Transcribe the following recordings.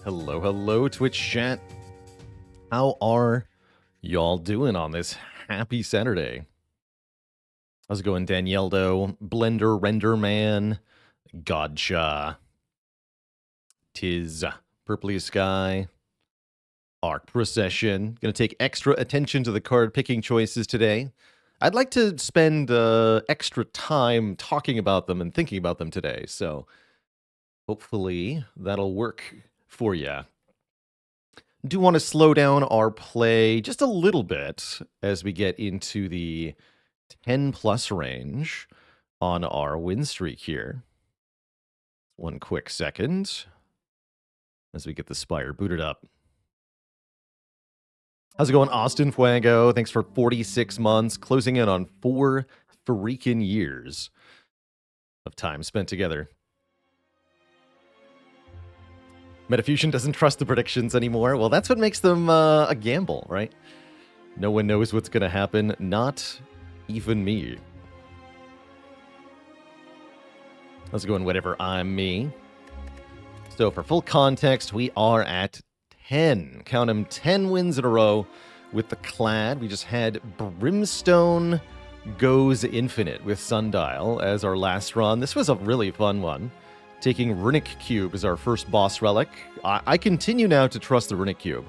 Hello, hello, Twitch chat. How are y'all doing on this happy Saturday? How's it going, Danieldo, Blender, Render Man, Godcha, Tiz, Purpley Sky, Arc Procession. Gonna take extra attention to the card picking choices today. I'd like to spend extra time talking about them and thinking about them today, so hopefully that'll work for you. Do want to slow down our play just a little bit as we get into the 10 plus range on our win streak here. One quick second as we get the Spire booted up. How's it going, Austin Fuego? Thanks for 46 months, closing in on 4 freaking years of time spent together. Metafusion doesn't trust the predictions anymore. Well, that's what makes them a gamble, right? No one knows what's going to happen, not even me. How's it going, whatever I'm me? So for full context, we are at 10. Count them, 10 wins in a row with the Clad. We just had Brimstone Goes Infinite with Sundial as our last run. This was a really fun one. Taking Runic Cube as our first boss relic. I continue now to trust the Runic Cube.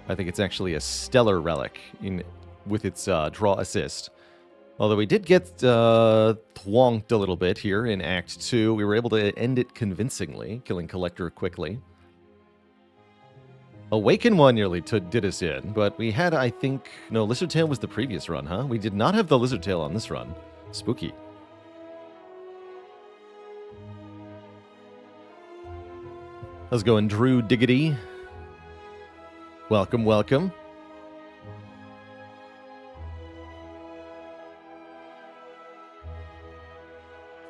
I think it's actually a stellar relic with its draw assist. Although we did get thwonked a little bit here in Act 2. We were able to end it convincingly, killing Collector quickly. Awaken 1 nearly did us in, but we had, I think... No, Lizard Tail was the previous run, huh? We did not have the Lizard Tail on this run. Spooky. How's it going, Drew Diggity? Welcome, welcome.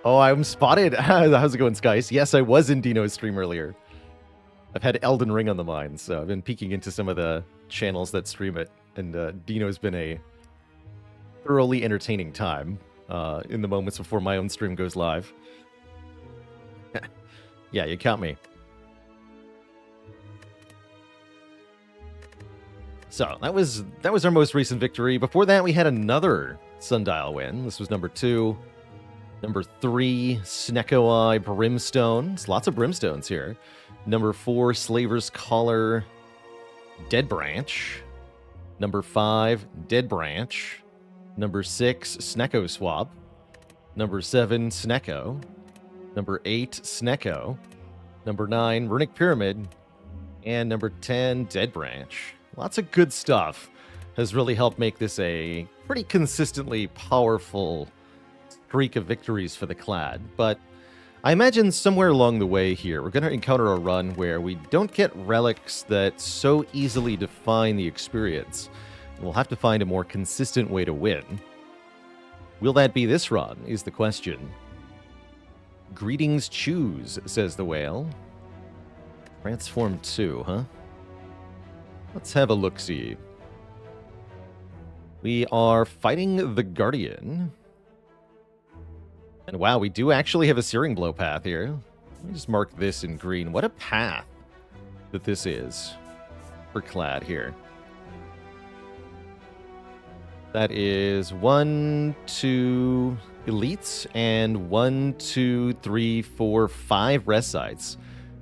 Oh, I'm spotted. How's it going, Skies? Yes, I was in Dino's stream earlier. I've had Elden Ring on the mind, so I've been peeking into some of the channels that stream it, and Dino's been a thoroughly entertaining time in the moments before my own stream goes live. Yeah, you count me. So that was our most recent victory. Before that, we had another Sundial win. This was number 2. Number 3, Snecko Eye Brimstone. There's lots of Brimstones here. Number 4, Slaver's Collar Dead Branch. Number 5, Dead Branch. Number 6, Snecko Swap. Number 7, Snecko. Number 8, Snecko. Number 9, Runic Pyramid. And number 10, Dead Branch. Lots of good stuff has really helped make this a pretty consistently powerful streak of victories for the Clad. But I imagine somewhere along the way here, we're going to encounter a run where we don't get relics that so easily define the experience. We'll have to find a more consistent way to win. Will that be this run, is the question. Greetings choose, says the whale. Transform 2, huh? Let's have a look-see. We are fighting the Guardian. And wow, we do actually have a Searing Blow path here. Let me just mark this in green. What a path that this is for Clad here. That is 1, 2 elites and 1, 2, 3, 4, 5 rest sites.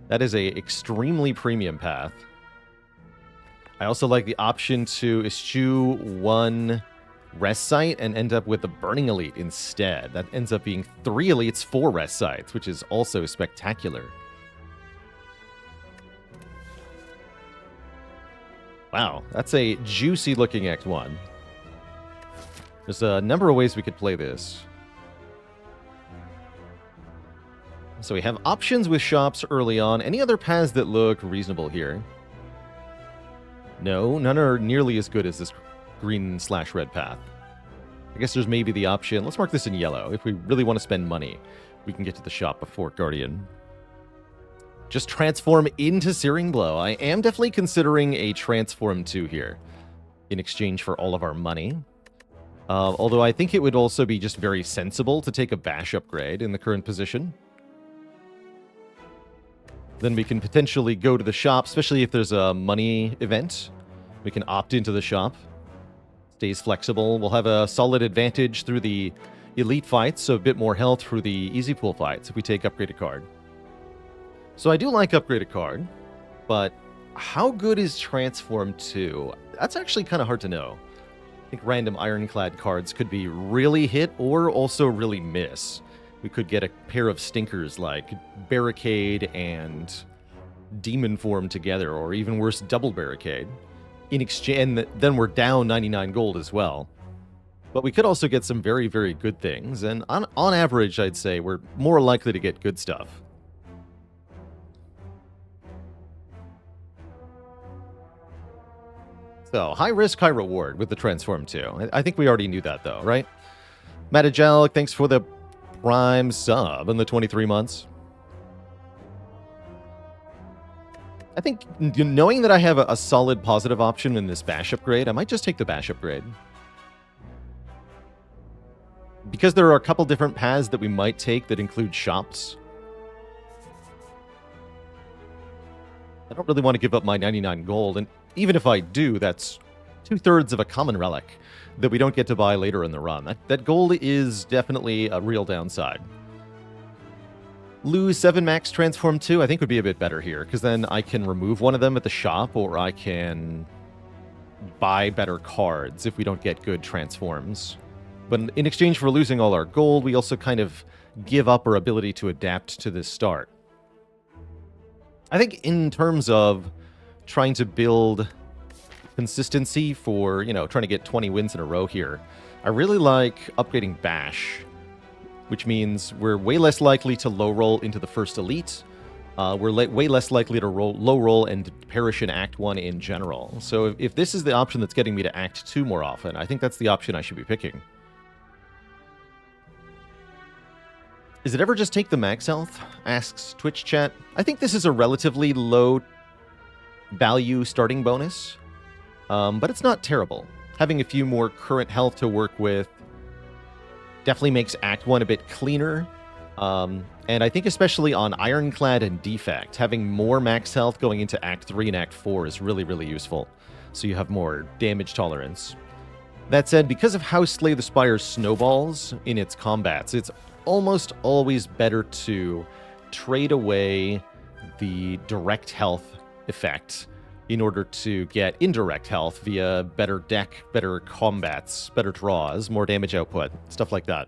That is a extremely premium path. I also like the option to eschew 1 rest site and end up with the Burning Elite instead. That ends up being 3 elites, 4 rest sites, which is also spectacular. Wow, that's a juicy looking Act 1. There's a number of ways we could play this. So we have options with shops early on. Any other paths that look reasonable here? No, none are nearly as good as this green/red path. I guess there's maybe the option. Let's mark this in yellow. If we really want to spend money, we can get to the shop before Guardian. Just transform into Searing Blow. I am definitely considering a Transform 2 here in exchange for all of our money. Although I think it would also be just very sensible to take a Bash upgrade in the current position. Then we can potentially go to the shop, especially if there's a money event. We can opt into the shop. Stays flexible. We'll have a solid advantage through the elite fights, so a bit more health through the easy pool fights if we take upgraded card. So I do like upgraded card, but how good is Transform 2? That's actually kind of hard to know. I think random Ironclad cards could be really hit or also really miss. We could get a pair of stinkers like Barricade and Demon Form together, or even worse, Double Barricade. In exchange, and then we're down 99 gold as well. But we could also get some very, very good things, and on average, I'd say we're more likely to get good stuff. So, high risk, high reward with the Transform 2. I think we already knew that, though, right? Matajalik, thanks for the Prime sub in the 23 months. I think knowing that I have a solid positive option in this Bash upgrade, I might just take the Bash upgrade. Because there are a couple different paths that we might take that include shops. I don't really want to give up my 99 gold, and even if I do, that's 2/3 of a common relic that we don't get to buy later in the run. That gold is definitely a real downside. Lose 7 max Transform 2, I think would be a bit better here, because then I can remove one of them at the shop, or I can buy better cards if we don't get good transforms. But in exchange for losing all our gold, we also kind of give up our ability to adapt to this start. I think in terms of trying to build consistency for, trying to get 20 wins in a row here, I really like upgrading Bash, which means we're way less likely to low roll into the first elite. We're way less likely to low roll and perish in Act 1 in general. So if this is the option that's getting me to Act 2 more often, I think that's the option I should be picking. Is it ever just take the max health? Asks Twitch chat. I think this is a relatively low value starting bonus, but it's not terrible. Having a few more current health to work with definitely makes Act 1 a bit cleaner. And I think especially on Ironclad and Defect, having more max health going into Act 3 and Act 4 is really, really useful. So you have more damage tolerance. That said, because of how Slay the Spire snowballs in its combats, it's almost always better to trade away the direct health effect in order to get indirect health via better deck, better combats, better draws, more damage output, stuff like that.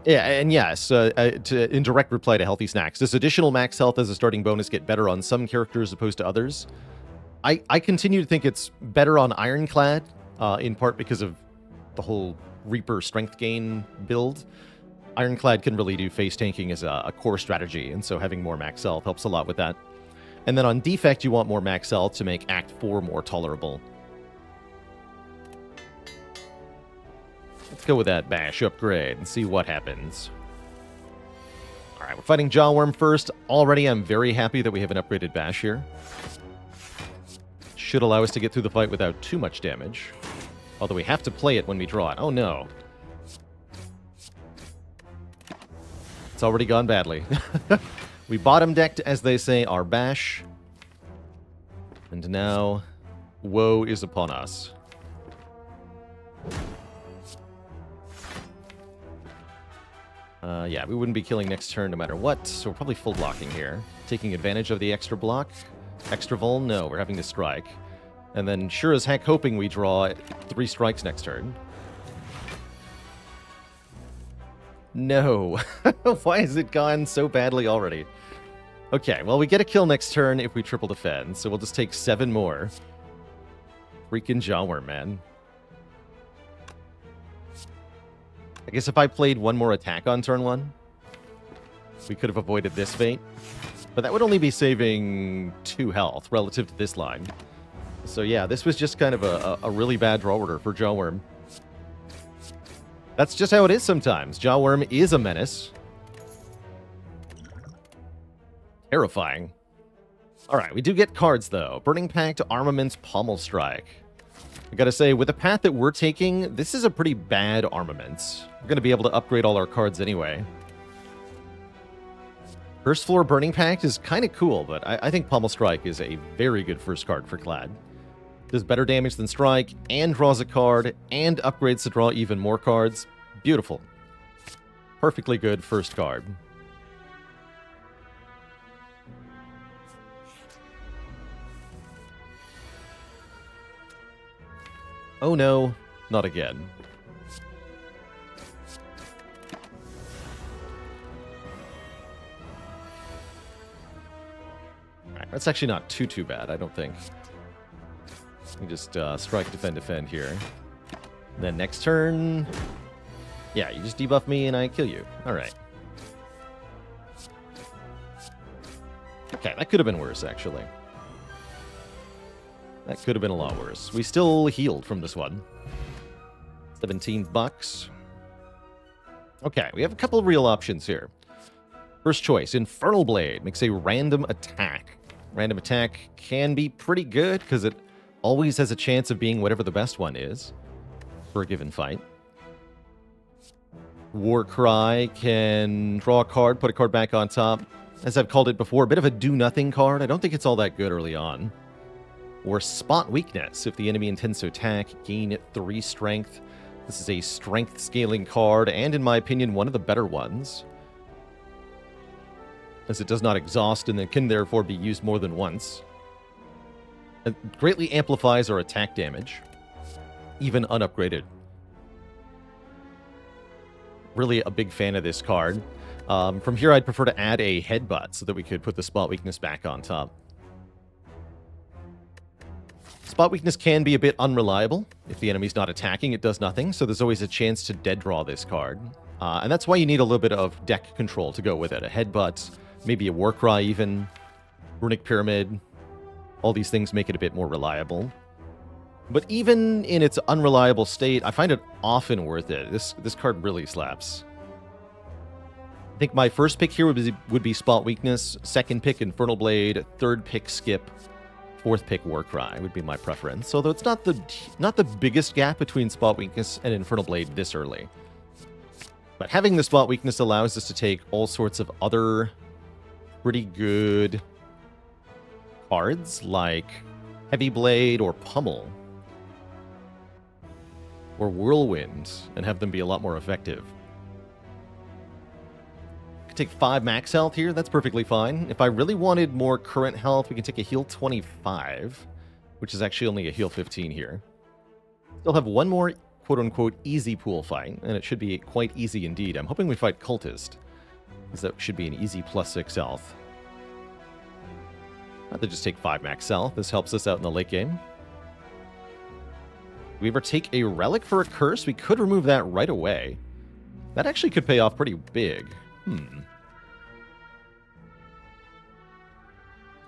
Yeah, and yes, in direct reply to Healthy Snacks, does additional max health as a starting bonus get better on some characters opposed to others? I continue to think it's better on Ironclad, in part because of the whole Reaper strength gain build. Ironclad can really do face tanking as a core strategy, and so having more max health helps a lot with that. And then on Defect, you want more max health to make Act 4 more tolerable. Let's go with that Bash upgrade and see what happens. Alright, we're fighting Jawworm first. Already, I'm very happy that we have an upgraded Bash here. Should allow us to get through the fight without too much damage. Although we have to play it when we draw it. Oh no. It's already gone badly. We bottom decked, as they say, our Bash. And now, woe is upon us. Yeah, we wouldn't be killing next turn no matter what, so we're probably full blocking here. Taking advantage of the extra block. Extra vul? No, we're having to strike. And then sure as heck hoping we draw 3 strikes next turn. No. Why has it gone so badly already? Okay, well, we get a kill next turn if we triple defend, so we'll just take 7 more. Freaking Jawworm, man. I guess if I played one more attack on turn 1, we could have avoided this fate. But that would only be saving 2 health relative to this line. So yeah, this was just kind of a really bad draw order for Jawworm. That's just how it is sometimes. Jawworm is a menace. Terrifying. Alright, we do get cards though. Burning Pact, Armaments, Pommel Strike. I gotta say, with the path that we're taking, this is a pretty bad Armaments. We're gonna be able to upgrade all our cards anyway. First Floor Burning Pact is kind of cool, but I think Pommel Strike is a very good first card for Clad. Does better damage than Strike, and draws a card, and upgrades to draw even more cards. Beautiful. Perfectly good first card. Oh no, not again. Alright, that's actually not too bad, I don't think. We just strike, defend here. Then next turn... Yeah, you just debuff me and I kill you. Alright. Okay, that could have been worse, actually. That could have been a lot worse. We still healed from this one. 17 bucks. Okay, we have a couple of real options here. First choice, Infernal Blade. Makes a random attack. Random attack can be pretty good, because it always has a chance of being whatever the best one is for a given fight. Warcry can draw a card, put a card back on top. As I've called it before, a bit of a do-nothing card. I don't think it's all that good early on. Or Spot Weakness. If the enemy intends to attack, gain 3 strength. This is a strength scaling card, and in my opinion, one of the better ones, as it does not exhaust and it can therefore be used more than once. It greatly amplifies our attack damage, even unupgraded. Really a big fan of this card. From here, I'd prefer to add a Headbutt so that we could put the Spot Weakness back on top. Spot Weakness can be a bit unreliable. If the enemy's not attacking, it does nothing, so there's always a chance to dead draw this card. And that's why you need a little bit of deck control to go with it. A Headbutt, maybe a Warcry even, Runic Pyramid. All these things make it a bit more reliable. But even in its unreliable state, I find it often worth it. This card really slaps. I think my first pick here would be Spot Weakness, second pick Infernal Blade, third pick Skip, fourth pick Warcry would be my preference. Although it's not the biggest gap between Spot Weakness and Infernal Blade this early. But having the Spot Weakness allows us to take all sorts of other pretty good cards, like Heavy Blade or Pummel, or Whirlwind, and have them be a lot more effective. Could take 5 max health here, that's perfectly fine. If I really wanted more current health, we can take a heal 25, which is actually only a heal 15 here. Still have one more quote-unquote easy pool fight, and it should be quite easy indeed. I'm hoping we fight Cultist, because that should be an easy +6 health. Rather just take 5 max health. This helps us out in the late game. Do we ever take a Relic for a Curse? We could remove that right away. That actually could pay off pretty big.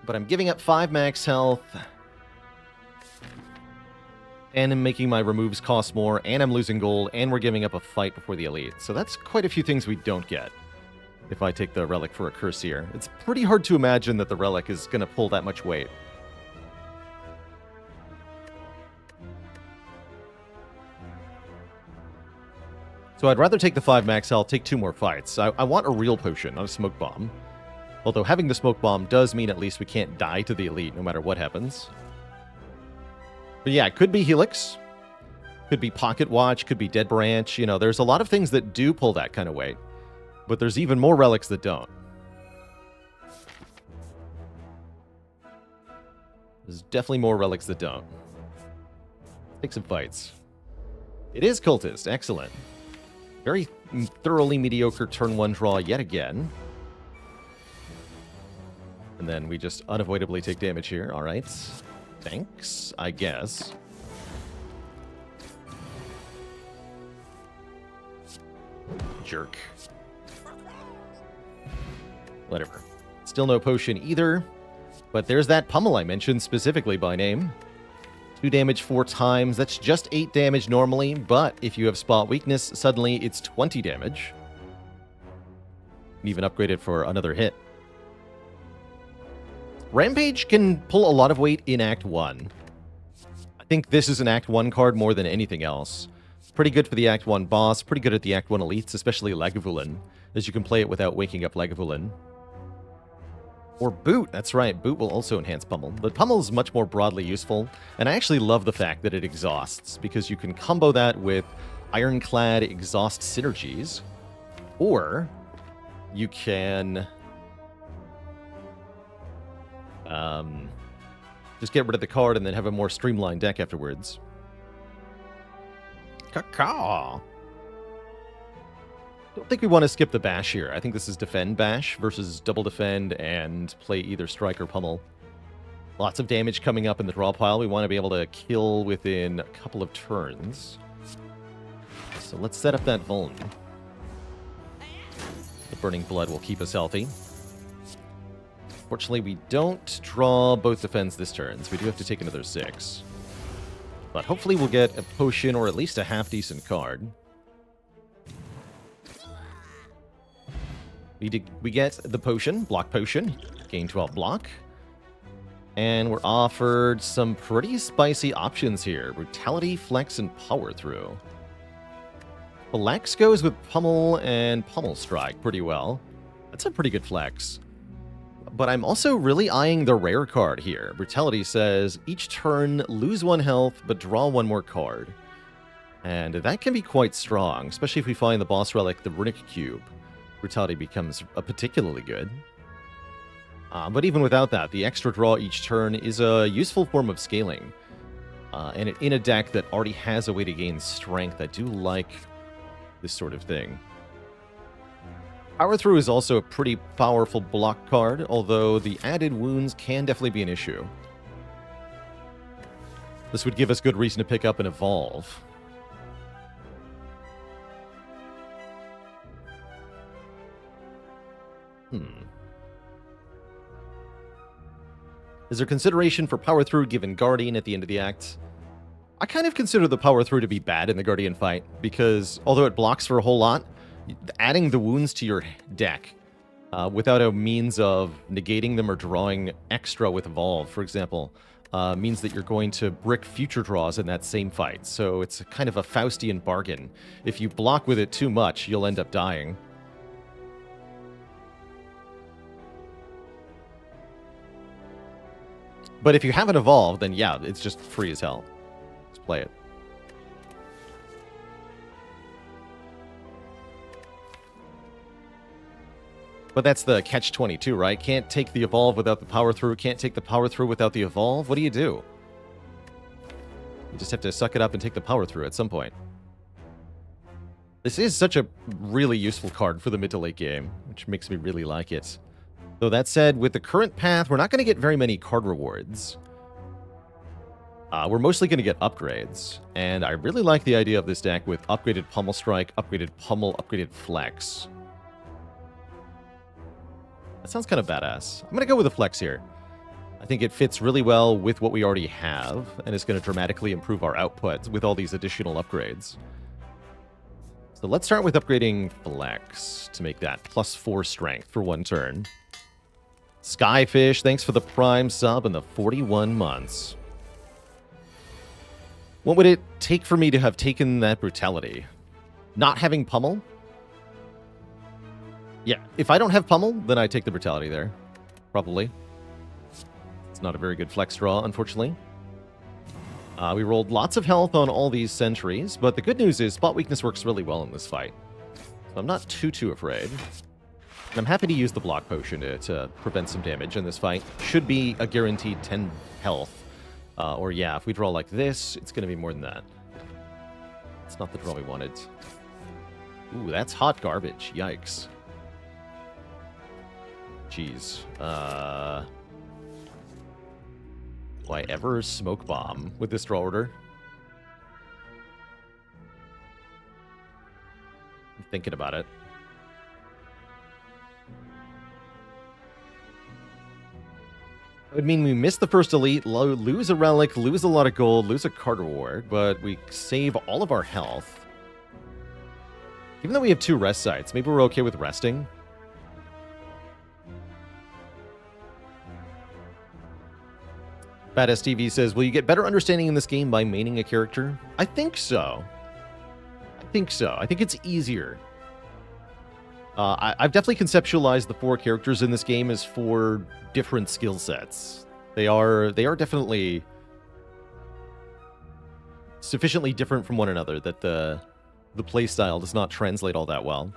But I'm giving up 5 max health, and I'm making my removes cost more, and I'm losing gold, and we're giving up a fight before the elite. So that's quite a few things we don't get if I take the Relic for a Curse here. It's pretty hard to imagine that the Relic is going to pull that much weight. So I'd rather take the 5 max health, take 2 more fights. I want a real potion, not a smoke bomb. Although having the smoke bomb does mean at least we can't die to the elite no matter what happens. But yeah, it could be Helix. Could be Pocket Watch, could be Dead Branch. You know, there's a lot of things that do pull that kind of weight. But there's even more relics that don't. There's definitely more relics that don't. Take some fights. It is Cultist. Excellent. Very thoroughly mediocre turn 1 draw yet again. And then we just unavoidably take damage here. All right. Thanks, I guess. Jerk. Whatever. Still no potion either. But there's that Pummel I mentioned specifically by name. 2 damage 4 times. That's just 8 damage normally, but if you have Spot Weakness, suddenly it's 20 damage. Even upgraded for another hit. Rampage can pull a lot of weight in Act 1. I think this is an Act 1 card more than anything else. Pretty good for the Act 1 boss, pretty good at the Act 1 elites, especially Lagavulin, as you can play it without waking up Lagavulin. Or Boot, that's right. Boot will also enhance Pummel. But Pummel is much more broadly useful, and I actually love the fact that it exhausts, because you can combo that with Ironclad exhaust synergies, or you can just get rid of the card and then have a more streamlined deck afterwards. Caw. Don't think we want to skip the bash here. I think this is defend bash versus double defend and play either strike or pummel. Lots of damage coming up in the draw pile. We want to be able to kill within a couple of turns. So let's set up that Vuln. The Burning Blood will keep us healthy. Fortunately, we don't draw both defends this turn, so we do have to take another 6. But hopefully we'll get a potion or at least a half-decent card. We get the potion, block potion, gain 12 block. And we're offered some pretty spicy options here. Brutality, Flex, and Power Through. Flex goes with Pummel and Pummel Strike pretty well. That's a pretty good flex. But I'm also really eyeing the rare card here. Brutality says, each turn, lose 1 health, but draw 1 more card. And that can be quite strong, especially if we find the boss relic, the Runic Cube. Brutality becomes particularly good. But even without that, the extra draw each turn is a useful form of scaling. And in a deck that already has a way to gain strength, I do like this sort of thing. Power Through is also a pretty powerful block card, although the added wounds can definitely be an issue. This would give us good reason to pick up and evolve. Is there consideration for Power Through given Guardian at the end of the act? I kind of consider the Power Through to be bad in the Guardian fight, because although it blocks for a whole lot, adding the wounds to your deck without a means of negating them or drawing extra with Evolve, for example, means that you're going to brick future draws in that same fight. So it's kind of a Faustian bargain. If you block with it too much, you'll end up dying. But if you haven't evolved, then yeah, it's just free as hell. Just play it. But that's the catch-22, right? Can't take the evolve without the power through. Can't take the power through without the evolve. What do? You just have to suck it up and take the power through at some point. This is such a really useful card for the mid to late game, which makes me really like it. Though that said, with the current path, we're not going to get very many card rewards. We're mostly going to get upgrades. And I really like the idea of this deck with upgraded Pummel Strike, upgraded Pummel, upgraded Flex. That sounds kind of badass. I'm going to go with a Flex here. I think it fits really well with what we already have, and it's going to dramatically improve our output with all these additional upgrades. So let's start with upgrading Flex to make that +4 strength for 1 turn. Skyfish, thanks for the Prime sub and the 41 months. What would it take for me to have taken that Brutality? Not having Pummel? Yeah, if I don't have Pummel, then I take the Brutality there. Probably. It's not a very good flex draw, unfortunately. We rolled lots of health on all these sentries, but the good news is spot weakness works really well in this fight. So I'm not too afraid. And I'm happy to use the block potion to prevent some damage in this fight. Should be a guaranteed 10 health. Or yeah, if we draw like this, it's going to be more than that. It's not the draw we wanted. Ooh, that's hot garbage. Yikes. Jeez. Will I ever smoke bomb with this draw order? I'm thinking about it. It would mean we miss the first elite, lose a relic, lose a lot of gold, lose a card reward, but we save all of our health. Even though we have 2 rest sites, maybe we're okay with resting. Badass TV says, will you get better understanding in this game by maining a character? I think so. I think it's easier. I've definitely conceptualized the 4 characters in this game as 4 different skill sets. They are definitely sufficiently different from one another that the playstyle does not translate all that well.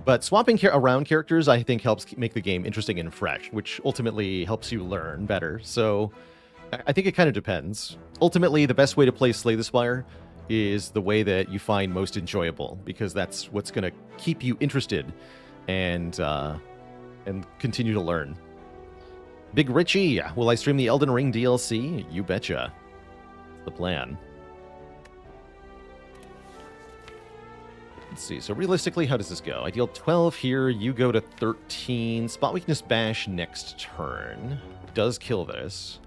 But swapping around characters, I think, helps make the game interesting and fresh, which ultimately helps you learn better. So I think it kind of depends. Ultimately, the best way to play Slay the Spire is the way that you find most enjoyable, because that's what's going to keep you interested and continue to learn. Big Richie, will I stream the Elden Ring DLC? You betcha. That's the plan. Let's see, so realistically, how does this go? I deal 12 here, you go to 13. Spot Weakness Bash next turn. Does kill this.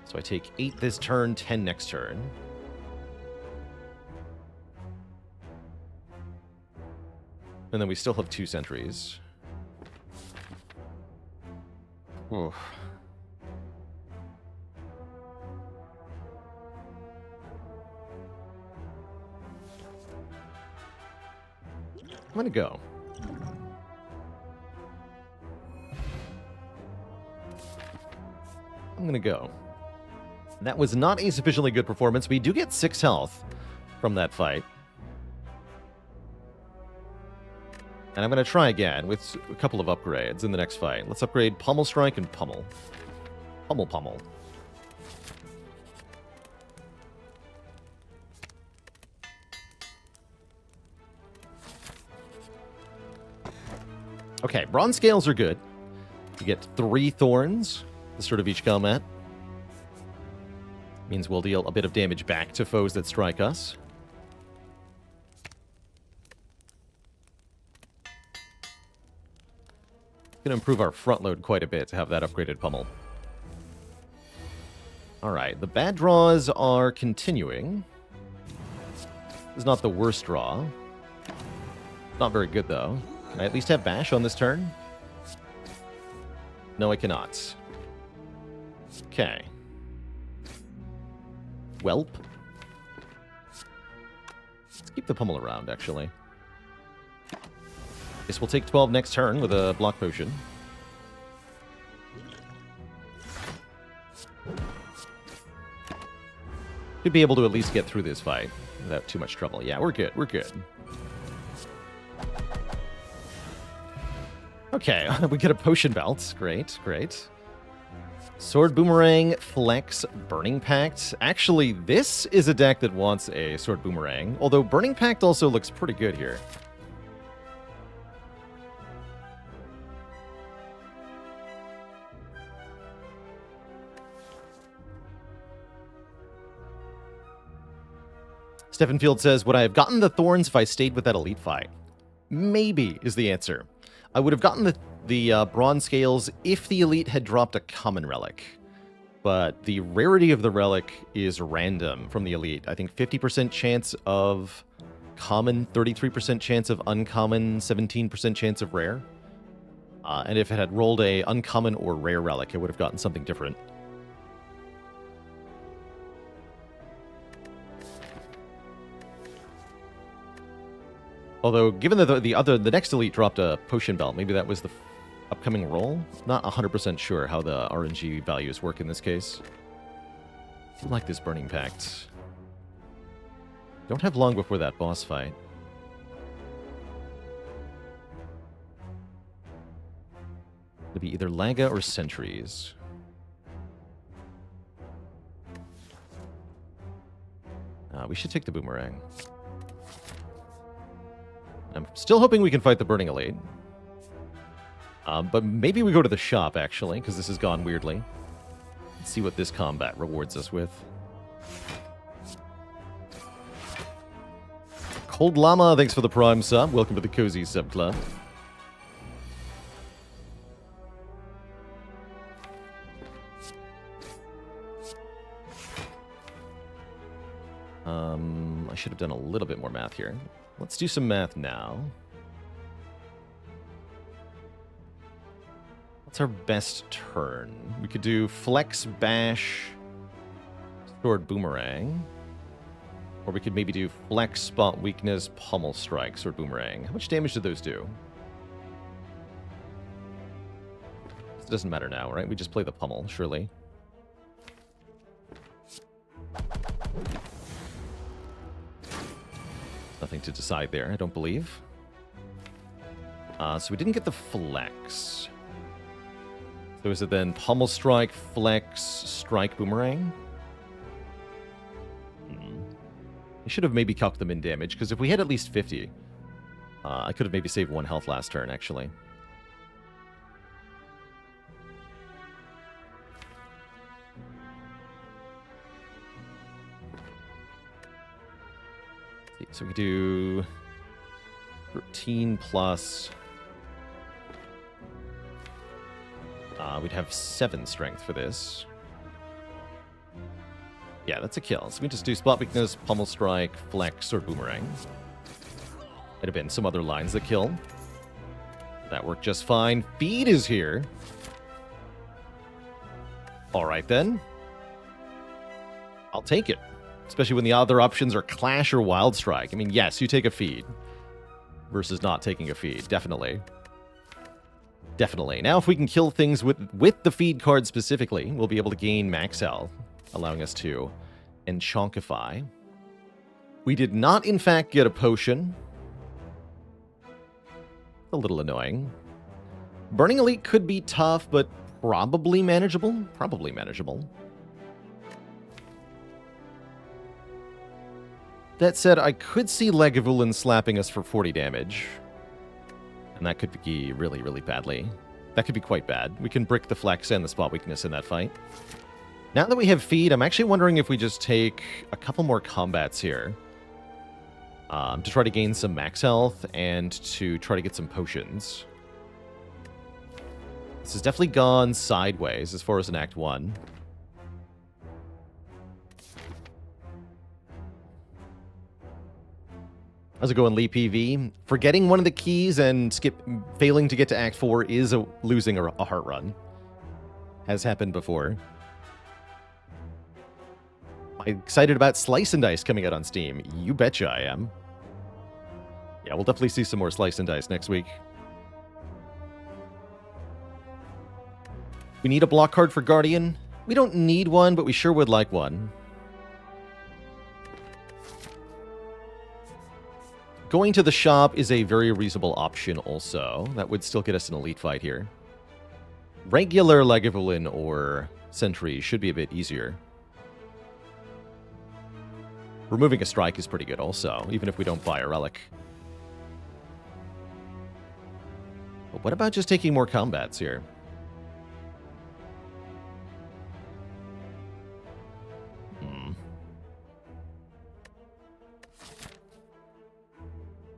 So I take 8 this turn, 10 next turn. And then we still have 2 sentries. Oof. I'm gonna go. I'm gonna go. That was not a sufficiently good performance. We do get 6 health from that fight. And I'm going to try again with a couple of upgrades in the next fight. Let's upgrade Pummel Strike and Pummel. Pummel. Okay, Bronze Scales are good. You get 3 Thorns at the start of each combat. Means we'll deal a bit of damage back to foes that strike us. Going to improve our front load quite a bit to have that upgraded pummel. Alright, the bad draws are continuing. This is not the worst draw. Not very good, though. Can I at least have Bash on this turn? No, I cannot. Okay. Welp. Let's keep the pummel around, actually. Guess we'll take 12 next turn with a block potion. Should be able to at least get through this fight without too much trouble. Yeah, we're good. We're good. Okay, we get a potion belt. Great, great. Sword Boomerang, Flex, Burning Pact. Actually, this is a deck that wants a Sword Boomerang, although Burning Pact also looks pretty good here. Stephen Field says, would I have gotten the Thorns if I stayed with that Elite fight? Maybe is the answer. I would have gotten the Bronze Scales if the Elite had dropped a common relic. But the rarity of the relic is random from the Elite. I think 50% chance of common, 33% chance of uncommon, 17% chance of rare. And if it had rolled a uncommon or rare relic, it would have gotten something different. Although, given that the next Elite dropped a Potion Belt, maybe that was the upcoming roll? Not 100% sure how the RNG values work in this case. I like this Burning Pact. Don't have long before that boss fight. It'll be either Laga or Sentries. We should take the Boomerang. I'm still hoping we can fight the Burning Elite. But maybe we go to the shop, actually, because this has gone weirdly. Let's see what this combat rewards us with. Cold Llama, thanks for the Prime sub. Welcome to the Cozy Sub Club. I should have done a little bit more math here. Let's do some math now. What's our best turn? We could do Flex, Bash, Sword Boomerang. Or we could maybe do Flex, Spot Weakness, Pummel Strike, Sword Boomerang. How much damage do those do? It doesn't matter now, right? We just play the Pummel, surely. Nothing to decide there, I don't believe. So we didn't get the Flex. So is it then Pummel Strike, Flex, Strike, Boomerang? I should have maybe calced them in damage, because if we had at least 50, I could have maybe saved 1 health last turn, actually. So we do 13 plus... we'd have 7 strength for this. Yeah, that's a kill. So we just do Spot Weakness, Pummel Strike, Flex, or Boomerang. Might have been some other lines that kill. That worked just fine. Feed is here. Alright then. I'll take it. Especially when the other options are Clash or Wild Strike. I mean, yes, you take a feed. Versus not taking a feed. Definitely. Definitely. Now if we can kill things with the feed card specifically, we'll be able to gain max health, allowing us to enchonkify. We did not, in fact, get a potion. A little annoying. Burning Elite could be tough, but probably manageable. Probably manageable. That said, I could see Lagavulin slapping us for 40 damage. And that could be really, really badly. That could be quite bad. We can brick the Flex and the Spot Weakness in that fight. Now that we have Feed, I'm actually wondering if we just take a couple more combats here. To try to gain some max health and to try to get some potions. This has definitely gone sideways as far as an Act 1. How's it going, Lee PV? Forgetting one of the keys and failing to get to Act 4 is losing a heart run. Has happened before. Am I excited about Slice and Dice coming out on Steam? You betcha I am. Yeah, we'll definitely see some more Slice and Dice next week. We need a block card for Guardian. We don't need one, but we sure would like one. Going to the shop is a very reasonable option also. That would still get us an elite fight here. Regular Lagavulin or Sentry should be a bit easier. Removing a strike is pretty good also, even if we don't buy a relic. But what about just taking more combats here?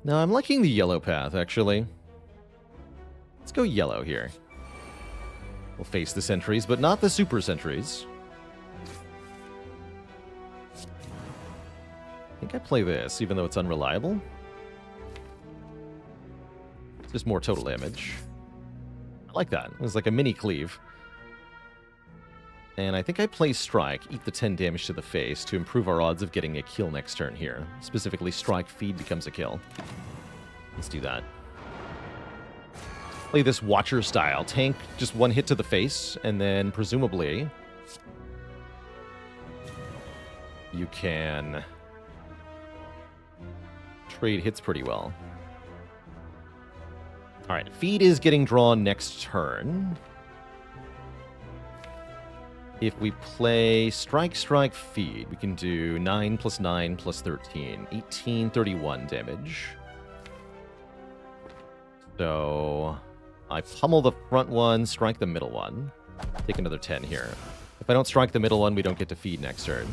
No, I'm liking the yellow path, actually. Let's go yellow here. We'll face the sentries, but not the super sentries. I think I play this, even though it's unreliable. It's just more total damage. I like that. It was like a mini cleave. And I think I play Strike, eat the 10 damage to the face to improve our odds of getting a kill next turn here. Specifically, Strike Feed becomes a kill. Let's do that. Play this Watcher style. Tank just one hit to the face, and then presumably you can trade hits pretty well. Alright, Feed is getting drawn next turn. If we play Strike, Strike, Feed, we can do 9 plus 9 plus 13. 18, 31 damage. So I pummel the front one, strike the middle one. Take another 10 here. If I don't strike the middle one, we don't get to Feed next turn.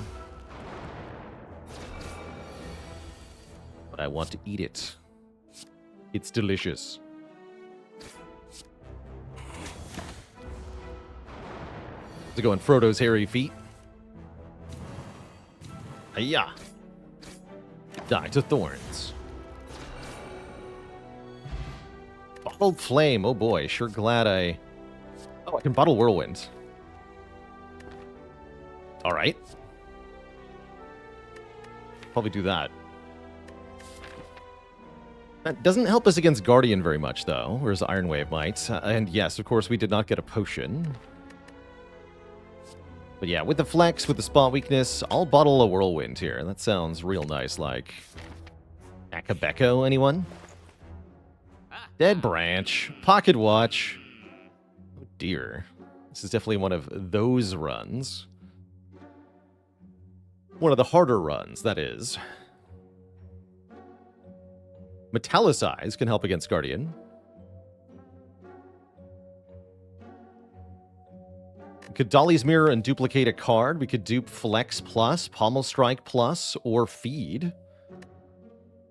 But I want to eat it. It's delicious. To go in Frodo's hairy feet. Hiya! Die to thorns. Bottled Flame. Oh boy, sure glad I... Oh, I can bottle Whirlwind. Alright. Probably do that. That doesn't help us against Guardian very much, though, whereas Iron Wave might. And yes, of course, we did not get a potion. But yeah, with the flex, with the spot weakness, I'll bottle a Whirlwind here. That sounds real nice, like... Akabeko, anyone? Dead Branch. Pocket Watch. Oh dear. This is definitely one of those runs. One of the harder runs, that is. Metallicize can help against Guardian. We could Dolly's Mirror and duplicate a card. We could dupe Flex Plus, Pommel Strike Plus, or Feed.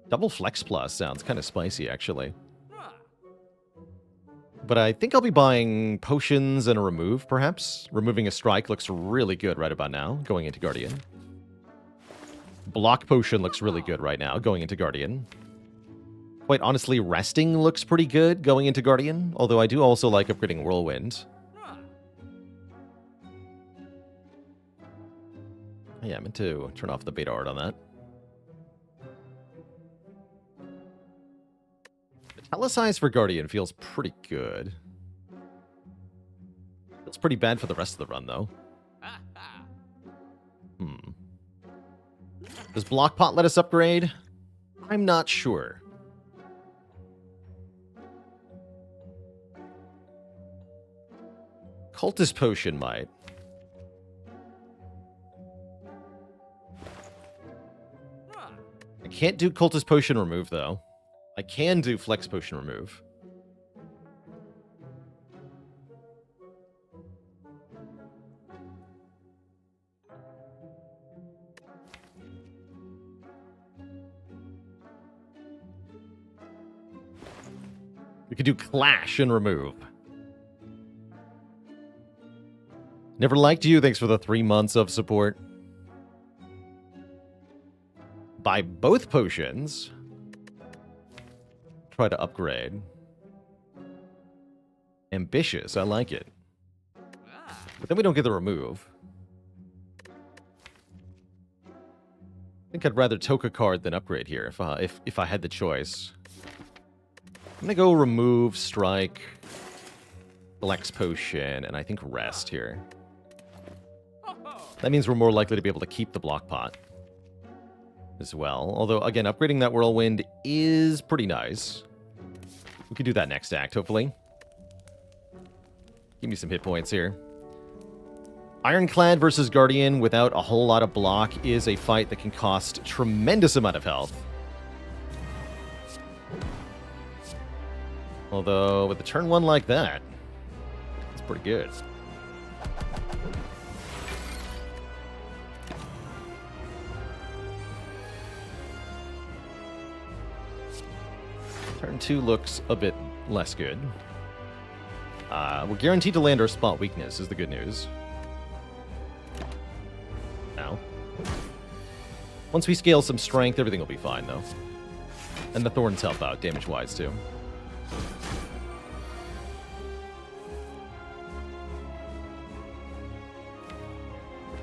Double Flex Plus sounds kind of spicy, actually. But I think I'll be buying potions and a remove, perhaps. Removing a strike looks really good right about now, going into Guardian. Block Potion looks really good right now, going into Guardian. Quite honestly, resting looks pretty good going into Guardian, although I do also like upgrading Whirlwind. Yeah, I meant to turn off the beta art on that. Metallicize for Guardian feels pretty good. Feels pretty bad for the rest of the run, though. Does Block Pot let us upgrade? I'm not sure. Cultist Potion might. I can't do Cultist Potion remove, though. I can do Flex Potion remove. We could do Clash and remove. Never liked you. Thanks for the 3 months of support. Buy both potions. Try to upgrade. Ambitious. I like it. But then we don't get the remove. I think I'd rather toke card than upgrade here if I had the choice. I'm gonna go remove, strike, flex potion, and I think rest here. That means we're more likely to be able to keep the block pot as well. Although, again, upgrading that Whirlwind is pretty nice. We could do that next act, hopefully. Give me some hit points here. Ironclad versus Guardian without a whole lot of block is a fight that can cost tremendous amount of health. Although, with the turn 1 like that, it's pretty good. Turn 2 looks a bit less good. We're guaranteed to land our spot weakness, is the good news. Now. Once we scale some strength, everything will be fine, though. And the Thorns help out, damage-wise, too.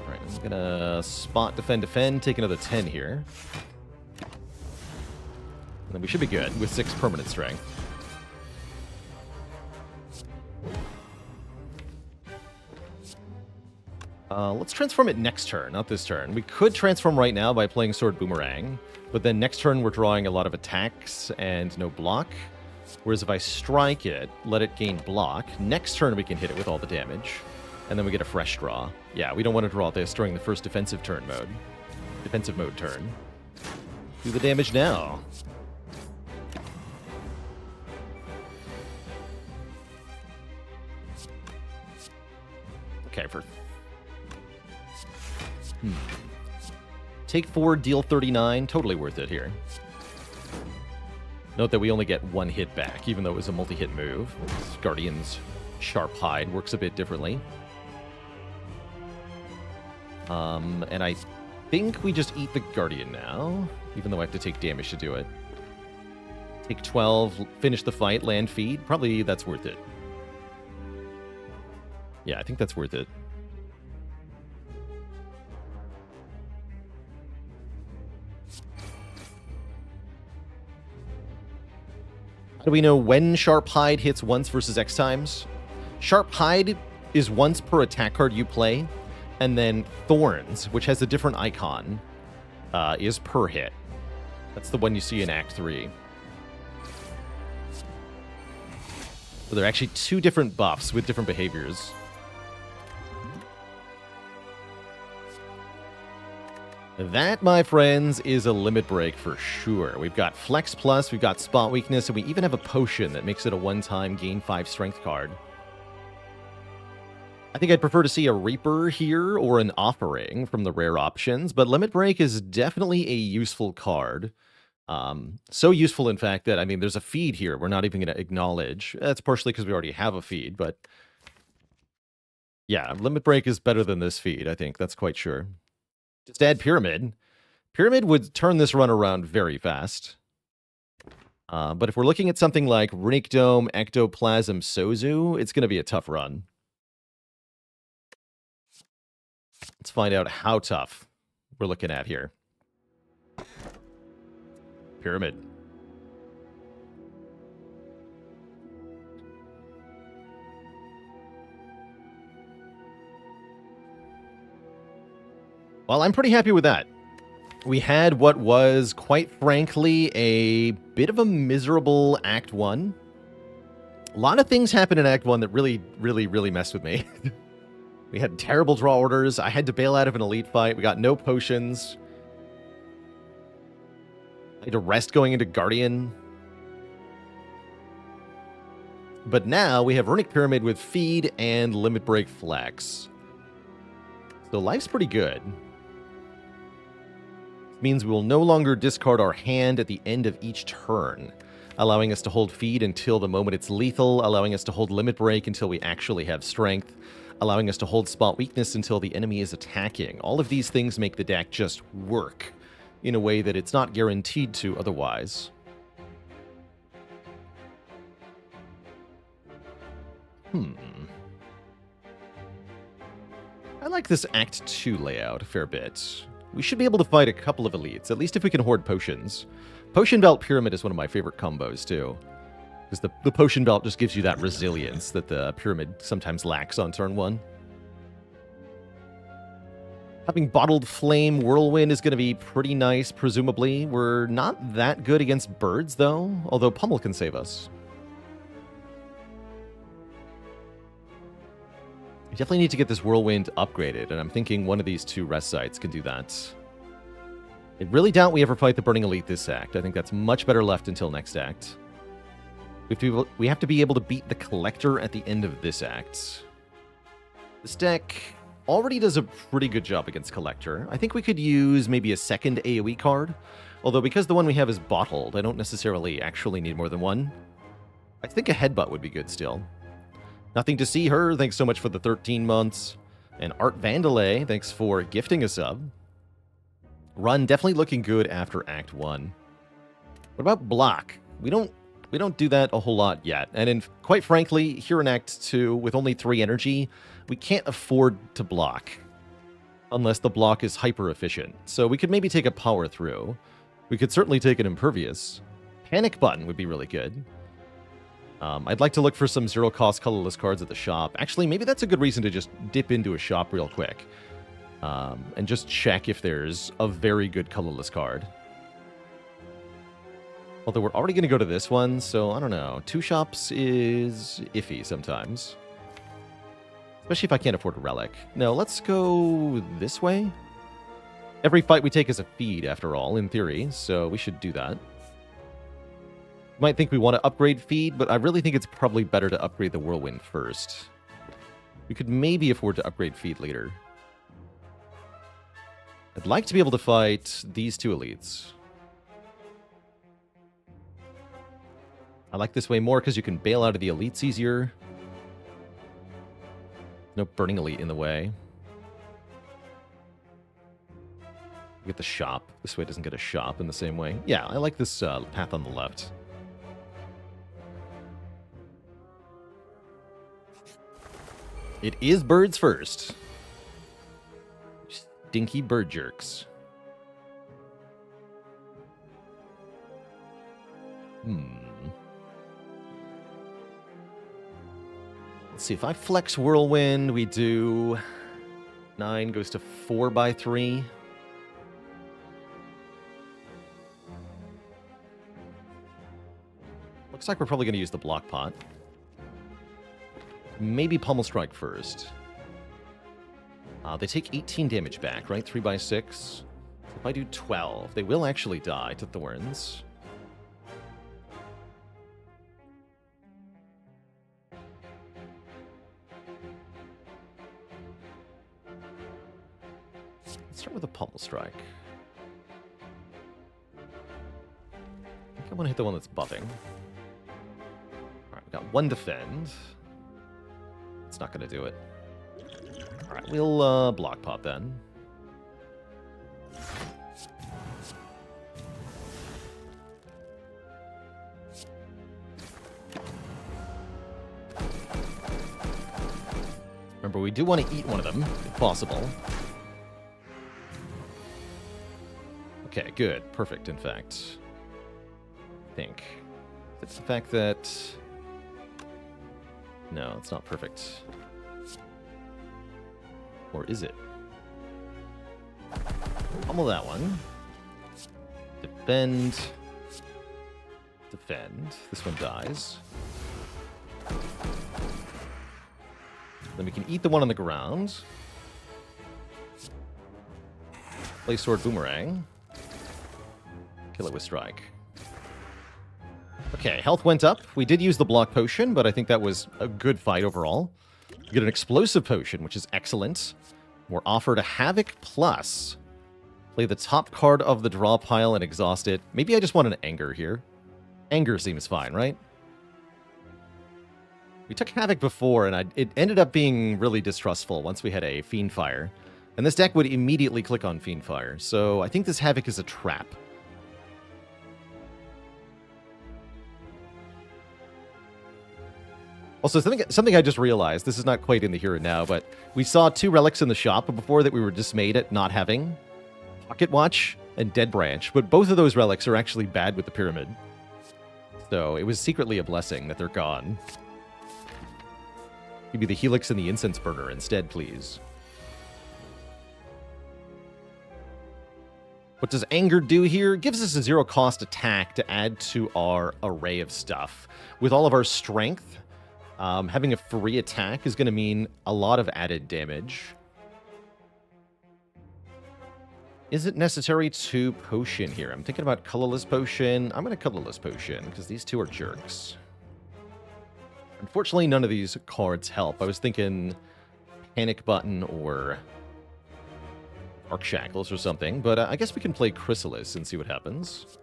Alright, I'm gonna spot, defend, take another 10 here. And then we should be good with 6 permanent strength. Let's transform it next turn, not this turn. We could transform right now by playing Sword Boomerang, but then next turn we're drawing a lot of attacks and no block. Whereas if I strike it, let it gain block, next turn we can hit it with all the damage, and then we get a fresh draw. Yeah, we don't want to draw this during the first defensive mode turn. Do the damage now. Okay, for... Take 4, deal 39. Totally worth it here. Note that we only get 1 hit back, even though it was a multi-hit move. Guardian's Sharp Hide works a bit differently. And I think we just eat the Guardian now, even though I have to take damage to do it. Take 12, finish the fight, land feed. Probably that's worth it. Yeah, I think that's worth it. How do we know when Sharp Hide hits once versus X times? Sharp Hide is once per attack card you play, and then Thorns, which has a different icon, is per hit. That's the one you see in Act 3. So they're actually two different buffs with different behaviors. That, my friends, is a limit break for sure. We've got Flex Plus, we've got Spot Weakness, and we even have a potion that makes it a one-time gain 5 strength card. I think I'd prefer to see a Reaper here or an Offering from the rare options, but Limit Break is definitely a useful card. So useful, in fact, that, I mean, there's a feed here we're not even going to acknowledge. That's partially because we already have a feed, but yeah, Limit Break is better than this feed, I think. That's quite sure. Just add Pyramid. Pyramid would turn this run around very fast. But if we're looking at something like Runic Dome, Ectoplasm, Sozu, it's going to be a tough run. Let's find out how tough we're looking at here. Pyramid. Well, I'm pretty happy with that. We had what was, quite frankly, a bit of a miserable Act 1. A lot of things happened in Act 1 that really messed with me. We had terrible draw orders. I had to bail out of an elite fight. We got no potions. I had to rest going into Guardian. But now we have Runic Pyramid with Feed and Limit Break Flex. So life's pretty good. Means we will no longer discard our hand at the end of each turn, allowing us to hold Feed until the moment it's lethal, allowing us to hold Limit Break until we actually have strength, allowing us to hold Spot Weakness until the enemy is attacking. All of these things make the deck just work in a way that it's not guaranteed to otherwise. I like this Act 2 layout a fair bit. We should be able to fight a couple of elites, at least if we can hoard potions. Potion Belt Pyramid is one of my favorite combos, too. Because the Potion Belt just gives you that resilience that the Pyramid sometimes lacks on turn 1. Having Bottled Flame Whirlwind is going to be pretty nice, presumably. We're not that good against birds, though, although Pummel can save us. We definitely need to get this Whirlwind upgraded, and I'm thinking one of these two rest sites can do that. I really doubt we ever fight the Burning Elite this act. I think that's much better left until next act. We have to be able to beat the Collector at the end of this act. This deck already does a pretty good job against Collector. I think we could use maybe a second AoE card, although because the one we have is bottled, I don't necessarily actually need more than one. I think a Headbutt would be good still. Nothing to See Her, thanks so much for the 13 months. And Art Vandalay, thanks for gifting a sub. Run definitely looking good after Act 1. What about block? We don't do that a whole lot yet. And quite frankly, here in Act 2, with only 3 energy, we can't afford to block. Unless the block is hyper efficient. So we could maybe take a Power Through. We could certainly take an Impervious. Panic Button would be really good. I'd like to look for some zero-cost colorless cards at the shop. Actually, maybe that's a good reason to just dip into a shop real quick. And just check if there's a very good colorless card. Although we're already going to go to this one, so I don't know. 2 shops is iffy sometimes. Especially if I can't afford a relic. No, let's go this way. Every fight we take is a feed, after all, in theory, so we should do that. Might think we want to upgrade feed, but I really think it's probably better to upgrade the Whirlwind first. We could maybe afford to upgrade feed later. I'd like to be able to fight these 2 elites. I like this way more because you can bail out of the elites easier. No Burning Elite in the way. Get the shop. This way doesn't get a shop in the same way. Yeah, I like this path on the left. It is birds first. Stinky bird jerks. see, if I flex Whirlwind, we do 9 goes to 4 by 3. Looks like we're probably going to use the block pot. Maybe Pummel Strike first. They take 18 damage back, right? 3 by 6. If I do 12, they will actually die to Thorns. Let's start with a Pummel Strike. I think I want to hit the one that's buffing. Alright, we got 1 defend. It's not going to do it. Alright, we'll block pot then. Remember, we do want to eat one of them, if possible. Okay, good. Perfect, in fact. I think. It's the fact that... No, it's not perfect. Or is it? Pummel that one. Defend. Defend. This one dies. Then we can eat the one on the ground. Play Sword Boomerang. Kill it with Strike. Okay, health went up. We did use the block potion, but I think that was a good fight overall. We get an explosive potion, which is excellent. We're offered a Havoc Plus. Play the top card of the draw pile and exhaust it. Maybe I just want an Anger here. Anger seems fine, right? We took Havoc before, and it ended up being really distrustful once we had a Fiendfire. And this deck would immediately click on Fiendfire, so I think this Havoc is a trap. Also, something I just realized, this is not quite in the here and now, but we saw 2 relics in the shop before that we were dismayed at not having. Pocket Watch and Dead Branch, but both of those relics are actually bad with the Pyramid. So it was secretly a blessing that they're gone. Give me the Helix and the Incense Burner instead, please. What does Anger do here? It gives us a 0-cost attack to add to our array of stuff. With all of our strength, having a free attack is going to mean a lot of added damage. Is it necessary to potion here? I'm thinking about colorless potion. I'm going to colorless potion because these two are jerks. Unfortunately, none of these cards help. I was thinking Panic Button or Arc Shackles or something, but I guess we can play Chrysalis and see what happens.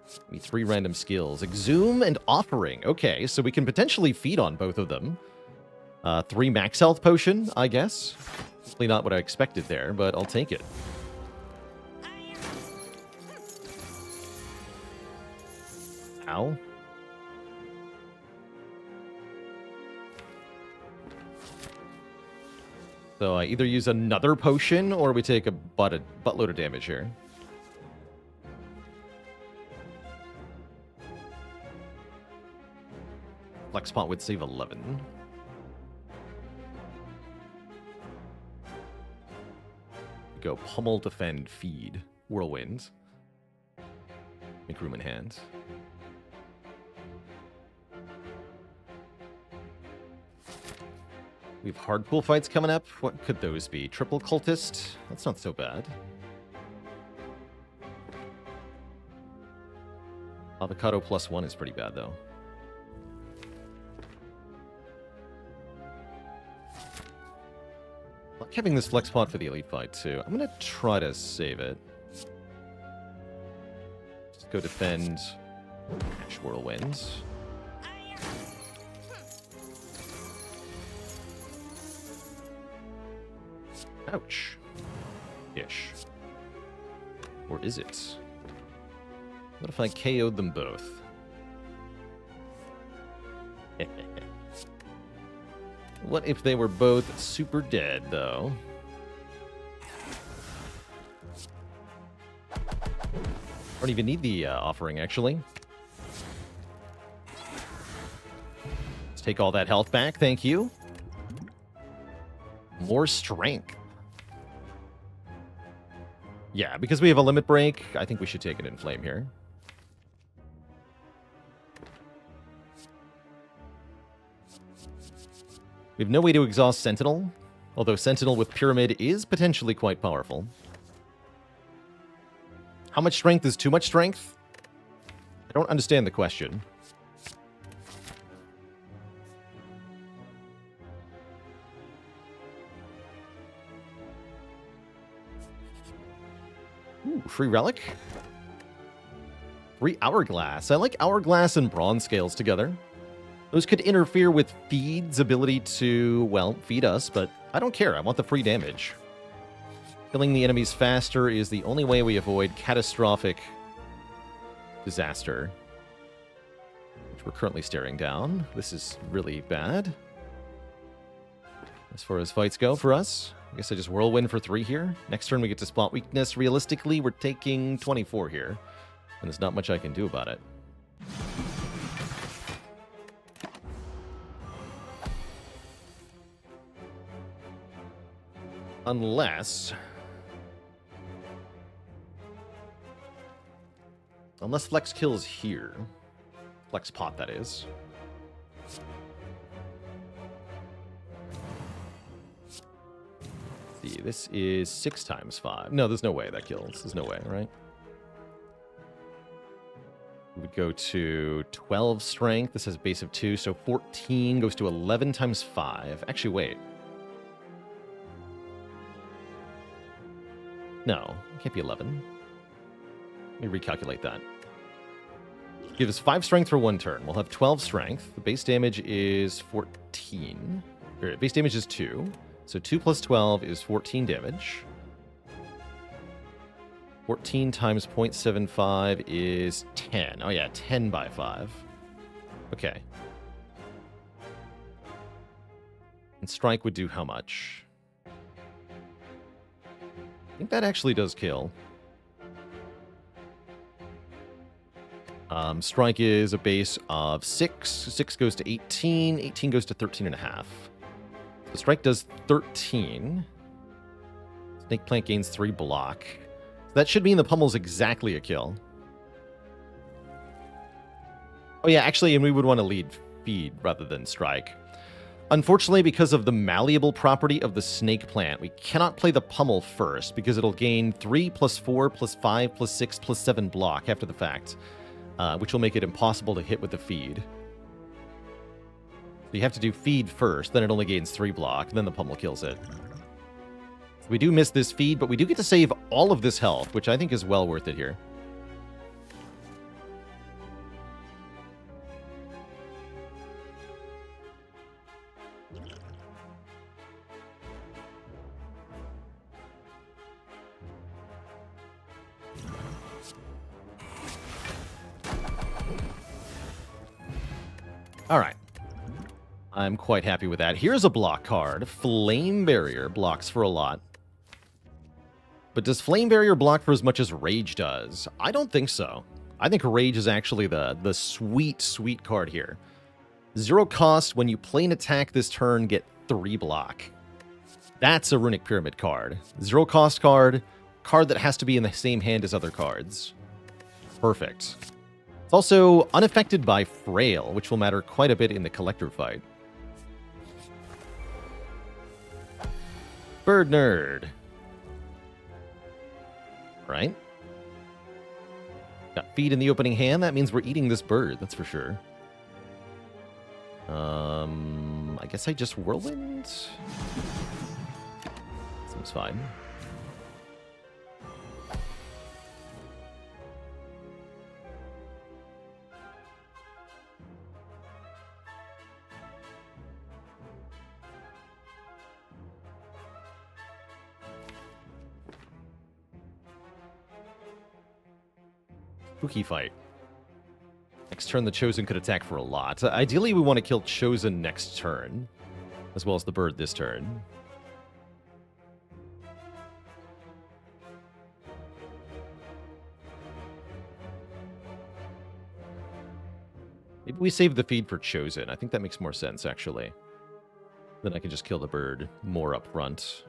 Give me 3 random skills. Exhume and Offering. Okay, so we can potentially feed on both of them. 3 max health potion, I guess. Definitely not what I expected there, but I'll take it. Ow. So I either use another potion or we take a buttload of damage here. Flex pot would save 11. Go Pummel, Defend, Feed, Whirlwind. Make room in hand. We have hard pool fights coming up. What could those be? Triple Cultist? That's not so bad. Avocado +1 is pretty bad, though. I like having this flex pot for the elite fight, too. I'm going to try to save it. Just go defend Ash Whirlwind. Ouch. Ish. Or is it? What if I KO'd them both? What if they were both super dead, though? I don't even need the offering, actually. Just take all that health back, thank you. More strength. Yeah, because we have a limit break, I think we should take an Inflame here. We have no way to exhaust Sentinel, although Sentinel with Pyramid is potentially quite powerful. How much strength is too much strength? I don't understand the question. Ooh, free relic. Free Hourglass. I like Hourglass and Bronze Scales together. Those could interfere with Feed's ability to, well, feed us, but I don't care. I want the free damage. Killing the enemies faster is the only way we avoid catastrophic disaster, which we're currently staring down. This is really bad as far as fights go for us. I guess I just Whirlwind for 3 here. Next turn we get to spot weakness. Realistically, we're taking 24 here, and there's not much I can do about it. Unless Flex kills here. Flex pot, that is. Let's see, this is 6 times 5. No, there's no way that kills. There's no way, right? We would go to 12 strength. This has a base of 2, so 14 goes to 11 times 5. Actually, wait. No, it can't be 11. Let me recalculate that. Give us 5 strength for 1 turn. We'll have 12 strength. The base damage is 14. Or, base damage is 2. So 2 plus 12 is 14 damage. 14 times 0.75 is 10. Oh yeah, 10 by 5. Okay. And strike would do how much? I think that actually does kill. Strike is a base of 6. 6 goes to 18. 18 goes to 13.5. So strike does 13. Snake Plant gains 3 block. So that should mean the pummel's exactly a kill. Oh yeah, actually, and we would want to lead feed rather than strike. Unfortunately, because of the malleable property of the Snake Plant, we cannot play the pummel first because it'll gain 3 plus 4 plus 5 plus 6 plus 7 block after the fact, which will make it impossible to hit with the feed. So you have to do feed first, then it only gains 3 block, then the pummel kills it. We do miss this feed, but we do get to save all of this health, which I think is well worth it here. All right. I'm quite happy with that. Here's a block card. Flame Barrier blocks for a lot. But does Flame Barrier block for as much as Rage does? I don't think so. I think Rage is actually the sweet, sweet card here. 0 cost, when you play an attack this turn, get 3 block. That's a Runic Pyramid card. 0 cost card that has to be in the same hand as other cards. Perfect. It's also unaffected by Frail, which will matter quite a bit in the Collector fight. Bird Nerd. Right? Got feed in the opening hand. That means we're eating this bird, that's for sure. I guess I just Whirlwind? Seems fine. Spooky fight. Next turn, the Chosen could attack for a lot. Ideally, we want to kill Chosen next turn, as well as the bird this turn. Maybe we save the feed for Chosen. I think that makes more sense, actually. Then I can just kill the bird more up front.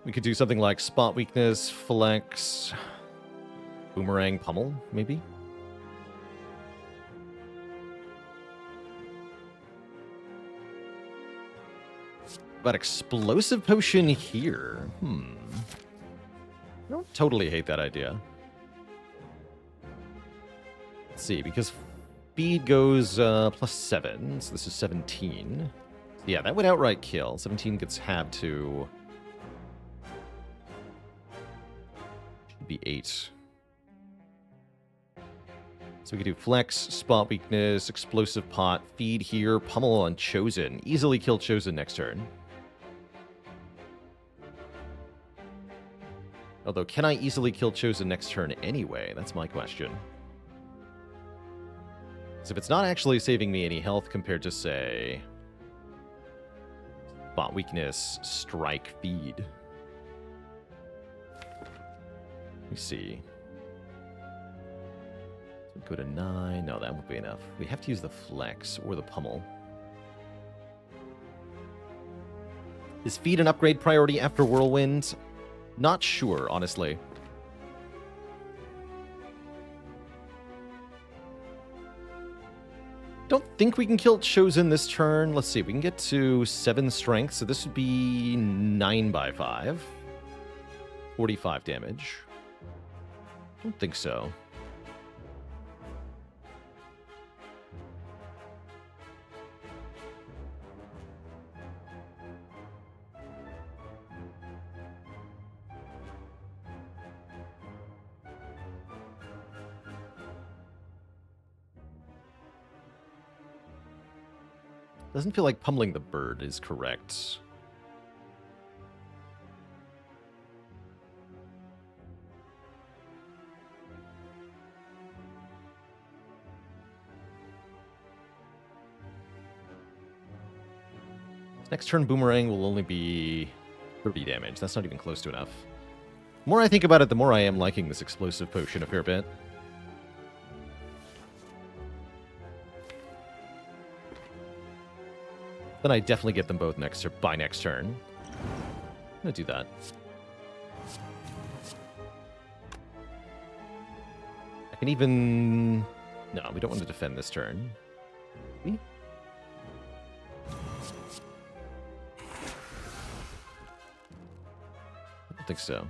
We could do something like Spot Weakness, Flex, Boomerang, Pummel, maybe? But Explosive Potion here. I don't totally hate that idea. Let's see, because speed goes +7, so this is 17. Yeah, that would outright kill. 17 gets halved to... should be 8. So we could do Flex, Spot Weakness, Explosive Pot, Feed here, Pummel on Chosen. Easily kill Chosen next turn. Although, can I easily kill Chosen next turn anyway? That's my question. So if it's not actually saving me any health compared to, say, Spot Weakness, Strike, Feed. Let me see. So go to 9. No, that won't be enough. We have to use the Flex or the Pummel. Is Feed an upgrade priority after Whirlwind? Not sure, honestly. Don't think we can kill Chosen this turn. Let's see, we can get to 7 strength, so this would be 9 by 5. 45 damage. Don't think so. Doesn't feel like pummeling the bird is correct. Next turn, Boomerang will only be 30 damage. That's not even close to enough. The more I think about it, the more I am liking this Explosive Potion a fair bit. Then I definitely get them both by next turn. I'm gonna do that. I can even... No, we don't want to defend this turn. We? I don't think so.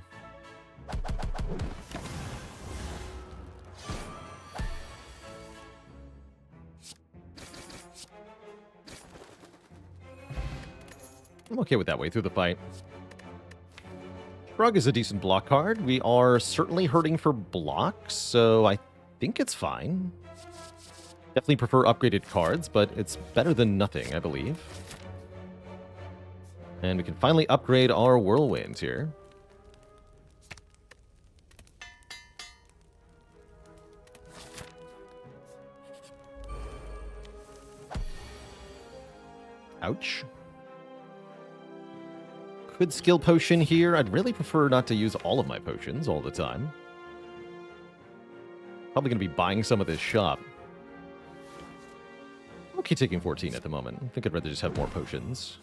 I'm okay with that way through the fight. Shrug is a decent block card. We are certainly hurting for blocks, so I think it's fine. Definitely prefer upgraded cards, but it's better than nothing, I believe. And we can finally upgrade our Whirlwinds here. Ouch. Could skill potion here. I'd really prefer not to use all of my potions all the time. Probably going to be buying some of this shop. I'm okay taking 14 at the moment. I think I'd rather just have more potions.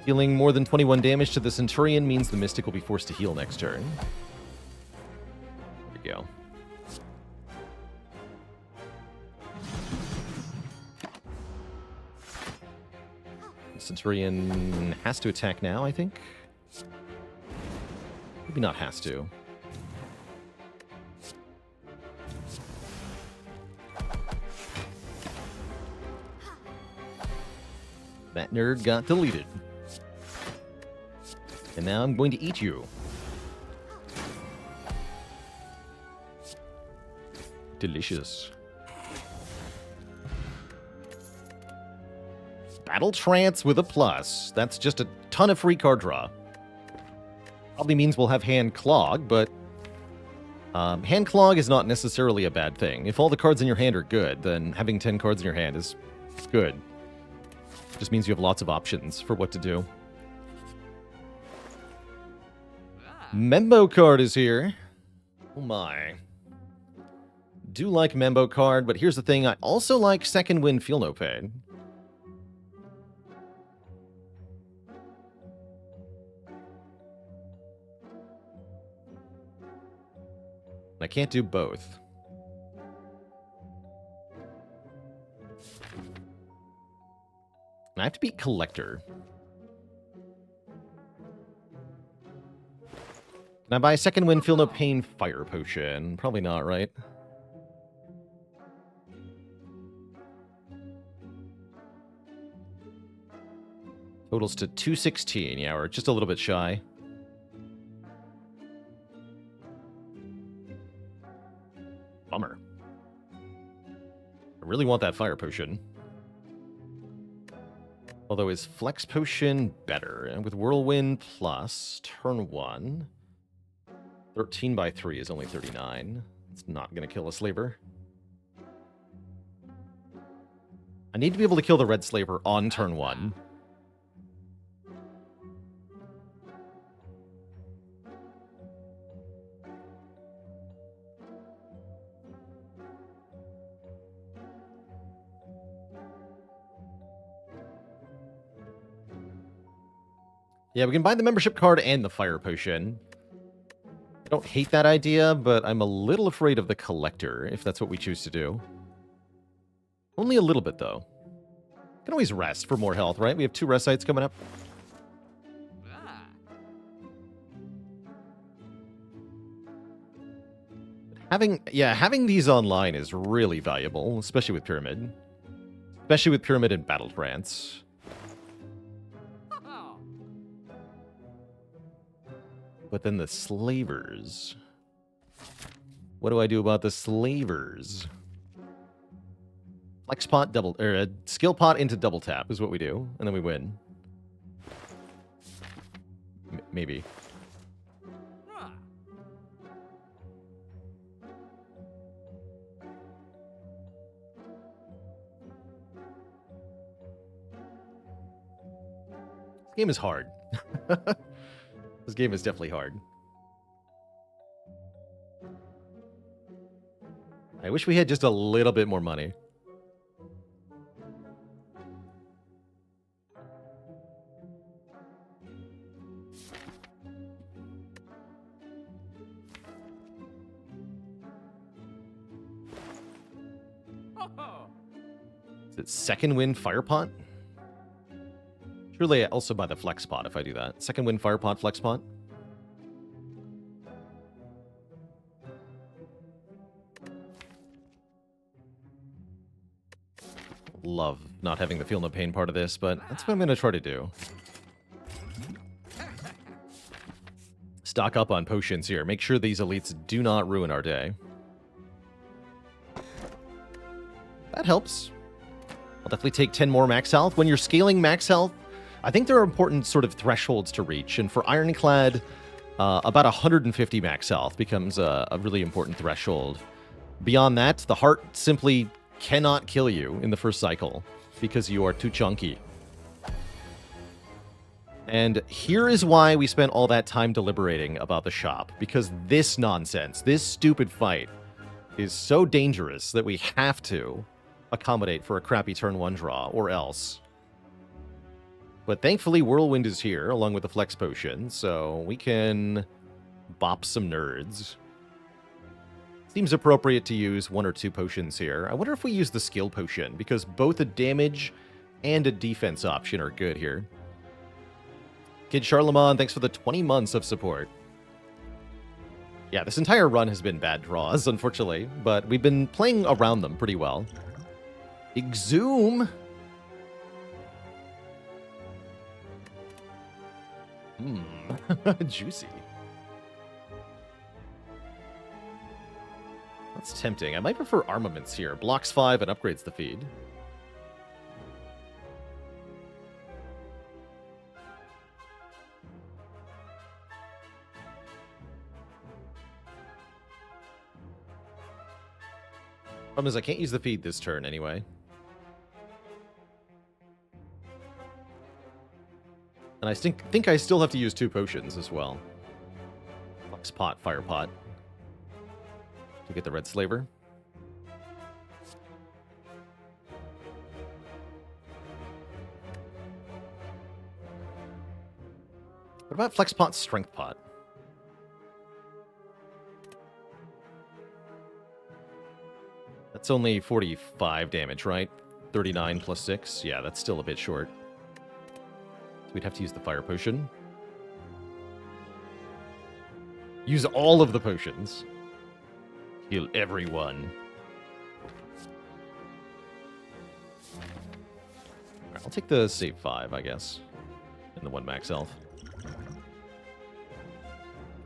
Dealing more than 21 damage to the Centurion means the Mystic will be forced to heal next turn. There we go. Centurion has to attack now, I think. Maybe not has to. That nerd got deleted. And now I'm going to eat you. Delicious. Battle Trance with a plus. That's just a ton of free card draw. Probably means we'll have Hand Clog, but Hand Clog is not necessarily a bad thing. If all the cards in your hand are good, then having 10 cards in your hand is good. Just means you have lots of options for what to do. Membo card is here. Oh my. Do like Membo card, but here's the thing. I also like Second Wind Feel No Pain. I can't do both. I have to beat Collector. Can I buy Second Wind Feel No Pain Fire Potion? Probably not, right? Totals to 216. Yeah, we're just a little bit shy. Bummer. I really want that Fire Potion. Although is Flex Potion better? And with Whirlwind Plus, turn 1. 13 by 3 is only 39. It's not going to kill a Slaver. I need to be able to kill the Red Slaver on turn 1. Yeah, we can buy the membership card and the Fire Potion. I don't hate that idea, but I'm a little afraid of the Collector, if that's what we choose to do. Only a little bit, though. Can always rest for more health, right? We have 2 rest sites coming up. Having these online is really valuable, especially with Pyramid. Especially with Pyramid and Battle Trance. But then the Slavers. What do I do about the Slavers? Flex pot, double, or skill pot into double tap is what we do, and then we win. Maybe. This game is hard. This game is definitely hard. I wish we had just a little bit more money. Is it Second Wind Fire Pot? Surely I also buy the Flex Pot if I do that. Second Wind Fire Pot, Flex Pot. Love not having the Feel No Pain part of this, but that's what I'm going to try to do. Stock up on potions here. Make sure these elites do not ruin our day. That helps. I'll definitely take 10 more max health. When you're scaling max health, I think there are important sort of thresholds to reach. And for Ironclad, about 150 max health becomes a really important threshold. Beyond that, the heart simply cannot kill you in the first cycle because you are too chunky. And here is why we spent all that time deliberating about the shop. Because this nonsense, this stupid fight, is so dangerous that we have to accommodate for a crappy turn 1 draw, or else. But thankfully, Whirlwind is here, along with the Flex Potion, so we can bop some nerds. Seems appropriate to use 1 or 2 potions here. I wonder if we use the Skill Potion, because both a damage and a defense option are good here. Kid Charlemagne, thanks for the 20 months of support. Yeah, this entire run has been bad draws, unfortunately, but we've been playing around them pretty well. Exhume! Juicy. That's tempting. I might prefer armaments here. Blocks 5 and upgrades the feed. Problem is I can't use the feed this turn anyway. And I think I still have to use 2 potions as well. Flex pot, fire pot. To get the red slaver. What about flex pot, strength pot? That's only 45 damage, right? 39 plus 6. Yeah, that's still a bit short. So we'd have to use the fire potion. Use all of the potions. Heal everyone. Right, I'll take the save 5, I guess. And the 1 max health.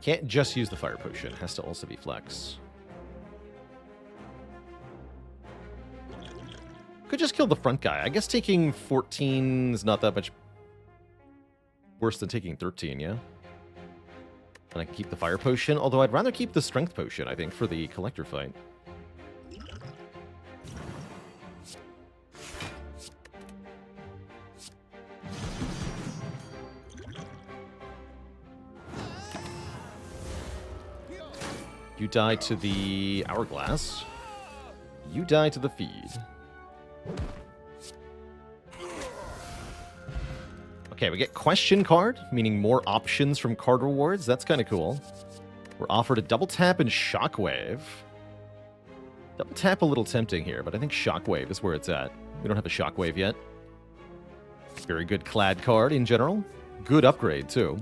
Can't just use the fire potion. Has to also be flex. Could just kill the front guy. I guess taking 14 is not that much worse than taking 13, yeah? And I can keep the fire potion, although I'd rather keep the strength potion, I think, for the collector fight. You die to the hourglass. You die to the feed. Okay, we get question card, meaning more options from card rewards. That's kind of cool. We're offered a double tap and shockwave. Double tap a little tempting here, but I think shockwave is where it's at. We don't have a shockwave yet. Very good clad card in general. Good upgrade, too.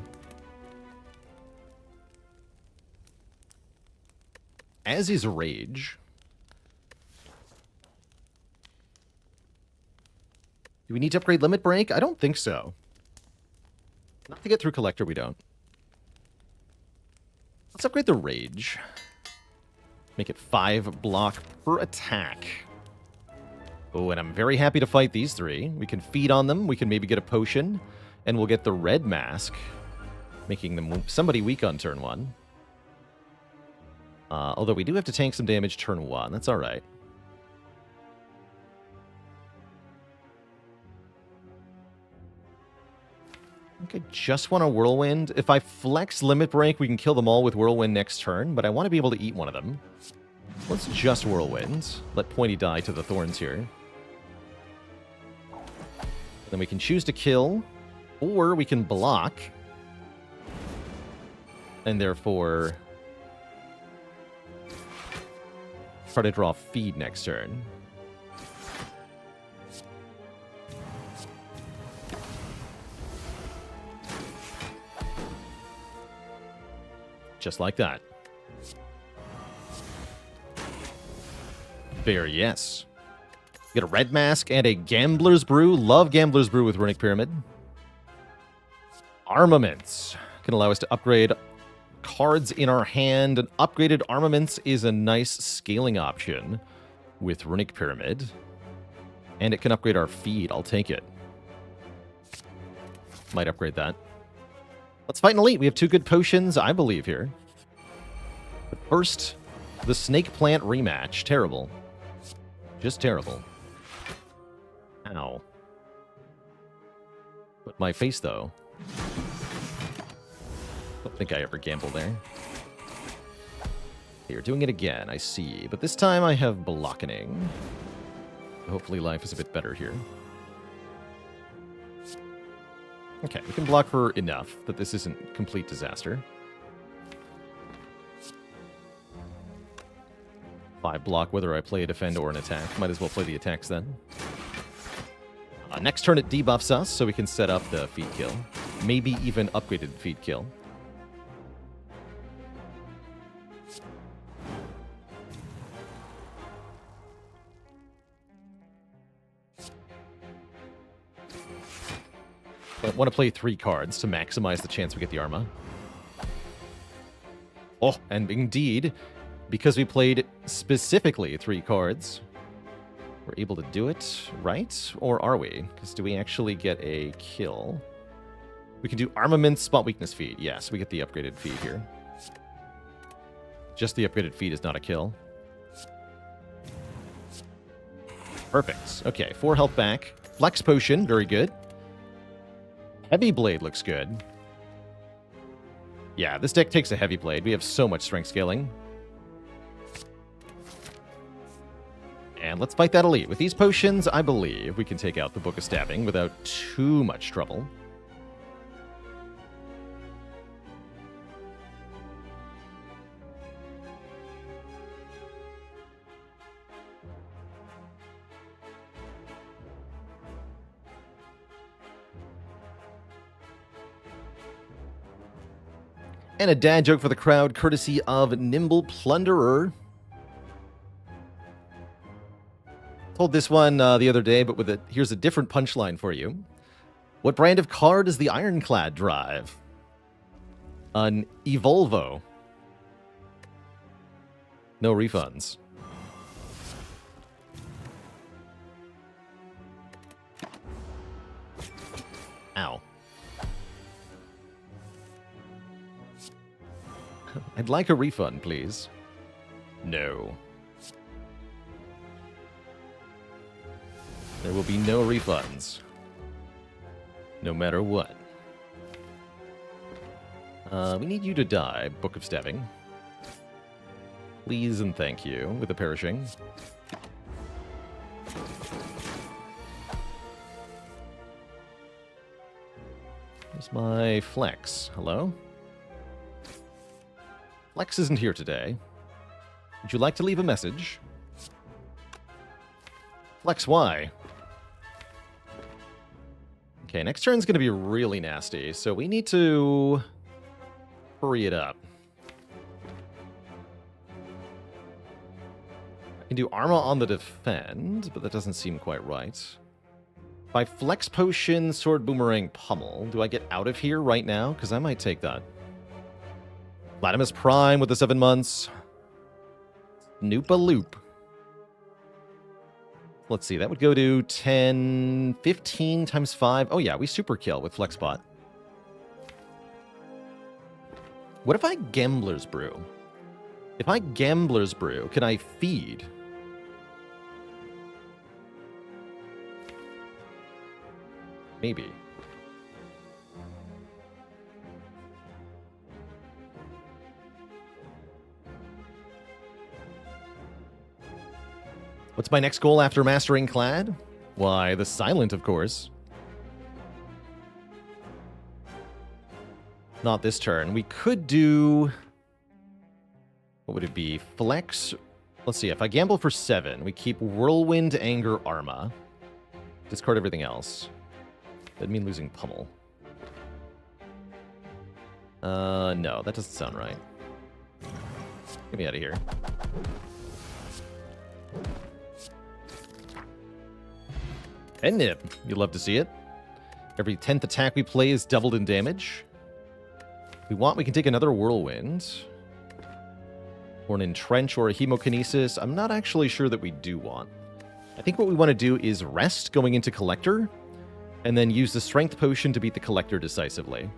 As is Rage. Do we need to upgrade Limit Break? I don't think so. Not to get through Collector, we don't. Let's upgrade the Rage. Make it 5 block per attack. Oh, and I'm very happy to fight these 3. We can feed on them. We can maybe get a potion. And we'll get the red mask, making them somebody weak on turn 1. Although we do have to tank some damage turn 1. That's alright. I think I just want a Whirlwind. If I flex Limit Break, we can kill them all with Whirlwind next turn, but I want to be able to eat one of them. Let's just Whirlwind. Let Pointy die to the Thorns here. Then we can choose to kill, or we can block. And therefore try to draw feed next turn. Just like that. Very yes. Get a red mask and a Gambler's Brew. Love Gambler's Brew with Runic Pyramid. Armaments can allow us to upgrade cards in our hand. And upgraded armaments is a nice scaling option with Runic Pyramid. And it can upgrade our feed. I'll take it. Might upgrade that. Let's fight an elite. We have 2 good potions, I believe, here. But first, the Snake Plant rematch. Terrible. Just terrible. Ow. But my face, though. Don't think I ever gambled there. You're doing it again, I see. But this time I have blocking. Hopefully life is a bit better here. Okay, we can block for enough that this isn't complete disaster. 5 block whether I play a defend or an attack. Might as well play the attacks then. Next turn it debuffs us, so we can set up the feed kill. Maybe even upgraded feed kill. But I want to play 3 cards to maximize the chance we get the Arma. Oh, and indeed, because we played specifically 3 cards, we're able to do it, right? Or are we? Because do we actually get a kill? We can do armament, spot weakness feed. Yes, we get the upgraded feed here. Just the upgraded feed is not a kill. Perfect. Okay, 4 health back. Flex potion, very good. Heavy Blade looks good. Yeah, this deck takes a heavy blade. We have so much strength scaling. And let's fight that elite. With these potions, I believe we can take out the Book of Stabbing without too much trouble. And a dad joke for the crowd, courtesy of Nimble Plunderer. Told this one the other day, but here's a different punchline for you. What brand of car does the Ironclad drive? An Evolvo. No refunds. Ow. I'd like a refund, please. No. There will be no refunds. No matter what. We need you to die, Book of Stabbing. Please and thank you, with the perishing. Here's my Flex. Hello? Flex isn't here today. Would you like to leave a message? Flex, why? Okay, next turn's going to be really nasty, so we need to hurry it up. I can do Armor on the defend, but that doesn't seem quite right. By Flex Potion, Sword Boomerang, Pummel, do I get out of here right now? Because I might take that. Latimus Prime with the 7 months. Snoop-a-loop. Let's see, that would go to 10, 15 times 5. Oh yeah, we super kill with Flexbot. What if I Gambler's Brew? If I Gambler's Brew, can I feed? Maybe. What's my next goal after mastering Clad? Why, the Silent, of course. Not this turn. We could do... What would it be? Flex? Let's see. If I gamble for 7, we keep Whirlwind, Anger, Arma. Discard everything else. That'd mean losing Pummel. No, that doesn't sound right. Get me out of here. And Nib. You'd love to see it. Every 10th attack we play is doubled in damage. If we want, we can take another Whirlwind. Or an Entrench or a Hemokinesis. I'm not actually sure that we do want. I think what we want to do is rest going into Collector, and then use the Strength Potion to beat the Collector decisively.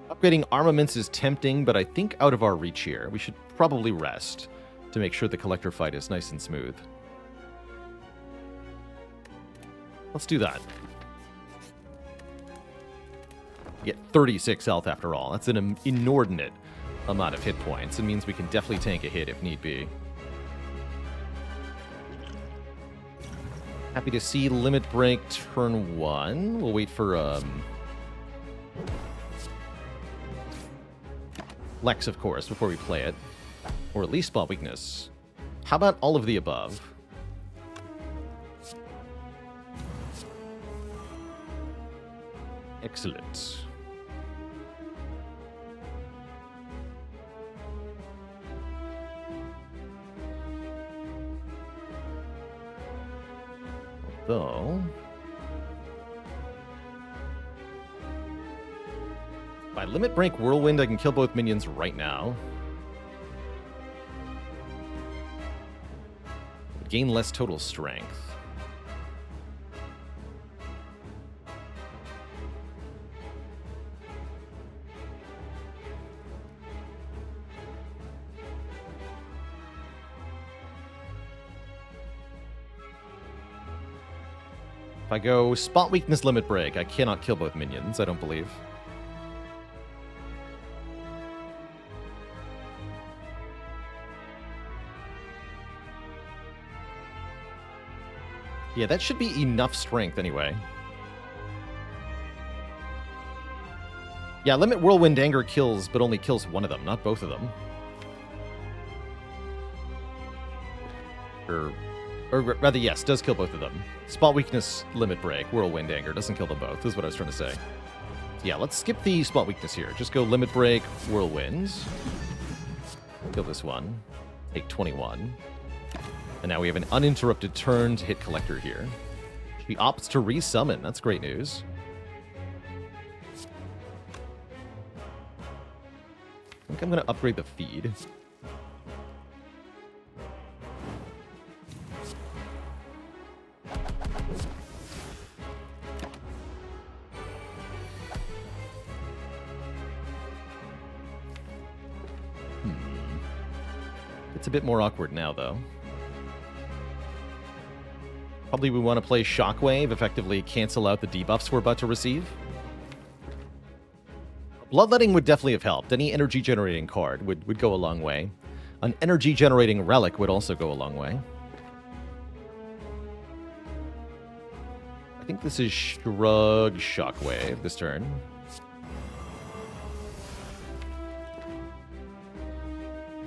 Upgrading Armaments is tempting, but I think out of our reach here. We should probably rest to make sure the Collector fight is nice and smooth. Let's do that. Get 36 health after all. That's an inordinate amount of hit points. It means we can definitely tank a hit if need be. Happy to see Limit Break turn 1. We'll wait for Lex, of course, before we play it. Or at least Spot Weakness. How about all of the above? Excellent. Though, by Limit Break Whirlwind, I can kill both minions right now. Gain less total strength. If I go Spot Weakness Limit Break, I cannot kill both minions, I don't believe. Yeah, that should be enough strength anyway. Yeah, Limit Whirlwind Anger kills, but only kills one of them, not both of them. Or rather, yes, does kill both of them. Spot Weakness, Limit Break, Whirlwind Anger doesn't kill them both. This is what I was trying to say. Yeah, let's skip the Spot Weakness here. Just go Limit Break, Whirlwinds. Kill this one. Take 21. And now we have an uninterrupted turn to hit Collector here. She opts to resummon. That's great news. I think I'm going to upgrade the feed. It's a bit more awkward now, though. Probably we want to play Shockwave, effectively cancel out the debuffs we're about to receive. Bloodletting would definitely have helped. Any energy-generating card would go a long way. An energy-generating relic would also go a long way. I think this is Shrug Shockwave this turn.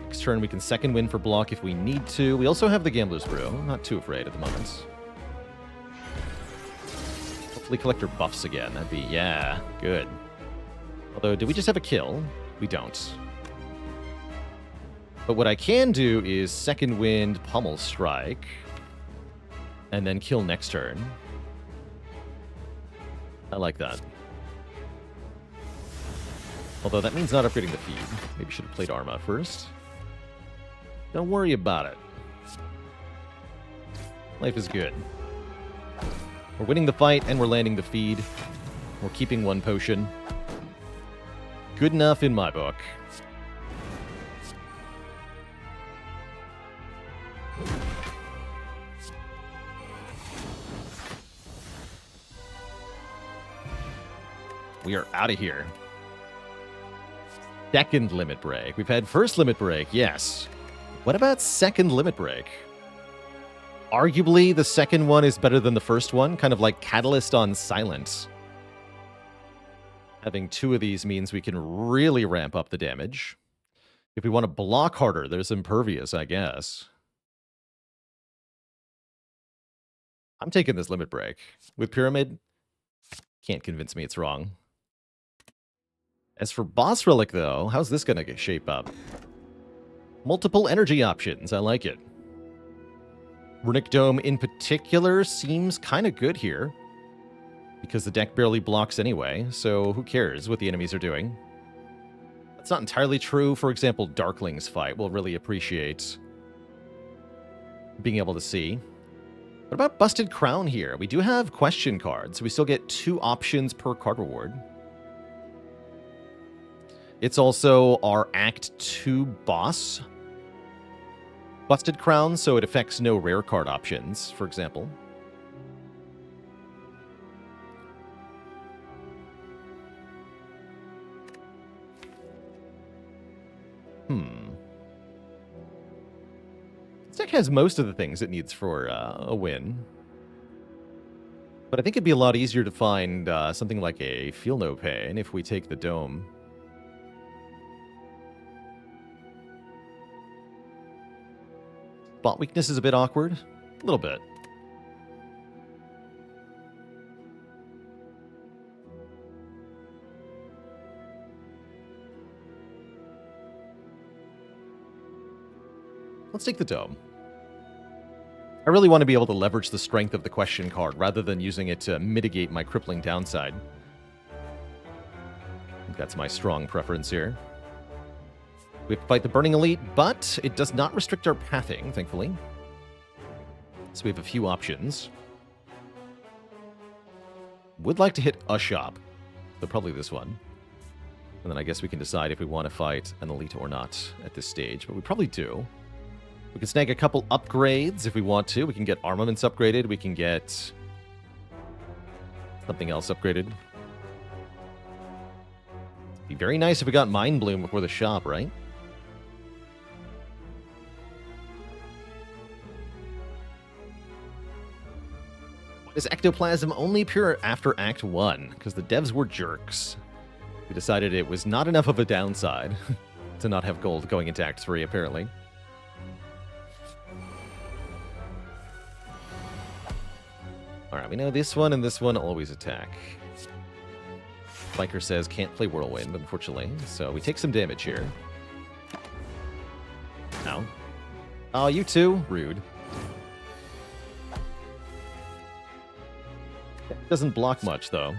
Next turn we can second win for block if we need to. We also have the Gambler's Brew. I'm not too afraid at the moment. Hopefully Collector buffs again. That'd be, yeah, good. Although, do we just have a kill? We don't. But what I can do is Second Wind, Pummel Strike, and then kill next turn. I like that. Although that means not upgrading the feed. Maybe should have played Arma first. Don't worry about it. Life is good. We're winning the fight and we're landing the feed. We're keeping one potion. Good enough in my book. We are out of here. Second limit break. We've had first limit break, yes. What about second limit break? Arguably, the second one is better than the first one, kind of like Catalyst on Silent. Having two of these means we can really ramp up the damage. If we want to block harder, there's Impervious, I guess. I'm taking this limit break. With Pyramid, can't convince me it's wrong. As for Boss Relic, though, how's this going to shape up? Multiple energy options. I like it. Runic Dome in particular seems kind of good here, because the deck barely blocks anyway, so who cares what the enemies are doing? That's not entirely true. For example, Darkling's fight will really appreciate being able to see. What about Busted Crown here? We do have question cards, so we still get 2 options per card reward. It's also our Act 2 boss. Busted Crown, so it affects no rare card options, for example. This deck has most of the things it needs for a win. But I think it'd be a lot easier to find something like a Feel No Pain if we take the Dome. Spot Weakness is a bit awkward. A little bit. Let's take the Dome. I really want to be able to leverage the strength of the question card rather than using it to mitigate my crippling downside. I think that's my strong preference here. We have to fight the Burning Elite, but it does not restrict our pathing, thankfully. So we have a few options. Would like to hit a shop, so probably this one. And then I guess we can decide if we want to fight an Elite or not at this stage, but we probably do. We can snag a couple upgrades if we want to. We can get armaments upgraded. We can get something else upgraded. It'd be very nice if we got Mind Bloom before the shop, right? This ectoplasm only appear after Act 1, because the devs were jerks. We decided it was not enough of a downside to not have gold going into Act 3, apparently. Alright, we know this one and this one always attack. Biker says can't play Whirlwind, unfortunately, so we take some damage here. Ow. Oh, you too? Rude. It doesn't block much, though.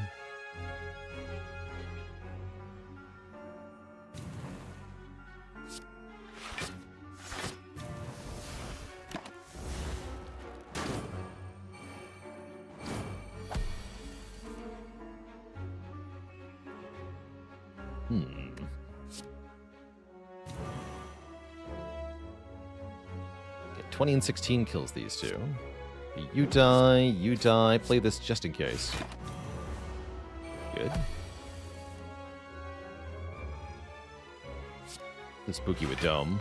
Okay, 20 and 16 kills these two. You die. Play this just in case. Good. The spooky with Dome.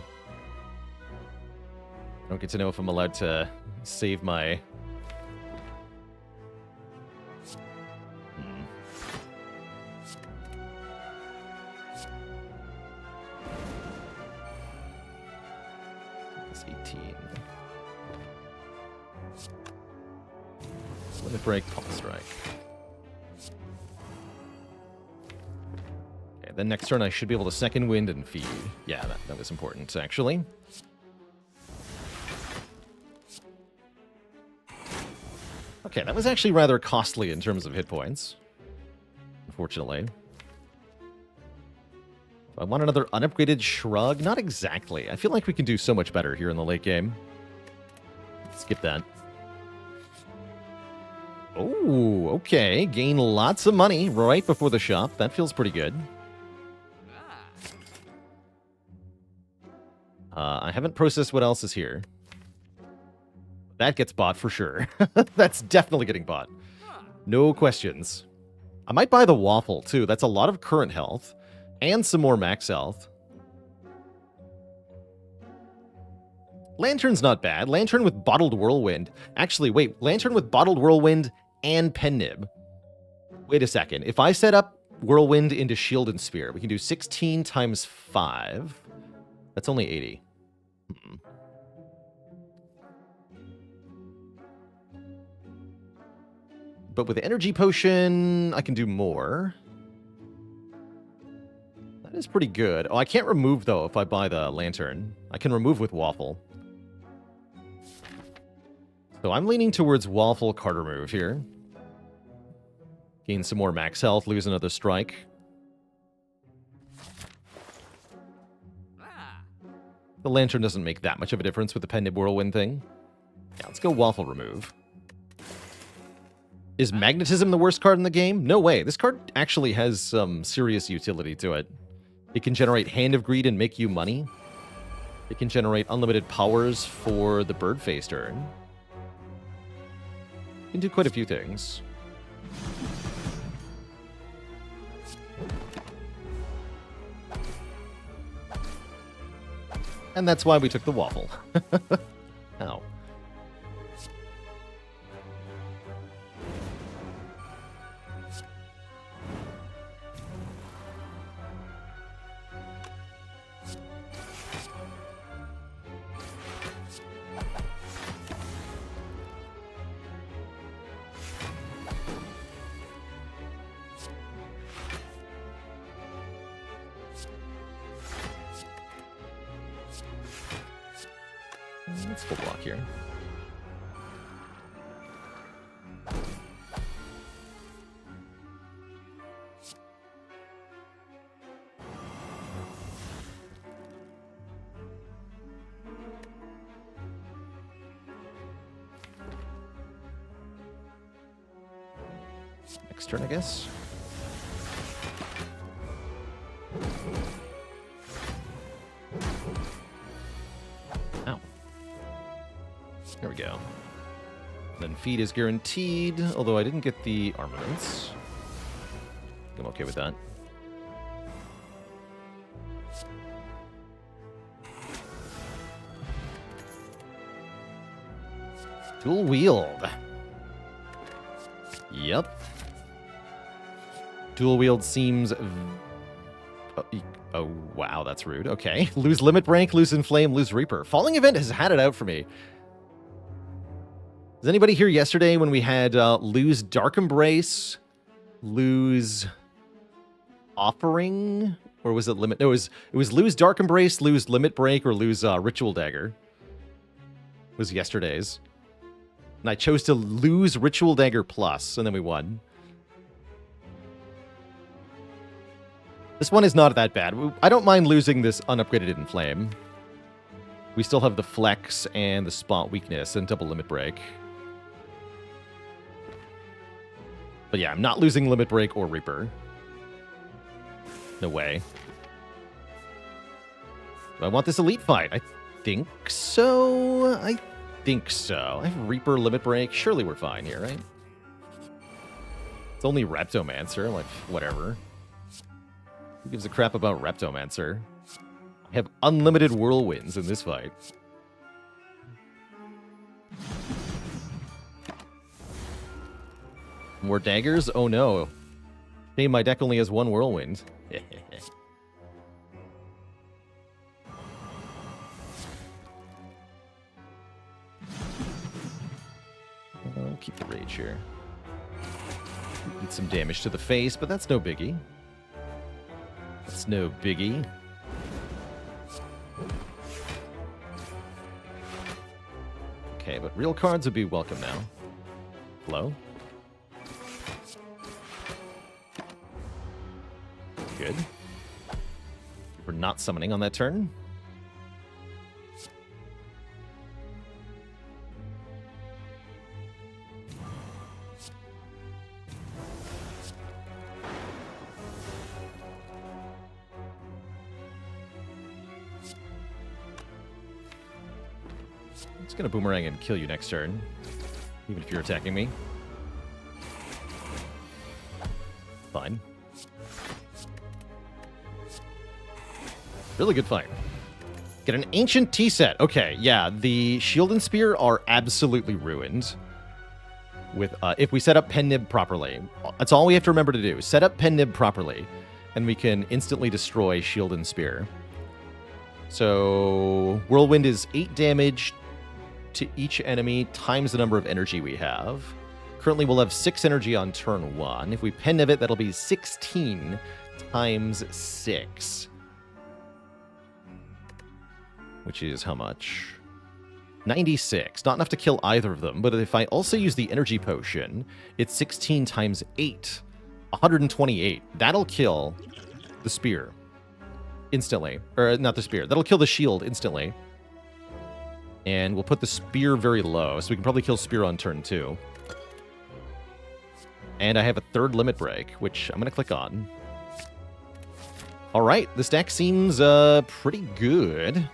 I don't get to know if I'm allowed to save my... It's 18. Limit break, pulse strike. Okay, then next turn I should be able to second wind and feed. Yeah, that was important, actually. Okay, that was actually rather costly in terms of hit points. Unfortunately. Do I want another unupgraded Shrug? Not exactly. I feel like we can do so much better here in the late game. Skip that. Oh, okay. Gain lots of money right before the shop. That feels pretty good. I haven't processed what else is here. That gets bought for sure. That's definitely getting bought. No questions. I might buy the waffle, too. That's a lot of current health. And some more max health. Lantern's not bad. Lantern with Bottled Whirlwind. Actually, wait. Lantern with Bottled Whirlwind and Pen Nib. Wait a second. If I set up Whirlwind into Shield and Spear, we can do 16 times 5. That's only 80. But with the Energy Potion, I can do more. That is pretty good. Oh, I can't remove, though, if I buy the Lantern. I can remove with Waffle. So I'm leaning towards Waffle card remove here. Gain some more max health, lose another strike. The Lantern doesn't make that much of a difference with the Pen Nib Whirlwind thing. Yeah, let's go Waffle remove. Is Magnetism the worst card in the game? No way. This card actually has some serious utility to it. It can generate Hand of Greed and make you money. It can generate unlimited powers for the bird phase turn. It can do quite a few things. And that's why we took the Waffle. Ow. Let's full block here. Next turn, I guess. Ow. There we go. Then feed is guaranteed, although I didn't get the armaments. I'm okay with that. Dual wield. Yep. Dual wield seems... Oh, wow, that's rude. Okay. Lose Limit Break, lose Inflame, lose Reaper. Falling Event has had it out for me. Was anybody here yesterday when we had lose Dark Embrace, lose Offering, or was it Limit? No, it was lose Dark Embrace, lose Limit Break, or lose Ritual Dagger. It was yesterday's. And I chose to lose Ritual Dagger Plus, and then we won. This one is not that bad. I don't mind losing this unupgraded Inflame. We still have the Flex and the Spot Weakness and double Limit Break. But yeah, I'm not losing Limit Break or Reaper. No way. Do I want this elite fight? I think so. I think so. I have Reaper, Limit Break. Surely we're fine here, right? It's only Reptomancer. Like, whatever. Who gives a crap about Reptomancer? I have unlimited Whirlwinds in this fight. More daggers? Oh no. Hey, my deck only has one Whirlwind. I'll keep the rage here. Did some damage to the face, but that's no biggie. That's no biggie. Okay, but real cards would be welcome now. Hello? Good. We're not summoning on that turn. It's gonna boomerang and kill you next turn, even if you're attacking me. Fine. Really good fight. Get an Ancient Tea Set. Okay, yeah, the Shield and Spear are absolutely ruined with if we set up Pen Nib properly. That's all we have to remember to do. Set up Pen Nib properly, and we can instantly destroy Shield and Spear. So, Whirlwind is 8 damage to each enemy times the number of energy we have. Currently, we'll have 6 energy on turn 1. If we Pen Nib it, that'll be 16 times 6. Which is how much? 96. Not enough to kill either of them, but if I also use the energy potion, it's 16 times 8. 128. That'll kill the spear instantly. Or not the spear. That'll kill the shield instantly. And we'll put the spear very low, so we can probably kill spear on turn 2. And I have a 3rd limit break, which I'm going to click on. Alright, this deck seems pretty good.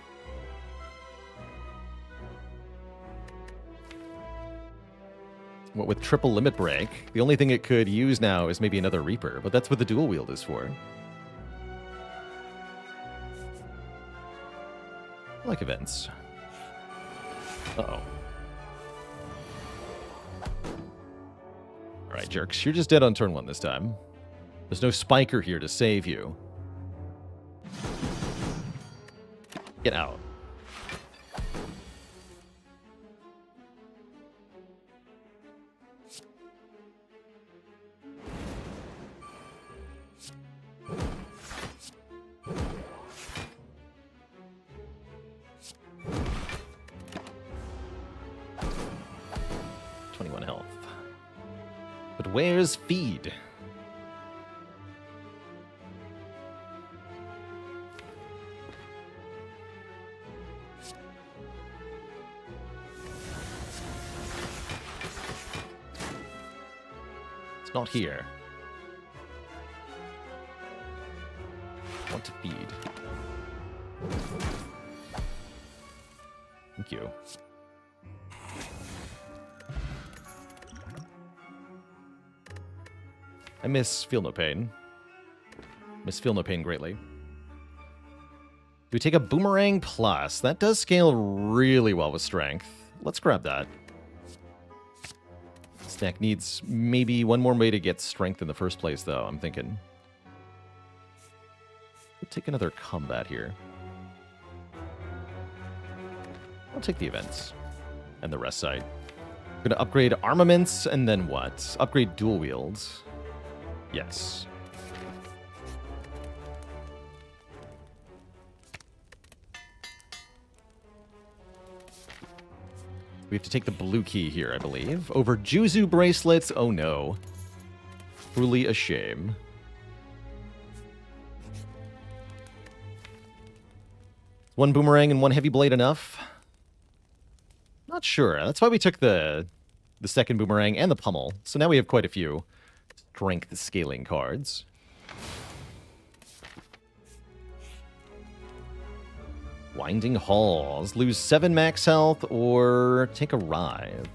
What with triple limit break, the only thing it could use now is maybe another Reaper, but that's what the dual wield is for. I like events. Uh-oh. Alright, jerks, you're just dead on turn 1 this time. There's no Spiker here to save you. Get out. Where's feed? It's not here. I want to feed. Thank you. I miss Feel No Pain. Miss Feel No Pain greatly. Do we take a Boomerang Plus? That does scale really well with Strength. Let's grab that. Let's Deck needs maybe one more way to get strength in the first place, though, I'm thinking. We'll take another combat here. I'll take the events and the rest side. We're going to upgrade armaments, and then what? Upgrade dual wields. Yes. We have to take the blue key here, I believe. Over Juzu bracelets. Oh no. Truly a shame. One boomerang and one heavy blade enough? Not sure. That's why we took the second boomerang and the pummel. So now we have quite a few strength scaling cards. Winding Halls. Lose 7 max health or take a Rive.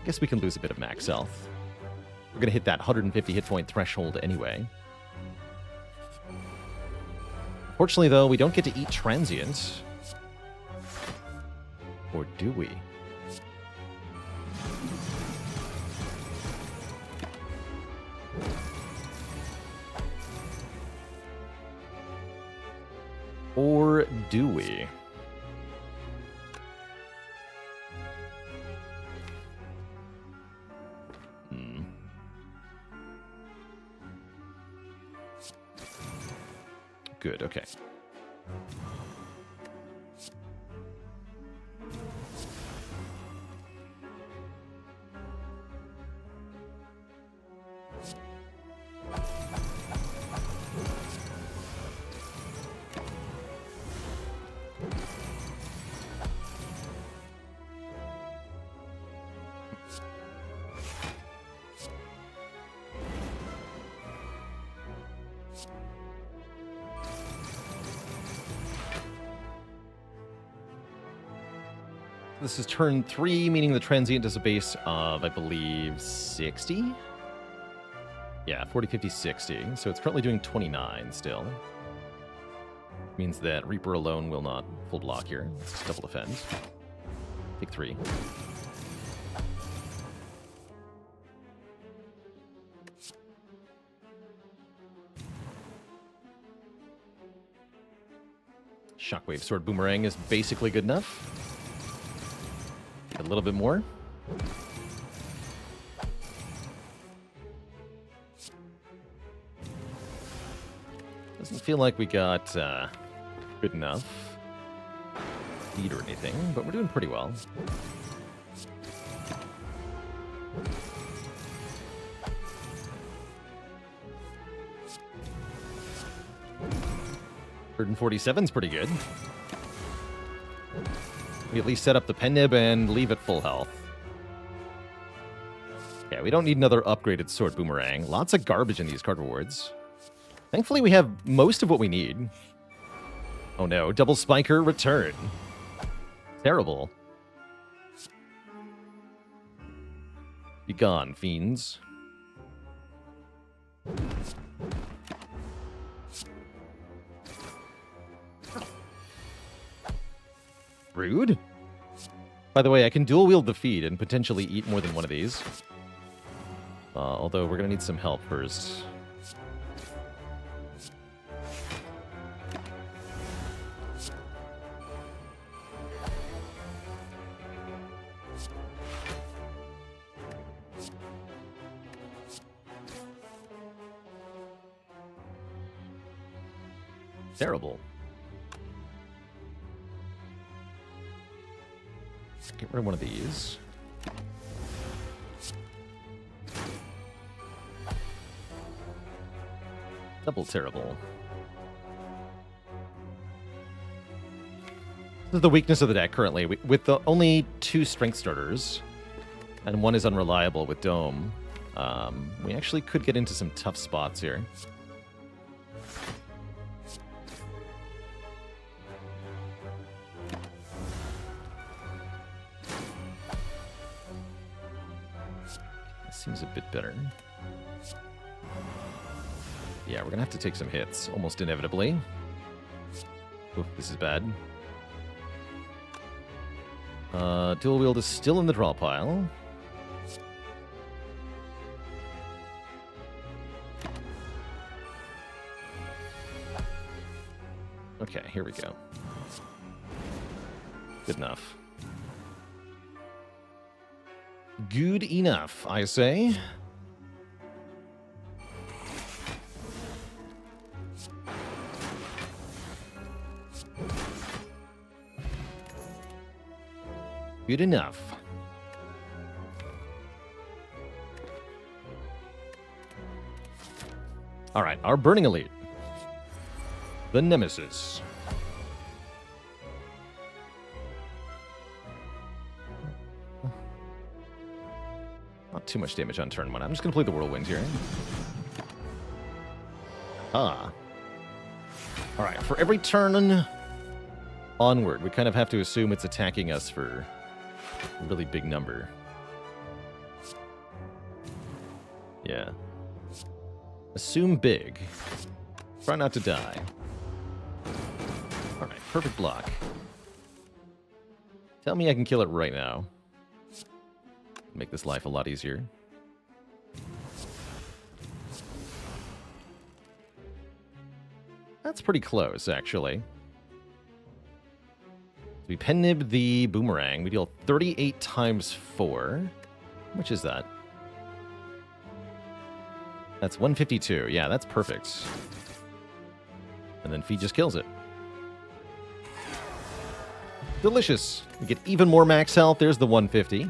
I guess we can lose a bit of max health. We're going to hit that 150 hit point threshold anyway. Fortunately, though, we don't get to eat Transient. Or do we? Or do we? Good, okay. This is turn 3, meaning the transient is a base of, I believe, 60? Yeah, 40, 50, 60. So it's currently doing 29 still. Means that Reaper alone will not full block here. Let's just double defend. Take 3. Shockwave Sword Boomerang is basically good enough. A little bit more. Doesn't feel like we got good enough speed or anything, but we're doing pretty well. $147's pretty good. We at least set up the pen nib and leave it full health. Yeah, we don't need another upgraded sword boomerang. Lots of garbage in these card rewards. Thankfully, we have most of what we need. Oh no, double spiker return. Terrible. Be gone, fiends. Rude. By the way, I can dual wield the feed and potentially eat more than one of these. Although we're going to need some help first. Terrible. Get rid of one of these. Double terrible. This is the weakness of the deck currently. With the only 2 strength starters, and one is unreliable with Dome, we actually could get into some tough spots here. Seems a bit better. Yeah, we're gonna have to take some hits, almost inevitably. Oof, this is bad. Dual wield is still in the draw pile. Okay, here we go. Good enough. Good enough, I say. Good enough. All right, our Burning Elite. The Nemesis. Not too much damage on turn 1. I'm just going to play the Whirlwind here. Ah. All right, for every turn onward, we kind of have to assume it's attacking us for a really big number. Yeah. Assume big. Try not to die. Alright, perfect block. Tell me I can kill it right now. Make this life a lot easier. That's pretty close, actually. We pen nib the boomerang. We deal 38 times 4. How much is that? That's 152. Yeah, that's perfect. And then Feed just kills it. Delicious. We get even more max health. There's the 150.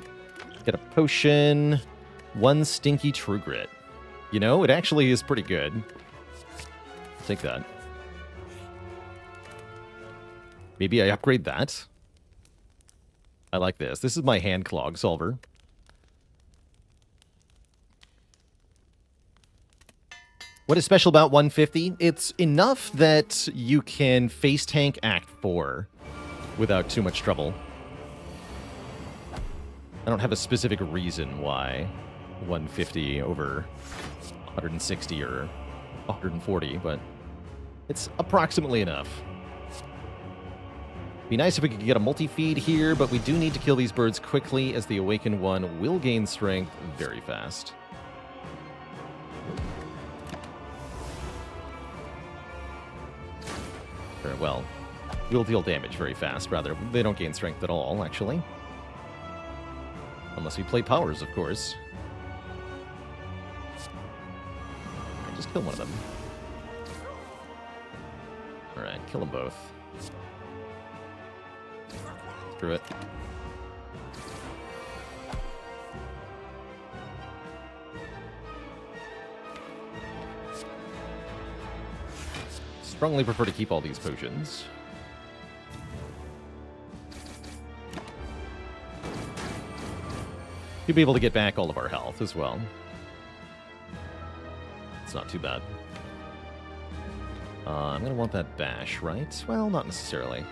Get a potion. 1 stinky True Grit. You know, it actually is pretty good. I'll take that. Maybe I upgrade that. I like this. This is my hand clog solver. What is special about 150? It's enough that you can face tank Act 4 without too much trouble. I don't have a specific reason why 150 over 160 or 140, but it's approximately enough. Be nice if we could get a multi-feed here, but we do need to kill these birds quickly, as the Awakened one will gain strength very fast. Or, well, will deal damage very fast, rather. They don't gain strength at all, actually. Unless we play powers, of course. Alright, just kill one of them. Alright, kill them both. Screw it. Strongly prefer to keep all these potions. You'll be able to get back all of our health as well. It's not too bad. I'm going to want that bash, right? Well, not necessarily.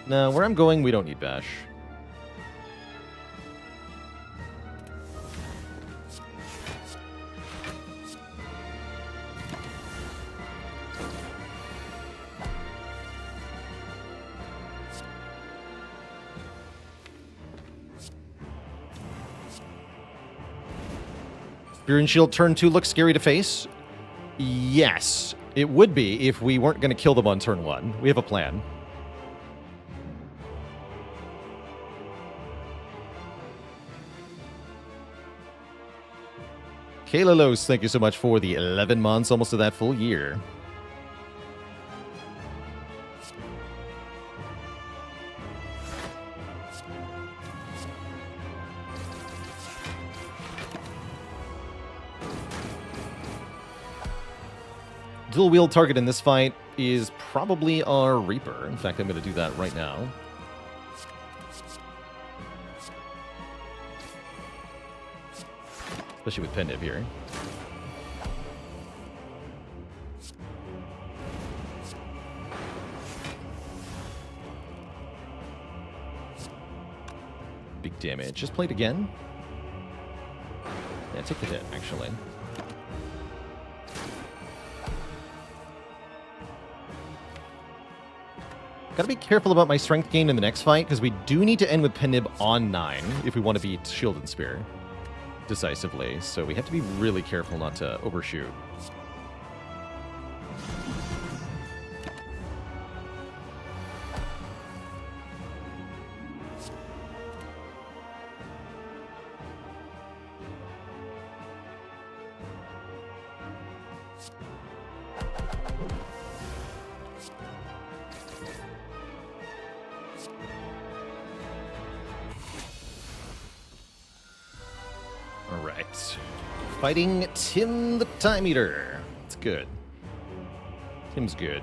No, where I'm going, we don't need bash. Spear and Shield turn 2 looks scary to face. Yes, it would be if we weren't going to kill them on turn 1. We have a plan. Kayla Los, thank you so much for the 11 months, almost to that full year. Dual wield target in this fight is probably our Reaper. In fact, I'm going to do that right now. Especially with Pendib here. Big damage. Just play it again. Yeah, take the hit, actually. Gotta be careful about my strength gain in the next fight, because we do need to end with Pendib on 9 if we want to beat Shield and Spear decisively, so we have to be really careful not to overshoot. All right. Fighting Tim the Time Eater. It's good. Tim's good.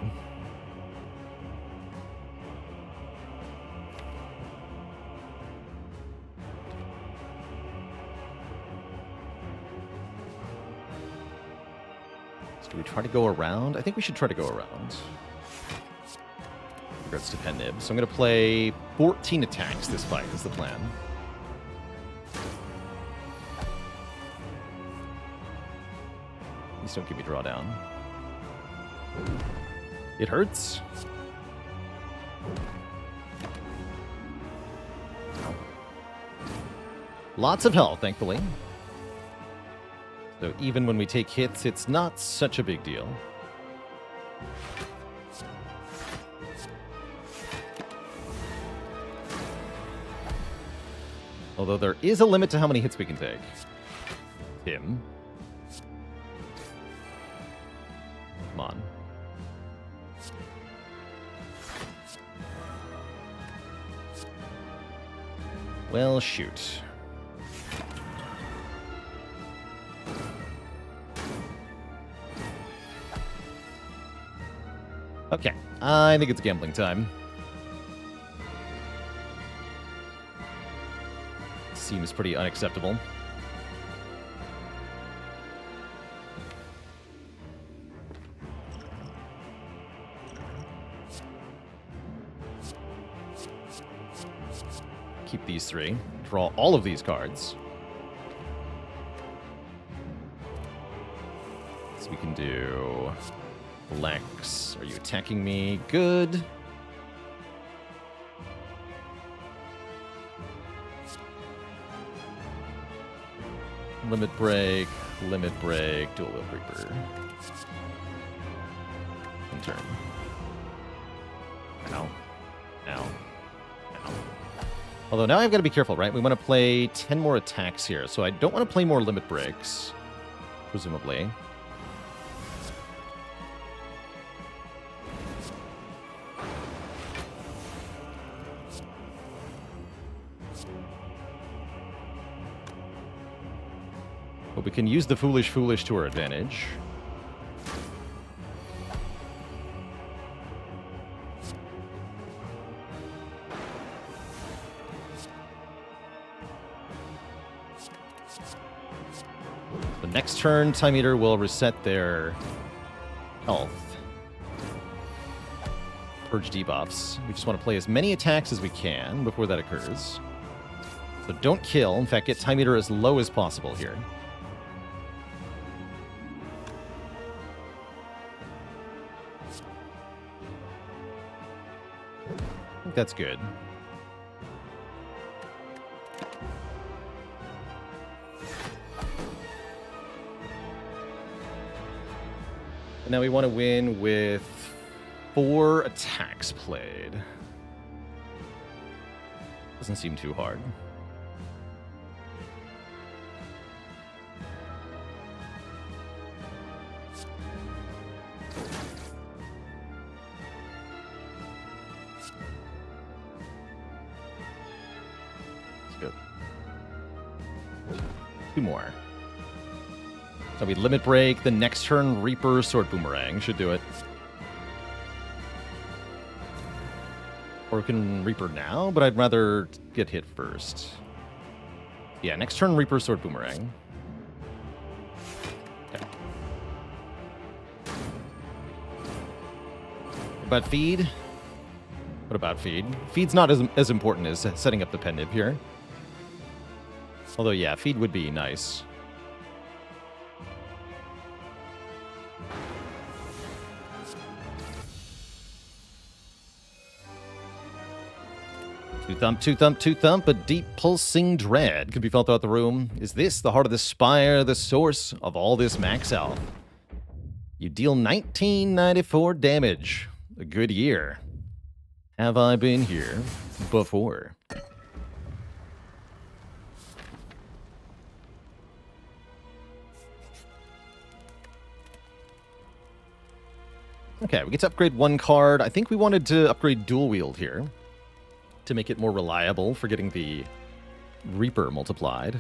So do we try to go around? I think we should try to go around. In regards to Pen Nib. So I'm going to play 14 attacks this fight is the plan. Please don't give me drawdown. It hurts. Lots of health, thankfully. So even when we take hits, it's not such a big deal. Although there is a limit to how many hits we can take. Tim. Come on. Well, shoot. Okay, I think it's gambling time. Seems pretty unacceptable. Keep these three. Draw all of these cards. So we can do... Lex, are you attacking me? Good. Limit break, dual wheel reaper. In turn. Ow. Ow. Ow. Although now I've got to be careful, right? We want to play 10 more attacks here, so I don't want to play more limit breaks, presumably. But we can use the Foolish to our advantage. The next turn, Time Eater will reset their health. Purge debuffs. We just want to play as many attacks as we can before that occurs. So don't kill. In fact, get Time Eater as low as possible here. I think that's good. And now we want to win with 4 attacks played. Doesn't seem too hard. Good. 2 more. So we limit break. The next turn, Reaper, Sword Boomerang. Should do it. Or we can Reaper now, but I'd rather get hit first. Yeah, next turn, Reaper, Sword Boomerang. Okay. What about Feed? What about Feed? Feed's not as important as setting up the Pen Nib here. Although, yeah, Feed would be nice. Two thump, a deep pulsing dread can be felt throughout the room. Is this the heart of the Spire, the source of all this max health? You deal 1994 damage. A good year. Have I been here before? Okay, we get to upgrade one card. I think we wanted to upgrade Dual Wield here to make it more reliable for getting the Reaper multiplied.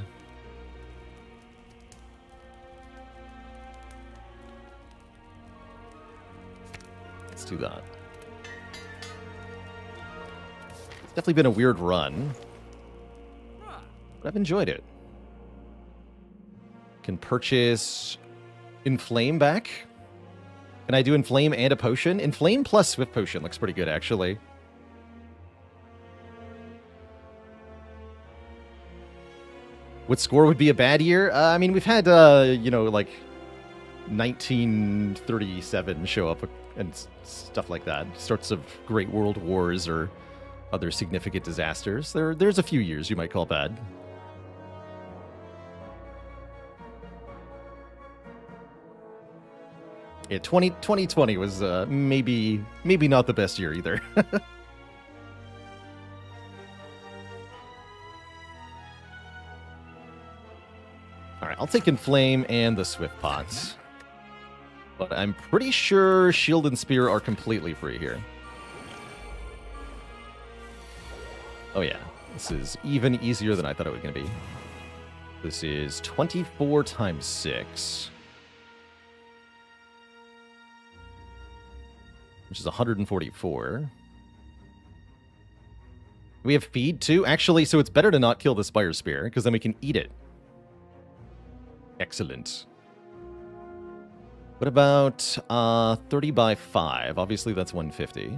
Let's do that. It's definitely been a weird run, but I've enjoyed it. Can purchase Inflame back. Can I do Inflame and a potion? Inflame plus Swift Potion looks pretty good, actually. What score would be a bad year? I mean, we've had, you know, like 1937 show up and stuff like that. Sorts of Great World Wars or other significant disasters. There's a few years you might call bad. Yeah, 2020 was maybe not the best year either. Alright, I'll take Inflame and the Swift Pots. But I'm pretty sure Shield and Spear are completely free here. Oh yeah, this is even easier than I thought it was going to be. This is 24 times 6. Which is 144. We have Feed, too? Actually, so it's better to not kill the Spire Spear, because then we can eat it. Excellent. What about 30 by 5? Obviously, that's 150.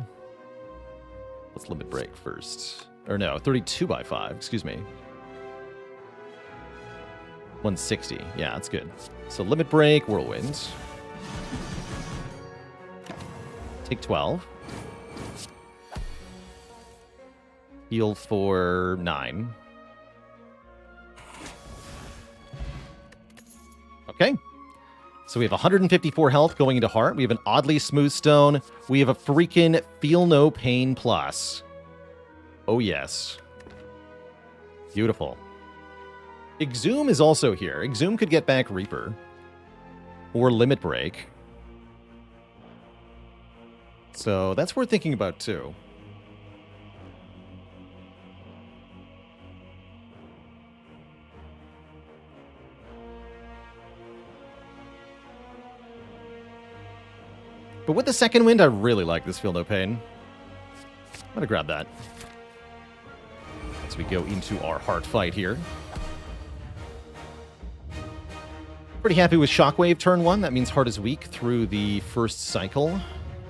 Let's limit break first. Or no, 32 by 5, excuse me. 160. Yeah, that's good. So limit break, Whirlwind. Take 12. Heal for 9. Okay. So we have 154 health going into Heart. We have an Oddly Smooth Stone. We have a freaking Feel No Pain Plus. Oh, yes. Beautiful. Exhume is also here. Exhume could get back Reaper. Or Limit Break. So that's worth thinking about, too. But with the second wind, I really like this Feel No Pain. I'm gonna grab that. As we go into our Heart fight here. Pretty happy with Shockwave turn 1. That means Heart is weak through the first cycle.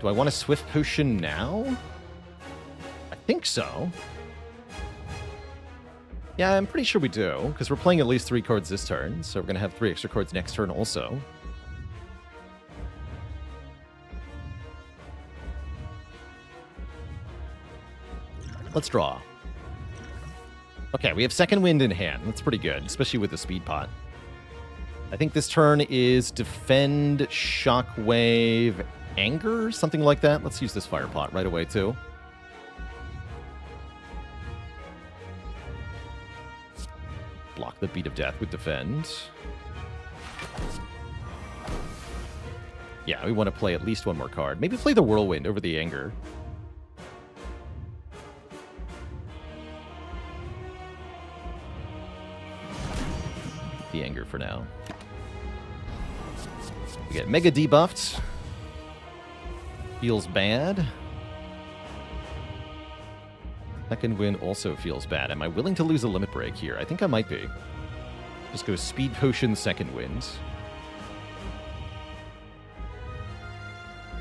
Do I want a Swift Potion now? I think so. Yeah, I'm pretty sure we do, because we're playing at least 3 cards this turn, so we're going to have 3 extra cards next turn also. Let's draw. Okay, we have Second Wind in hand. That's pretty good, especially with the Speed Pot. I think this turn is Defend, Shockwave, Anger, something like that. Let's use this Fire Pot right away, too. Block the Beat of Death with Defend. Yeah, we want to play at least one more card. Maybe play the Whirlwind over the Anger. The Anger for now. We get Mega debuffed. Feels bad. Second Wind also feels bad. Am I willing to lose a Limit Break here? I think I might be. Just go Speed Potion, Second Wind.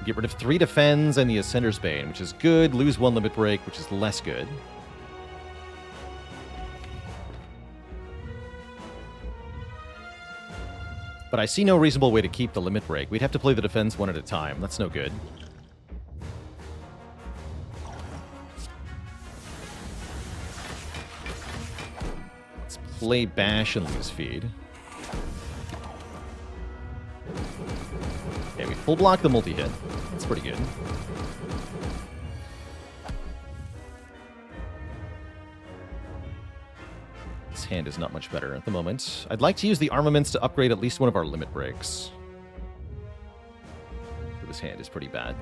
Get rid of 3 Defends and the Ascender's Bane, which is good. Lose 1 Limit Break, which is less good. But I see no reasonable way to keep the Limit Break. We'd have to play the Defense one at a time. That's no good. Let's play Bash and lose Feed. Okay, we full block the multi-hit. That's pretty good. This hand is not much better at the moment. I'd like to use the armaments to upgrade at least one of our Limit Breaks. this hand is pretty bad.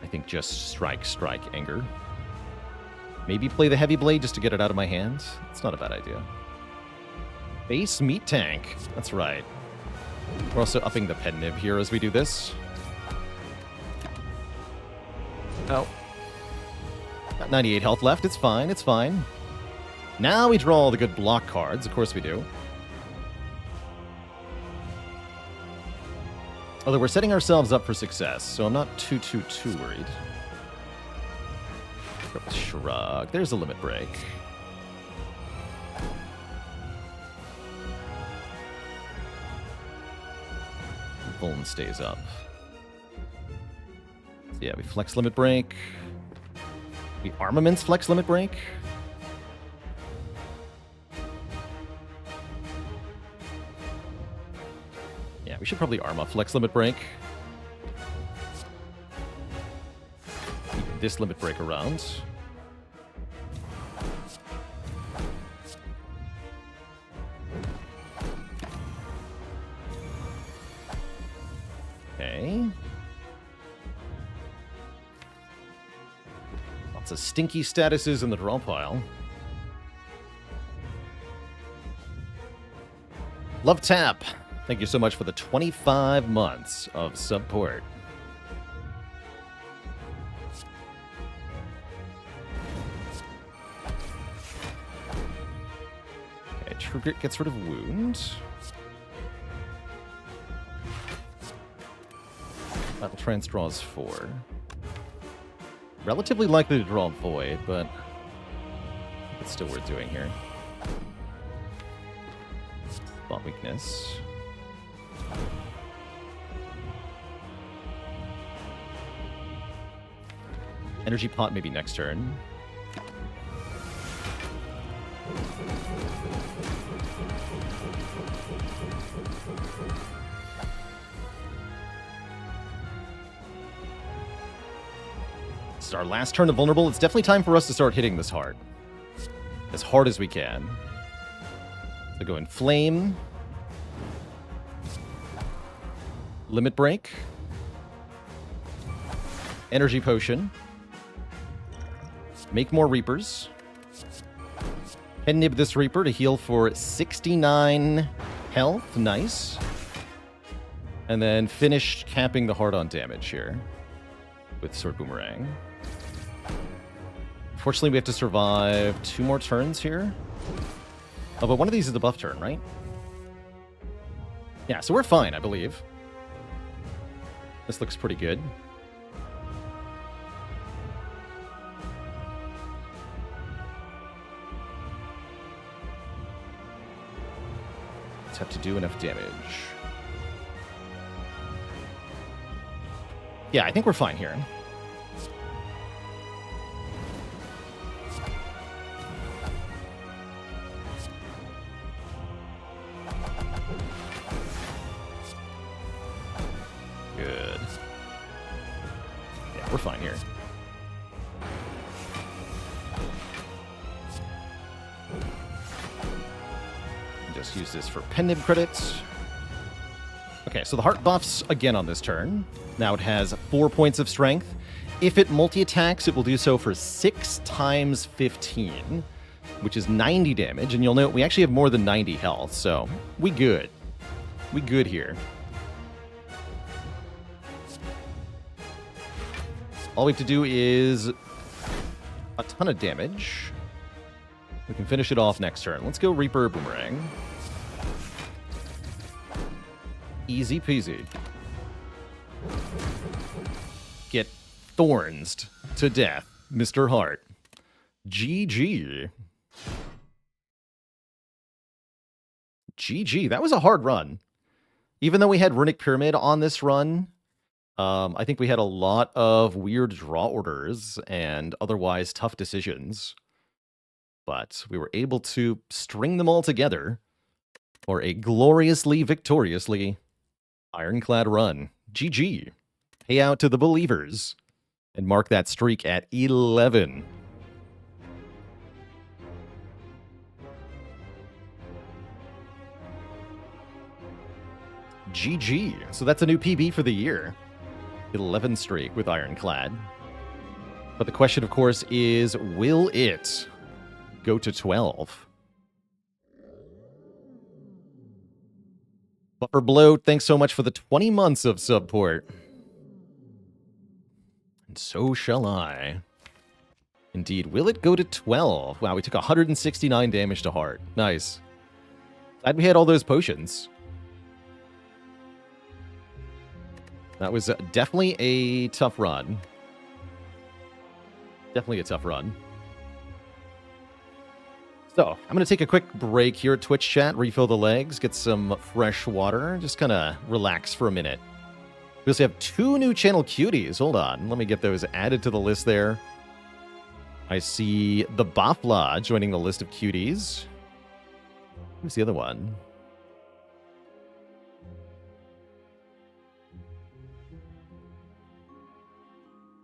I think just strike, anger. Maybe play the heavy blade just to get it out of my hand. It's not a bad idea. Base meat tank. That's right. We're also upping the pen nib here as we do this. Oh. Got 98 health left. It's fine. It's fine. Now we draw all the good block cards. Of course we do. Although we're setting ourselves up for success, so I'm not too worried. Shrug. There's a limit break. Vuln stays up. So yeah, we flex limit break. We armaments flex limit break. Yeah, we should probably arma flex limit break. Keep this limit break around. Okay. Lots of stinky statuses in the draw pile. Love Tap. Thank you so much for the 25 months of support. Okay, True Grit gets rid of Wound. Battle Trance draws 4. Relatively likely to draw Void, but it's still worth doing here. Spot Weakness. Energy Pot maybe next turn. It's our last turn of Vulnerable. It's definitely time for us to start hitting this hard. As hard as we can. So go in Flame. Limit Break. Energy Potion. Make more Reapers. Pen Nib this Reaper to heal for 69 health. Nice. And then finish capping the hard-on damage here with Sword Boomerang. Unfortunately, we have to survive 2 more turns here. Oh, but one of these is the buff turn, right? Yeah, so we're fine, I believe. This looks pretty good. Just have to do enough damage. Yeah, I think we're fine here. Good. Yeah, we're fine here. Just use this for pen nib credits. Okay, so the heart buffs again on this turn. Now it has 4 points of strength. If it multi-attacks, it will do so for 6 times 15, which is 90 damage. And you'll note we actually have more than 90 health, so we good. We good here. All we have to do is a ton of damage. We can finish it off next turn. Let's go Reaper Boomerang. Easy peasy. Get thorns to death, Mr. Hart. GG. GG. That was a hard run. Even though we had Runic Pyramid on this run, I think we had a lot of weird draw orders and otherwise tough decisions. But we were able to string them all together for a gloriously, victoriously Ironclad run. GG. Pay out to the believers. And mark that streak at 11. GG. So that's a new PB for the year. 11 streak with Ironclad. But the question, of course, is will it go to 12? Buffer Bloat, thanks so much for the 20 months of support. And so shall I. Indeed. Will it go to 12? Wow, we took 169 damage to heart. Nice. Glad we had all those potions. That was definitely a tough run. Definitely a tough run. So, I'm going to take a quick break here at Twitch chat, refill the legs, get some fresh water, just kind of relax for a minute. We also have 2 new channel cuties. Hold on, let me get those added to the list there. I see the Bafla joining the list of cuties. Who's the other one?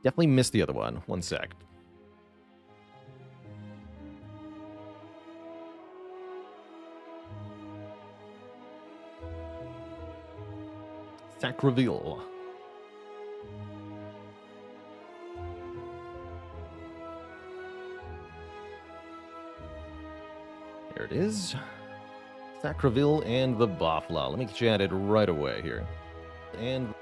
Definitely missed the other one. One sec. Sacraville. There it is. Sacraville and the Bafla. Let me get you added right away here. And...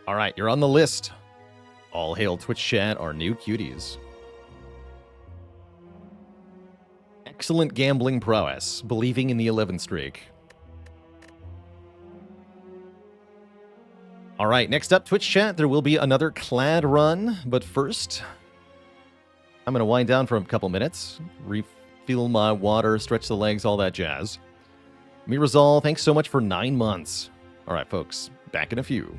all right, you're on the list. All hail Twitch chat, our new cuties. Excellent gambling prowess, believing in the 11 streak. All right, next up, Twitch chat, there will be another Clad run, but first, I'm going to wind down for a couple minutes, refill my water, stretch the legs, all that jazz. Mirazal, thanks so much for 9 months. All right, folks, back in a few.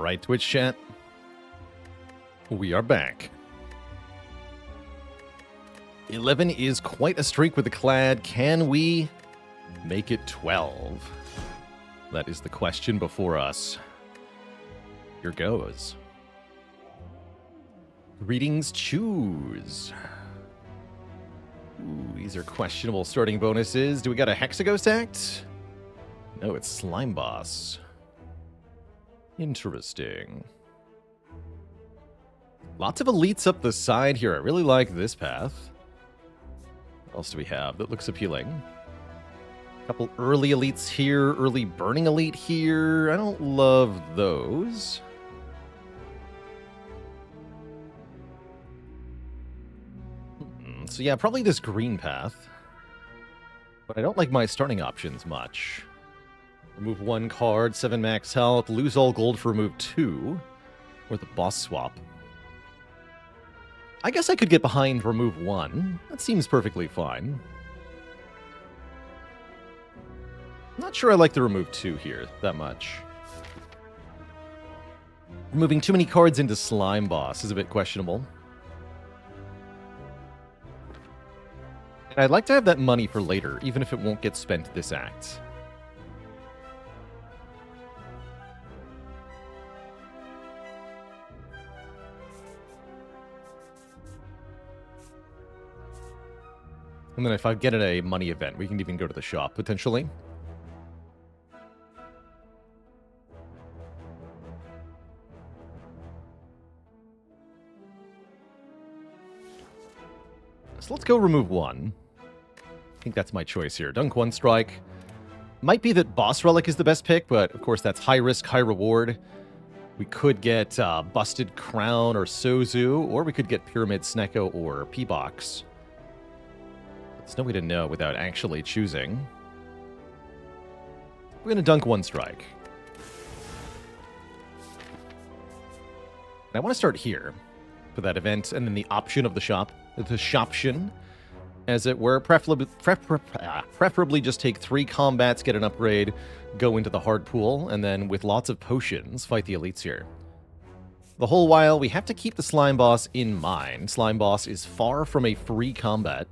Alright, Twitch chat. We are back. 11 is quite a streak with the Clad. Can we make it 12? That is the question before us. Here goes. Greetings, choose. Ooh, these are questionable starting bonuses. Do we got a Hexaghost Act? No, it's Slime Boss. Interesting. Lots of elites up the side here. I really like this path. What else do we have that looks appealing? A couple early elites here, early burning elite here. I don't love those. So yeah, probably this green path. But I don't like my starting options much. Remove 1 card, 7 max health, lose all gold for remove 2. Or the boss swap. I guess I could get behind remove 1. That seems perfectly fine. I'm not sure I like the remove 2 here that much. Removing too many cards into Slime Boss is a bit questionable. And I'd like to have that money for later, even if it won't get spent this act. And then if I get at a money event, we can even go to the shop, potentially. So let's go remove 1. I think that's my choice here. Dunk 1 strike. Might be that Boss Relic is the best pick, but of course that's high risk, high reward. We could get Busted Crown or Sozu, or we could get Pyramid Snecko or P-Box. There's no way to know without actually choosing. We're going to dunk 1 strike. And I want to start here for that event, and then the option of the shop, the shoption, as it were. Preferably just take 3 combats, get an upgrade, go into the hard pool, and then with lots of potions, fight the elites here. The whole while, we have to keep the Slime Boss in mind. Slime Boss is far from a free combat.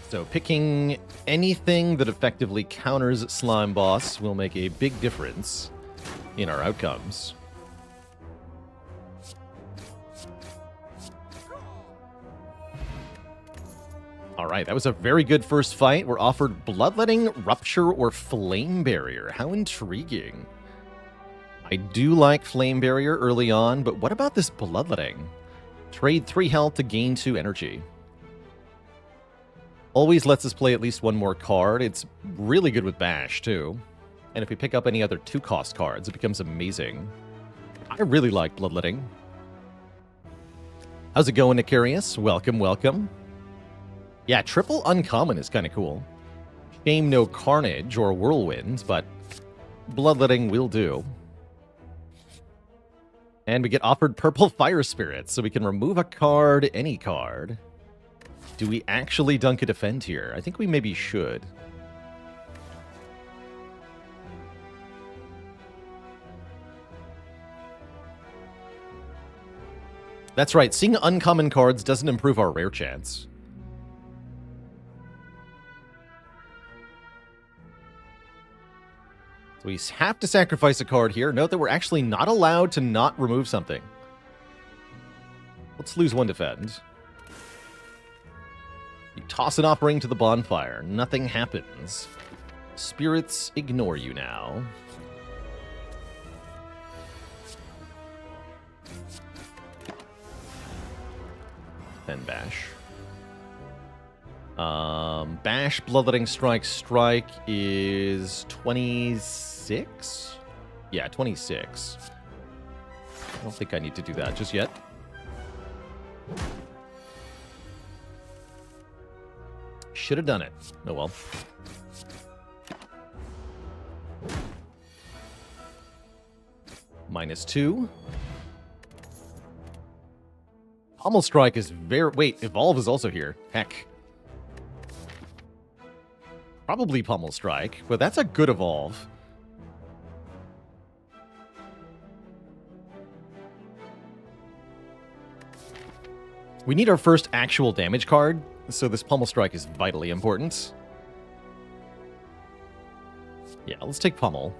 So picking anything that effectively counters Slime Boss will make a big difference in our outcomes. Alright, that was a very good first fight. We're offered Bloodletting, Rupture, or Flame Barrier. How intriguing. I do like Flame Barrier early on, but what about this Bloodletting? Trade 3 health to gain 2 energy. Always lets us play at least 1 more card. It's really good with Bash, too. And if we pick up any other 2-cost cards, it becomes amazing. I really like Bloodletting. How's it going, Nicarius? Welcome, welcome. Yeah, triple uncommon is kind of cool. Shame no Carnage or Whirlwind, but Bloodletting will do. And we get offered Purple Fire Spirits, so we can remove a card, any card. Do we actually dunk a defend here? I think we maybe should. That's right, seeing uncommon cards doesn't improve our rare chance. So we have to sacrifice a card here. Note that we're actually not allowed to not remove something. Let's lose 1 defend. You toss an offering to the bonfire. Nothing happens. Spirits ignore you now. Then Bash. Bash, Bloodletting, Strike is 26? Yeah, 26. I don't think I need to do that just yet. Should have done it. Oh well. -2. Pommel Strike is very... Wait, Evolve is also here. Heck. Probably Pommel Strike, but that's a good Evolve. We need our first actual damage card, so this Pummel Strike is vitally important. Yeah, let's take Pummel.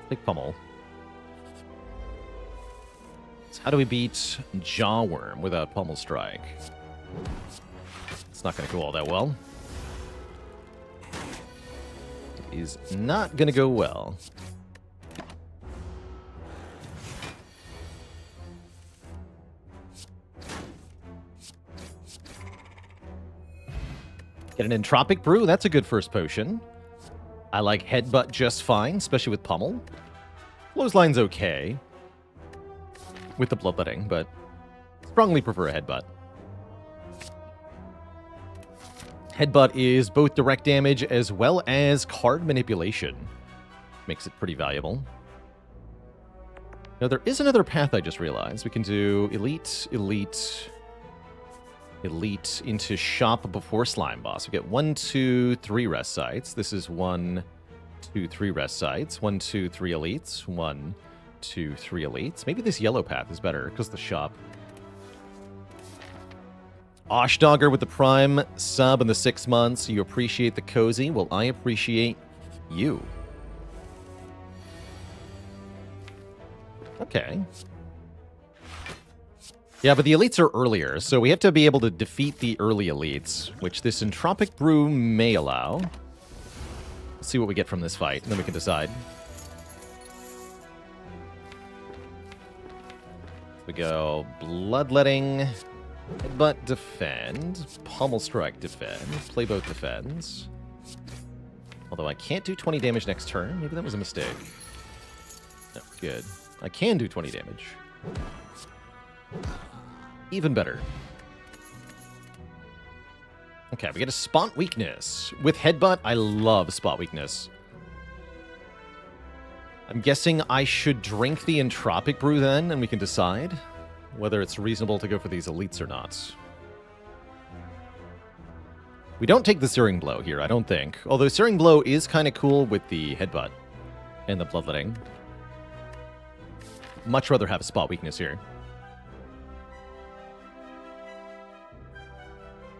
Take Pummel. So how do we beat Jawworm without Pummel Strike? It's not going to go all that well. It is not going to go well. Get an Entropic Brew. That's a good first potion. I like Headbutt just fine, especially with Pummel. Clothesline's okay with the Bloodletting, but strongly prefer a Headbutt. Headbutt is both direct damage as well as card manipulation. Makes it pretty valuable. Now, there is another path I just realized. We can do Elite, Elite, Elite into Shop before Slime Boss. We get 1, 2, 3 rest sites. This is 1, 2, 3 rest sites. 1, 2, 3 elites. 1, 2, 3 elites. Maybe this yellow path is better because the shop. Oshdogger with the Prime sub in the 6 months. You appreciate the cozy. Well, I appreciate you. Okay. Yeah, but the elites are earlier, so we have to be able to defeat the early elites, which this Entropic Brew may allow. Let's see what we get from this fight, and then we can decide. We go Bloodletting, Headbutt defend, Pummel Strike defend, play both defends. Although I can't do 20 damage next turn. Maybe that was a mistake. No, good. I can do 20 damage. Even better. Okay, we get a Spot Weakness. With Headbutt, I love Spot Weakness. I'm guessing I should drink the Entropic Brew then, and we can decide whether it's reasonable to go for these elites or not. We don't take the Searing Blow here, I don't think. Although Searing Blow is kind of cool with the Headbutt and the Bloodletting. Much rather have a Spot Weakness here.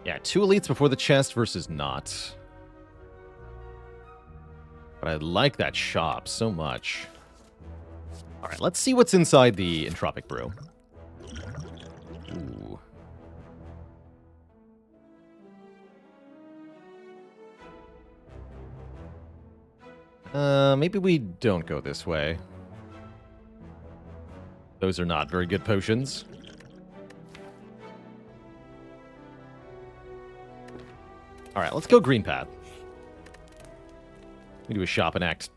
Yeah, 2 elites before the chest versus not. But I like that shop so much. Alright, let's see what's inside the Entropic Brew. Ooh. Maybe we don't go this way. Those are not very good potions. Alright, let's go green path. We do a shop in Act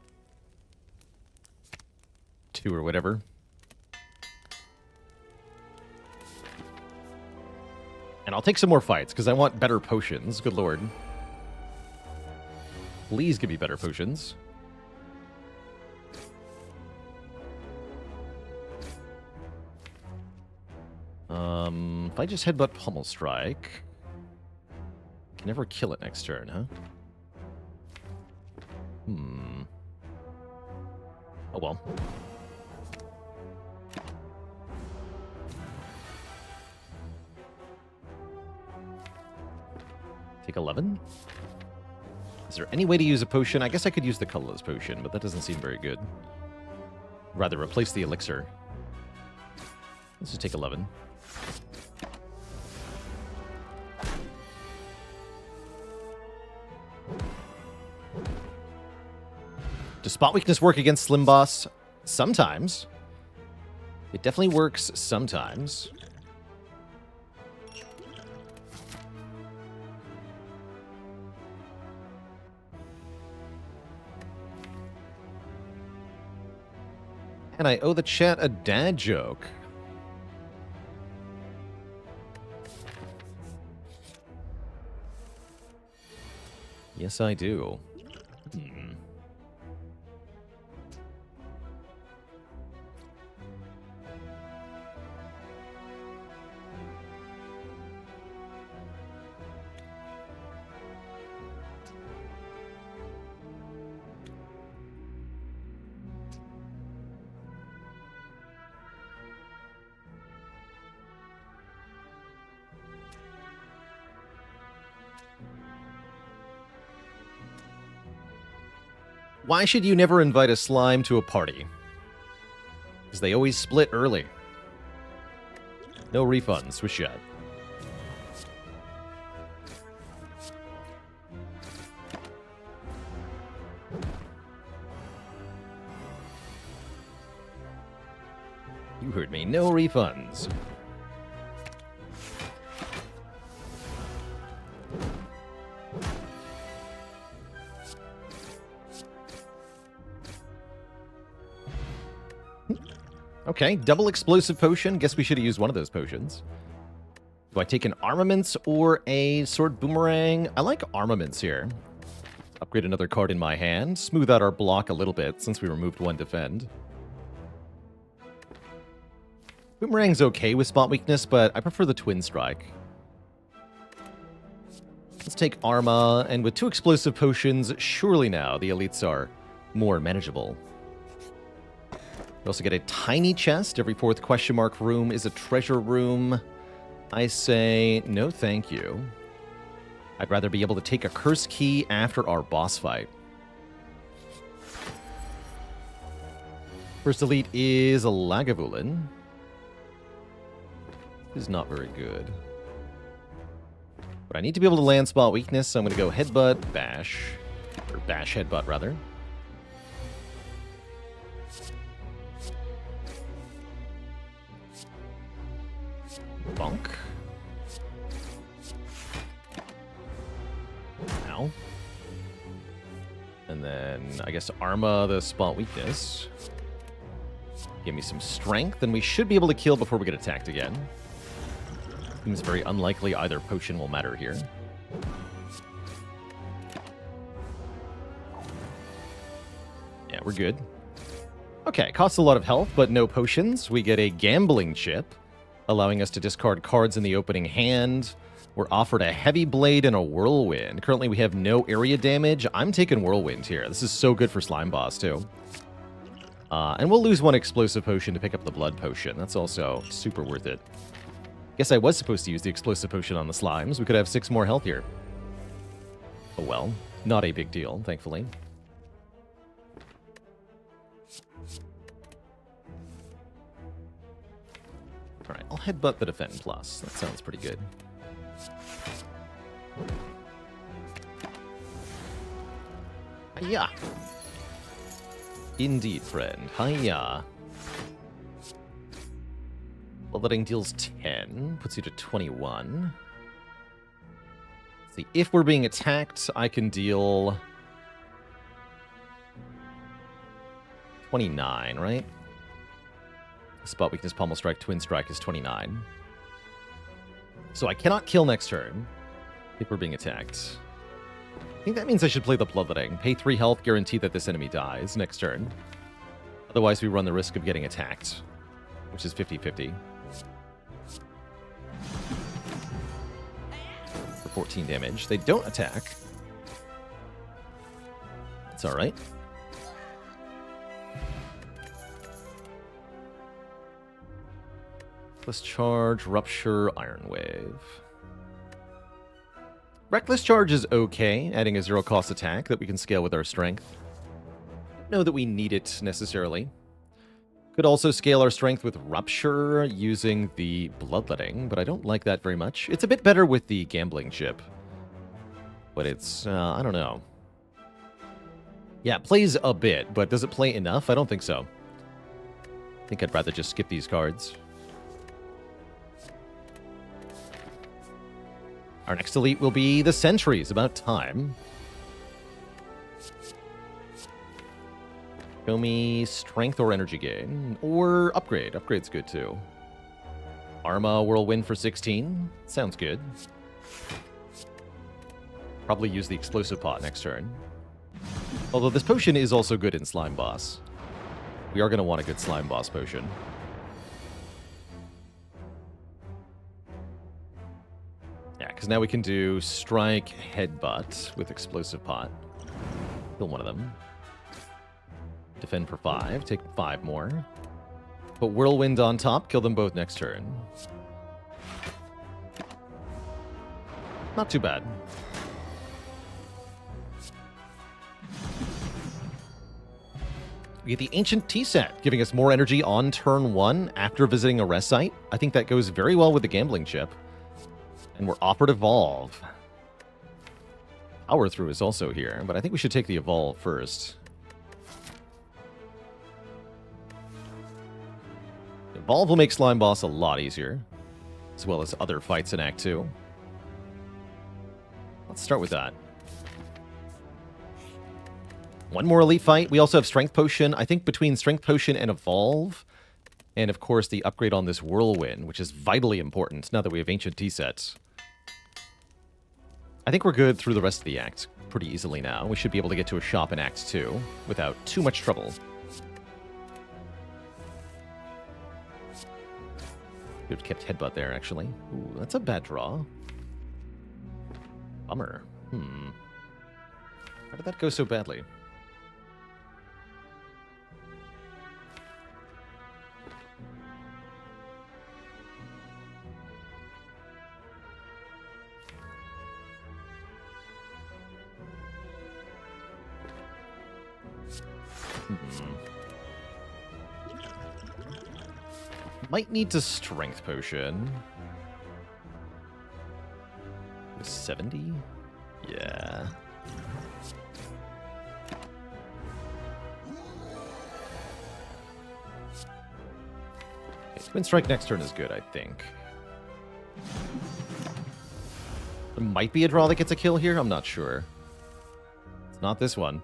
2 or whatever. And I'll take some more fights, because I want better potions. Good lord. Please give me better potions. If I just Headbutt Pummel Strike... Can never kill it next turn, huh? Oh well. Take 11. Is there any way to use a potion? I guess I could use the colorless potion, but that doesn't seem very good. Rather replace the elixir. Let's just take 11. Does Spot Weakness work against Slim Boss? Sometimes. It definitely works sometimes. And I owe the chat a dad joke. Yes, I do. Why should you never invite a slime to a party? Because they always split early. No refunds, Swish shot. You heard me. No refunds. Okay, double explosive potion. Guess we should have used one of those potions. Do I take an armaments or a sword boomerang? I like armaments here. Upgrade another card in my hand. Smooth out our block a little bit since we removed one defend. Boomerang's okay with spot weakness, but I prefer the twin strike. Let's take Arma, and with 2 explosive potions, surely now the elites are more manageable. We also get a tiny chest. Every 4th question mark room is a treasure room. I say no thank you. I'd rather be able to take a curse key after our boss fight. First elite is a Lagavulin. This is not very good. But I need to be able to land spot weakness, so I'm going to go headbutt, bash. Or bash headbutt, rather. Bonk. Ow. And then, I guess, Arma the spot weakness. Give me some strength, and we should be able to kill before we get attacked again. Seems very unlikely either potion will matter here. Yeah, we're good. Okay, costs a lot of health, but no potions. We get a gambling chip, allowing us to discard cards in the opening hand. We're offered a heavy blade and a whirlwind. Currently, we have no area damage. I'm taking whirlwind here. This is so good for slime boss, too. And we'll lose 1 explosive potion to pick up the blood potion. That's also super worth it. Guess I was supposed to use the explosive potion on the slimes. We could have 6 more health here. Oh well. Not a big deal, thankfully. Alright, I'll headbutt the defend plus. That sounds pretty good. Hiya! Indeed, friend. Hiya! Bloodletting deals 10, puts you to 21. Let's see, if we're being attacked, I can deal 29, right? Spot weakness, pommel strike, twin strike is 29. So I cannot kill next turn if we're being attacked. I think that means I should play the bloodletting. Pay 3 health, guarantee that this enemy dies next turn. Otherwise, we run the risk of getting attacked, which is 50-50. For 14 damage. They don't attack. It's alright. Reckless Charge, Rupture, Iron Wave. Reckless Charge is okay, adding a 0-cost attack that we can scale with our strength. Don't know that we need it necessarily. Could also scale our strength with Rupture using the Bloodletting, but I don't like that very much. It's a bit better with the Gambling chip. But it's, I don't know. Yeah, it plays a bit, but does it play enough? I don't think so. I think I'd rather just skip these cards. Our next elite will be the Sentries. About time. Show me strength or energy gain. Or upgrade. Upgrade's good too. Arma Whirlwind for 16. Sounds good. Probably use the explosive pot next turn. Although this potion is also good in Slime Boss. We are going to want a good Slime Boss potion. Yeah, because now we can do Strike, Headbutt with Explosive Pot. Kill one of them. Defend for 5. Take 5 more. Put Whirlwind on top. Kill them both next turn. Not too bad. We get the Ancient Tea Set, giving us more energy on turn 1 after visiting a rest site. I think that goes very well with the Gambling Chip. And we're offered Evolve. Power Through is also here, but I think we should take the Evolve first. Evolve will make Slime Boss a lot easier, as well as other fights in Act 2. Let's start with that. One more Elite fight. We also have Strength Potion. I think between Strength Potion and Evolve, and of course the upgrade on this Whirlwind, which is vitally important now that we have Ancient Tea Sets. I think we're good through the rest of the act pretty easily now. We should be able to get to a shop in Act 2 without too much trouble. Could have kept Headbutt there, actually. Ooh, that's a bad draw. Bummer. How did that go so badly? Might need to Strength Potion. 70? Yeah. Twin Strike next turn is good, I think. There might be a draw that gets a kill here, I'm not sure. It's not this one.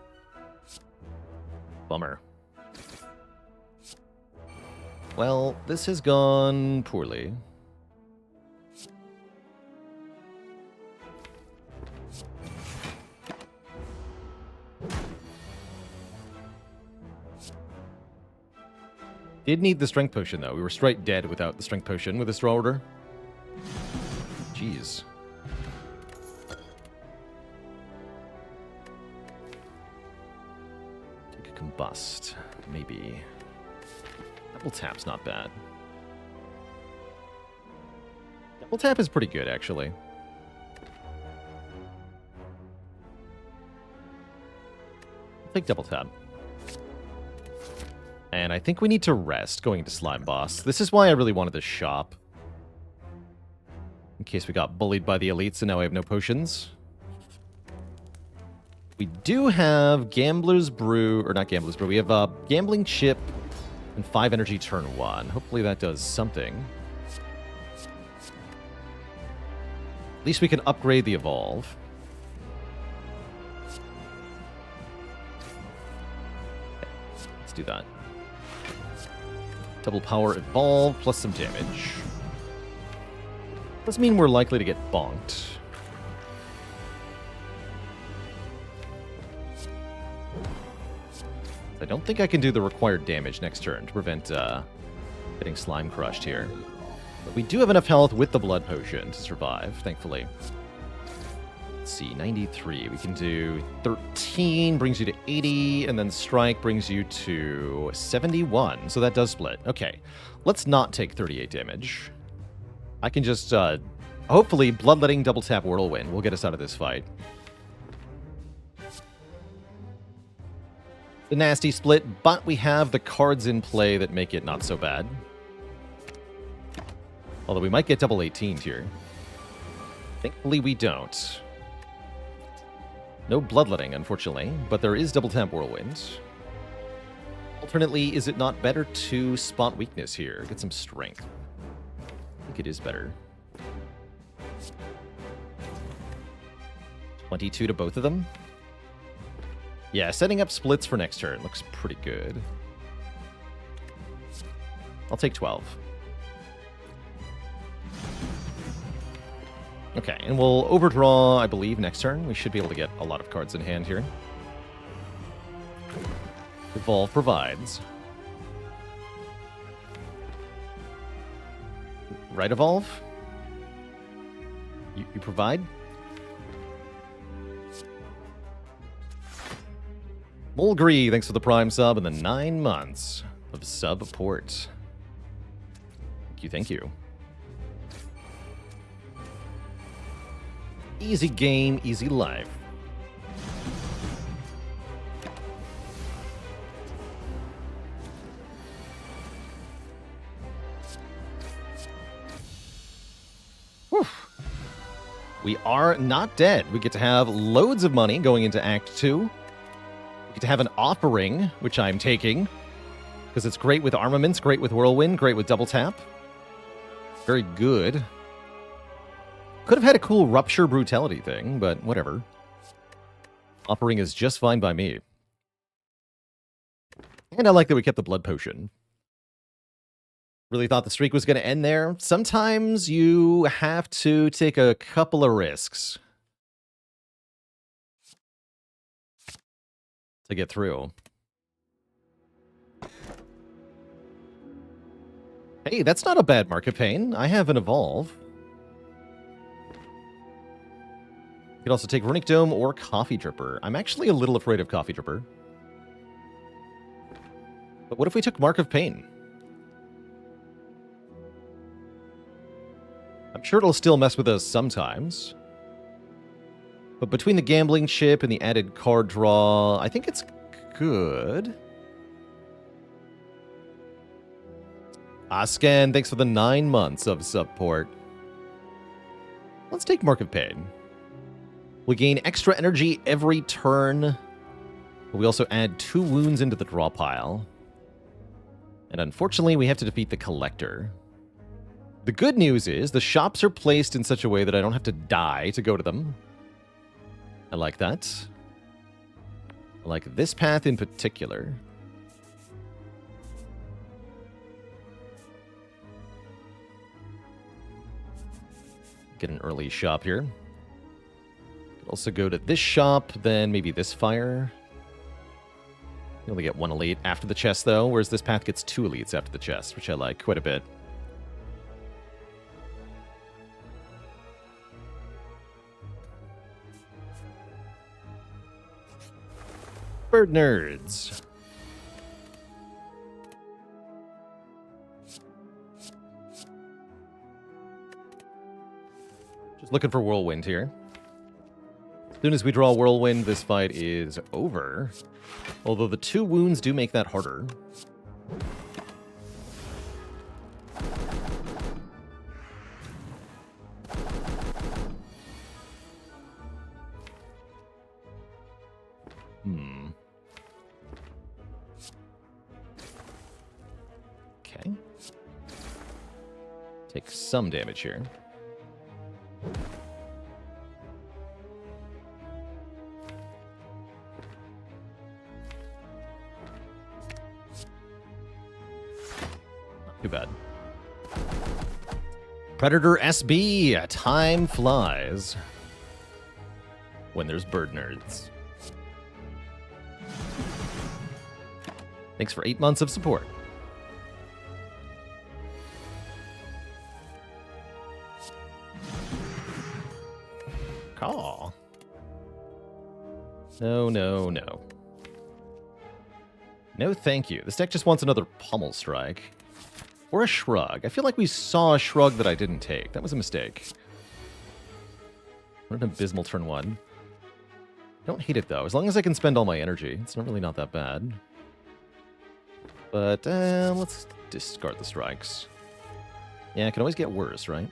Bummer. Well, this has gone poorly. Did need the Strength Potion, though. We were straight dead without the Strength Potion with this draw order. Jeez. Take a Combust, maybe. Double Tap's not bad. Double Tap is pretty good, actually. I'll take Double Tap. And I think we need to rest going to Slime Boss. This is why I really wanted to shop. In case we got bullied by the elites and now I have no potions. We do have Gambler's Brew, or not Gambler's Brew, we have a Gambling Chip and 5 energy turn 1. Hopefully that does something. At least we can upgrade the Evolve. Okay, let's do that. Double Power Evolve plus some damage. Does mean we're likely to get bonked. I don't think I can do the required damage next turn to prevent getting slime crushed here. But we do have enough health with the Blood Potion to survive, thankfully. Let's see, 93. We can do 13, brings you to 80, and then Strike brings you to 71. So that does split. Okay, let's not take 38 damage. I can just, hopefully, Bloodletting Double Tap Whirlwind will get us out of this fight. The nasty split, but we have the cards in play that make it not so bad. Although we might get double 18 here. Thankfully we don't. No Bloodletting, unfortunately, but there is Double Tap Whirlwind. Alternately, is it not better to spot weakness here? Get some strength. I think it is better. 22 to both of them. Yeah, setting up splits for next turn looks pretty good. I'll take 12. Okay, and we'll overdraw, I believe, next turn. We should be able to get a lot of cards in hand here. Evolve provides. Right, Evolve? You provide? Mulgree, thanks for the Prime sub and the 9 months of support. Thank you. Easy game, easy life. We are not dead. We get to have loads of money going into Act 2. We get to have an offering, which I'm taking, because it's great with armaments, great with whirlwind, great with double tap. Very good. Could have had a cool rupture brutality thing, but whatever. Offering is just fine by me. And I like that we kept the blood potion. Really thought the streak was going to end there. Sometimes you have to take a couple of risks to get through. Hey, that's not a bad Mark of Pain. I have an Evolve. You could also take Runic Dome or Coffee Dripper. I'm actually a little afraid of Coffee Dripper. But what if we took Mark of Pain? I'm sure it'll still mess with us sometimes. But between the gambling chip and the added card draw, I think it's good. Asken, thanks for the 9 months of support. Let's take Mark of Pain. We gain extra energy every turn. But we also add 2 wounds into the draw pile. And unfortunately, we have to defeat the Collector. The good news is the shops are placed in such a way that I don't have to die to go to them. I like that. I like this path in particular. Get an early shop here. Could also go to this shop, then maybe this fire. You only get 1 elite after the chest, though, whereas this path gets 2 elites after the chest, which I like quite a bit. Bird nerds. Just looking for Whirlwind here. As soon as we draw Whirlwind, this fight is over. Although the 2 wounds do make that harder. Okay. Take some damage here. Not too bad. Predator SB, time flies when there's bird nerds. Thanks for 8 months of support. Call. No, no, no. No, thank you. This deck just wants another Pummel Strike. Or a Shrug. I feel like we saw a Shrug that I didn't take. That was a mistake. What an abysmal turn 1. Don't hate it, though. As long as I can spend all my energy, it's really not that bad. But, let's discard the strikes. Yeah, it can always get worse, right?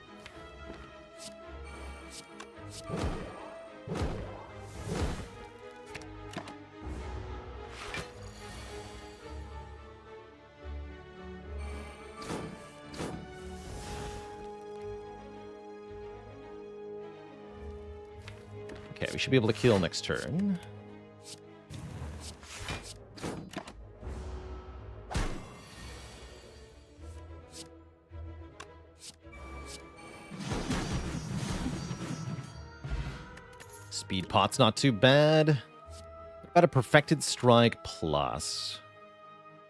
Okay, we should be able to kill next turn. Speed pot's not too bad. What about a Perfected Strike Plus?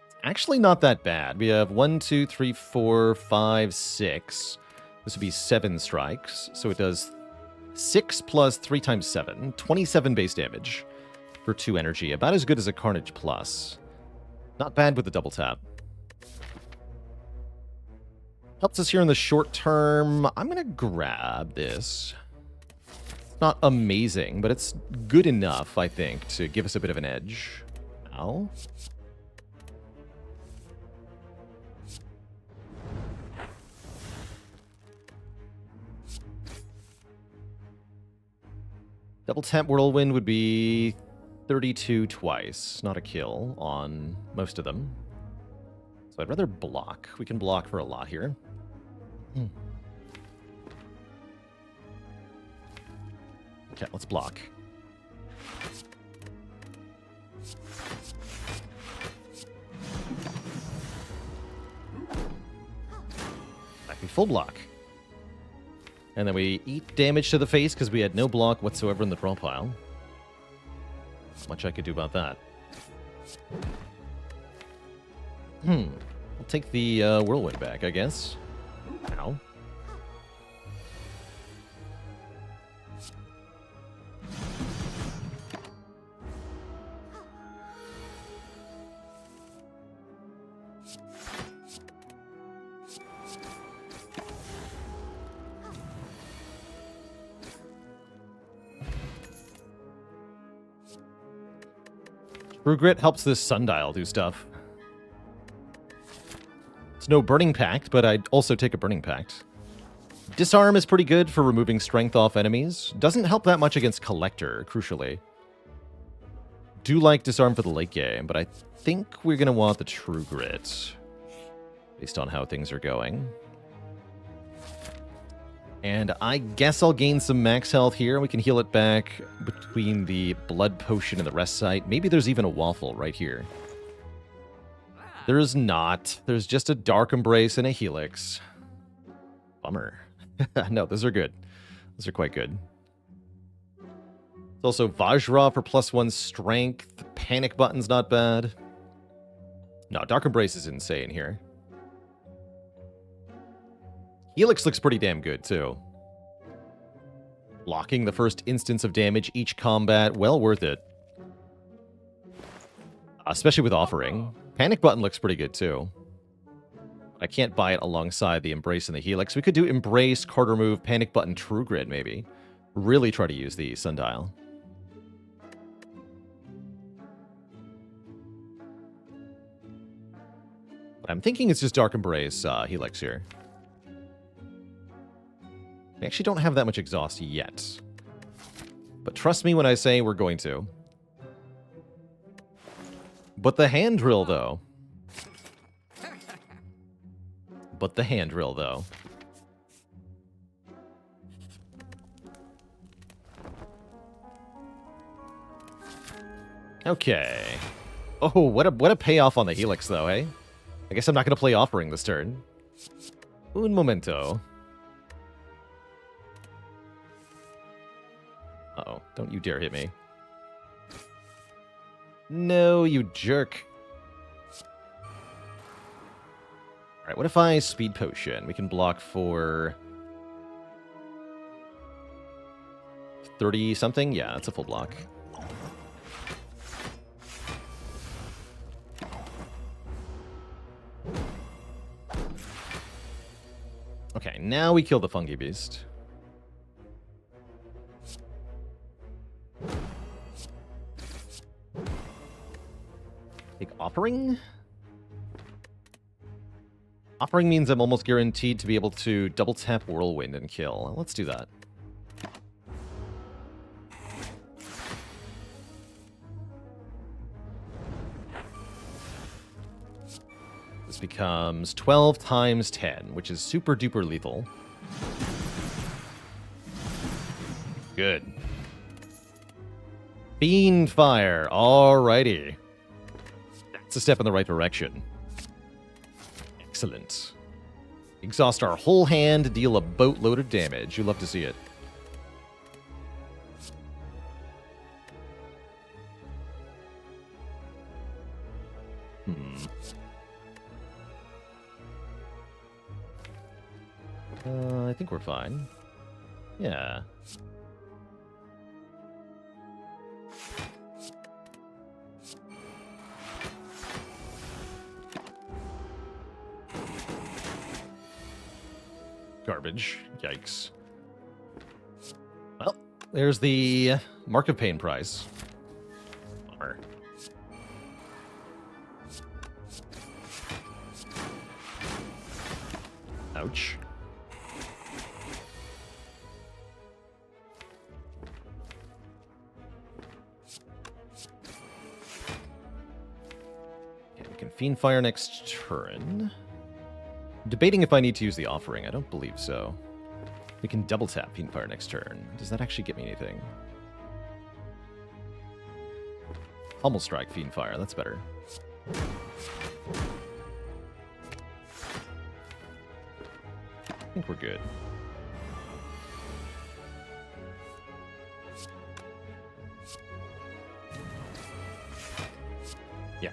It's actually not that bad. We have 1, 2, 3, 4, 5, 6. This would be 7 strikes. So it does 6 plus 3 times 7. 27 base damage for 2 energy. About as good as a Carnage Plus. Not bad with the double tap. Helps us here in the short term. I'm going to grab this. Not amazing, but it's good enough, I think, to give us a bit of an edge. Ow. Double tap Whirlwind would be 32 twice, not a kill on most of them. So I'd rather block. We can block for a lot here. Okay, let's block. Might be full block. And then we eat damage to the face because we had no block whatsoever in the draw pile. Not much I could do about that. I'll take the Whirlwind back, I guess. Ow. True Grit helps this Sundial do stuff. It's no Burning Pact, but I'd also take a Burning Pact. Disarm is pretty good for removing strength off enemies. Doesn't help that much against Collector, crucially. Do like Disarm for the late game, but I think we're going to want the True Grit, based on how things are going. And I guess I'll gain some max health here. We can heal it back between the blood potion and the rest site. Maybe there's even a waffle right here. There's not. There's just a Dark Embrace and a Helix. Bummer. No, those are good. Those are quite good. There's also Vajra for +1 strength. Panic button's not bad. No, Dark Embrace is insane here. Helix looks pretty damn good, too. Blocking the first instance of damage each combat, well worth it. Especially with Offering. Panic Button looks pretty good, too. I can't buy it alongside the Embrace and the Helix. We could do Embrace, Card Remove, Panic Button, True Grit, maybe. Really try to use the Sundial. But I'm thinking it's just Dark Embrace, Helix here. We actually don't have that much exhaust yet. But trust me when I say we're going to. But the hand drill, though. Okay. Oh, what a payoff on the Helix, though, eh? I guess I'm not going to play Offering this turn. Un momento. Uh-oh, don't you dare hit me. No, you jerk. Alright, what if I Speed Potion? We can block for 30-something? Yeah, that's a full block. Okay, now we kill the Fungi Beast. Take Offering? Offering means I'm almost guaranteed to be able to double tap Whirlwind and kill. Let's do that. This becomes 12 times 10, which is super duper lethal. Good. Fiend Fire. Alrighty. That's a step in the right direction. Excellent. Exhaust our whole hand to deal a boatload of damage. You love to see it. I think we're fine. Yeah. Garbage. Yikes. Well, there's the Mark of Pain prize. Bummer. Ouch. Fiendfire next turn. Debating if I need to use the offering. I don't believe so. We can double tap Fiendfire next turn. Does that actually get me anything? Pummel Strike Fiendfire. That's better. I think we're good. Yeah.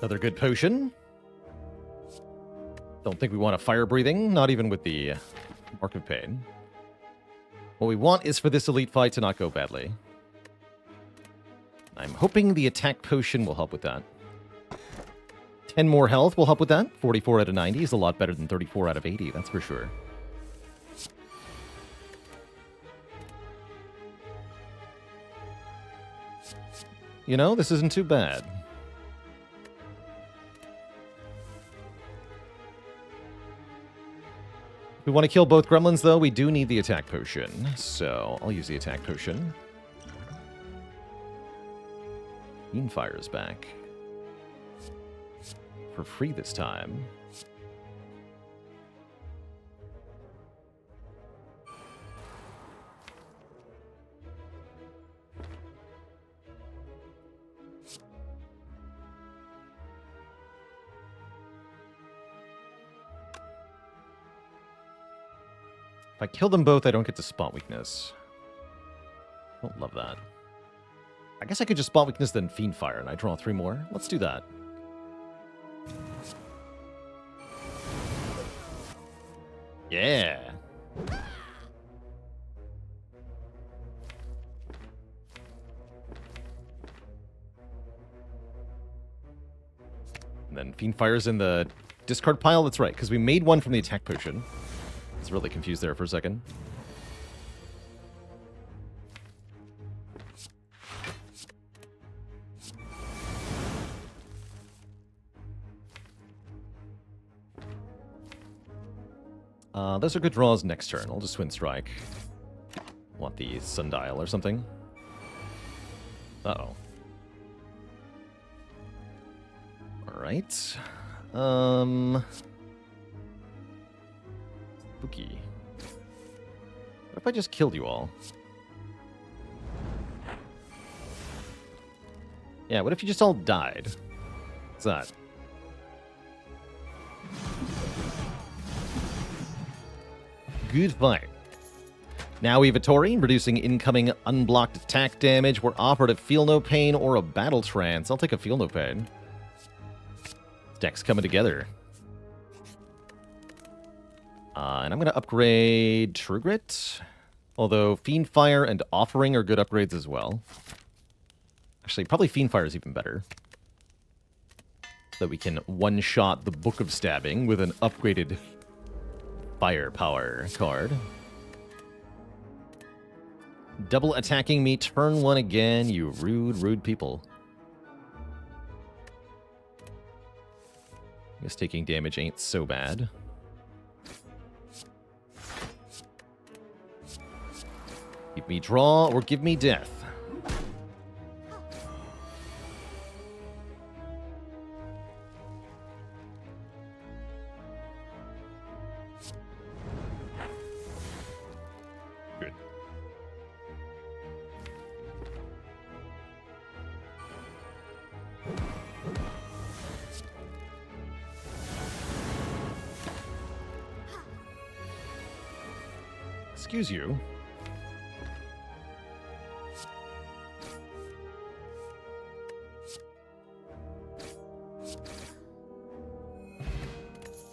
Another good potion. Don't think we want a fire breathing, not even with the Mark of Pain. What we want is for this elite fight to not go badly. I'm hoping the attack potion will help with that. 10 more health will help with that. 44 out of 90 is a lot better than 34 out of 80, that's for sure. You know, this isn't too bad. If we want to kill both gremlins, though, we do need the attack potion. So, I'll use the attack potion. Fiendfire is back. For free this time. If I kill them both, I don't get to spot weakness. Don't love that. I guess I could just spot weakness, then Fiendfire, and I draw 3 more. Let's do that. Yeah. And then Fiendfire's in the discard pile. That's right, because we made one from the attack potion. I was really confused there for a second. Those are good draws next turn. I'll just Twin Strike. Want the Sundial or something. Uh-oh. Alright. Spooky. What if I just killed you all? Yeah, what if you just all died? What's that? Good fight. Now we have a Tori, reducing incoming unblocked attack damage. We're offered a Feel No Pain or a Battle Trance. I'll take a Feel No Pain. Deck's coming together. And I'm going to upgrade True Grit. Although Fiendfire and Offering are good upgrades as well. Actually, probably Fiendfire is even better. So that we can one-shot the Book of Stabbing with an upgraded Firepower card. Double attacking me turn 1 again, you rude, rude people. Guess taking damage ain't so bad. Give me draw or give me death. Good. Excuse you.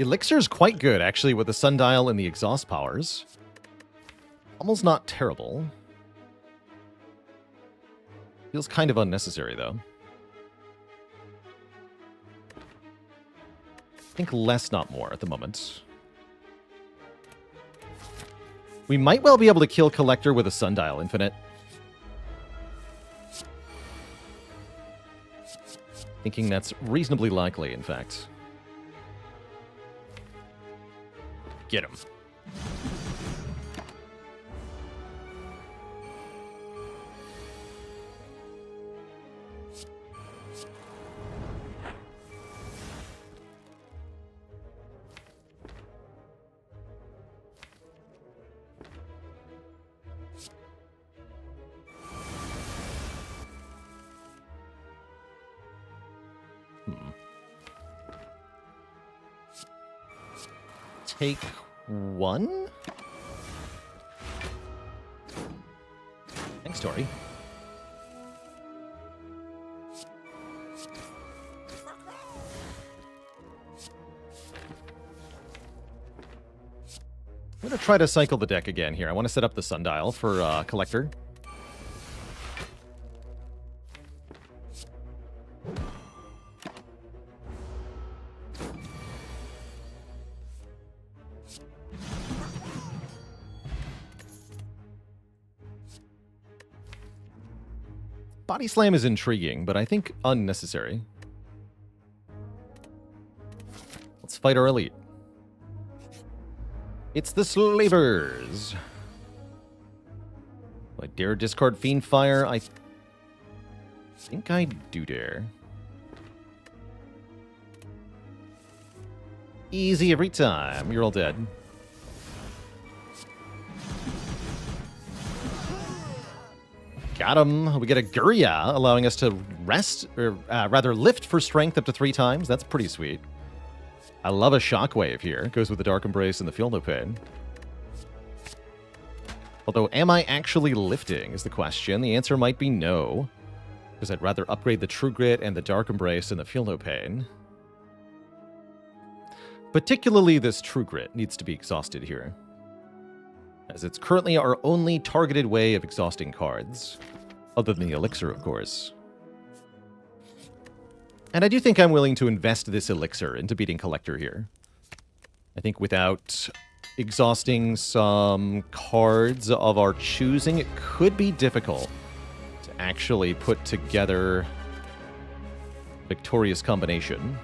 Elixir's quite good, actually, with the Sundial and the exhaust powers. Almost not terrible. Feels kind of unnecessary, though. I think less, not more, at the moment. We might well be able to kill Collector with a Sundial Infinite. Thinking that's reasonably likely, in fact. Get him. take one? Thanks, Tori. I'm going to try to cycle the deck again here. I want to set up the sundial for Collector. Body Slam is intriguing, but I think unnecessary. Let's fight our elite. It's the Slavers. Do I dare discard Fiendfire? I think I do dare. Easy every time. You're all dead. Got him. We get a Guria, allowing us to rest, or rather lift for strength up to 3 times. That's pretty sweet. I love a Shockwave here. It goes with the Dark Embrace and the Feel No Pain. Although, am I actually lifting is the question. The answer might be no, because I'd rather upgrade the True Grit and the Dark Embrace and the Feel No Pain. Particularly this True Grit needs to be exhausted here, as it's currently our only targeted way of exhausting cards, other than the Elixir, of course. And I do think I'm willing to invest this Elixir into beating Collector here. I think without exhausting some cards of our choosing, it could be difficult to actually put together a victorious combination.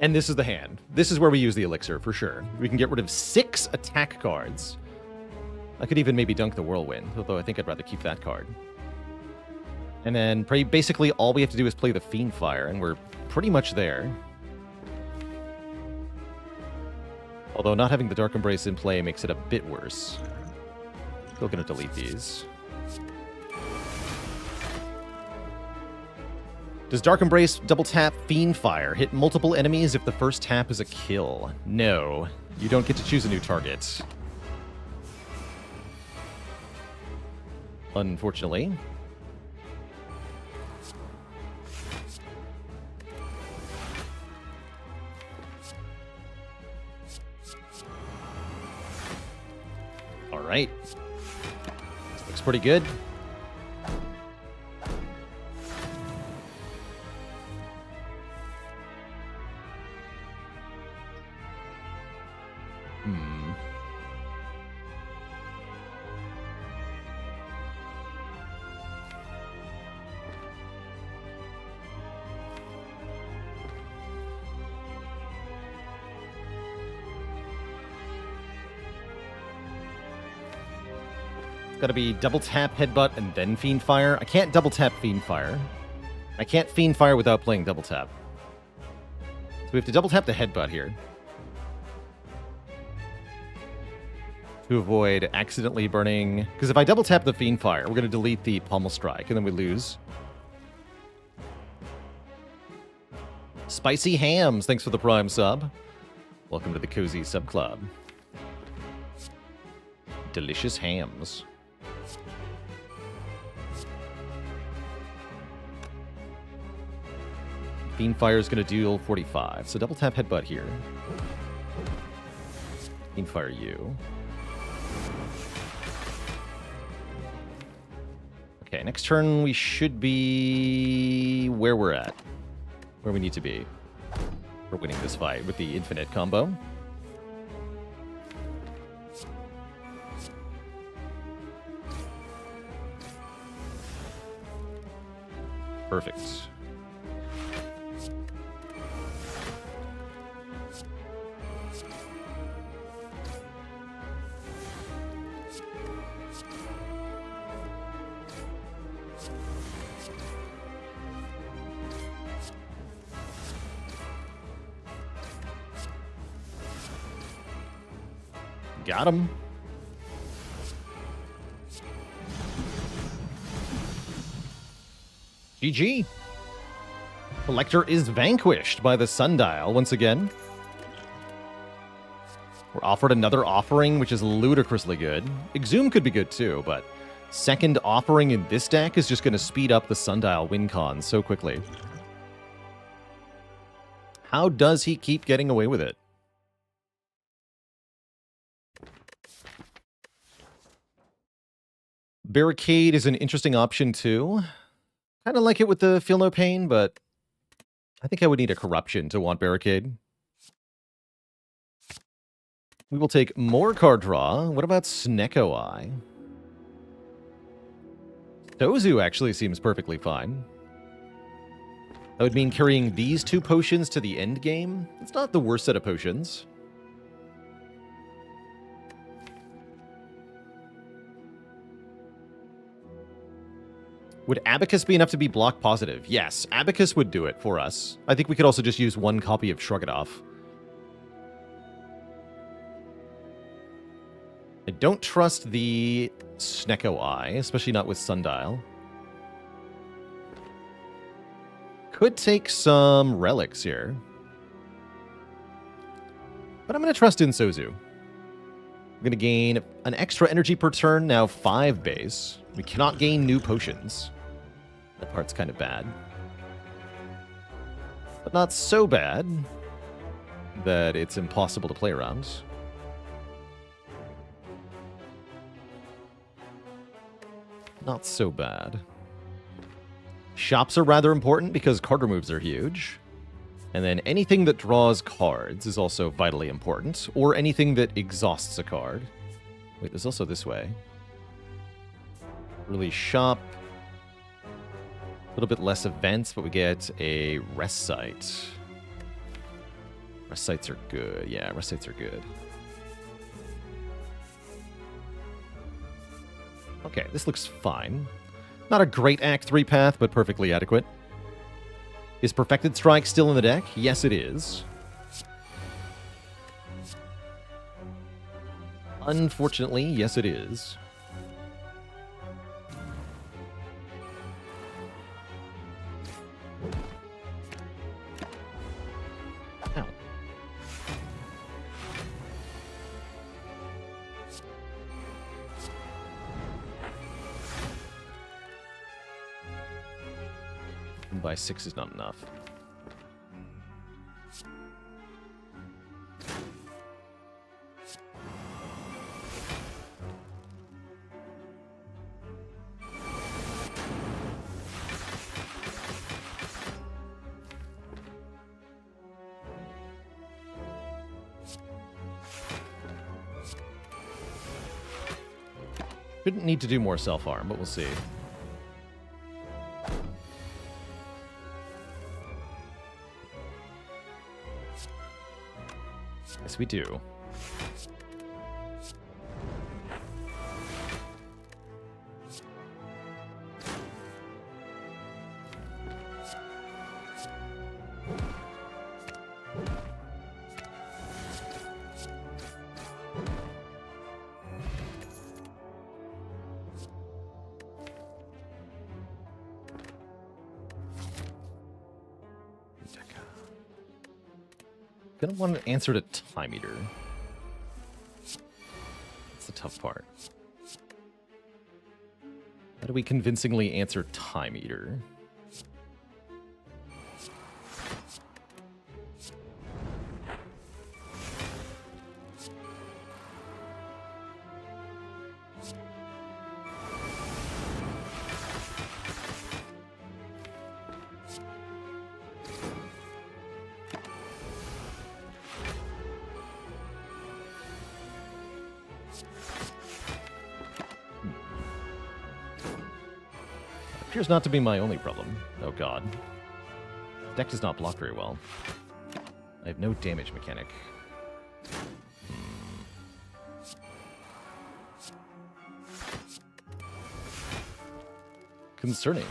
And this is the hand. This is where we use the Elixir, for sure. We can get rid of 6 attack cards. I could even maybe dunk the Whirlwind, although I think I'd rather keep that card. And then basically all we have to do is play the Fiendfire, and we're pretty much there. Although not having the Dark Embrace in play makes it a bit worse. Still gonna delete these. Does Dark Embrace double tap Fiendfire hit multiple enemies if the first tap is a kill? No. You don't get to choose a new target. Unfortunately. Alright. Looks pretty good. Gotta be double tap, headbutt, and then Fiendfire. I can't double tap Fiendfire. I can't Fiendfire without playing double tap. So we have to double tap the headbutt here, to avoid accidentally burning. Because if I double tap the Fiendfire, we're gonna delete the Pommel Strike, and then we lose. Spicy Hams, thanks for the Prime sub. Welcome to the Cozy Sub Club. Delicious hams. Fiendfire is going to deal 45, so double tap headbutt here. Fiendfire you. Okay, next turn we should be where we're at. Where we need to be. We're winning this fight with the infinite combo. Perfect. Got him. GG. Collector is vanquished by the Sundial once again. We're offered another offering, which is ludicrously good. Exhume could be good too, but second offering in this deck is just going to speed up the Sundial win con so quickly. How does he keep getting away with it? Barricade is an interesting option too. Kind of like it with the Feel No Pain, but I think I would need a Corruption to want Barricade. We will take more card draw. What about Snecko Eye? Tozu actually seems perfectly fine. That would mean carrying these two potions to the end game. It's not the worst set of potions. Would Abacus be enough to be block positive? Yes, Abacus would do it for us. I think we could also just use one copy of Shrug It Off. I don't trust the Snecko Eye, especially not with Sundial. Could take some relics here. But I'm going to trust in Sozu. I'm going to gain an extra energy per turn, now 5 base. We cannot gain new potions. That part's kind of bad. But not so bad that it's impossible to play around. Not so bad. Shops are rather important because card removes are huge. And then anything that draws cards is also vitally important, or anything that exhausts a card. Wait, there's also this way. Release shop. A little bit less events, but we get a rest site. Rest sites are good. Yeah, rest sites are good. Okay, this looks fine. Not a great Act 3 path, but perfectly adequate. Is Perfected Strike still in the deck? Yes, it is. Unfortunately, yes, it is. Ow. By 6 is not enough. Shouldn't need to do more self-harm, but we'll see. Yes, we do. Gonna want an answer to Time Eater. That's the tough part. How do we convincingly answer Time Eater? Appears not to be my only problem. Oh god. Deck does not block very well. I have no damage mechanic. Concerning.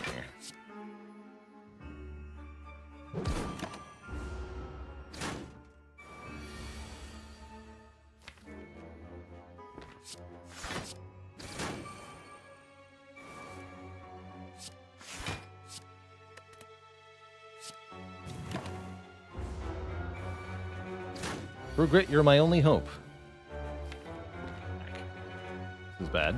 Grit, you're my only hope. This is bad.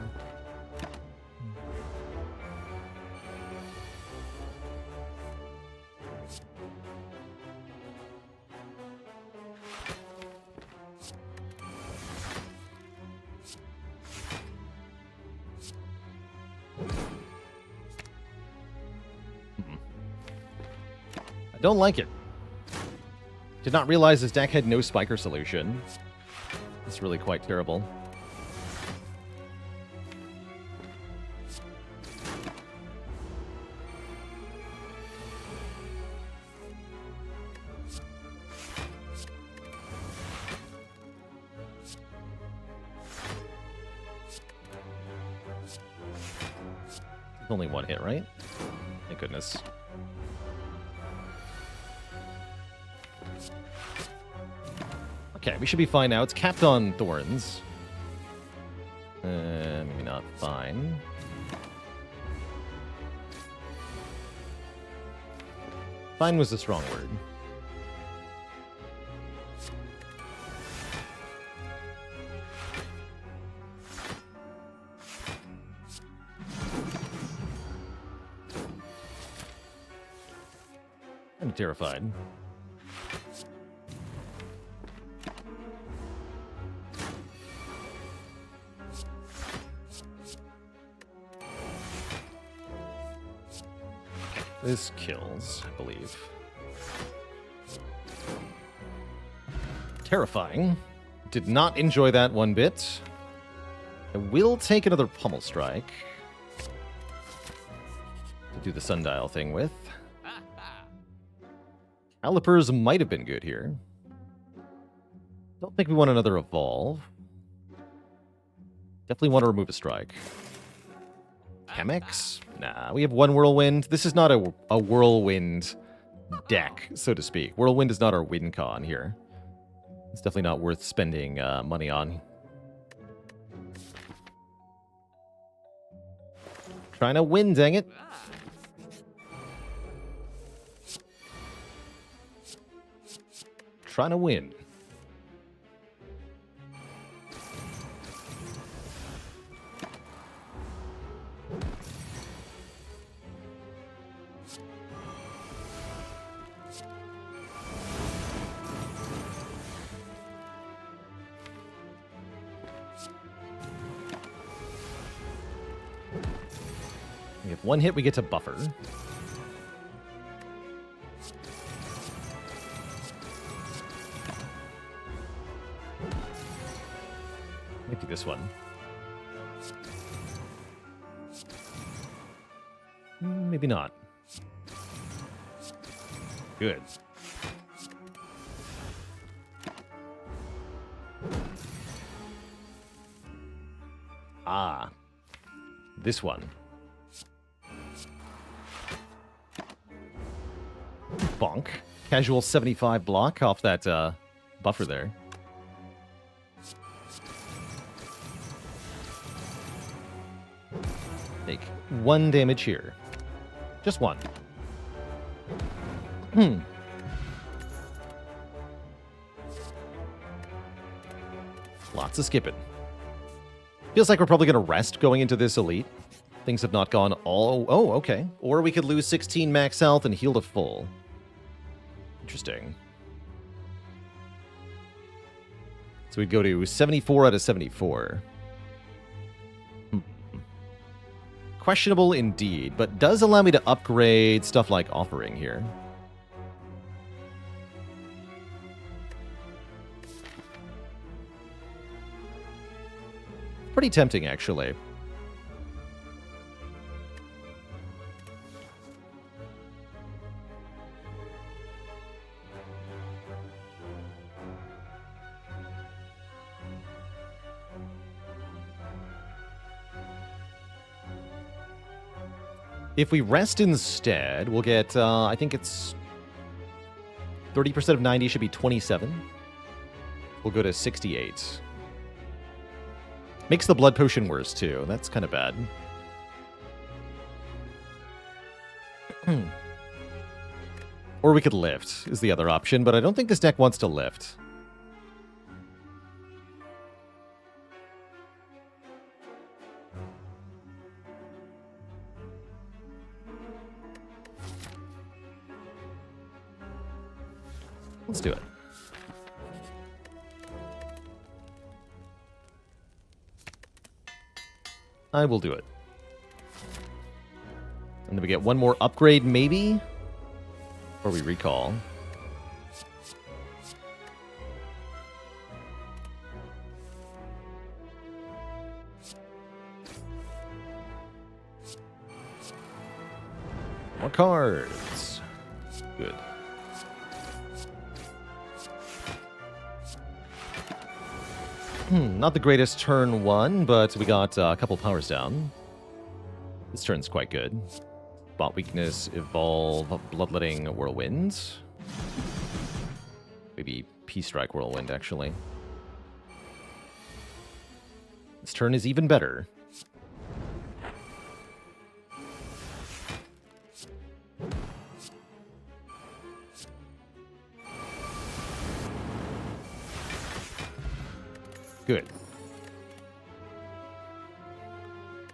I don't like it. Did not realize this deck had no Spiker solution. It's really quite terrible. Only one hit, right? Thank goodness. Okay, we should be fine now. It's capped on thorns. Maybe not fine. Fine was the strong word. I'm terrified. This kills, I believe. Terrifying. Did not enjoy that one bit. I will take another Pummel Strike to do the Sundial thing with. Calipers might have been good here. Don't think we want another Evolve. Definitely want to remove a strike. Chemex? Nah, we have one Whirlwind. This is not a Whirlwind deck, so to speak. Whirlwind is not our win con here. It's definitely not worth spending money on. Trying to win, dang it. Trying to win. We have one hit, we get to buffer. Maybe this one. Maybe not. Good. Ah. This one. Bonk. Casual 75 block off that buffer there. Take 1 damage here. Just 1. Lots of skipping. Feels like we're probably going to rest going into this elite. Things have not gone all... Oh, okay. Or we could lose 16 max health and heal to full. Interesting. So we'd go to 74 out of 74. Questionable indeed, but does allow me to upgrade stuff like Offering here. Pretty tempting, actually. If we rest instead, we'll get, I think it's 30% of 90 should be 27. We'll go to 68. Makes the blood potion worse, too. That's kind of bad. Or we could lift, is the other option, but I don't think this deck wants to lift. Let's do it. I will do it. And then we get one more upgrade, maybe? Or we recall. More cards. Good. Not the greatest turn one, but we got a couple powers down. This turn's quite good. Bot weakness, evolve, bloodletting, whirlwind. Maybe Peace Strike whirlwind, actually. This turn is even better. Good.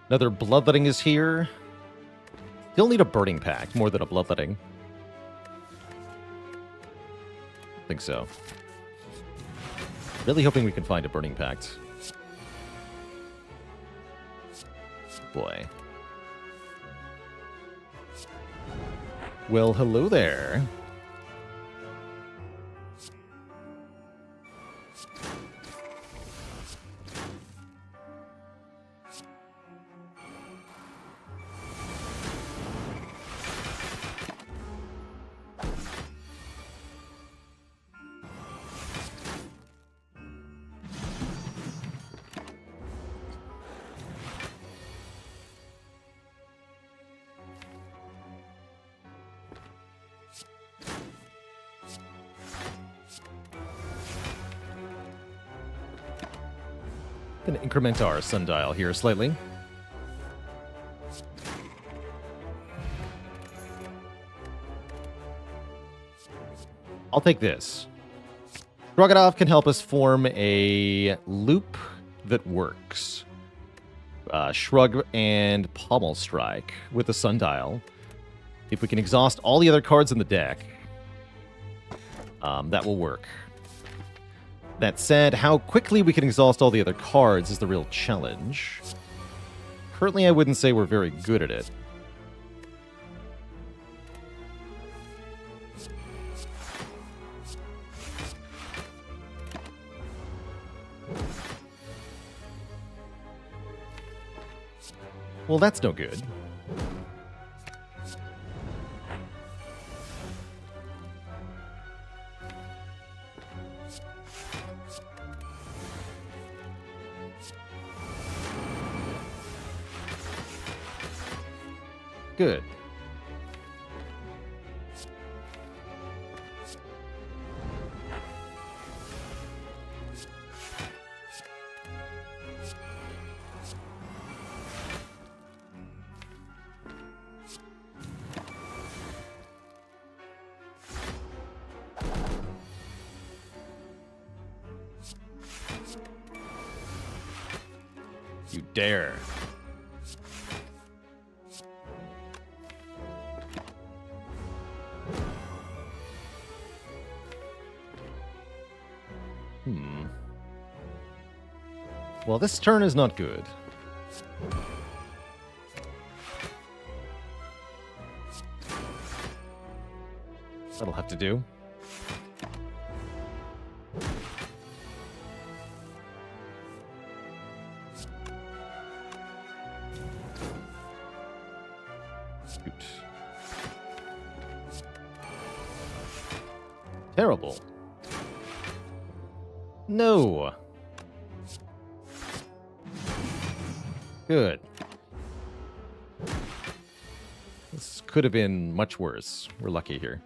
Another bloodletting is here. Still need a burning pact more than a bloodletting. I think so. Really hoping we can find a burning pact. Boy. Well, hello there. Gonna increment our sundial here slightly. I'll take this. Stroganov can help us form a loop that works. Shrug and Pommel Strike with the sundial. If we can exhaust all the other cards in the deck, that will work. That said, how quickly we can exhaust all the other cards is the real challenge. Currently, I wouldn't say we're very good at it. Well, that's no good. Good. You dare. Well, this turn is not good. That'll have to do. Shoot. Terrible. No. Good. This could have been much worse. We're lucky here.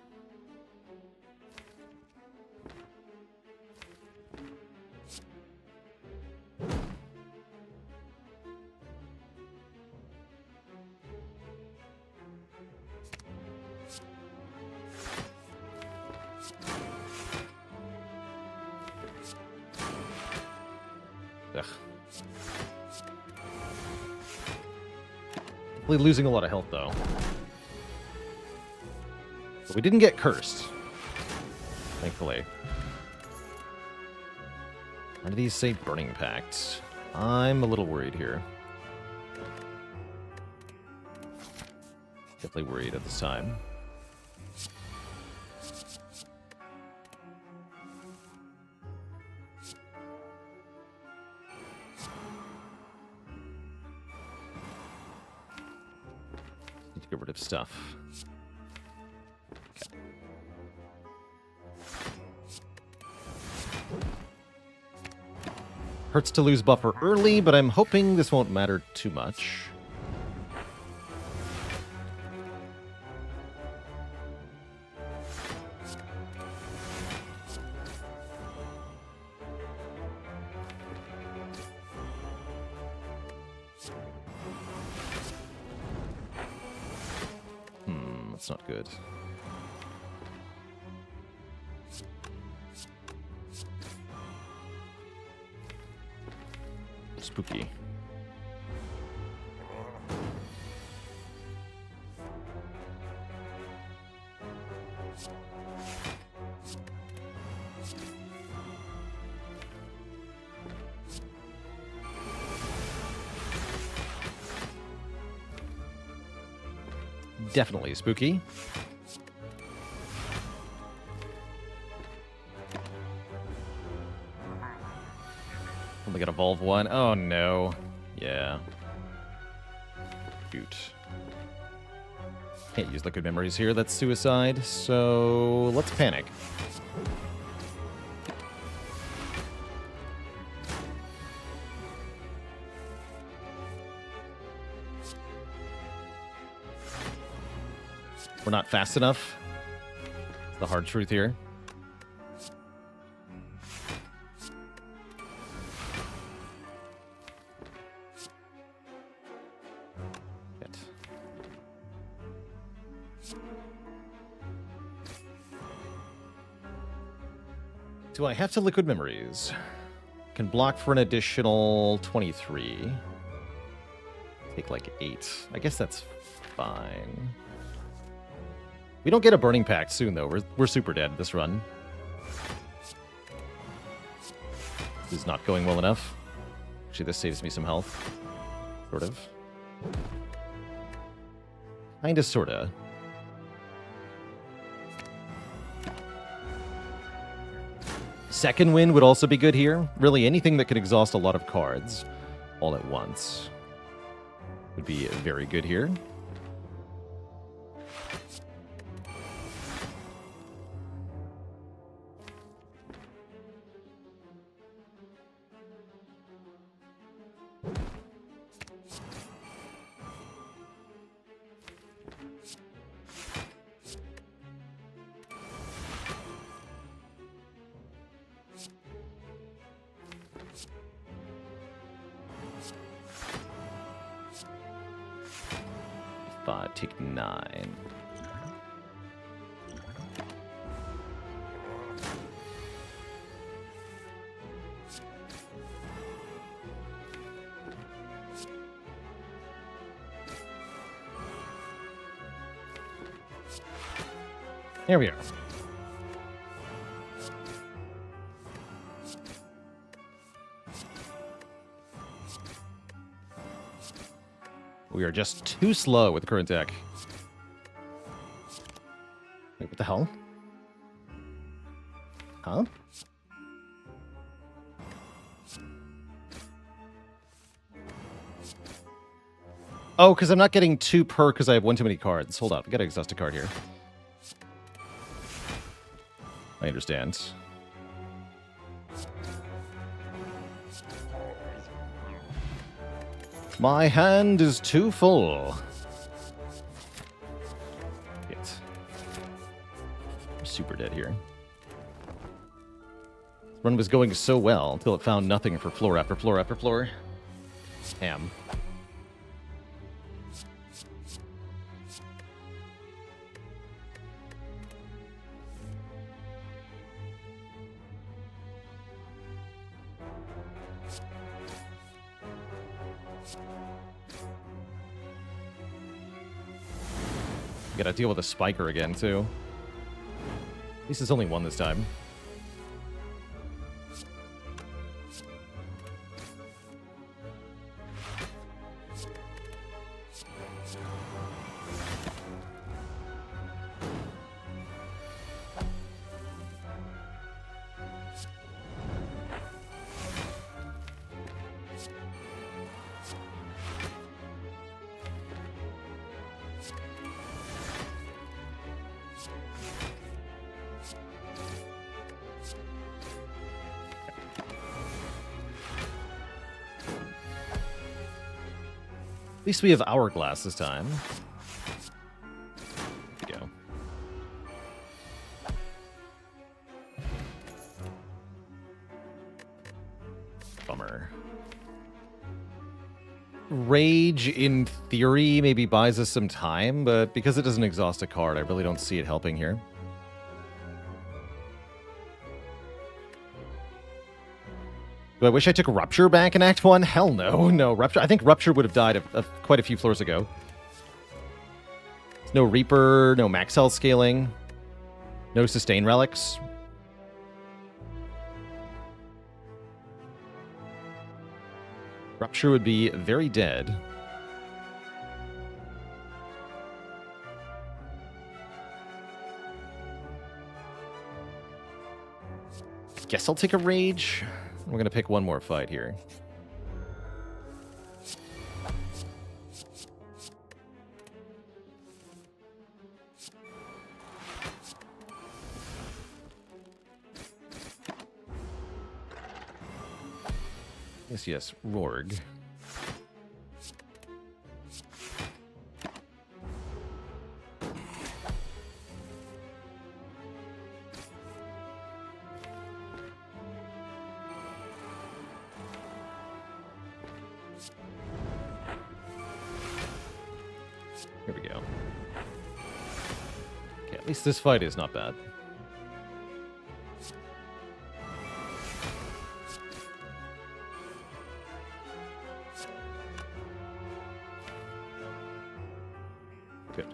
Ugh. Losing a lot of health, though. But we didn't get cursed. thankfully. None of these say Burning Pact. I'm a little worried here. Definitely worried at this time. Need to get rid of stuff. Okay. Hurts to lose buffer early, but I'm hoping this won't matter too much. That's not good. Spooky. Definitely spooky. Only got Evolve 1. Oh no. Yeah. Shoot. Can't use Liquid Memories here. That's suicide. So let's panic. We're not fast enough. It's the hard truth here. Shit. Do I have to Liquid Memories? Can block for an additional 23. Take like 8. I guess that's fine. We don't get a Burning Pact soon, though. We're super dead this run. This is not going well enough. Actually, this saves me some health. Sort of. Kinda, sorta. Second Wind would also be good here. Really, anything that could exhaust a lot of cards all at once would be very good here. Take 9. There we are. We are just too slow with the current deck. Wait, what the hell? Huh? Oh, because I'm not getting 2 per because I have 1 too many cards. Hold on, we gotta exhaust a card here. I understand. My hand is too full. Shit. I'm super dead here. This run was going so well until it found nothing for floor after floor after floor. Damn. Gotta deal with a spiker again, too. least it's only one this time. At least we have Hourglass this time. There we go. Bummer. Rage, in theory, maybe buys us some time, but because it doesn't exhaust a card, I really don't see it helping here. Do I wish I took Rupture back in Act 1? Hell no. No, Rupture. I think Rupture would have died quite a few floors ago. No Reaper, no max health scaling, no sustain relics. Rupture would be very dead. Guess I'll take a Rage. We're going to pick one more fight here. Yes, Rorg. Here we go. Okay, at least this fight is not bad. Good.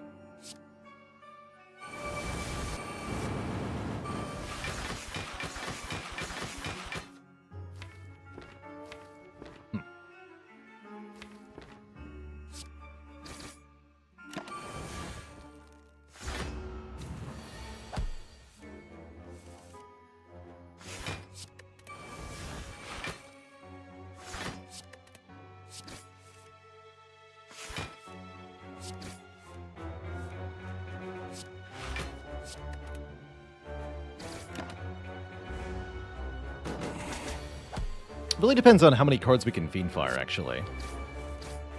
Really depends on how many cards we can Fiend Fire, actually.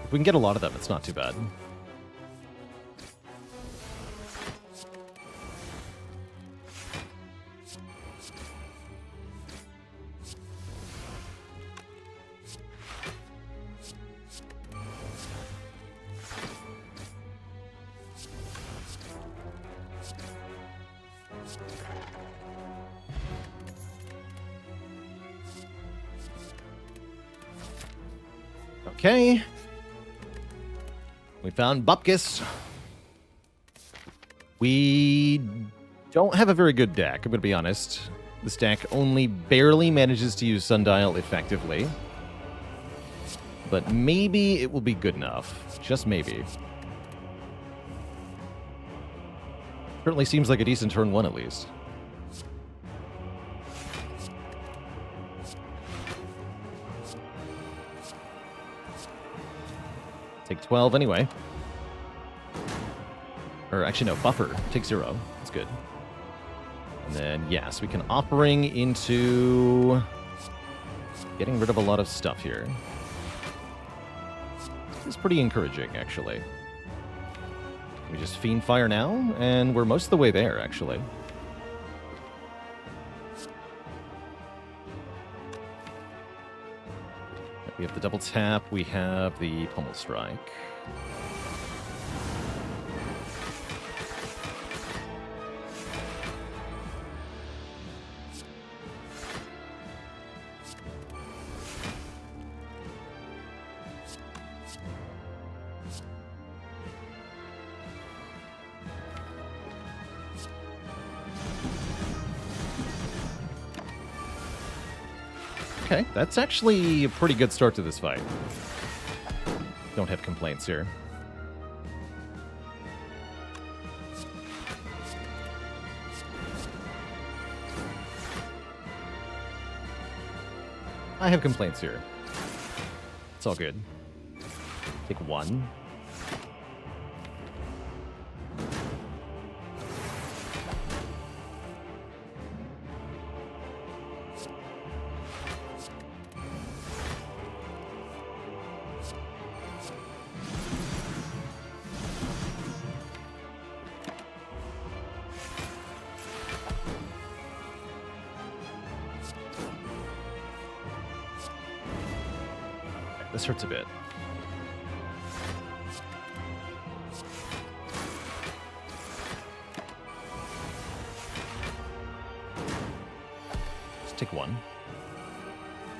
If we can get a lot of them, it's not too bad. Okay. We found Bupkis. We don't have a very good deck, I'm going to be honest. This deck only barely manages to use Sundial effectively. But maybe it will be good enough. Just maybe. Certainly seems like a decent turn one, at least. Take 12 anyway. Or actually, no, buffer. Take 0. That's good. And then, yes, we can Offering into getting rid of a lot of stuff here. This is pretty encouraging, actually. We just Fiend Fire now, and we're most of the way there, actually. We have the double tap, we have the Pummel Strike. Okay, that's actually a pretty good start to this fight. Don't have complaints here. I have complaints here. It's all good. Take one. This hurts a bit. Just take one.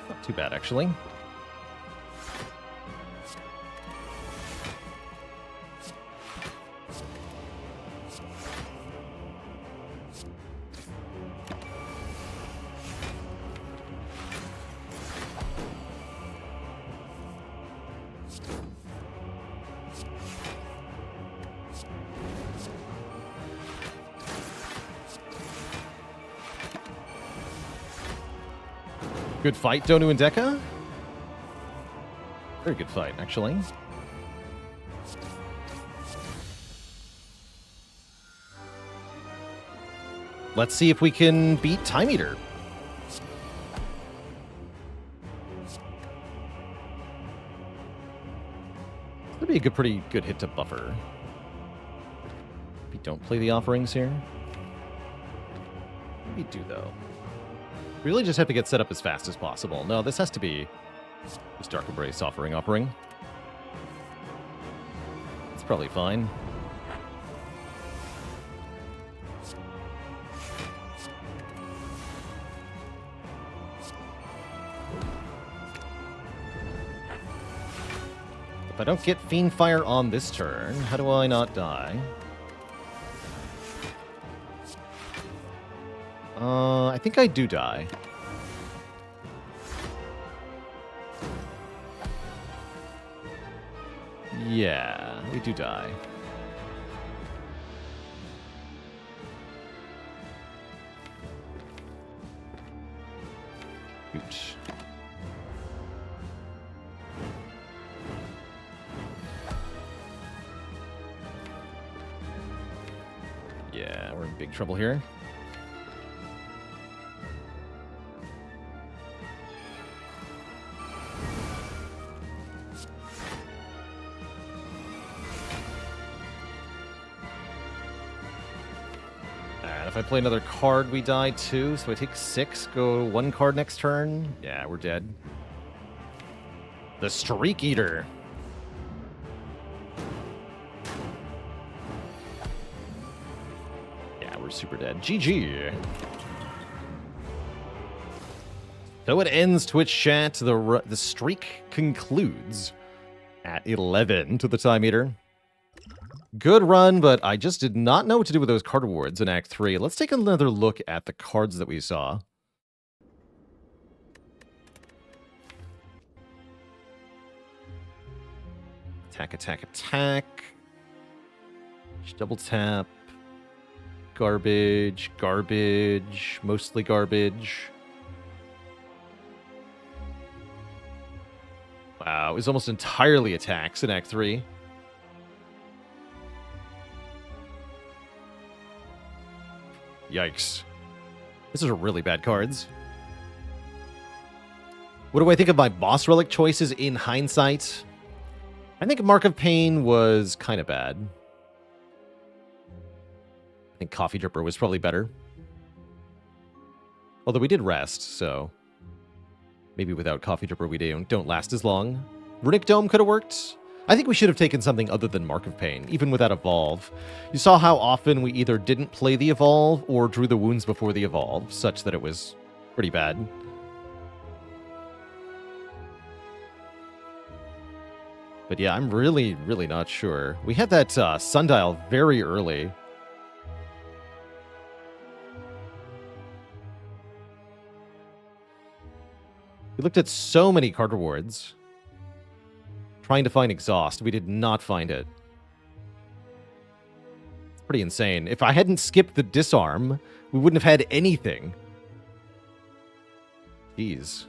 Not too bad, actually. Good fight, Donu and Deka. Very good fight, actually. Let's see if we can beat Time Eater. That'd be a pretty good hit to buffer. We don't play the offerings here. We do, though. We really just have to get set up as fast as possible. No, this has to be just Dark Embrace offering. It's probably fine. If I don't get Fiend Fire on this turn, how do I not die? I think I do die. Yeah, we do die. Ouch. Yeah, we're in big trouble here. If I play another card, we die too. So I take 6, go 1 card next turn. Yeah, we're dead. The Streak Eater. Yeah, we're super dead. GG. So it ends Twitch chat. The streak concludes at 11 to the Time Eater. Good run, but I just did not know what to do with those card rewards in Act 3. Let's take another look at the cards that we saw. Attack, attack, attack. Double tap. Garbage, garbage, mostly garbage. Wow, it was almost entirely attacks in Act 3. Yikes. These are really bad cards. What do I think of my boss relic choices in hindsight? I think Mark of Pain was kind of bad. I think Coffee Dripper was probably better. Although we did rest, so maybe without Coffee Dripper we don't last as long. Runic Dome could have worked. I think we should have taken something other than Mark of Pain, even without Evolve. You saw how often we either didn't play the Evolve or drew the wounds before the Evolve, such that it was pretty bad. But yeah, I'm really, really not sure. We had that sundial very early. We looked at so many card rewards. Trying to find exhaust. We did not find it. It's pretty insane. If I hadn't skipped the disarm, we wouldn't have had anything. Jeez.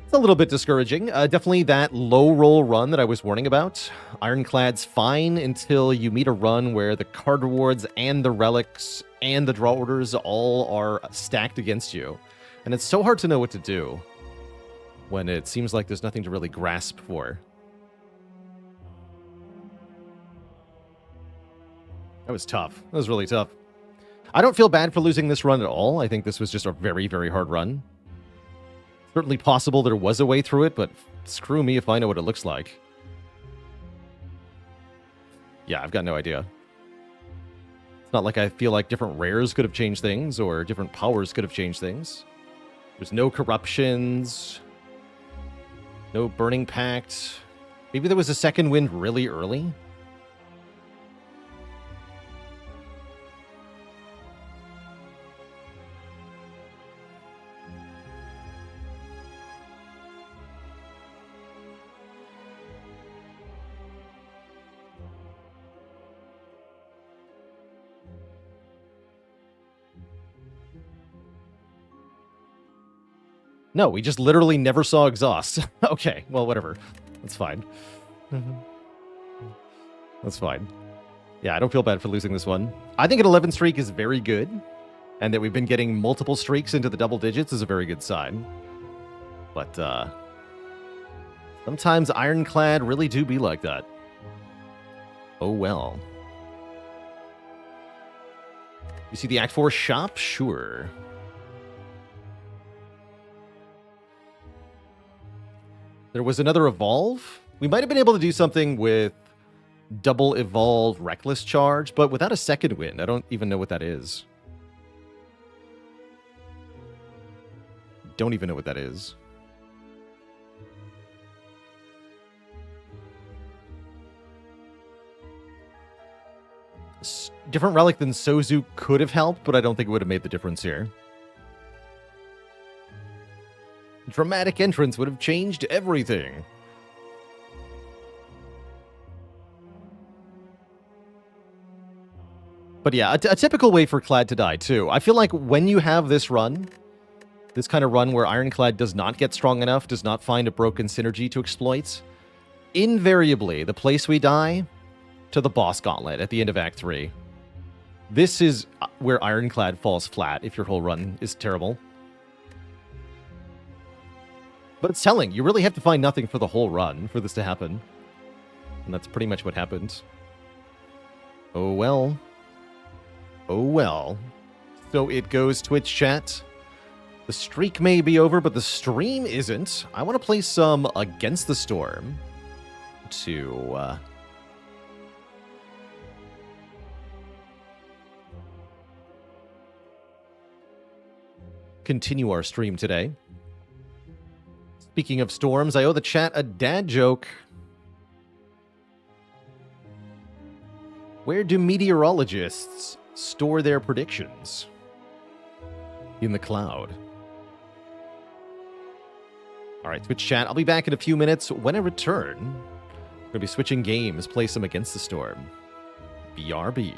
It's a little bit discouraging. Definitely that low roll run that I was warning about. Ironclad's fine until you meet a run where the card rewards and the relics and the draw orders all are stacked against you. And it's so hard to know what to do when it seems like there's nothing to really grasp for. That was tough. That was really tough. I don't feel bad for losing this run at all. I think this was just a very, very hard run. Certainly possible there was a way through it, but screw me if I know what it looks like. Yeah, I've got no idea. It's not like I feel like different rares could have changed things, or different powers could have changed things. There's no corruptions. No Burning Pact. Maybe there was a second wind really early? No, we just literally never saw exhaust. Okay, well, whatever. That's fine. That's fine. Yeah, I don't feel bad for losing this one. I think an 11 streak is very good, and that we've been getting multiple streaks into the double digits is a very good sign. But, sometimes Ironclad really do be like that. Oh well. You see the Act 4 shop? Sure. There was another Evolve. We might have been able to do something with double Evolve Reckless Charge, but without a second wind. I don't even know what that is. Don't even know what that is. Different relic than Sozu could have helped, but I don't think it would have made the difference here. Dramatic entrance would have changed everything. But yeah, a typical way for Clad to die, too. I feel like when you have this run, this kind of run where Ironclad does not get strong enough, does not find a broken synergy to exploit, invariably, the place we die, to the boss gauntlet at the end of Act 3. This is where Ironclad falls flat if your whole run is terrible. But it's telling. You really have to find nothing for the whole run for this to happen. And that's pretty much what happened. Oh well. Oh well. So it goes, Twitch chat. The streak may be over, but the stream isn't. I want to play some Against the Storm to continue our stream today. Speaking of storms, I owe the chat a dad joke. Where do meteorologists store their predictions? In the cloud. Alright, Twitch chat, I'll be back in a few minutes. When I return, I'm going to be switching games, play some Against the Storm. BRB.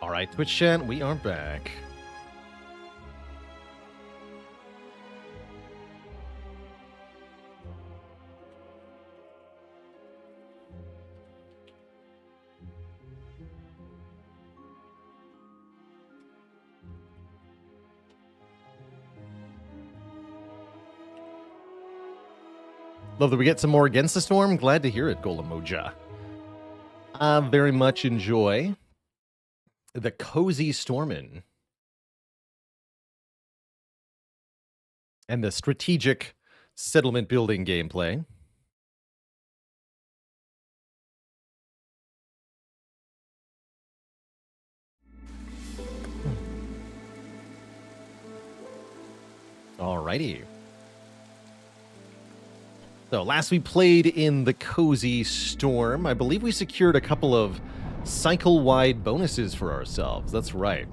All right, Twitch chat, we are back. Love that we get some more Against the Storm. Glad to hear it, Golem Moja. I very much enjoy the Cozy Stormin' and the strategic settlement building gameplay. Alrighty. So last we played in the Cozy Storm, I believe we secured a couple of cycle-wide bonuses for ourselves. That's right.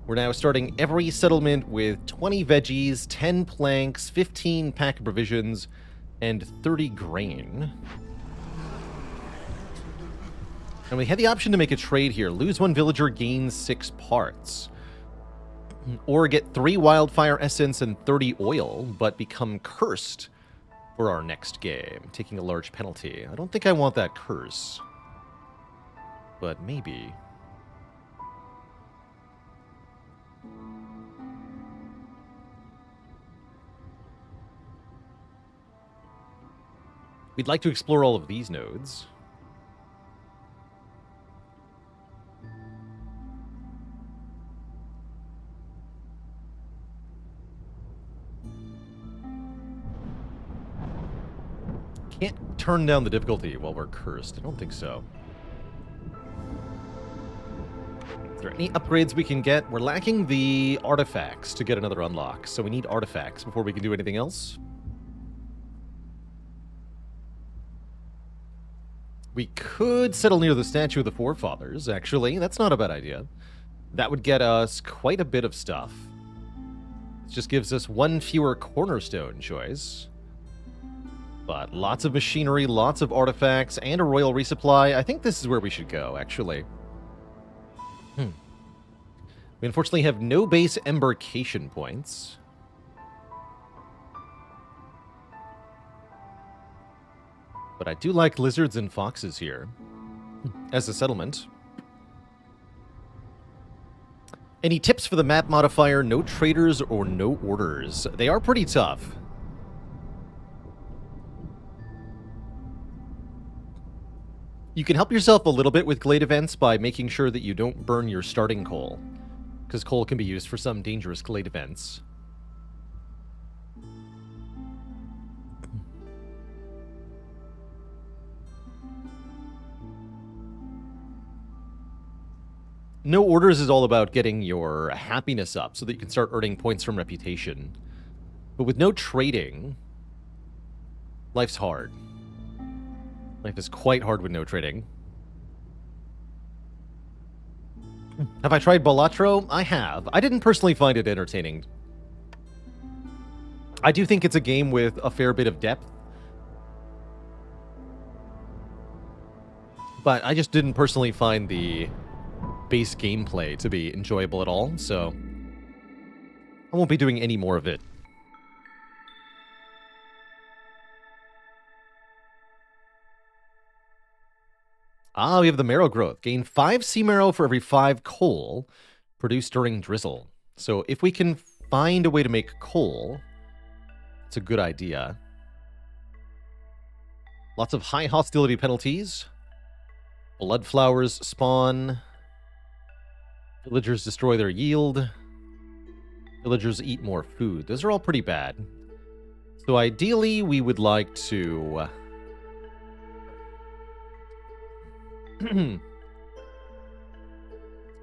We're now starting every settlement with 20 veggies, 10 planks, 15 pack of provisions, and 30 grain. And we had the option to make a trade here. Lose 1 villager, gain 6 parts. Or get 3 wildfire essence and 30 oil, but become cursed for our next game, taking a large penalty. I don't think I want that curse. But maybe. We'd like to explore all of these nodes. Can't turn down the difficulty while we're cursed. I don't think so. Is there any upgrades we can get? We're lacking the artifacts to get another unlock, so we need artifacts before we can do anything else. We could settle near the statue of the forefathers, actually. That's not a bad idea. That would get us quite a bit of stuff. It just gives us 1 fewer cornerstone choice. But lots of machinery, lots of artifacts, and a royal resupply. I think this is where we should go, actually. We unfortunately have no base embarkation points. But I do like lizards and foxes here as a settlement. Any tips for the map modifier? No traders or no orders. They are pretty tough. You can help yourself a little bit with glade events by making sure that you don't burn your starting coal, because coal can be used for some dangerous glade events. No orders is all about getting your happiness up so that you can start earning points from reputation. But with no trading, life's hard. Life is quite hard with no trading. Have I tried Balatro? I have. I didn't personally find it entertaining. I do think it's a game with a fair bit of depth. But I just didn't personally find the base gameplay to be enjoyable at all, so I won't be doing any more of it. Ah, we have the marrow growth. Gain 5 sea marrow for every 5 coal produced during drizzle. So if we can find a way to make coal, it's a good idea. Lots of high hostility penalties. Blood flowers spawn. Villagers destroy their yield. Villagers eat more food. Those are all pretty bad. So ideally, we would like to...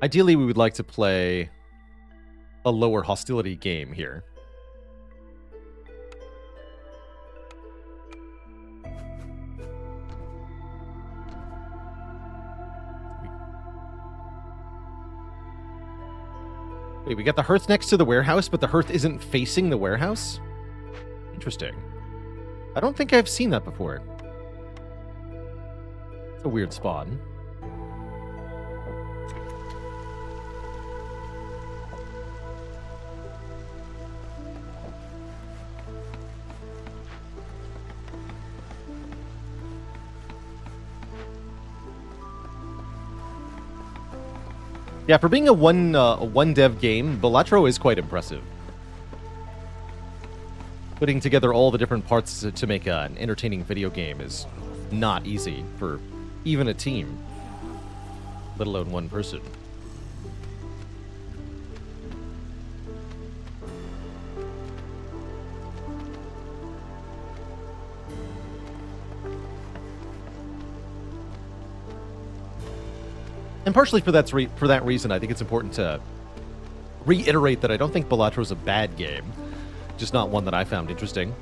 Ideally, we would like to play a lower hostility game here. Wait, we got the hearth next to the warehouse, but the hearth isn't facing the warehouse? Interesting. I don't think I've seen that before. It's a weird spawn. Yeah, for being a one dev game, Balatro is quite impressive. Putting together all the different parts to make an entertaining video game is not easy for even a team, let alone one person. And partially for that reason, I think it's important to reiterate that I don't think Balatro is a bad game, just not one that I found interesting.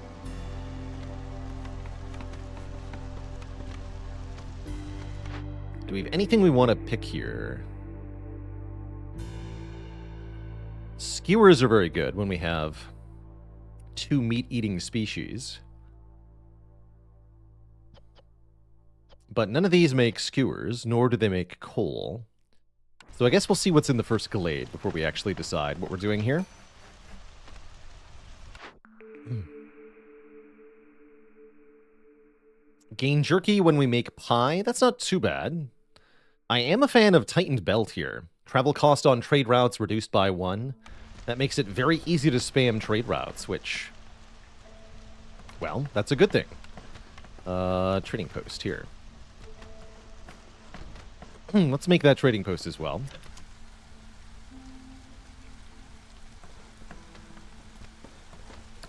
Do we have anything we want to pick here? Skewers are very good when we have 2 meat-eating species. But none of these make skewers, nor do they make coal. So I guess we'll see what's in the first glade before we actually decide what we're doing here. Gain jerky when we make pie. That's not too bad. I am a fan of tightened belt here. Travel cost on trade routes reduced by 1. That makes it very easy to spam trade routes, which, well, that's a good thing. Trading post here. Let's make that trading post as well.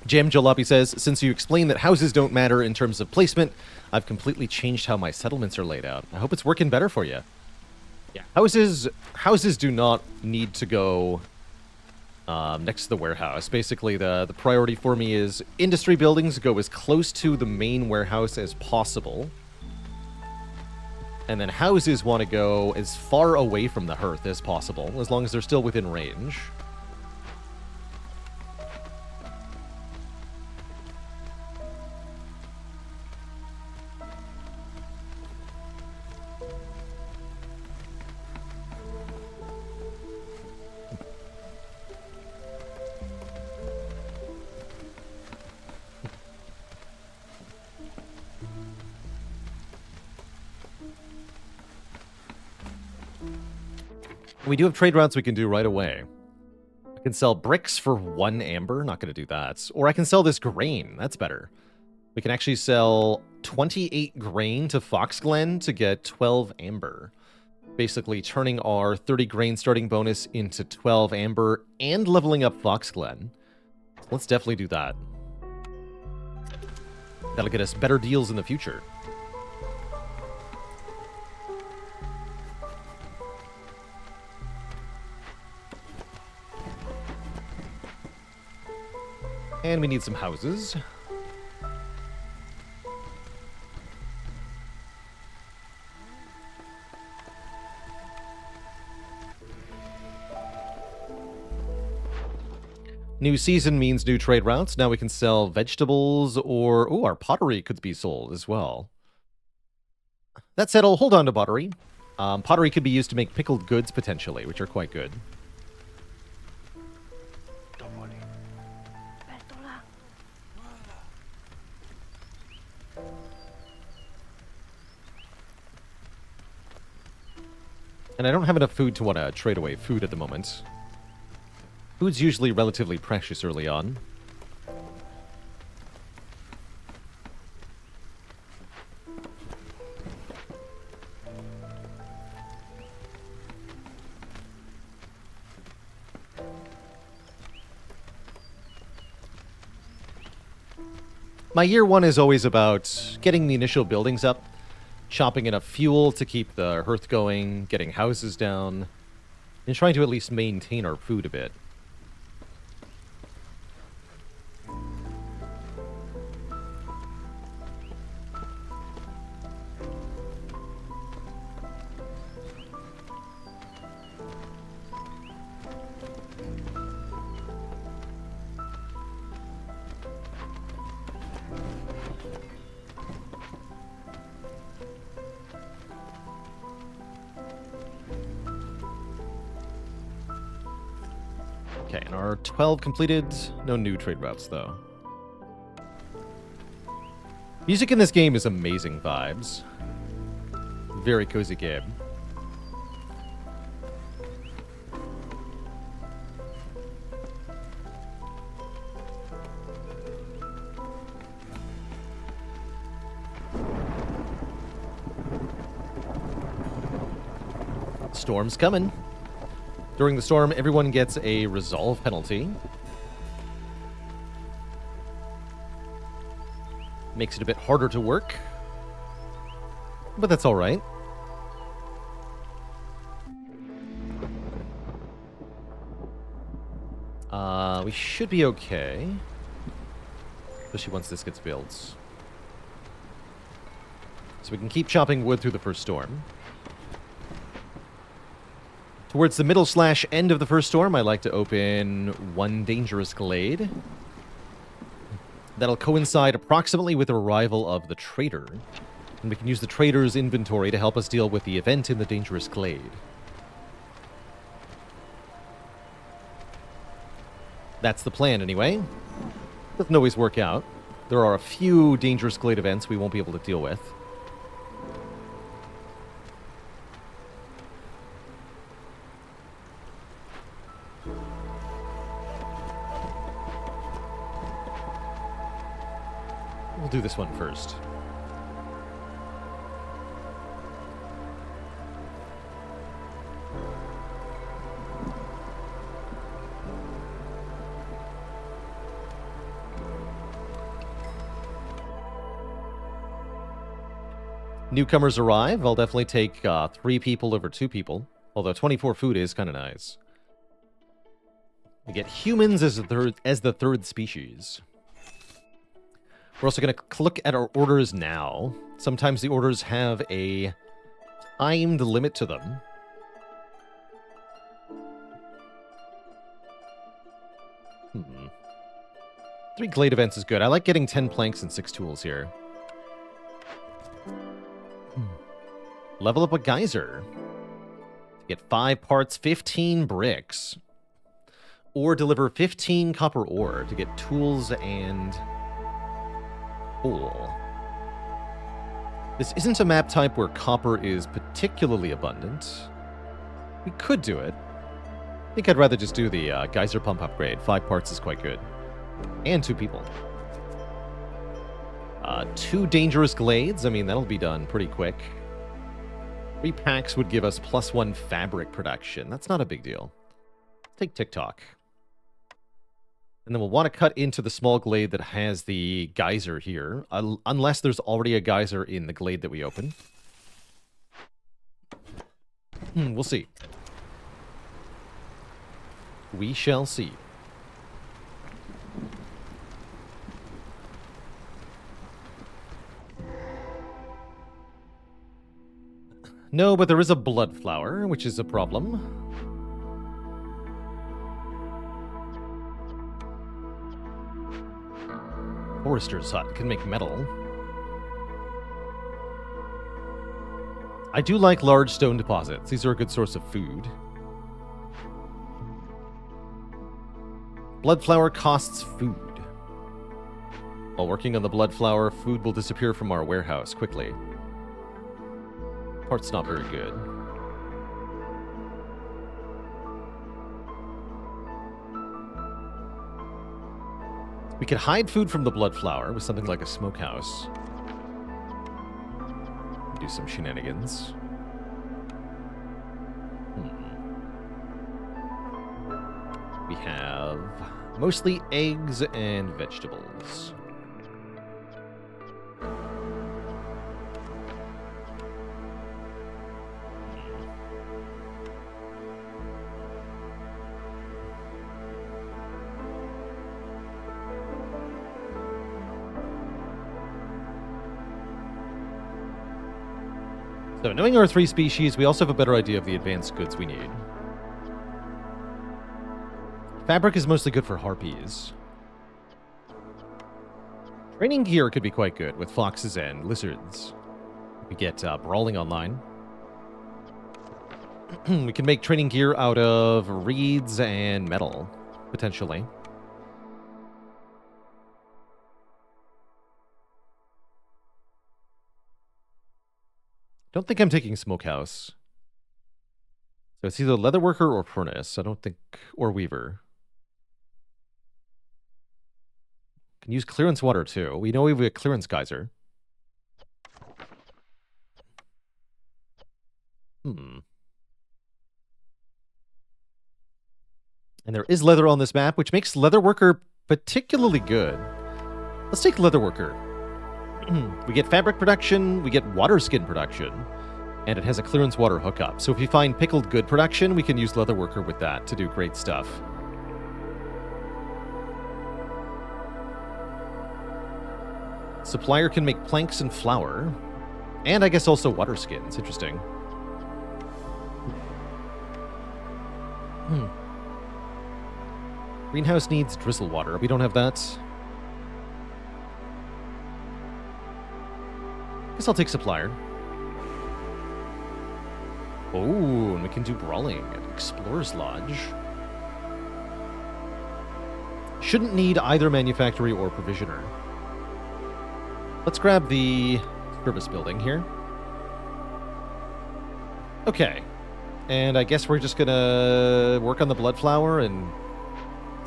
Jam Jalopy says, since you explained that houses don't matter in terms of placement, I've completely changed how my settlements are laid out. I hope it's working better for you. Yeah, houses do not need to go next to the warehouse. Basically, the priority for me is industry buildings go as close to the main warehouse as possible. And then houses want to go as far away from the hearth as possible, as long as they're still within range. We do have trade routes we can do right away. I can sell bricks for 1 amber. Not going to do that. Or I can sell this grain. That's better. We can actually sell 28 grain to Fox Glen to get 12 amber. Basically turning our 30 grain starting bonus into 12 amber and leveling up Fox Glen. Let's definitely do that. That'll get us better deals in the future. And we need some houses. New season means new trade routes. Now we can sell vegetables or... Oh, our pottery could be sold as well. That said, I'll hold on to pottery. Pottery could be used to make pickled goods, potentially, which are quite good. And I don't have enough food to want to trade away food at the moment. Food's usually relatively precious early on. My year 1 is always about getting the initial buildings up, chopping enough fuel to keep the hearth going, getting houses down, and trying to at least maintain our food a bit. Okay, and our 12 completed. No new trade routes, though. Music in this game is amazing vibes. Very cozy game. Storm's coming. During the storm, everyone gets a resolve penalty. Makes it a bit harder to work. But that's alright. We should be okay. Especially once this gets built. So we can keep chopping wood through the first storm. Towards the middle/end of the first storm, I like to open one dangerous glade. That'll coincide approximately with the arrival of the trader. And we can use the trader's inventory to help us deal with the event in the dangerous glade. That's the plan, anyway. Doesn't always work out. There are a few dangerous glade events we won't be able to deal with. We'll do this one first. Newcomers arrive. I'll definitely take 3 people over 2 people. Although 24 food is kind of nice. We get humans as the third species. We're also going to look at our orders now. Sometimes the orders have a timed limit to them. Hmm. 3 glade events is good. I like getting 10 planks and 6 tools here. Level up a geyser. Get 5 parts, 15 bricks. Or deliver 15 copper ore to get tools and coal. This isn't a map type where copper is particularly abundant. We could do it. I think I'd rather just do the geyser pump upgrade. 5 parts is quite good. And 2 people. 2 dangerous glades. I mean, that'll be done pretty quick. 3 packs would give us +1 fabric production. That's not a big deal. Take TikTok. And then we'll want to cut into the small glade that has the geyser here. Unless there's already a geyser in the glade that we open. We'll see. We shall see. No, but there is a blood flower, which is a problem. Forester's hut can make metal. I do like large stone deposits. These are a good source of food. Blood flower costs food. While working on the blood flower, food will disappear from our warehouse quickly. Part's not very good. We could hide food from the blood flower with something like a smokehouse. Do some shenanigans. We have mostly eggs and vegetables. So, knowing our 3 species, we also have a better idea of the advanced goods we need. Fabric is mostly good for harpies. Training gear could be quite good with foxes and lizards. We get brawling online. We can make training gear out of reeds and metal, potentially. Don't think I'm taking smokehouse. So it's either leatherworker or furnace. I don't think, or weaver. Can use clearance water too. We know we have a clearance geyser. And there is leather on this map, which makes Leatherworker particularly good. Let's take Leatherworker. We get fabric production, we get water skin production, and it has a clearance water hookup. So if you find pickled good production, we can use Leatherworker with that to do great stuff. Supplier can make planks and flour. And I guess also water skins. Interesting. Greenhouse needs drizzle water. We don't have that. Guess I'll take supplier. Oh, and we can do brawling at Explorer's Lodge. Shouldn't need either manufactory or provisioner. Let's grab the service building here. Okay. And I guess we're just gonna work on the blood flower and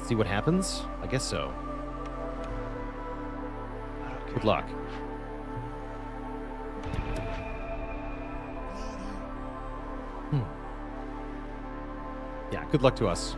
see what happens? I guess so. Good luck. Yeah, good luck to us.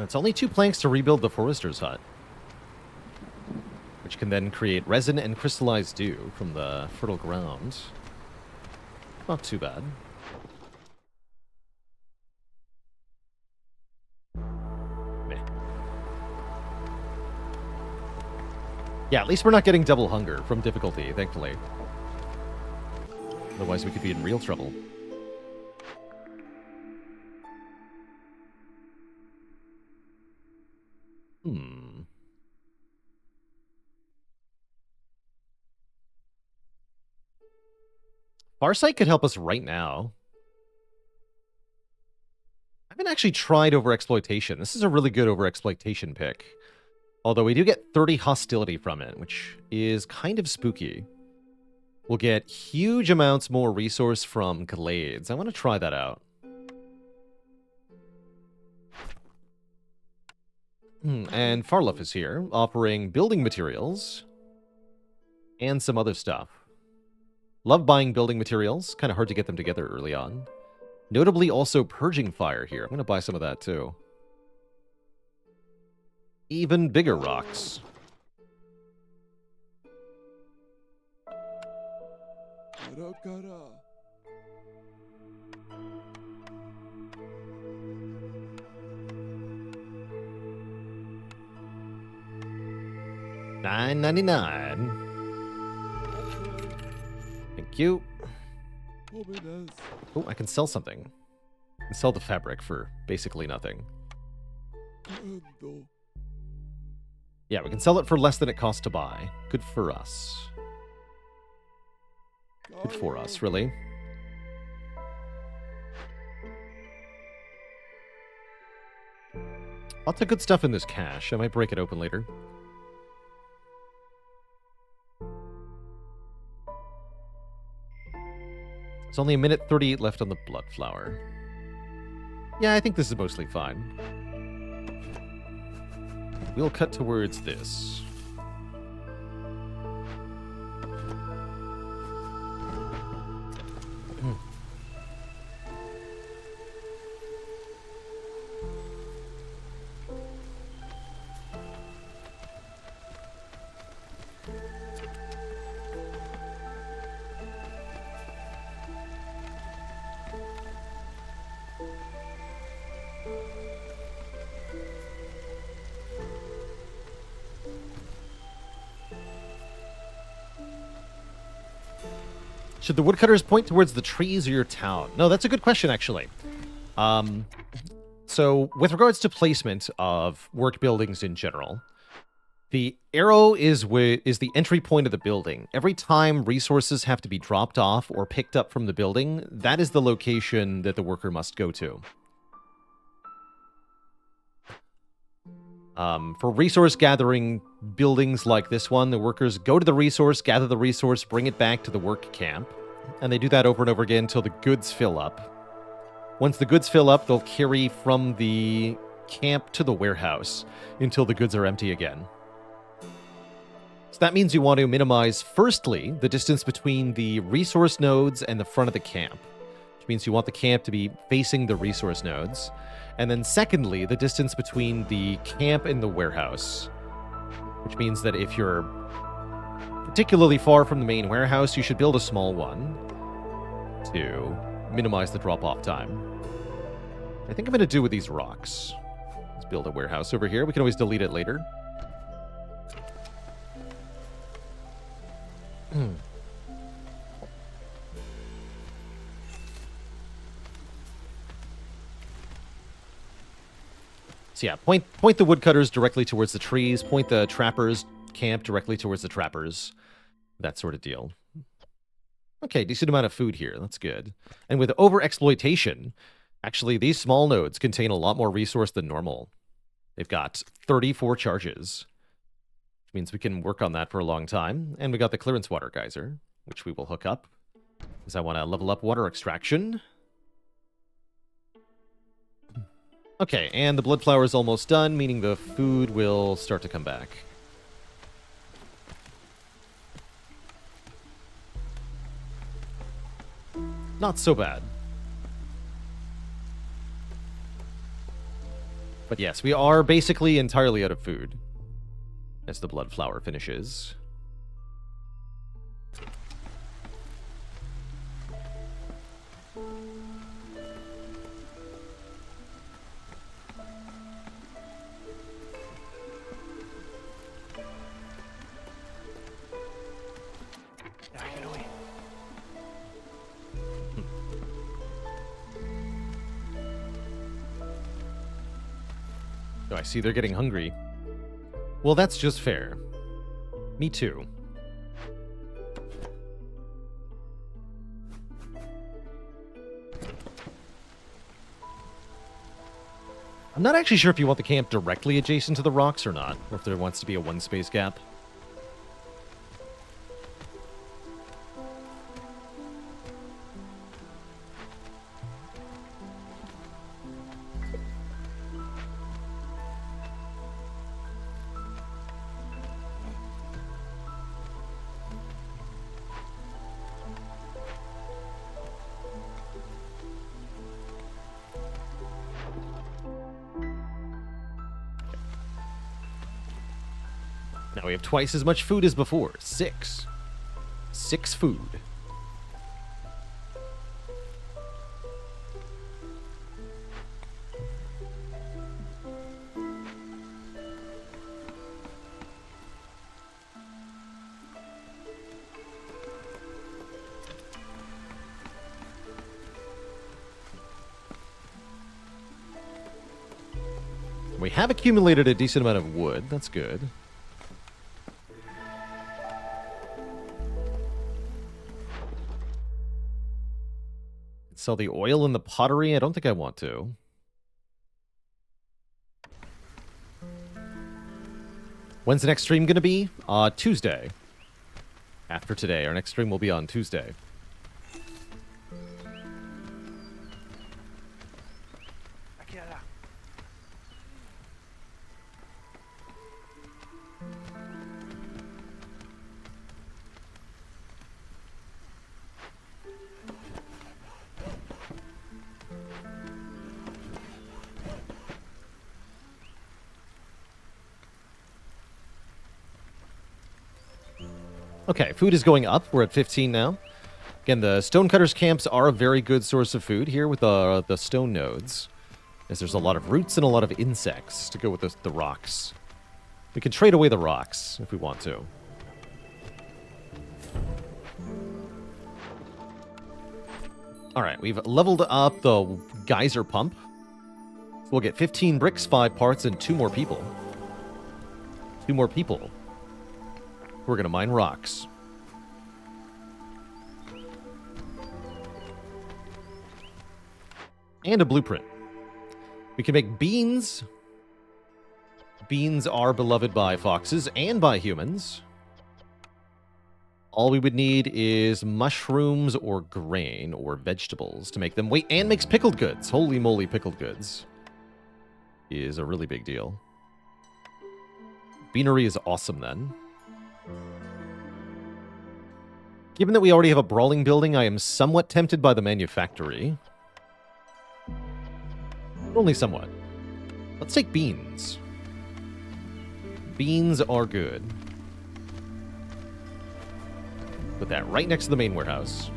It's only 2 planks to rebuild the forester's hut, which can then create resin and crystallized dew from the fertile ground. Not too bad. Meh. Yeah, at least we're not getting double hunger from difficulty, thankfully. Otherwise we could be in real trouble. Farsight could help us right now. I haven't actually tried overexploitation. This is a really good overexploitation pick. Although we do get 30 hostility from it, which is kind of spooky. We'll get huge amounts more resource from glades. I want to try that out. And Farluff is here, offering building materials and some other stuff. Love buying building materials. Kind of hard to get them together early on. Notably also Purging Fire here. I'm going to buy some of that too. Even bigger rocks. $9.99. Thank you. Oh, I can sell something. I can sell the fabric for basically nothing. Yeah, we can sell it for less than it costs to buy. Good for us. Good for us, really. Lots of good stuff in this cache. I might break it open later. There's only 1:38 left on the blood flower. Yeah, I think this is mostly fine. We'll cut towards this. Should the woodcutters point towards the trees or your town? No, that's a good question, actually. So, with regards to placement of work buildings in general, the arrow is the entry point of the building. Every time resources have to be dropped off or picked up from the building, that is the location that the worker must go to. For resource gathering buildings like this one, the workers go to the resource, gather the resource, bring it back to the work camp. And they do that over and over again until the goods fill up. Once the goods fill up, they'll carry from the camp to the warehouse until the goods are empty again. So that means you want to minimize, firstly, the distance between the resource nodes and the front of the camp, which means you want the camp to be facing the resource nodes. And then secondly, the distance between the camp and the warehouse, which means that if you're particularly far from the main warehouse, you should build a small one to minimize the drop-off time. I think I'm going to do with these rocks. Let's build a warehouse over here. We can always delete it later. So yeah, point the woodcutters directly towards the trees, point the trappers camp directly towards the trappers. That sort of deal. Okay, decent amount of food here. That's good. And with overexploitation, actually, these small nodes contain a lot more resource than normal. They've got 34 charges, which means we can work on that for a long time. And we got the clearance water geyser, which we will hook up, because I want to level up water extraction. Okay, and the blood flower is almost done, meaning the food will start to come back. Not so bad. But yes, we are basically entirely out of food as the blood flower finishes. Oh, I see they're getting hungry. Well, that's just fair. Me too. I'm not actually sure if you want the camp directly adjacent to the rocks or not, or if there wants to be a one-space gap. Now we have twice as much food as before. 6. 6 food. We have accumulated a decent amount of wood. That's good. Sell the oil in the pottery? I don't think I want to. When's the next stream going to be? Tuesday. After today. Our next stream will be on Tuesday. Okay, food is going up. We're at 15 now. Again, the stonecutters' camps are a very good source of food here with the stone nodes, as there's a lot of roots and a lot of insects to go with the rocks. We can trade away the rocks if we want to. All right, we've leveled up the geyser pump. We'll get 15 bricks, 5 parts, and 2 more people. 2 more people. We're going to mine rocks. And a blueprint. We can make beans, beans are beloved by foxes and by humans. All we would need is mushrooms or grain or vegetables to make them. Wait, and makes pickled goods. Holy moly, pickled goods is a really big deal. Beanery is awesome then. Given that we already have a brawling building, I am somewhat tempted by the manufactory. Only somewhat. Let's take beans. Beans are good. Put that right next to the main warehouse.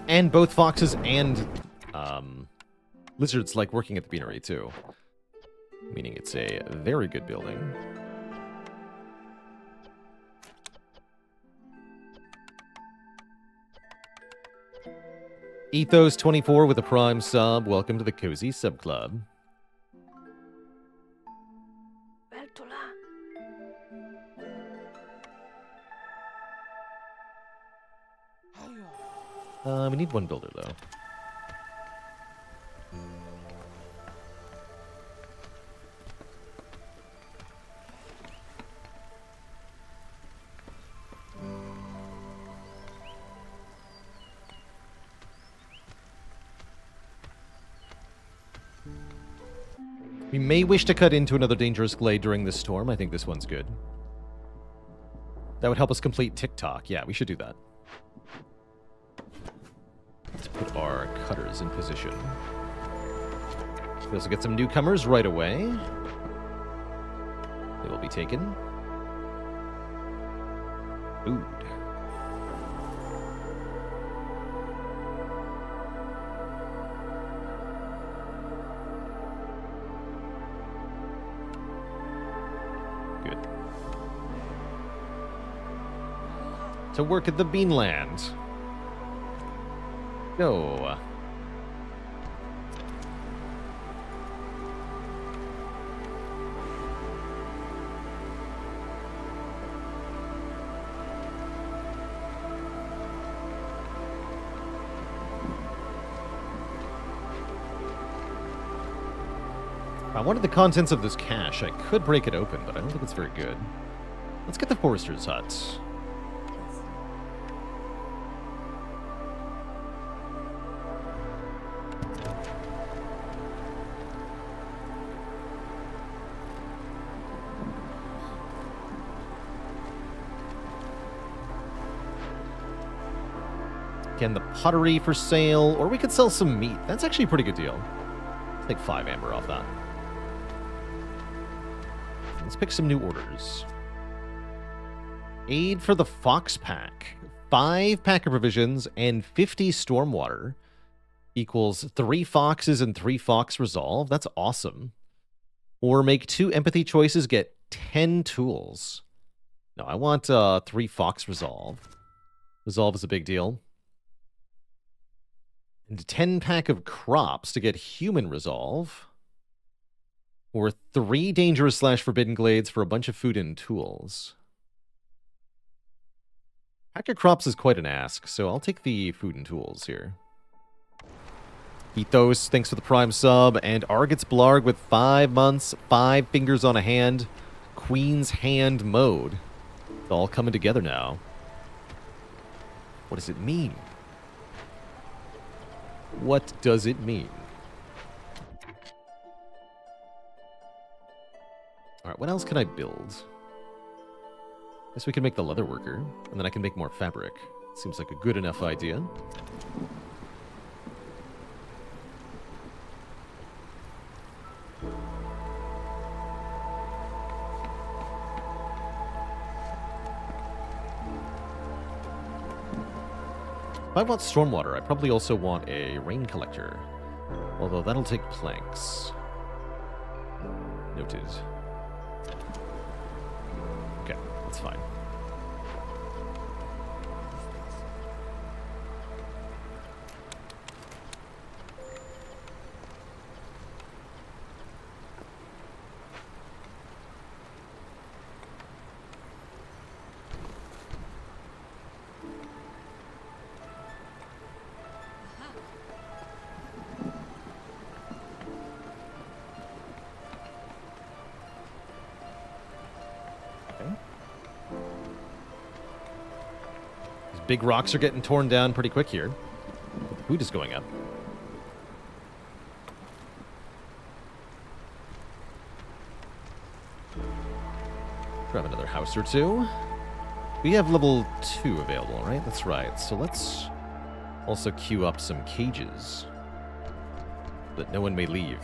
And both foxes and lizards like working at the beanery, too. Meaning it's a very good building. Ethos24 with a Prime sub. Welcome to the Cozy Sub Club. We need one builder, though. We may wish to cut into another dangerous glade during this storm. I think this one's good. That would help us complete TikTok. Yeah, we should do that. Let's put our cutters in position. We also get some newcomers right away. They will be taken. Food. Good. To work at the Beanland. Go. I wanted the contents of this cache. I could break it open, but I don't think it's very good. Let's get the forester's hut. Again, the pottery for sale, or we could sell some meat. That's actually a pretty good deal. Let's take 5 amber off that. Let's pick some new orders. Aid for the Fox Pack. 5 pack of provisions and 50 stormwater equals 3 foxes and 3 fox resolve. That's awesome. Or make 2 empathy choices, get 10 tools. No, I want 3 fox resolve. Resolve is a big deal. And 10 pack of crops to get human resolve. Or 3 dangerous / forbidden glades for a bunch of food and tools. Pack of crops is quite an ask, so I'll take the food and tools here. Ethos, thanks for the Prime sub, and Argot's Blarg with 5 months, 5 fingers on a hand, Queen's Hand mode. It's all coming together now. What does it mean? What does it mean? Alright, what else can I build? Guess we can make the leather worker, and then I can make more fabric. Seems like a good enough idea. If I want stormwater, I probably also want a rain collector. Although that'll take planks. Noted. Okay, that's fine. Okay. These big rocks are getting torn down pretty quick here. The food is going up. Grab another house or two. We have level 2 available, right? That's right. So let's also queue up some cages that no one may leave.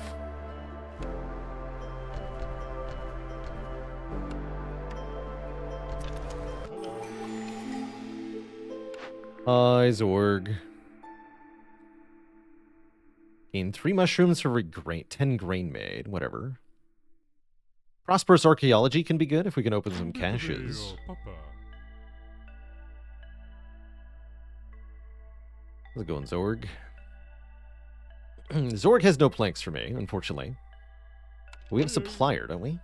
Hi, Zorg. Gain 3 mushrooms for every 10 grain made. Whatever. Prosperous archaeology can be good if we can open some caches. How's it going, Zorg? Zorg has no planks for me, unfortunately. We have a supplier, don't we?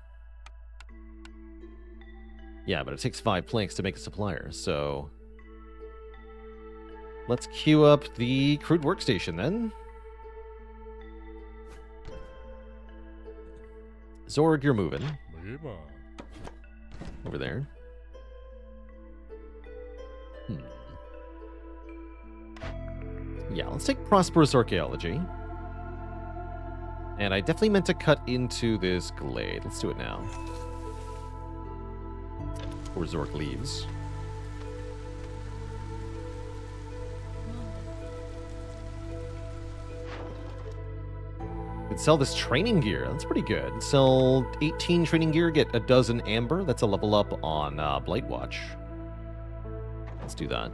Yeah, but it takes 5 planks to make a supplier, so... Let's queue up the crude workstation, then. Zorg, you're moving. Over there. Yeah, let's take Prosperous Archaeology. And I definitely meant to cut into this glade. Let's do it now. Before Zorg leaves. Could sell this training gear. That's pretty good. Sell 18 training gear, get a dozen amber. That's a level up on Blightwatch. Let's do that.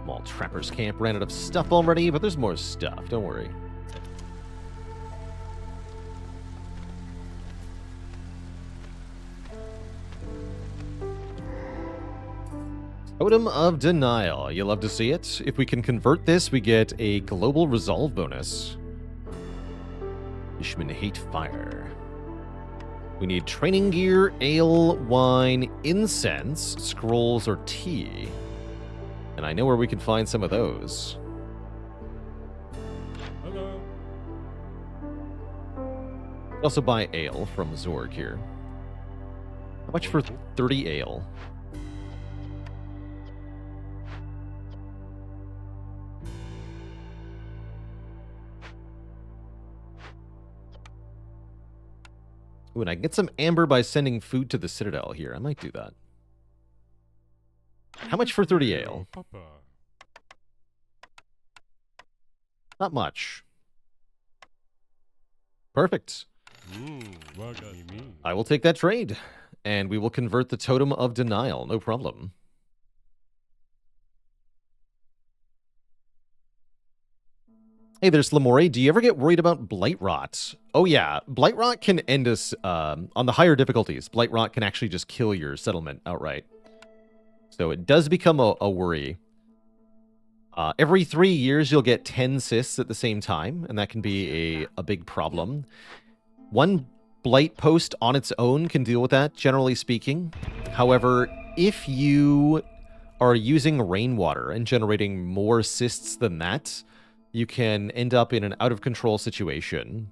Small trapper's camp ran out of stuff already, but there's more stuff. Don't worry. Totem of Denial. You love to see it. If we can convert this, we get a global resolve bonus. Fishmen hate fire. We need training gear, ale, wine, incense, scrolls, or tea. And I know where we can find some of those. Hello. Also buy ale from Zorg here. How much for 30 ale? Ooh, and I can get some amber by sending food to the Citadel here. I might do that. How much for 30 ale? Not much. Perfect. I will take that trade. And we will convert the Totem of Denial. No problem. Hey, there's Lamore. Do you ever get worried about Blight Rot? Oh yeah, Blight Rot can end us on the higher difficulties. Blight Rot can actually just kill your settlement outright. So it does become a worry. Every 3 years, you'll get 10 cysts at the same time, and that can be a big problem. One Blight post on its own can deal with that, generally speaking. However, if you are using rainwater and generating more cysts than that, you can end up in an out-of-control situation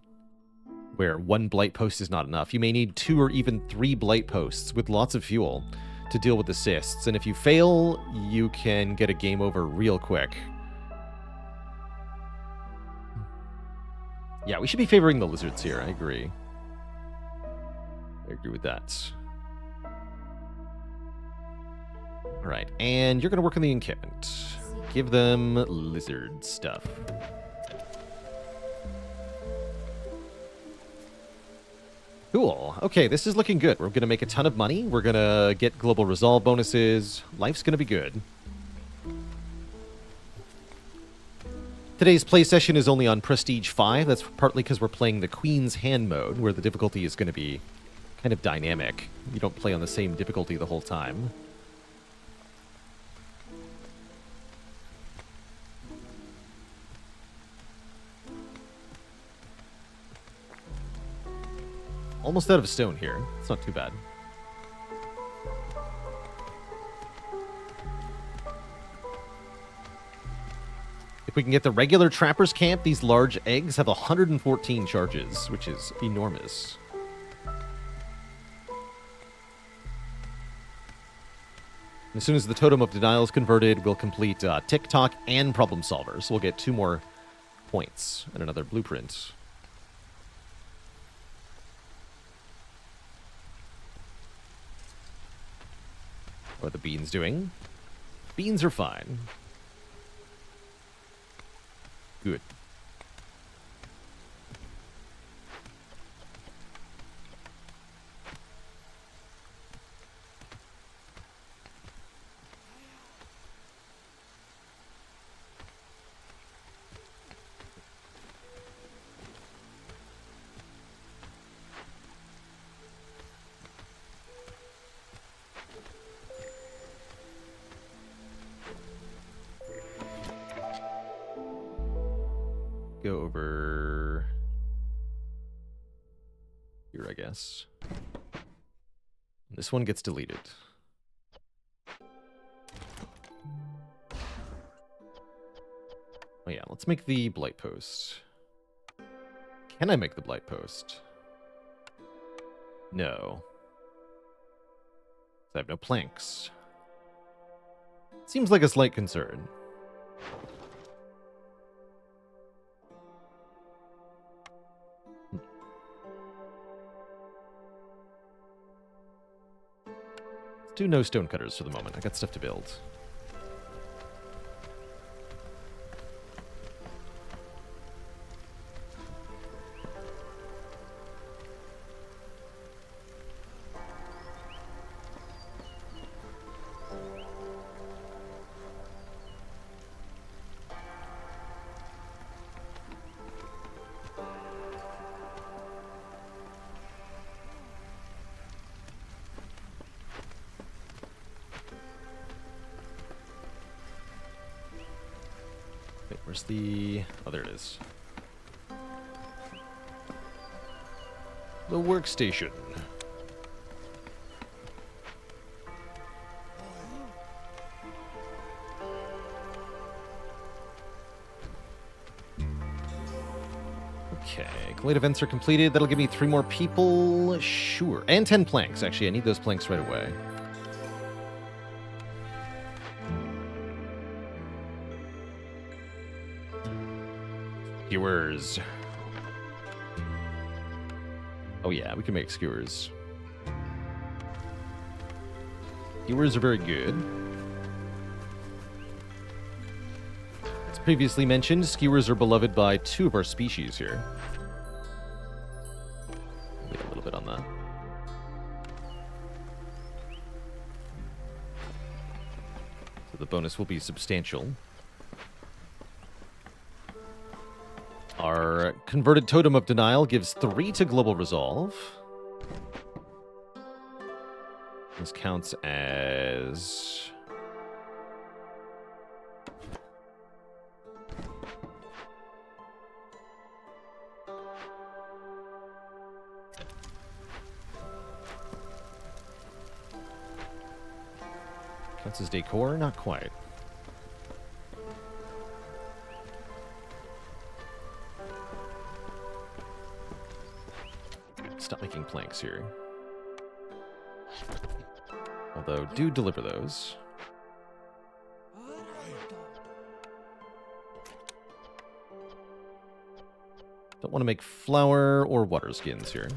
where one Blight post is not enough. You may need 2 or even 3 Blight posts with lots of fuel to deal with the cysts. And if you fail, you can get a game over real quick. Yeah, we should be favoring the lizards here. I agree. I agree with that. All right, and you're going to work on the encampment. Give them lizard stuff. Cool. Okay, this is looking good. We're going to make a ton of money. We're going to get global resolve bonuses. Life's going to be good. Today's play session is only on Prestige 5. That's partly because we're playing the Queen's Hand mode, where the difficulty is going to be kind of dynamic. You don't play on the same difficulty the whole time. Almost out of stone here. It's not too bad. If we can get the regular Trapper's Camp, these large eggs have 114 charges, which is enormous. As soon as the Totem of Denial is converted, we'll complete TikTok and Problem Solver. So we'll get 2 more points and another blueprint. What are the beans doing? Beans are fine. Good. Go over here, I guess. This one gets deleted. Oh yeah, let's make the Blight Post. Can I make the Blight Post? No. I have no planks. Seems like a slight concern. Do no stonecutters for the moment. I got stuff to build. Where's the... Oh, there it is. The workstation. Okay, collate events are completed. That'll give me 3 more people. Sure. And 10 planks. Actually, I need those planks right away. Skewers. Oh yeah, we can make skewers. Skewers are very good. As previously mentioned, skewers are beloved by 2 of our species here. Wait a little bit on that. So the bonus will be substantial. Our converted Totem of Denial gives 3 to Global Resolve. This counts as... Counts as decor? Not quite. Stop making planks here. Although, do deliver those. Don't want to make flour or water skins here.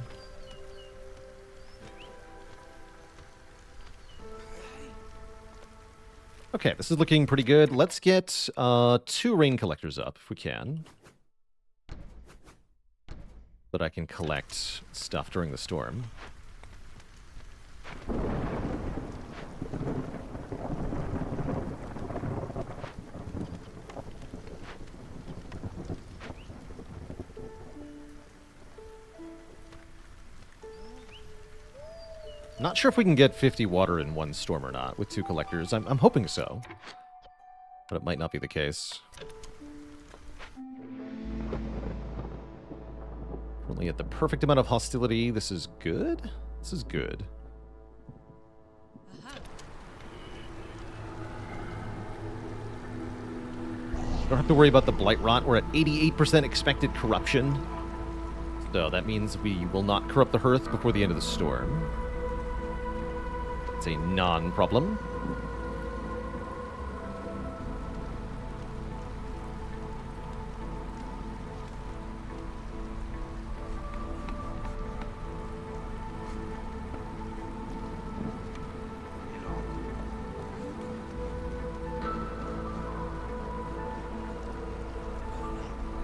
Okay, this is looking pretty good. Let's get 2 rain collectors up, if we can. That I can collect stuff during the storm. Not sure if we can get 50 water in one storm or not with 2 collectors. I'm hoping so, but it might not be the case. Only at the perfect amount of hostility. This is good. This is good. Don't have to worry about the blight rot. We're at 88% expected corruption. So that means we will not corrupt the hearth before the end of the storm. It's a non-problem.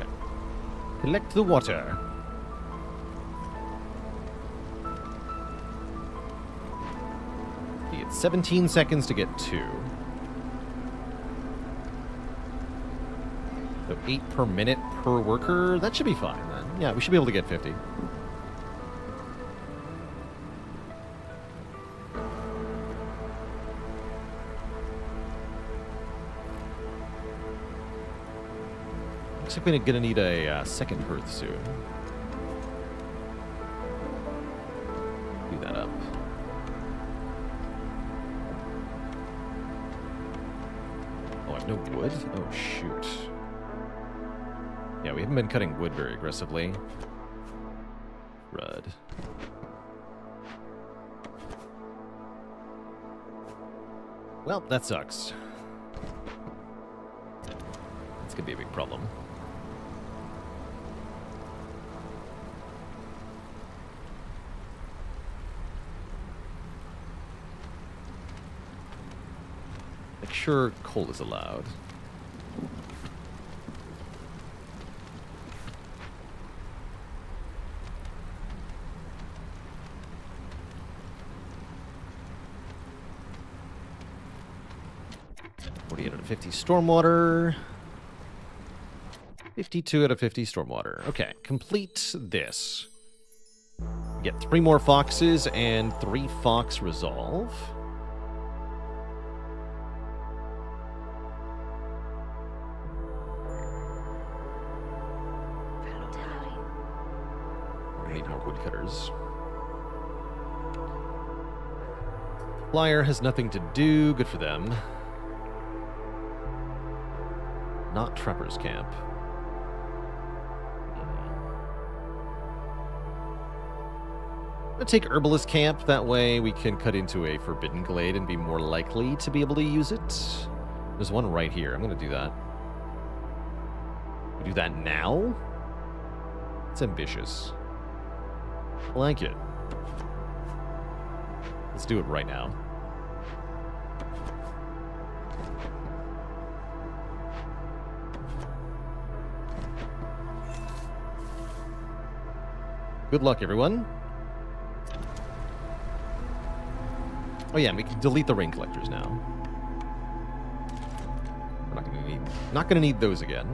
Okay. Collect the water. It's 17 seconds to get 2. So 8 per minute per worker. That should be fine then. Yeah, we should be able to get 50. Looks like we're gonna need a second hearth soon. Do that up. No wood? Oh, shoot. Yeah, we haven't been cutting wood very aggressively. Crud. Well, that sucks. That's gonna be a big problem. Make sure coal is allowed. $48 out of 50 stormwater. 52 out of 50 stormwater. Okay, complete this. Get 3 more foxes and 3 fox resolve. Need more woodcutters. Flyer has nothing to do. Good for them. Not Trapper's Camp. I'm gonna take Herbalist Camp. That way we can cut into a Forbidden Glade and be more likely to be able to use it. There's one right here. I'm gonna do that. We do that now? It's ambitious. I like it. Let's do it right now. Good luck, everyone. Oh yeah, and we can delete the rain collectors now. We're not gonna need those again.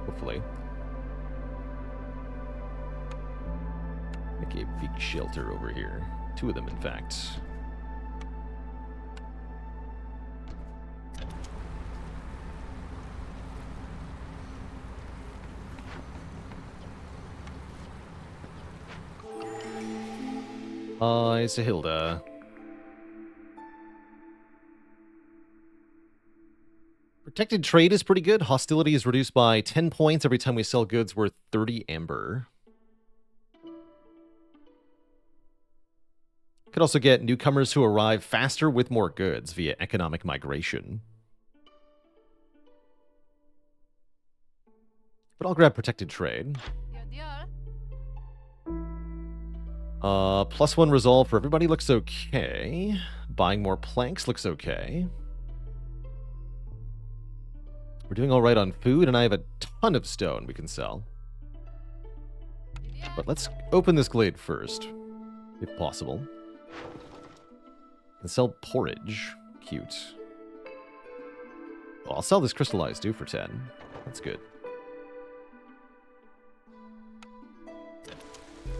Hopefully. Make a big shelter over here. 2 of them, in fact. Hi, Sahilda. Protected trade is pretty good. Hostility is reduced by 10 points every time we sell goods worth 30 amber. Could also get newcomers who arrive faster with more goods via economic migration. But I'll grab protected trade. +1 resolve for everybody looks okay. Buying more planks looks okay. We're doing all right on food, and I have a ton of stone we can sell. But let's open this glade first, if possible. And sell porridge. Cute. Well, I'll sell this crystallized too for 10. That's good.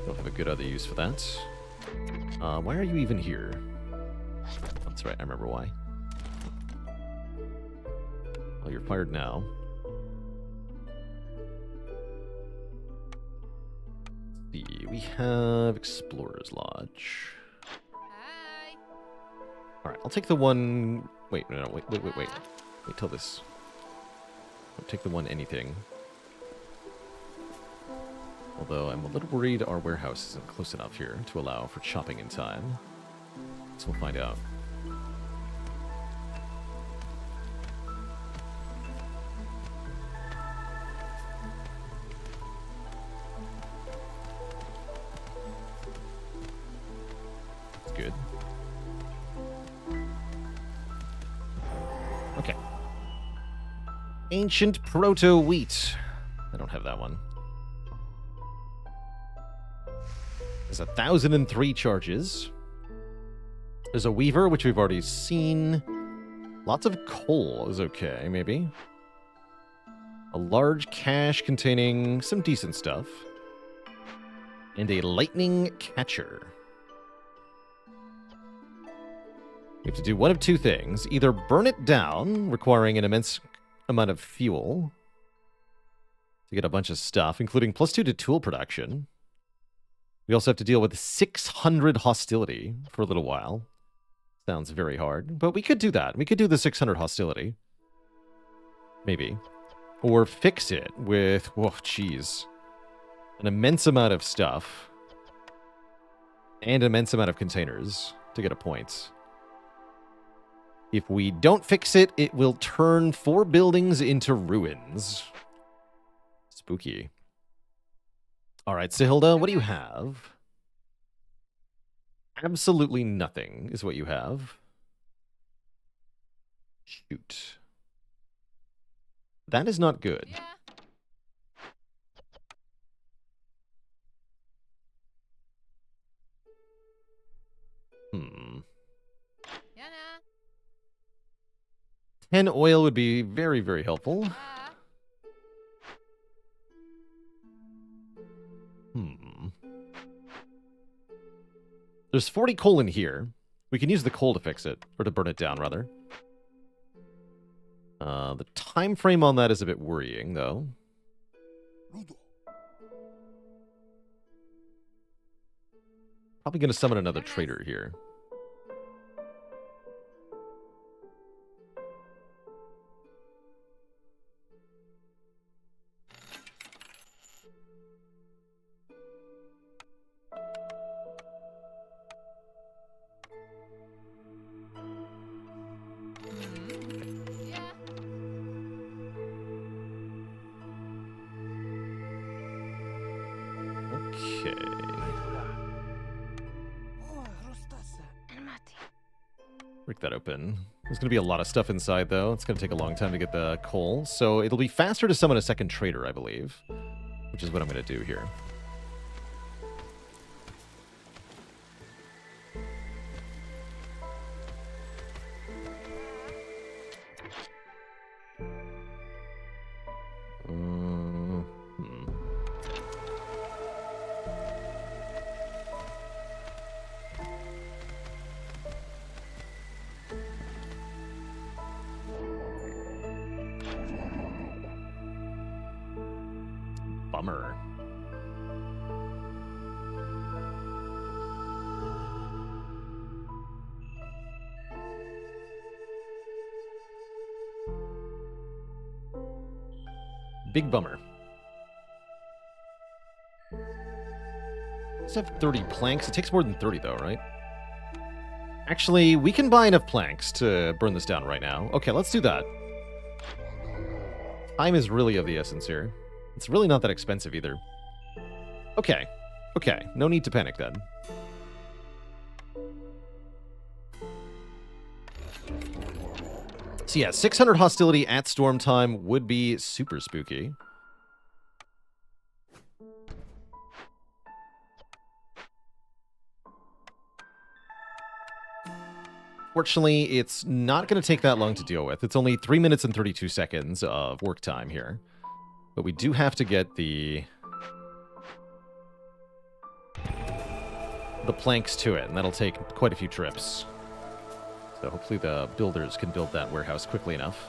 Don't have a good other use for that. Why are you even here? That's right, I remember why. Well, you're fired now. Let's see, we have Explorer's Lodge. Alright, I'll take the one Wait, no, wait. Wait till this. Don't take the one anything. Although I'm a little worried our warehouse isn't close enough here to allow for chopping in time. So we'll find out. That's good. Okay. Ancient proto-wheat. I don't have that one. There's 1,003 charges. There's a weaver, which we've already seen. Lots of coal is okay, maybe. A large cache containing some decent stuff. And a lightning catcher. We have to do one of two things. Either burn it down, requiring an immense amount of fuel to get a bunch of stuff, including +2 to tool production. We also have to deal with 600 hostility for a little while. Sounds very hard, but we could do that. We could do the 600 hostility. Maybe. Or fix it with, whoa, geez, an immense amount of stuff and an immense amount of containers to get a point. If we don't fix it, it will turn 4 buildings into ruins. Spooky. All right, Sahilda, what do you have? Absolutely nothing is what you have. Shoot. That is not good. Yeah. Hmm. Yeah, nah. 10 oil would be very, very helpful. There's 40 coal in here. We can use the coal to fix it, or to burn it down, rather. The time frame on that is a bit worrying, though. Probably going to summon another trader here. Break that open. There's going to be a lot of stuff inside, though. It's going to take a long time to get the coal. So it'll be faster to summon a second trader, I believe. Which is what I'm going to do here. Bummer. Big bummer. Let's have 30 planks. It takes more than 30, though, right? Actually, we can buy enough planks to burn this down right now. Okay, let's do that. Time is really of the essence here. It's really not that expensive either. Okay. Okay, no need to panic then. So yeah, 600 hostility at storm time would be super spooky. Fortunately, it's not going to take that long to deal with. It's only 3 minutes and 32 seconds of work time here. But we do have to get the planks to it, and that'll take quite a few trips. So hopefully the builders can build that warehouse quickly enough.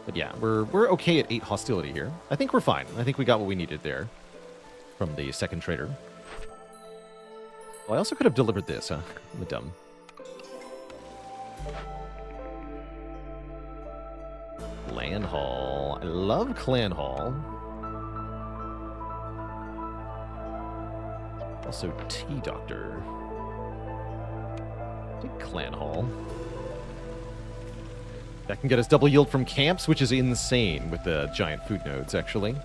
But yeah, we're okay at 8 hostility here. I think we're fine. I think we got what we needed there from the second trader. Oh, I also could have delivered this, huh? I'm dumb. Clan Hall. I love Clan Hall. Also, Tea Doctor. Take Clan Hall. That can get us double yield from camps, which is insane with the giant food nodes, actually.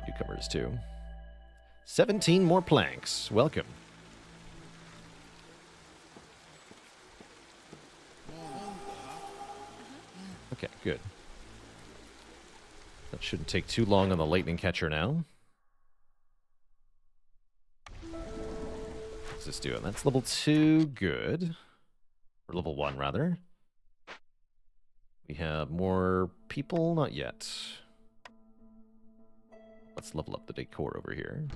Newcomers, too. 17 more planks. Welcome. Okay, good. That shouldn't take too long on the lightning catcher now. What's this doing? That's level 2. Good. Or level 1, rather. We have more people? Not yet. Let's level up the decor over here.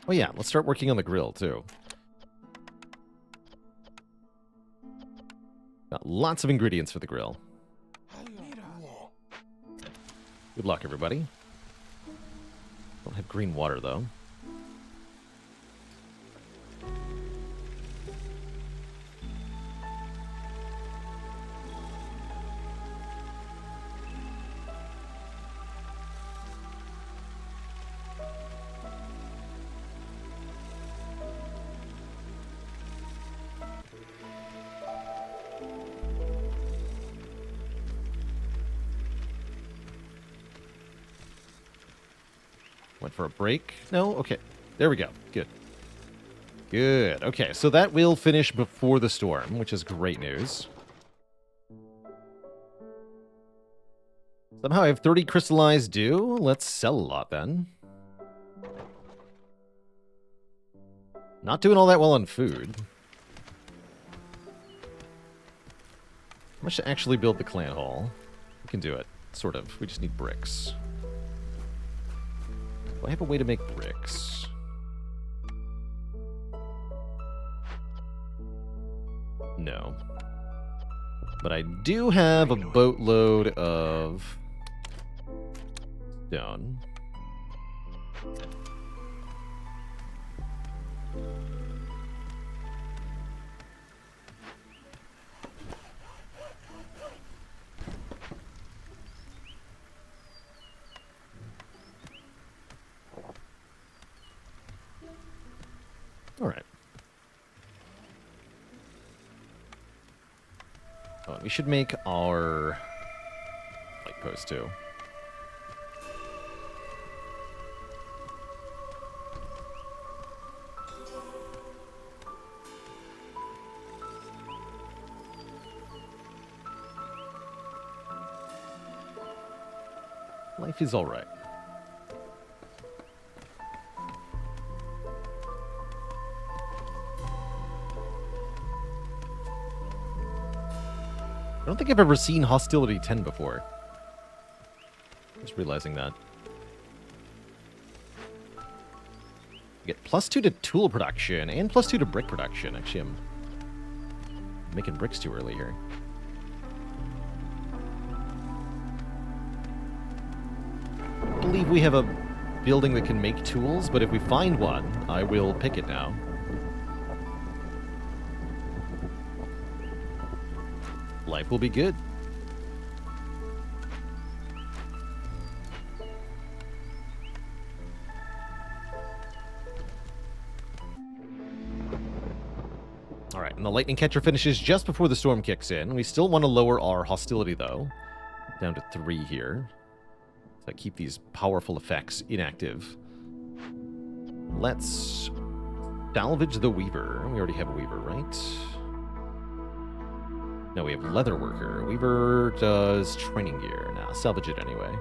Oh yeah, let's start working on the grill, too. Got lots of ingredients for the grill. Good luck, everybody. Don't have green water, though. Went for a break. No? Okay. There we go. Good. Good. Okay, so that will finish before the storm, which is great news. Somehow I have 30 crystallized dew. Let's sell a lot, then. Not doing all that well on food. How much to actually build the clan hall? We can do it. Sort of. We just need bricks. Do I have a way to make bricks? No. But I do have a boatload of stone. All right. Oh, and we should make our light post too. Life is all right. I don't think I've ever seen Hostility 10 before. Just realizing that. Get +2 to tool production and +2 to brick production. Actually, I'm making bricks too early here. I believe we have a building that can make tools, but if we find one, I will pick it now. Life will be good. All right, and the lightning catcher finishes just before the storm kicks in. We still want to lower our hostility, though, down to 3 here. To keep these powerful effects inactive. Let's salvage the weaver. We already have a weaver, right? No, we have leather worker. Weaver does training gear. Nah, salvage it anyway.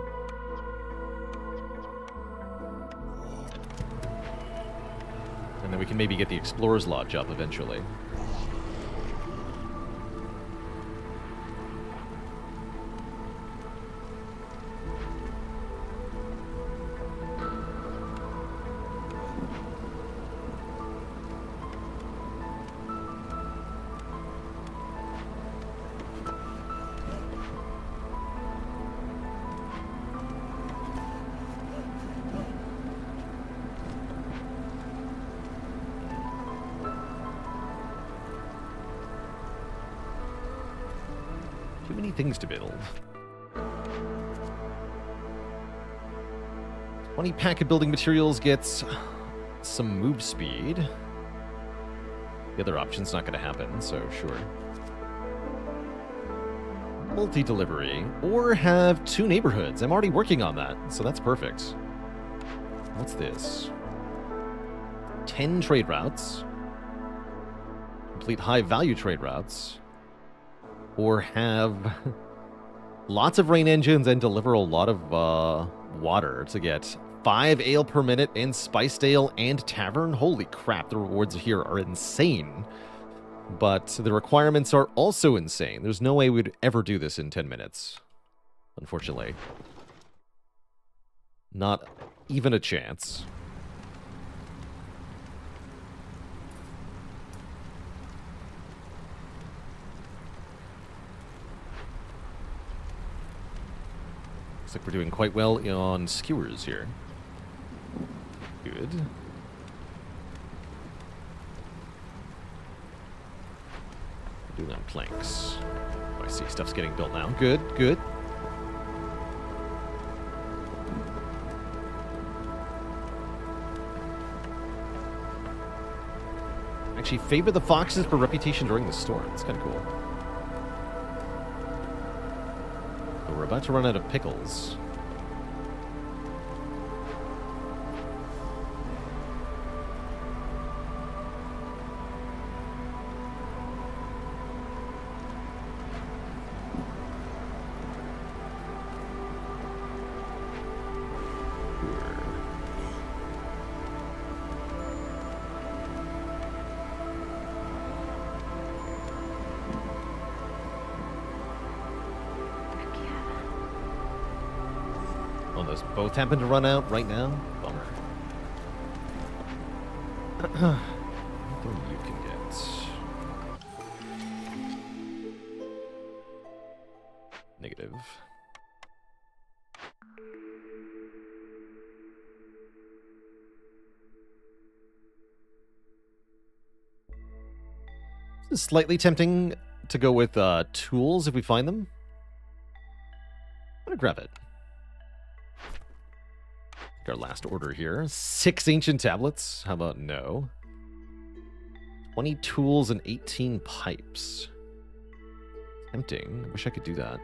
And then we can maybe get the explorer's lodge up eventually. Too many things to build. 20 pack of building materials gets some move speed. The other option's not going to happen, so sure. Multi-delivery. Or have 2 neighborhoods. I'm already working on that, so that's perfect. What's this? 10 trade routes. Complete high-value trade routes. Or have lots of rain engines and deliver a lot of water to get 5 ale per minute and spiced ale and tavern. Holy crap, the rewards here are insane. But the requirements are also insane. There's no way we'd ever do this in 10 minutes. Unfortunately. Not even a chance. Looks like we're doing quite well on skewers here. Good. Doing on planks. Oh, I see stuff's getting built now. Good, good. Actually, favor the foxes for reputation during the storm. It's kind of cool. But we're about to run out of pickles. Those both happen to run out right now. Bummer. Anything you can get. Negative. This is slightly tempting to go with tools if we find them. I'm gonna grab it. Our last order here. 6 ancient tablets. How about no? 20 tools and 18 pipes. Tempting. I wish I could do that.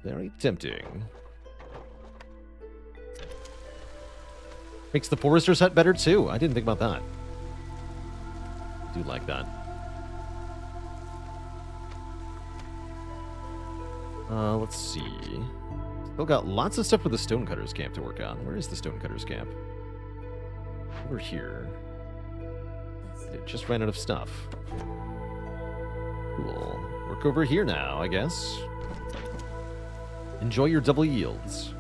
Very tempting. Makes the forester's hut better too. I didn't think about that. I do like that. Let's see. Still got lots of stuff for the Stonecutters camp to work on. Where is the Stonecutters camp? Over here. It just ran out of stuff. Cool. Work over here now, I guess. Enjoy your double yields.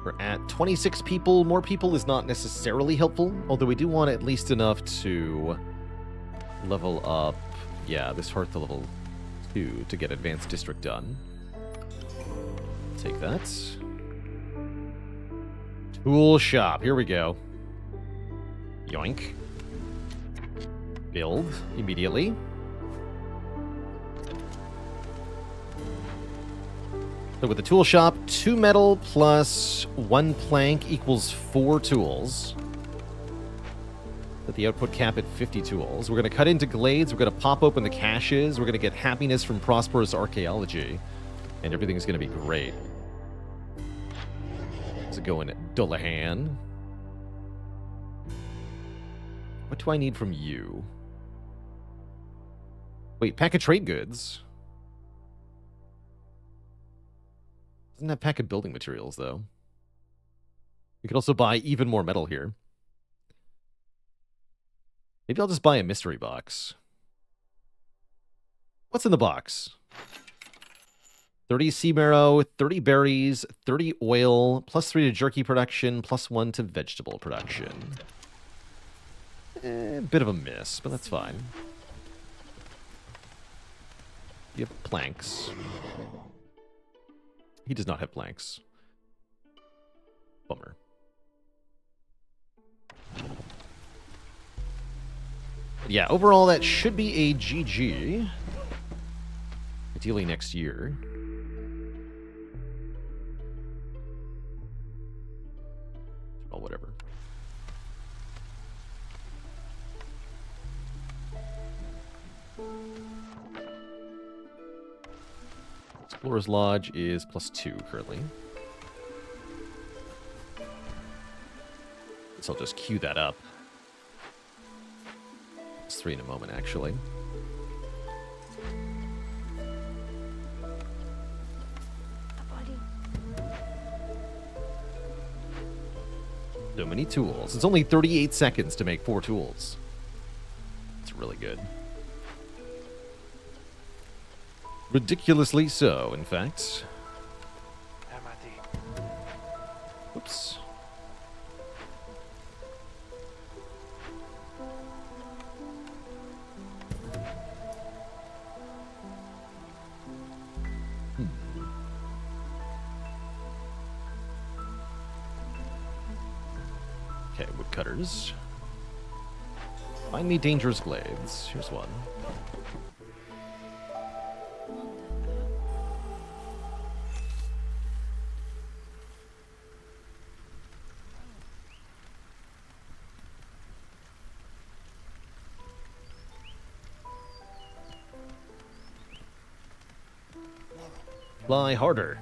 We're at 26 people. More people is not necessarily helpful, although we do want at least enough to level up, yeah, this hearth to level 2 to get Advanced District done. Take that. Tool shop, here we go. Yoink. Build immediately. So with the tool shop, 2 metal plus 1 plank equals 4 tools. Set the output cap at 50 tools. We're going to cut into glades. We're going to pop open the caches. We're going to get happiness from prosperous archaeology. And everything's going to be great. How's it going, Dullahan? What do I need from you? Wait, pack of trade goods. Doesn't have pack of building materials, though. We could also buy even more metal here. Maybe I'll just buy a mystery box. What's in the box? 30 sea marrow, 30 berries, 30 oil, plus 3 to jerky production, plus 1 to vegetable production. Bit of a miss, but that's fine. You have planks. He does not have planks. Bummer. Yeah, overall, that should be a GG. Ideally next year. Well, whatever. Explorer's Lodge is +2 currently. So I'll just queue that up. It's 3 in a moment, actually. So many tools. It's only 38 seconds to make 4 tools. It's really good. Ridiculously so, in fact. Oops. Okay, woodcutters. Find me dangerous glades. Here's one. Fly harder.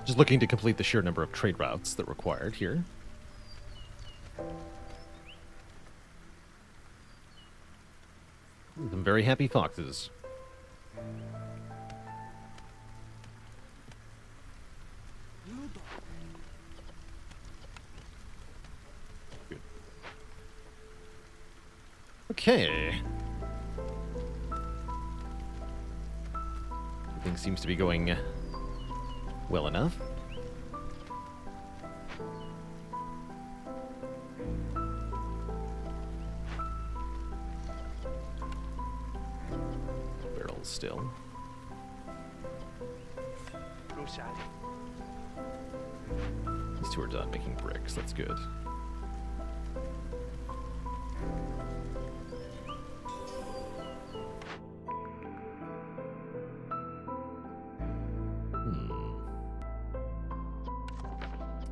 Just looking to complete the sheer number of trade routes that required here. Some very happy foxes. Good. Okay. Everything seems to be going well enough. Barrels still. These two are done making bricks. That's good.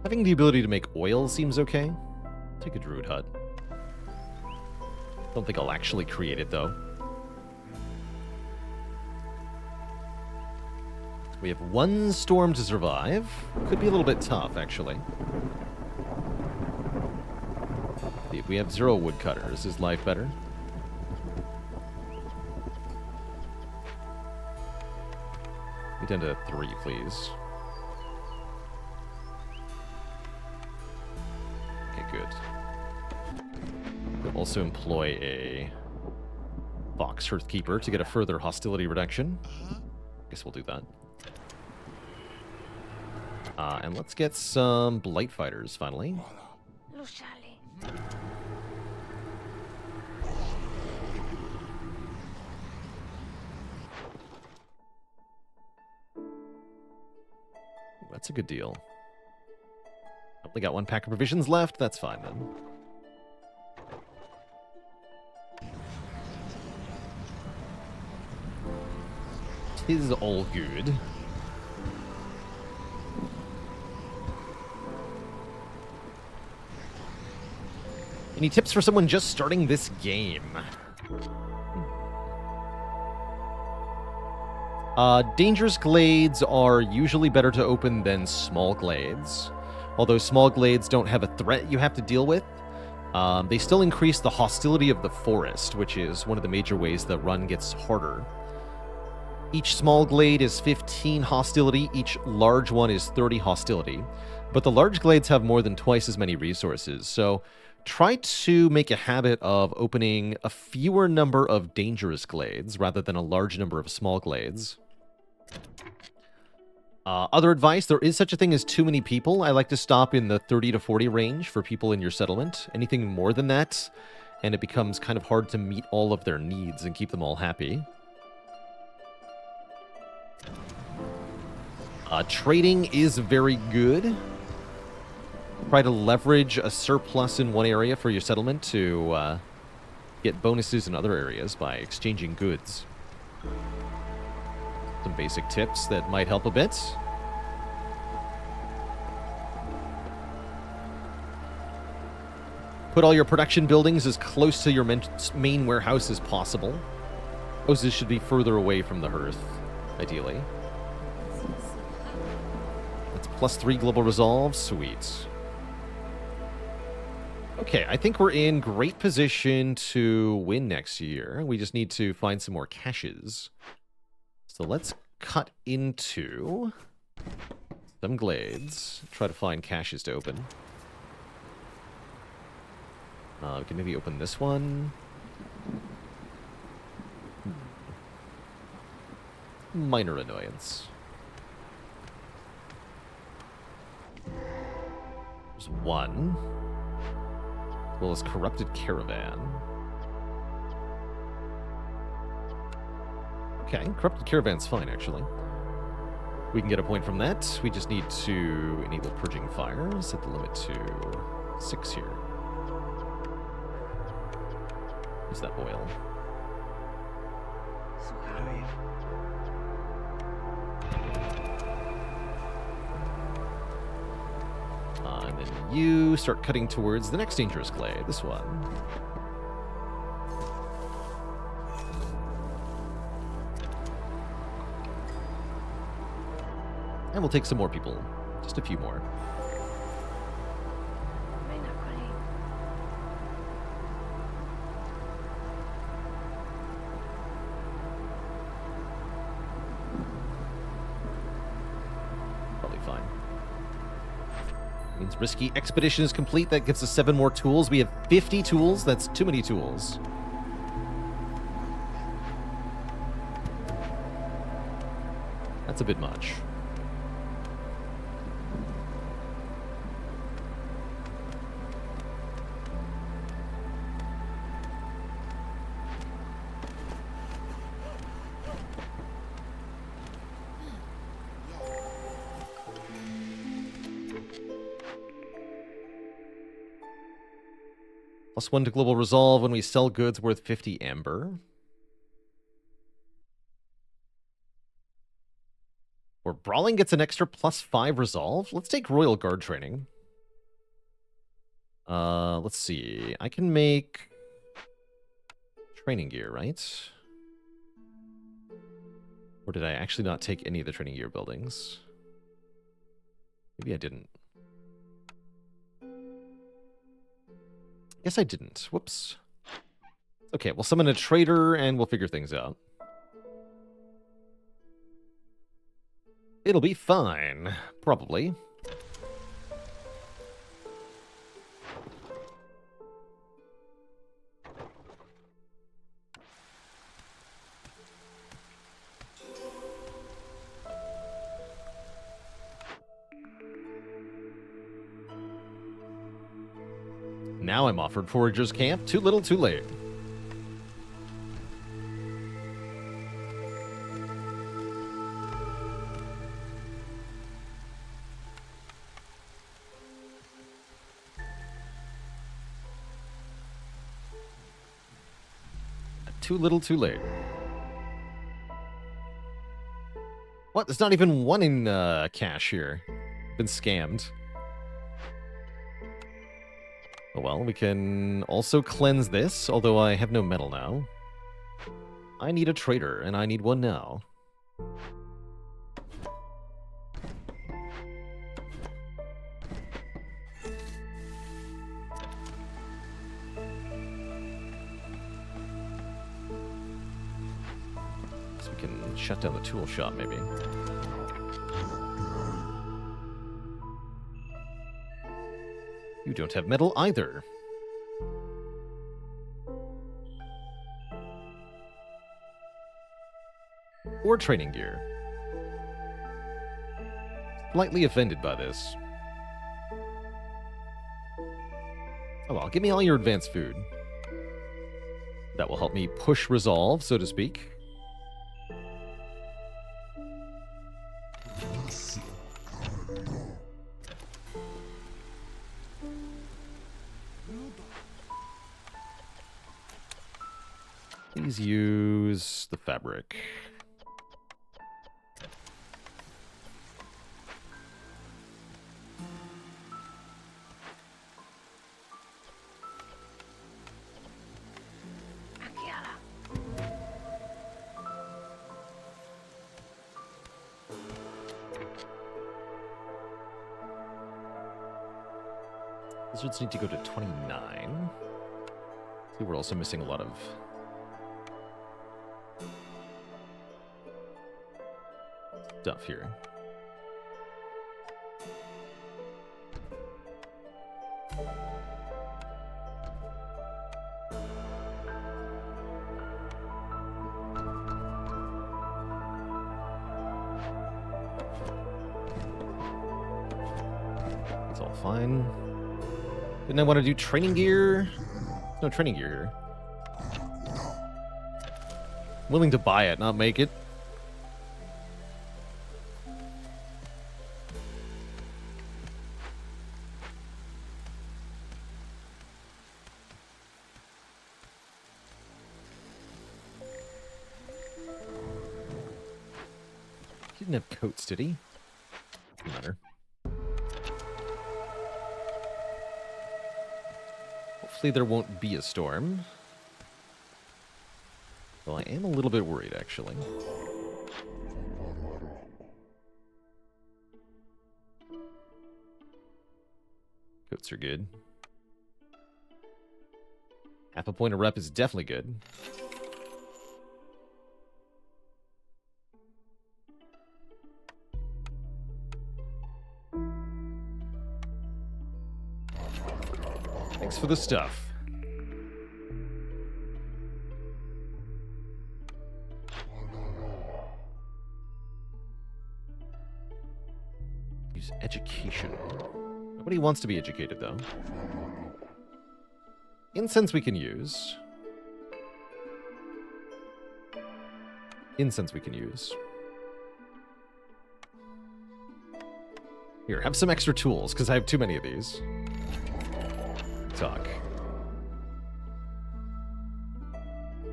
Having the ability to make oil seems okay. Take a druid hut. Don't think I'll actually create it, though. We have 1 storm to survive. Could be a little bit tough, actually. We have 0 woodcutters. Is life better? Get down to 3, please. Good. We'll also employ a Fox Hearthkeeper to get a further hostility reduction. Guess we'll do that. And let's get some Blight Fighters, finally. That's a good deal. Only got 1 pack of provisions left. That's fine, then. Tis all good. Any tips for someone just starting this game? Dangerous glades are usually better to open than small glades. Although small glades don't have a threat you have to deal with, they still increase the hostility of the forest, which is one of the major ways the run gets harder. Each small glade is 15 hostility, each large one is 30 hostility. But the large glades have more than twice as many resources, so try to make a habit of opening a fewer number of dangerous glades rather than a large number of small glades. Other advice, there is such a thing as too many people. I like to stop in the 30 to 40 range for people in your settlement. Anything more than that, and it becomes kind of hard to meet all of their needs and keep them all happy. Trading is very good. Try to leverage a surplus in one area for your settlement to get bonuses in other areas by exchanging goods. Some basic tips that might help a bit. Put all your production buildings as close to your main warehouse as possible. Houses should be further away from the hearth, ideally. That's +3 global resolve. Sweet. Okay, I think we're in great position to win next year. We just need to find some more caches. So let's cut into some glades. Try to find caches to open. We can maybe open this one. Minor annoyance. There's one. As well as corrupted caravan. Okay, corrupted caravan's fine, actually. We can get a point from that. We just need to enable purging fire. Set the limit to 6 here. Use that oil. And then you start cutting towards the next dangerous glade, this one. And we'll take some more people. Just a few more. Probably fine. Means risky expedition is complete. That gives us 7 more tools. We have 50 tools. That's too many tools. That's a bit much. +1 to global resolve when we sell goods worth 50 amber. Or brawling gets an extra +5 resolve. Let's take royal guard training. Let's see. I can make training gear, right? Or did I actually not take any of the training gear buildings? Maybe I didn't. Guess I didn't. Whoops. Okay, we'll summon a trader and we'll figure things out. It'll be fine. Probably. Now I'm offered Forager's Camp. Too little, too late. Too little, too late. What? There's not even one in cash here. Been scammed. Oh well, we can also cleanse this, although I have no metal now. I need a trader, and I need one now. So we can shut down the tool shop, maybe. You don't have metal either. Or training gear. Slightly offended by this. Oh well, give me all your advanced food. That will help me push resolve, so to speak. Please use the fabric. Lizards need to go to 29. See, we're also missing a lot of stuff here. It's all fine. Didn't I want to do training gear? No training gear here. Willing to buy it, not make it. He didn't have coats, did he? Doesn't matter. Hopefully there won't be a storm. Well, I am a little bit worried, actually. Coats are good. Half a point a rep is definitely good. Thanks for the stuff. Use education. Nobody wants to be educated, though. Incense we can use. Incense we can use. Here, have some extra tools, because I have too many of these. Talk.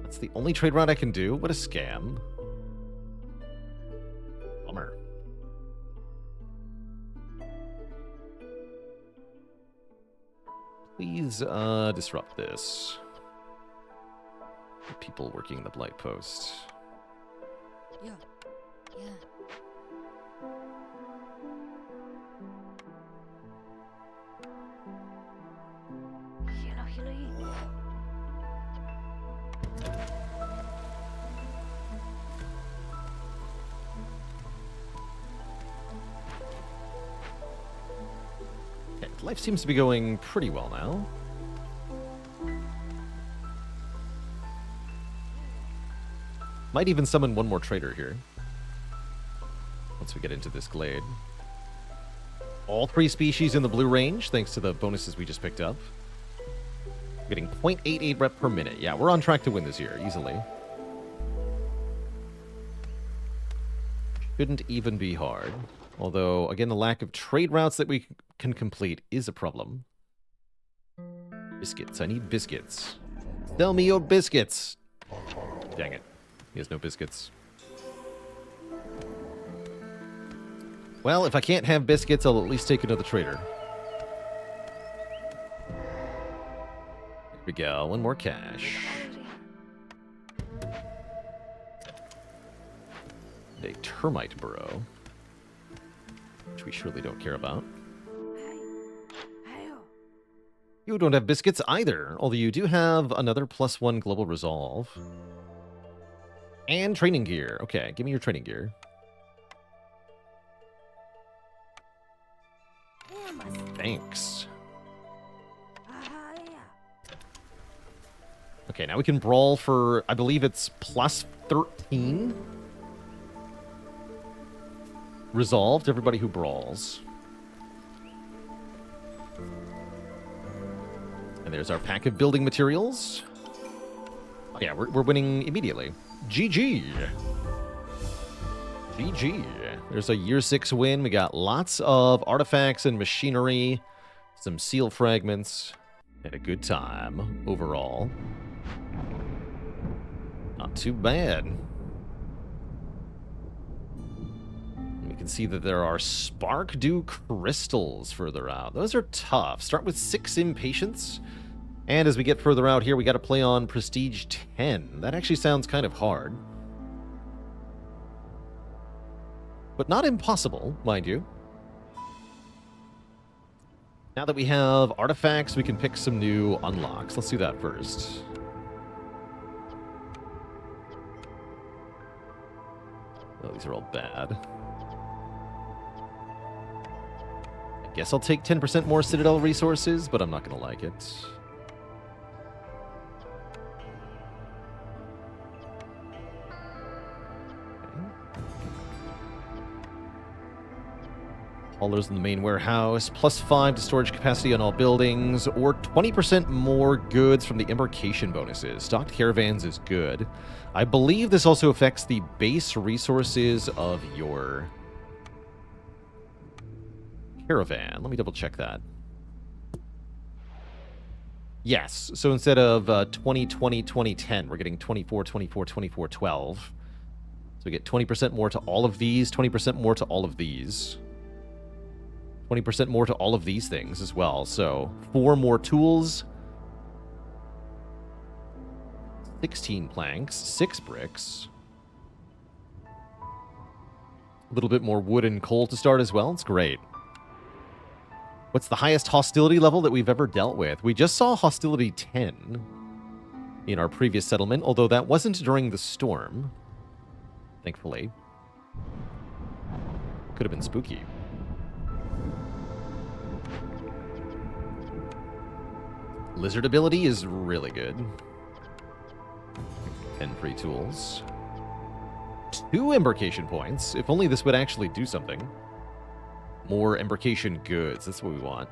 That's the only trade route I can do? What a scam. Bummer. Please, disrupt this. The people working the Blight Post. Yeah. Yeah. Life seems to be going pretty well now. Might even summon one more trader here. Once we get into this glade. All 3 species in the blue range, thanks to the bonuses we just picked up. Getting 0.88 rep per minute. Yeah, we're on track to win this year, easily. Shouldn't even be hard. Although, again, the lack of trade routes that we can complete is a problem. Biscuits. I need biscuits. Sell me your biscuits! Dang it. He has no biscuits. Well, if I can't have biscuits, I'll at least take another trader. Here we go. One more cash. A termite burrow. Which we surely don't care about. You don't have biscuits either, although you do have another +1 global resolve. And training gear. Okay, give me your training gear. Thanks. Okay, now we can brawl for, I believe it's plus 13. Resolved, everybody who brawls. And there's our pack of building materials. Oh, yeah, we're winning immediately. GG. GG. There's a year 6 win. We got lots of artifacts and machinery, some seal fragments, and a good time overall. Not too bad. We can see that there are Spark Dew crystals further out. Those are tough. Start with 6 impatience. And as we get further out here, we got to play on Prestige 10. That actually sounds kind of hard. But not impossible, mind you. Now that we have artifacts, we can pick some new unlocks. Let's do that first. Oh, these are all bad. I guess I'll take 10% more Citadel resources, but I'm not going to like it. Haulers in the main warehouse, plus 5 to storage capacity on all buildings, or 20% more goods from the embarkation bonuses. Stocked caravans is good. I believe this also affects the base resources of your caravan. Let me double check that. Yes, so instead of 2020, 2010, we're getting 24, 24, 24, 12. So we get 20% more to all of these, 20% more to all of these. 20% more to all of these things as well. So 4 more tools, 16 planks, 6 bricks, a little bit more wood and coal to start as well. It's great. What's the highest hostility level that we've ever dealt with? We just saw hostility 10 in our previous settlement, although that wasn't during the storm, thankfully. Could have been spooky. Lizard ability is really good. 10 free tools. 2 embarkation points. If only this would actually do something. More embarkation goods. That's what we want.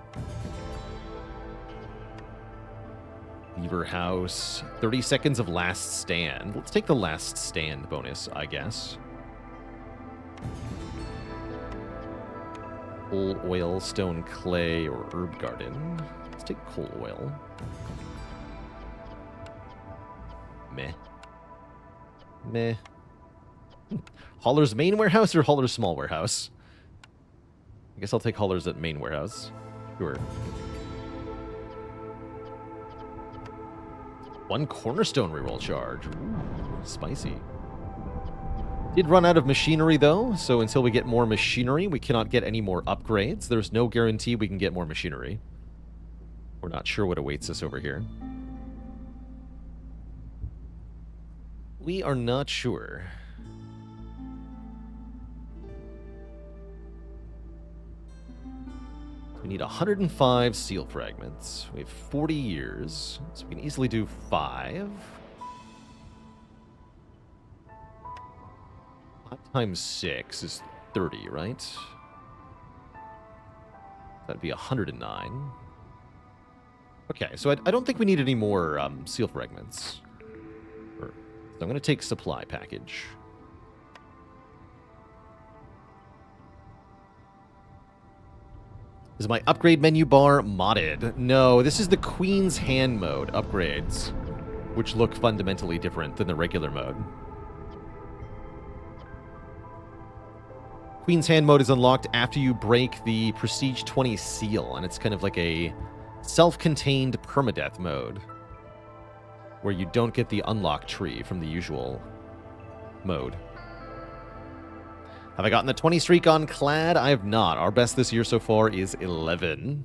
Beaver House. 30 seconds of last stand. Let's take the last stand bonus, I guess. Coal, oil, stone, clay, or herb garden. Let's take coal oil. Meh. Meh. Hauler's main warehouse or Hauler's small warehouse? I guess I'll take Hauler's at main warehouse. Sure. 1 cornerstone reroll charge. Ooh, spicy. Did run out of machinery, though, so until we get more machinery, we cannot get any more upgrades. There's no guarantee we can get more machinery. We're not sure what awaits us over here. We are not sure. We need 105 seal fragments. We have 40 years, so we can easily do 5. 5 times 6 is 30, right? That'd be 109. Okay, so I don't think we need any more seal fragments. So I'm going to take supply package. Is my upgrade menu bar modded? No, this is the Queen's Hand mode upgrades, which look fundamentally different than the regular mode. Queen's Hand mode is unlocked after you break the Prestige 20 seal, and it's kind of like a self-contained permadeath mode, where you don't get the unlock tree from the usual mode. Have I gotten the 20 streak on Clad? I have not. Our best this year so far is 11.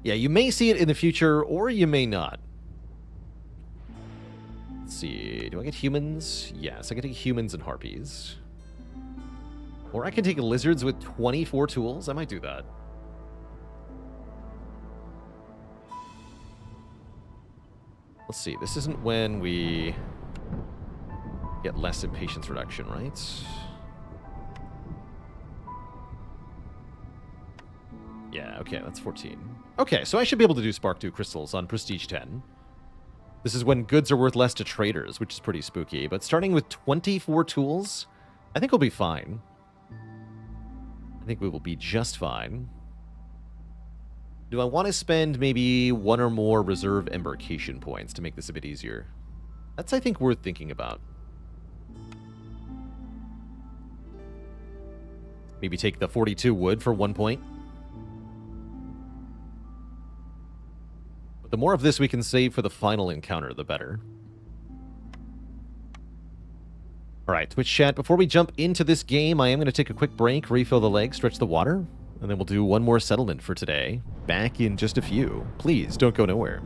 Yeah, you may see it in the future, or you may not. Let's see. Do I get humans? Yes, I get humans and harpies. Or I can take lizards with 24 tools. I might do that. Let's see. This isn't when we get less impatience reduction, right? Yeah, okay, that's 14. Okay, so I should be able to do Spark 2 crystals on Prestige 10. This is when goods are worth less to traders, which is pretty spooky. But starting with 24 tools, I think we'll be fine. I think we will be just fine. Do I want to spend maybe one or more reserve embarkation points to make this a bit easier? That's, I think, worth thinking about. Maybe take the 42 wood for 1 point. But the more of this we can save for the final encounter, the better. Alright, Twitch chat, before we jump into this game, I am going to take a quick break, refill the leg, stretch the water, and then we'll do one more settlement for today. Back in just a few. Please, don't go nowhere.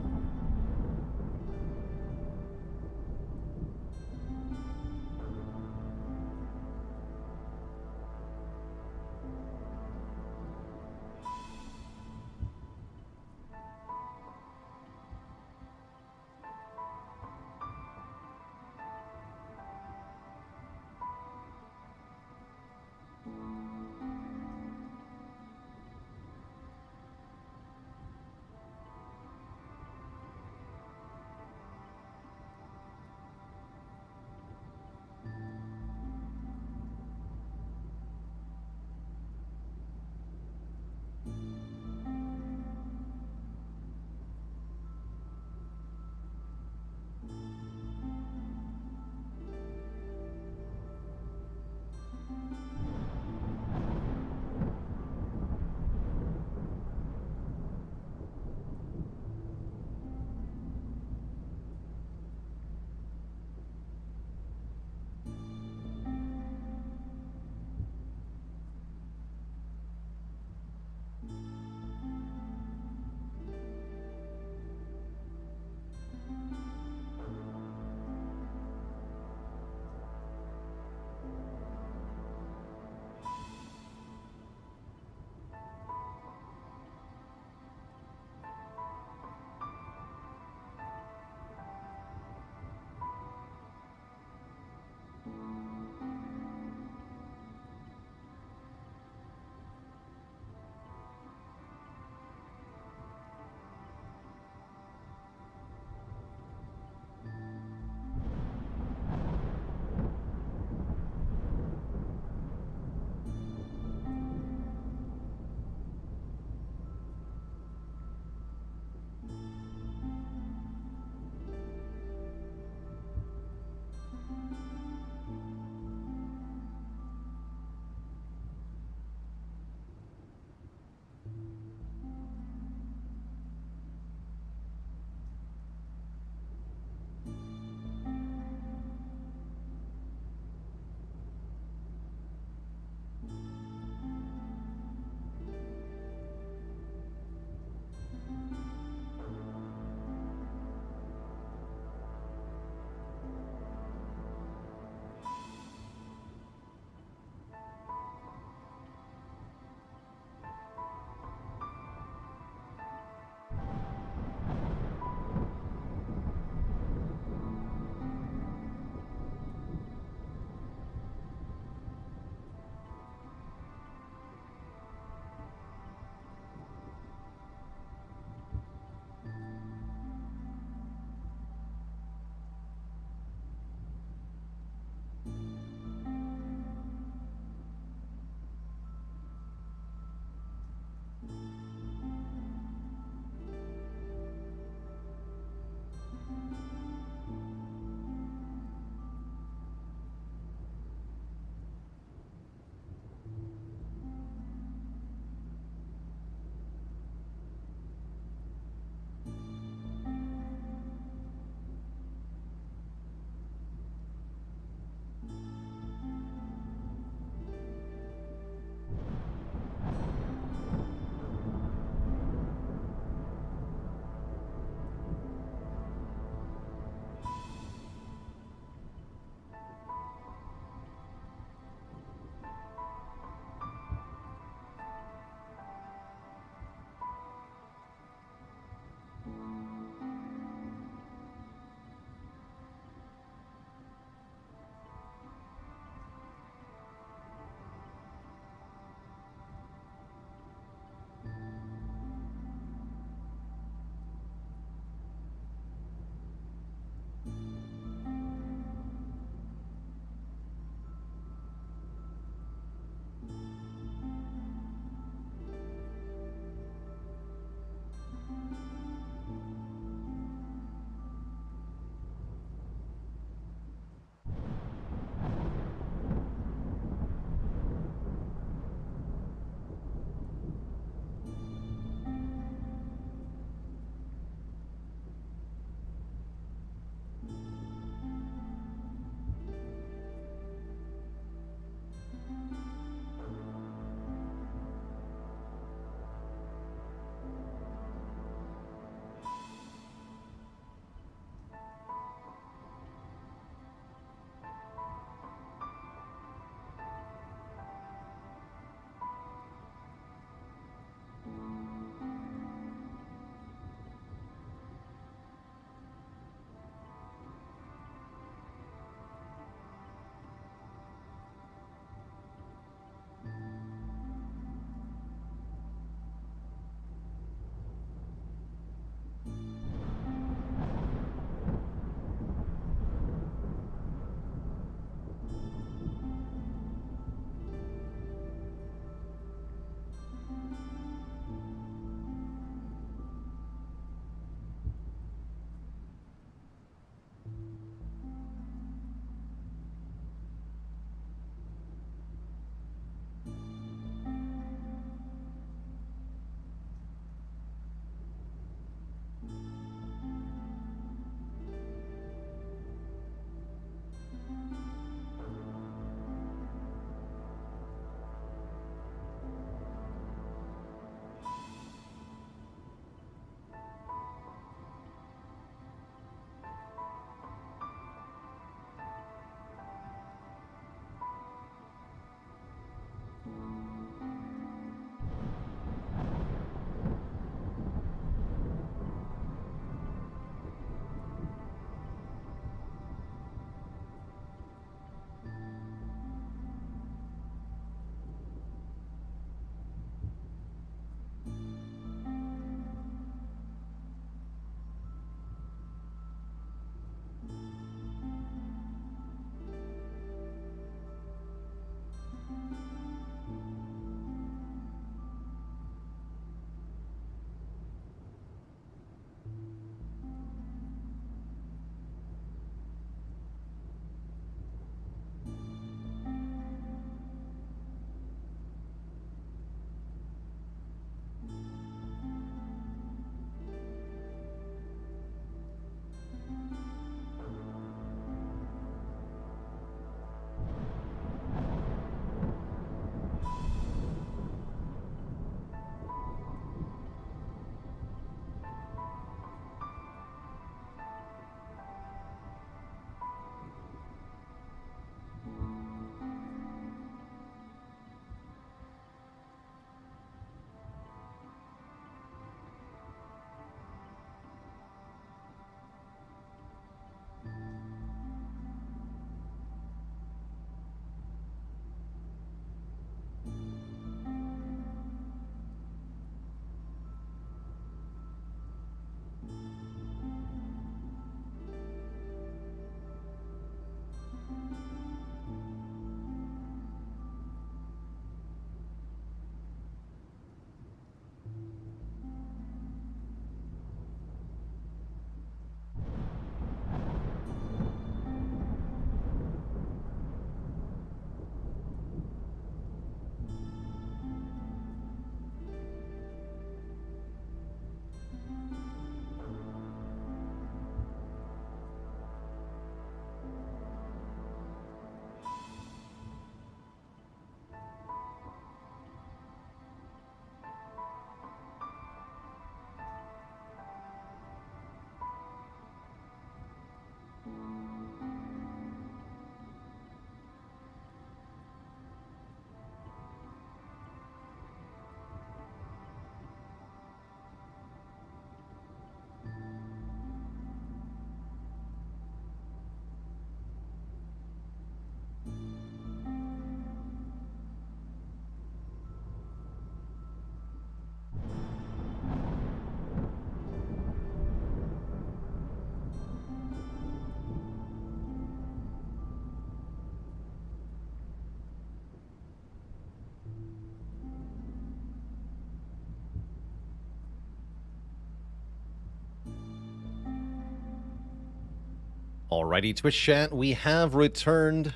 Alrighty, Twitch chat, we have returned.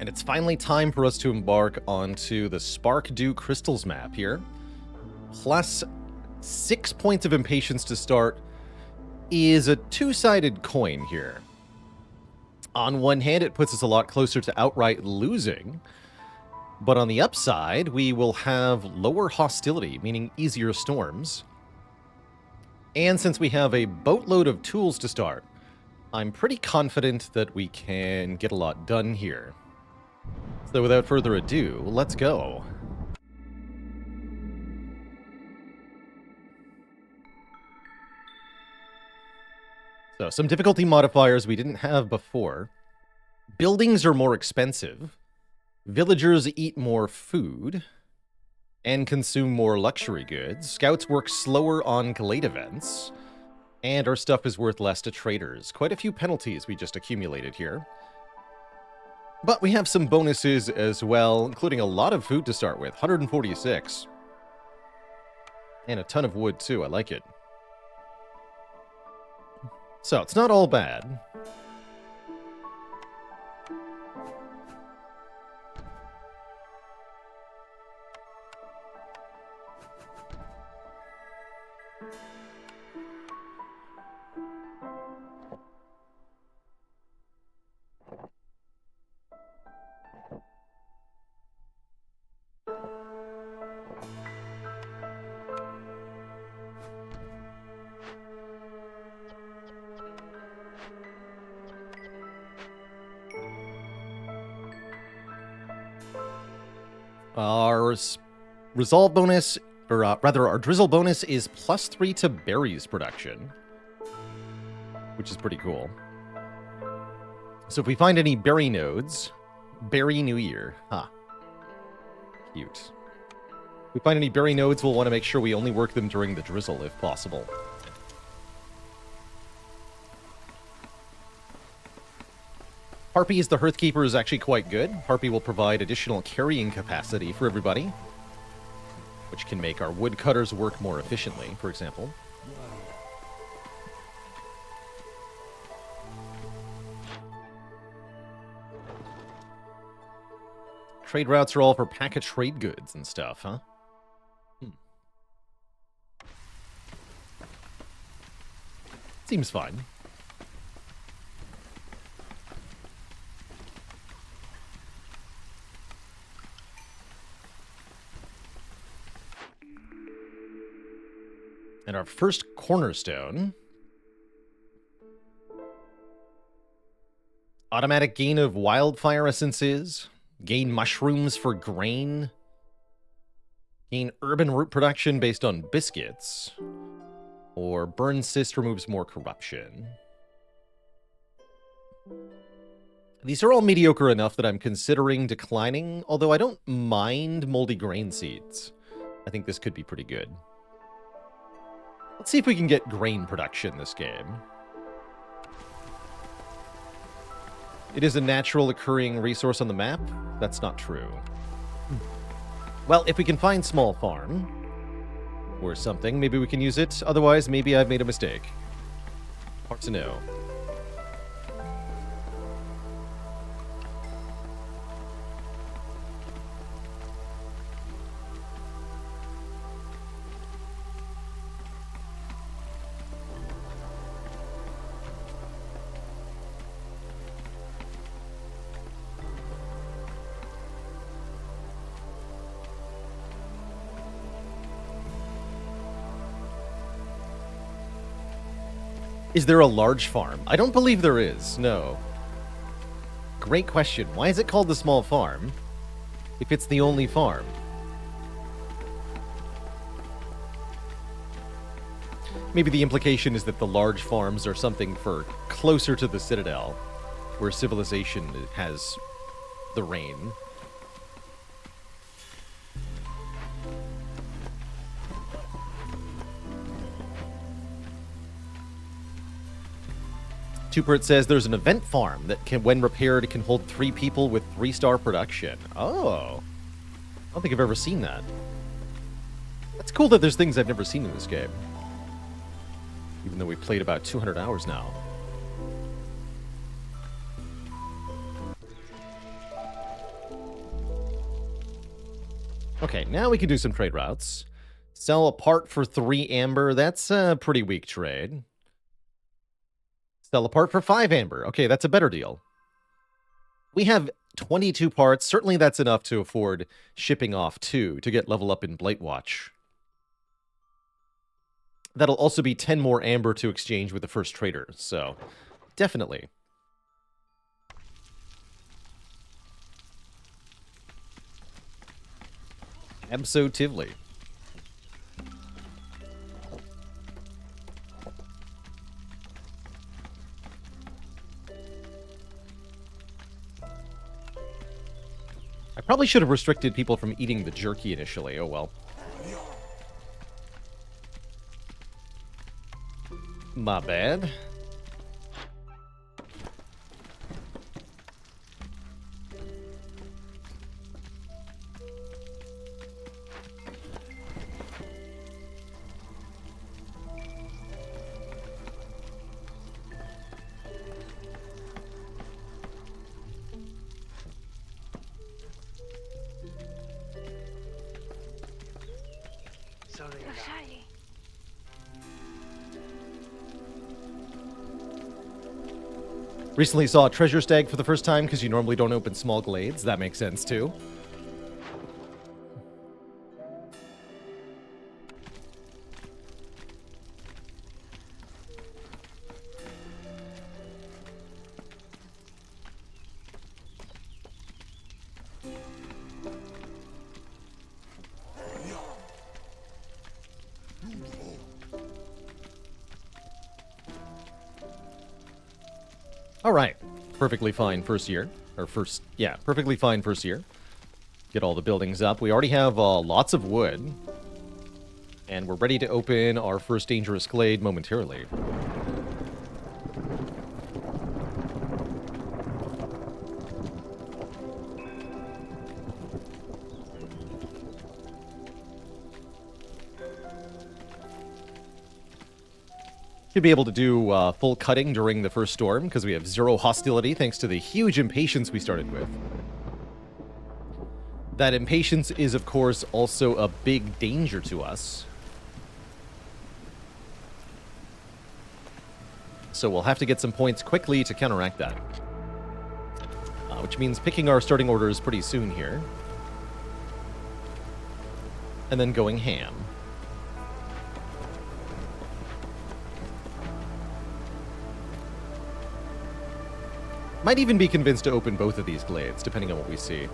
And it's finally time for us to embark onto the Spark Dew Crystals map here. Plus 6 points of impatience to start is a two-sided coin here. On one hand, it puts us a lot closer to outright losing. But on the upside, we will have lower hostility, meaning easier storms. And since we have a boatload of tools to start, I'm pretty confident that we can get a lot done here. So without further ado, let's go. So some difficulty modifiers we didn't have before. Buildings are more expensive. Villagers eat more food and consume more luxury goods. Scouts work slower on glade events. And our stuff is worth less to traders. Quite a few penalties we just accumulated here. But we have some bonuses as well, including a lot of food to start with. 146. And a ton of wood, too. I like it. So, it's not all bad. Our resolve bonus, or rather our drizzle bonus is +3 to berries production, which is pretty cool. So if we find any berry nodes, berry New Year, cute. If we find any berry nodes, we'll want to make sure we only work them during the drizzle if possible. Harpy as the Hearthkeeper is actually quite good. Harpy will provide additional carrying capacity for everybody, which can make our woodcutters work more efficiently, for example. Trade routes are all for pack-a trade goods and stuff, huh? Seems fine. And our first cornerstone. Automatic gain of wildfire essences. Gain mushrooms for grain. Gain urban root production based on biscuits. Or burn cyst removes more corruption. These are all mediocre enough that I'm considering declining, although I don't mind moldy grain seeds. I think this could be pretty good. Let's see if we can get grain production this game. It is a natural occurring resource on the map. That's not true. Well, if we can find small farm or something, maybe we can use it. Otherwise, maybe I've made a mistake. Hard to know. Is there a large farm? I don't believe there is, no. Great question. Why is it called the small farm if it's the only farm? Maybe the implication is that the large farms are something for closer to the Citadel, where civilization has the reign. Tupert says there's an event farm that can, when repaired, can hold 3 people with 3-star production. Oh. I don't think I've ever seen that. That's cool that there's things I've never seen in this game. Even though we played about 200 hours now. Okay, now we can do some trade routes. Sell a part for 3 amber. That's a pretty weak trade. Sell a part for 5 amber. Okay, that's a better deal. We have 22 parts. Certainly that's enough to afford shipping off 2 to get level up in Blightwatch. That'll also be 10 more amber to exchange with the first trader, so definitely. Absolutely. I probably should have restricted people from eating the jerky initially. Oh well. My bad. Recently saw a treasure stag for the first time because you normally don't open small glades. That makes sense too. All right. Perfectly fine first year. Perfectly fine first year. Get all the buildings up. We already have lots of wood. And we're ready to open our first dangerous glade momentarily. Should be able to do full cutting during the first storm, because we have 0 hostility thanks to the huge impatience we started with. That impatience is, of course, also a big danger to us. So we'll have to get some points quickly to counteract that. Which means picking our starting orders pretty soon here. And then going ham. Might even be convinced to open both of these glades, depending on what we see.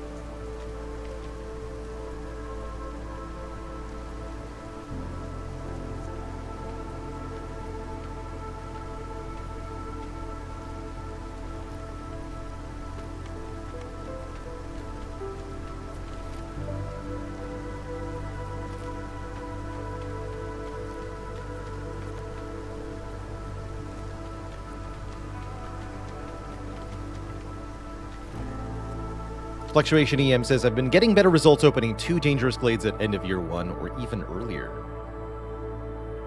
Fluctuation EM says, I've been getting better results opening 2 dangerous glades at end of year 1 or even earlier.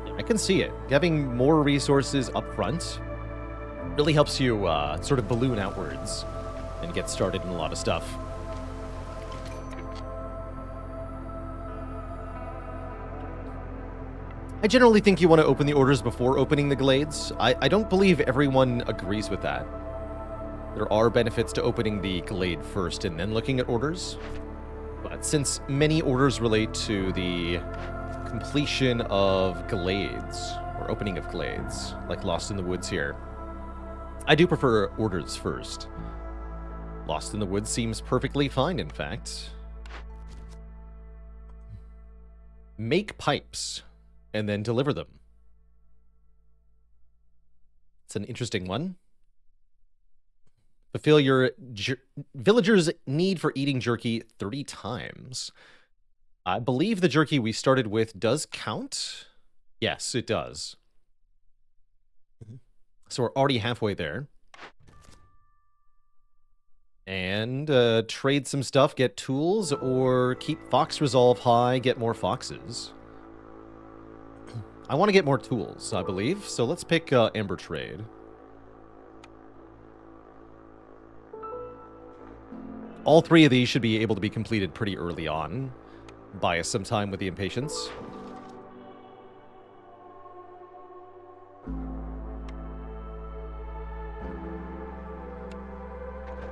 Yeah, I can see it. Having more resources up front really helps you sort of balloon outwards and get started in a lot of stuff. I generally think you want to open the orders before opening the glades. I don't believe everyone agrees with that. There are benefits to opening the glade first and then looking at orders. But since many orders relate to the completion of glades, or opening of glades, like Lost in the Woods here, I do prefer orders first. Lost in the Woods seems perfectly fine, in fact. Make pipes, and then deliver them. It's an interesting one. Fulfill your villagers' need for eating jerky 30 times. I believe the jerky we started with does count. Yes, it does. So we're already halfway there. And trade some stuff, get tools, or keep Fox Resolve high, get more foxes. I want to get more tools, I believe. So let's pick Amber Trade. All 3 of these should be able to be completed pretty early on. buy us some time with the impatience.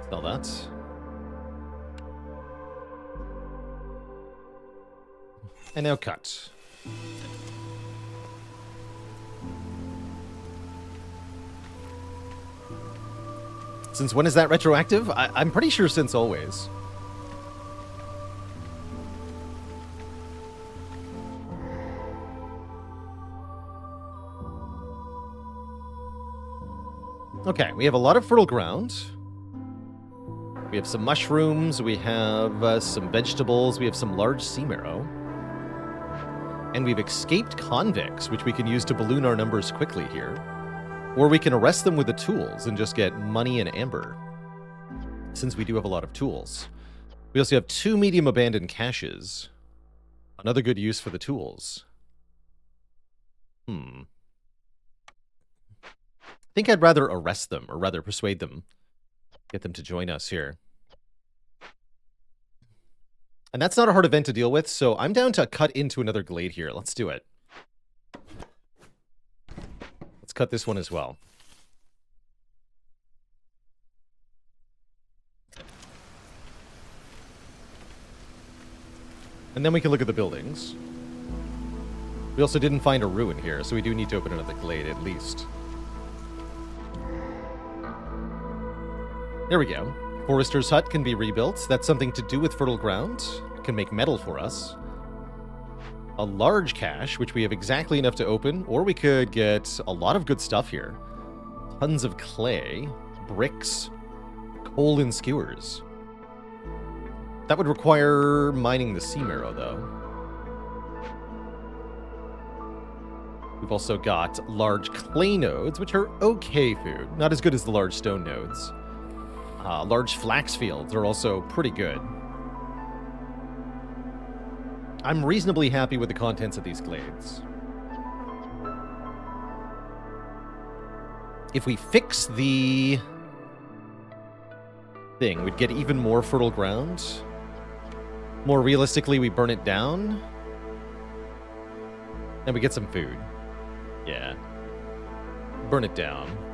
Sell that. And now cut. Since when is that retroactive? I'm pretty sure since always. Okay, we have a lot of fertile ground. We have some mushrooms, we have some vegetables, we have some large sea marrow. And we've escaped convicts, which we can use to balloon our numbers quickly here. Or we can arrest them with the tools and just get money and amber, since we do have a lot of tools. We also have 2 medium abandoned caches. Another good use for the tools. I think I'd rather arrest them, or rather persuade them. Get them to join us here. And that's not a hard event to deal with, so I'm down to cut into another glade here. Let's do it. Let's cut this one as well. And then we can look at the buildings. We also didn't find a ruin here, so we do need to open another glade at least. There we go. Forester's hut can be rebuilt. That's something to do with fertile ground. It can make metal for us. A large cache, which we have exactly enough to open, or we could get a lot of good stuff here. Tons of clay, bricks, coal and skewers. That would require mining the sea marrow, though. We've also got large clay nodes, which are okay food. Not as good as the large stone nodes. Large flax fields are also pretty good. I'm reasonably happy with the contents of these glades. If we fix the thing, we'd get even more fertile ground. More realistically, we burn it down. And we get some food. Yeah. Burn it down.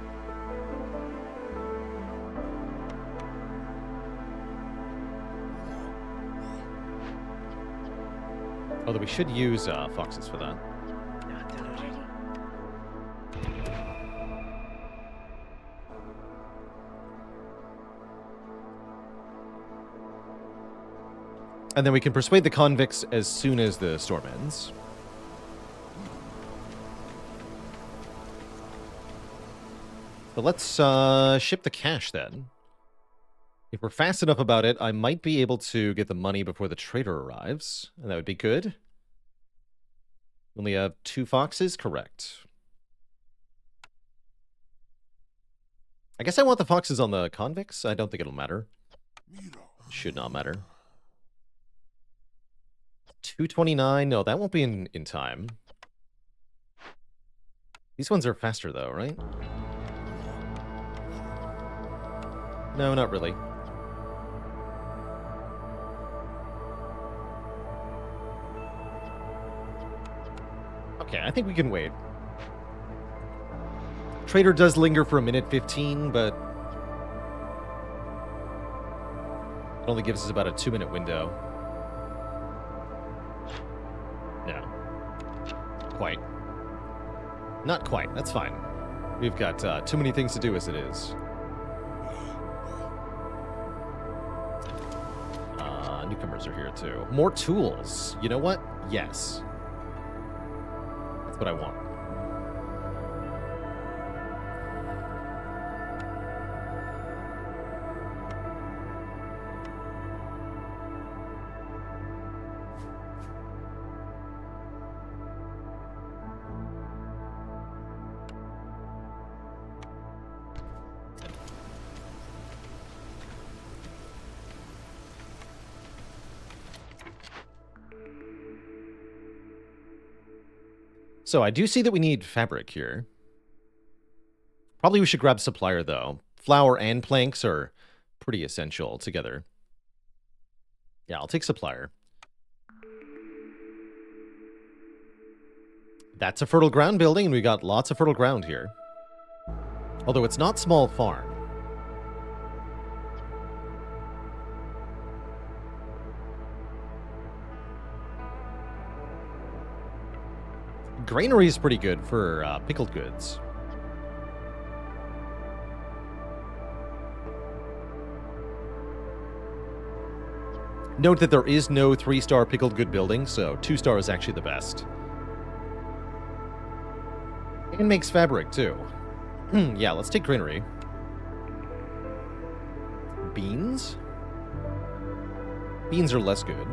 Although we should use foxes for that. And then we can persuade the convicts as soon as the storm ends. So let's ship the cash then. If we're fast enough about it, I might be able to get the money before the trader arrives, and that would be good. Only have 2 foxes? Correct. I guess I want the foxes on the convicts. I don't think it'll matter. Should not matter. 229. No, that won't be in time. These ones are faster, though, right? No, not really. Okay, I think we can wait. Trader does linger for 1:15, but it only gives us about a 2-minute window. No. Quite. Not quite. That's fine. We've got too many things to do as it is. Newcomers are here too. More tools. You know what? Yes. That's what I want. So I do see that we need fabric here. Probably we should grab supplier, though. Flour and planks are pretty essential together. Yeah, I'll take supplier. That's a fertile ground building, and we got lots of fertile ground here. Although it's not small farm. Granary is pretty good for pickled goods. Note that there is no 3-star pickled good building, so 2-star is actually the best. And makes fabric, too. Yeah, let's take granary. Beans? Beans are less good.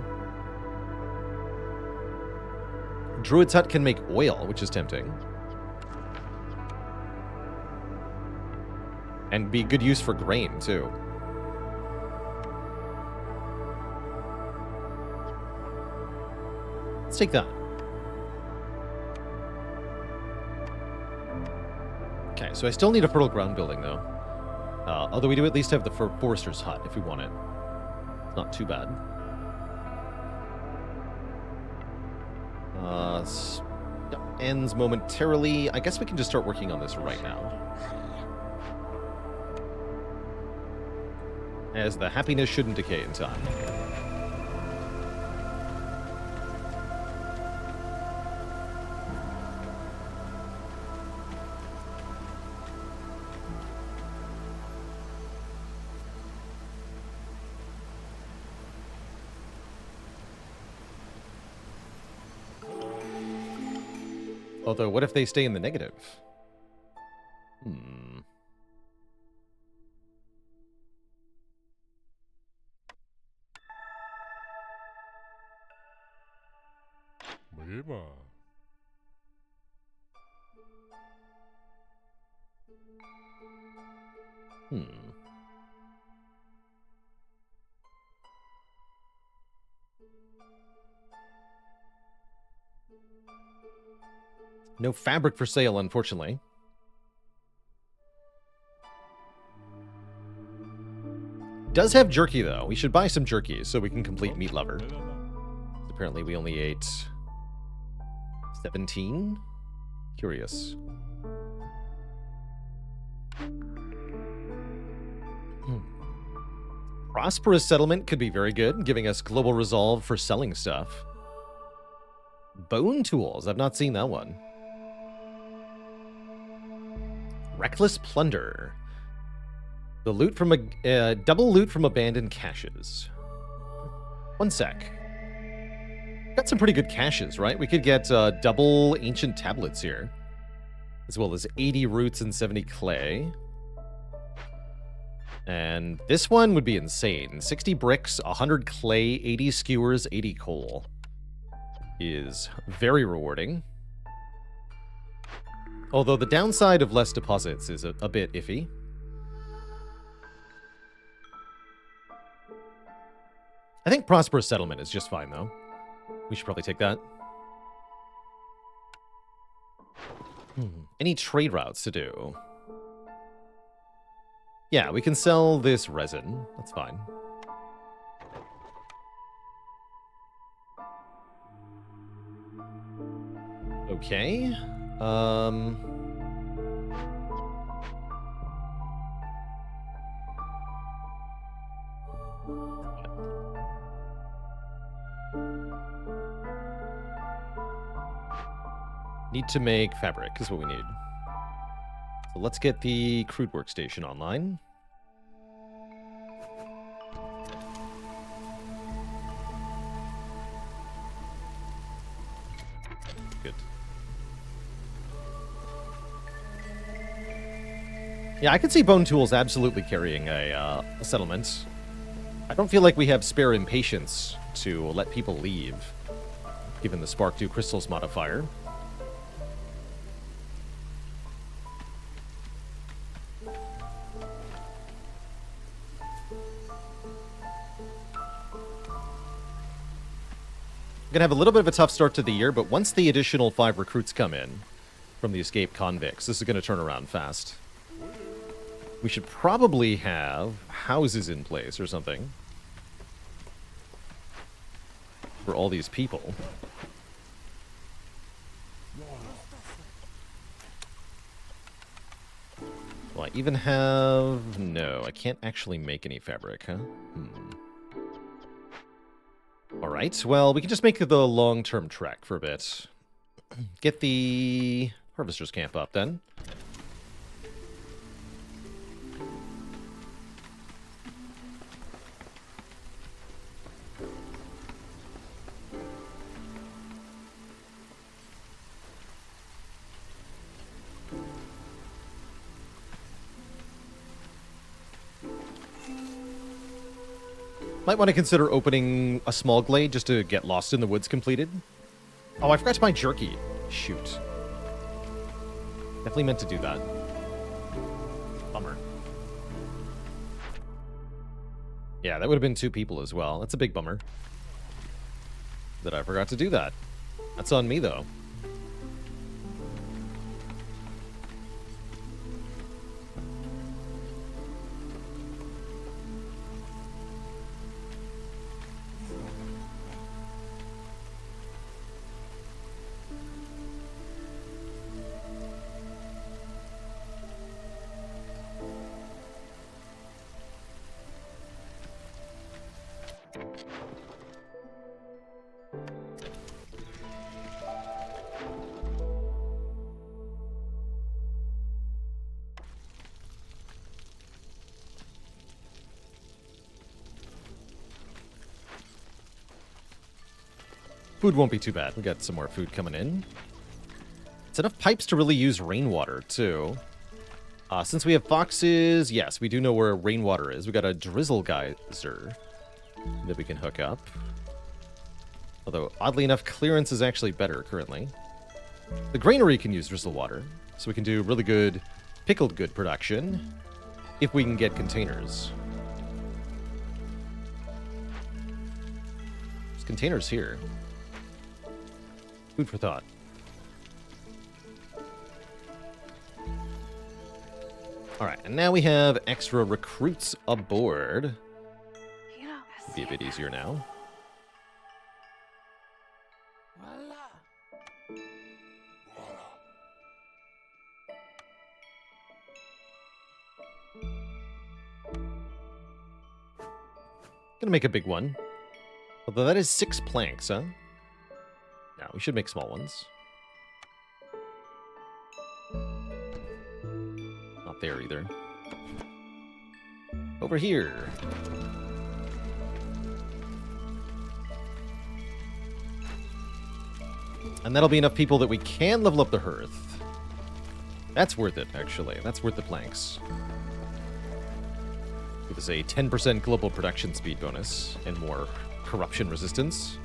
Druid's Hut can make oil, which is tempting. And be good use for grain, too. Let's take that. Okay, so I still need a fertile ground building, though. Although we do at least have the Forester's Hut, if we want it. It's not too bad. Ends momentarily. I guess we can just start working on this right now. As the happiness shouldn't decay in time. Although, what if they stay in the negative? No fabric for sale, unfortunately. Does have jerky, though. We should buy some jerky so we can complete Meat Lover. Apparently we only ate 17? Curious. Prosperous Settlement could be very good, giving us global resolve for selling stuff. Bone Tools. I've not seen that one. Reckless Plunder. The loot from double loot from abandoned caches. One sec. Got some pretty good caches, right? We could get double ancient tablets here, as well as 80 roots and 70 clay. And this one would be insane. 60 bricks, 100 clay, 80 skewers, 80 coal. Is very rewarding. Although the downside of less deposits is a bit iffy. I think Prosperous Settlement is just fine, though. We should probably take that. Any trade routes to do? Yeah, we can sell this resin. That's fine. Okay. Need to make fabric is what we need. So let's get the crude workstation online. Good. Yeah, I could see Bone Tools absolutely carrying a settlement. I don't feel like we have spare impatience to let people leave, given the Spark 2 Crystals modifier. Going to have a little bit of a tough start to the year, but once the additional 5 recruits come in from the escaped convicts, this is going to turn around fast. We should probably have houses in place or something for all these people. Do I even have... No, I can't actually make any fabric, huh? Alright, well, we can just make the long-term trek for a bit. Get the Harvester's Camp up, then. Might want to consider opening a small glade just to get Lost in the Woods completed. Oh, I forgot to buy jerky. Shoot. Definitely meant to do that. Bummer. Yeah, that would have been 2 people as well. That's a big bummer. That I forgot to do that. That's on me, though. Food won't be too bad. We got some more food coming in. It's enough pipes to really use rainwater, too. Since we have foxes, yes, we do know where rainwater is. We got a drizzle geyser that we can hook up. Although, oddly enough, clearance is actually better currently. The granary can use drizzle water, so we can do really good pickled good production if we can get containers. There's containers here. Food for thought. Alright, and now we have extra recruits aboard. Be a bit easier now. Gonna make a big one. Although that is 6 planks, huh? No, we should make small ones. Not there either. Over here. And that'll be enough people that we can level up the hearth. That's worth it, actually. That's worth the planks. Give us a 10% global production speed bonus and more corruption resistance.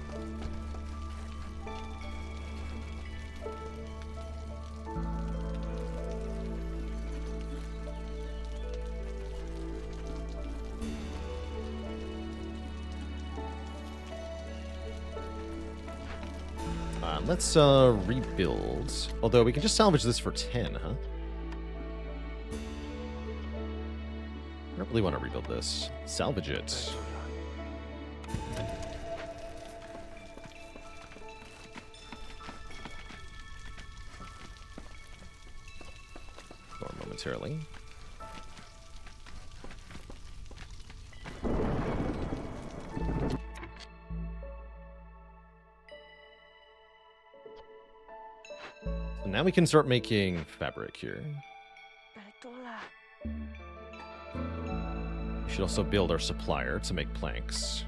Let's rebuild. Although we can just salvage this for 10, huh? I don't really want to rebuild this. Salvage it. More momentarily. So now we can start making fabric here. We should also build our supplier to make planks.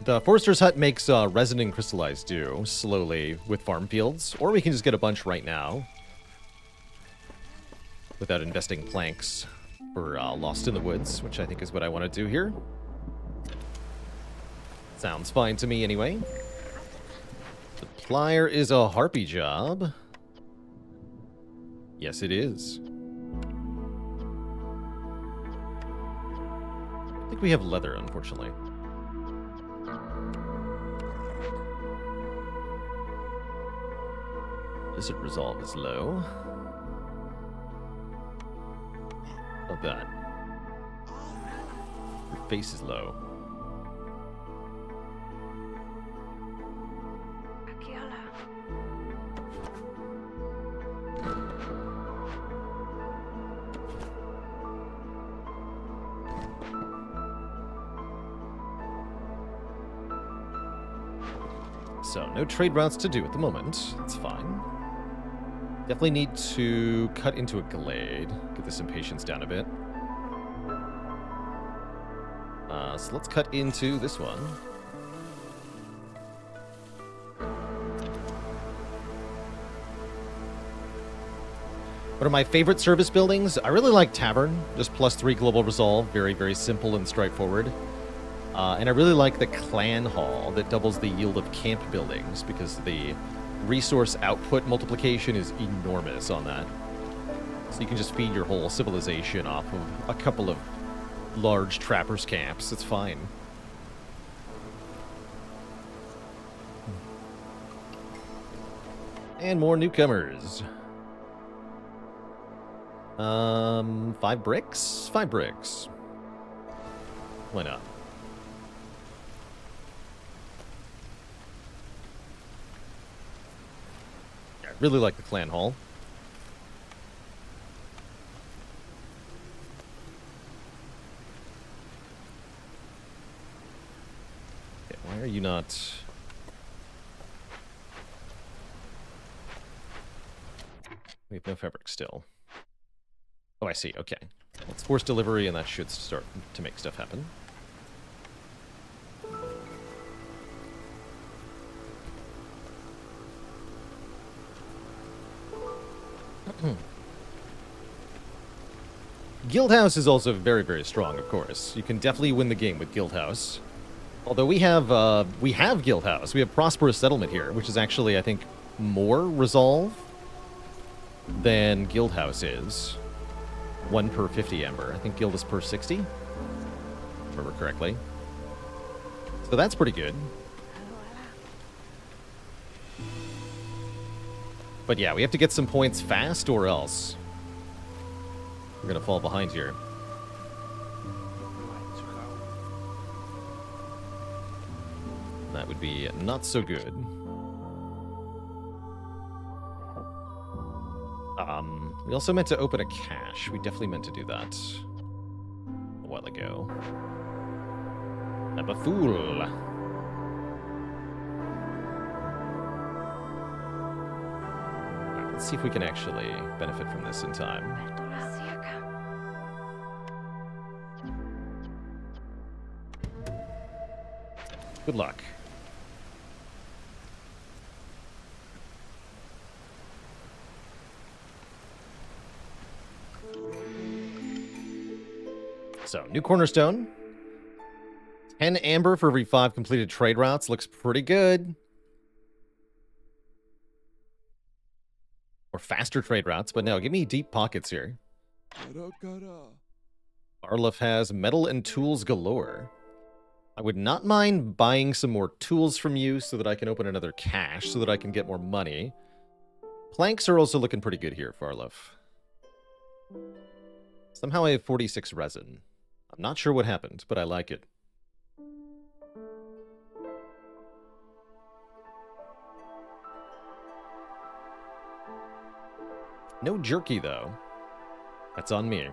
The Forester's Hut makes resin and crystallized dew slowly with farm fields, or we can just get a bunch right now without investing planks for Lost in the Woods, which I think is what I want to do here. Sounds fine to me anyway. Supplier is a harpy job. Yes, it is. I think we have leather, unfortunately. Lizard resolve is low. Not that. Your face is low. So, no trade routes to do at the moment. That's fine. Definitely need to cut into a glade. Get this impatience down a bit. So let's cut into this one. One of my favorite service buildings, I really like Tavern, just +3 global resolve, very, very simple and straightforward. And I really like the Clan Hall that doubles the yield of camp buildings because the resource output multiplication is enormous on that. So you can just feed your whole civilization off of a couple of large trappers' camps. It's fine. And more newcomers. 5 bricks? 5 bricks. Why not? Yeah, I really like the clan hall. Okay, why are you not... We have no fabric still. Oh, I see. Okay. Let's force delivery, and that should start to make stuff happen. Guildhouse is also very, very strong, of course. You can definitely win the game with Guildhouse. Although we have Guildhouse. We have Prosperous Settlement here, which is actually, I think, more resolve than Guildhouse is. 1 per 50 Ember. I think Guild is per 60, if I remember correctly. So that's pretty good. But yeah, we have to get some points fast or else we're going to fall behind here. That would be not so good. We also meant to open a cache. We definitely meant to do that a while ago. I'm a fool. Right, let's see if we can actually benefit from this in time. Good luck. So, new cornerstone. 10 amber for every 5 completed trade routes. Looks pretty good. Or faster trade routes, but no, give me deep pockets here. Arlef has metal and tools galore. I would not mind buying some more tools from you so that I can open another cache, so that I can get more money. Planks are also looking pretty good here, Farlef. Somehow I have 46 resin. I'm not sure what happened, but I like it. No jerky, though. That's on me.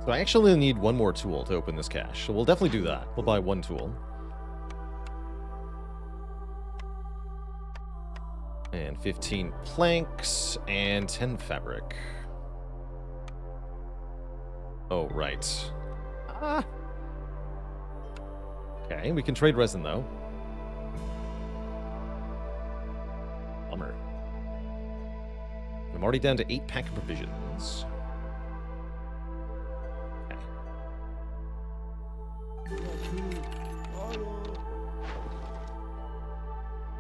So I actually need one more tool to open this cache, so we'll definitely do that. We'll buy 1 tool. And 15 planks, and 10 fabric. Oh, right. Ah! Okay, we can trade resin, though. Bummer. I'm already down to 8 pack of provisions.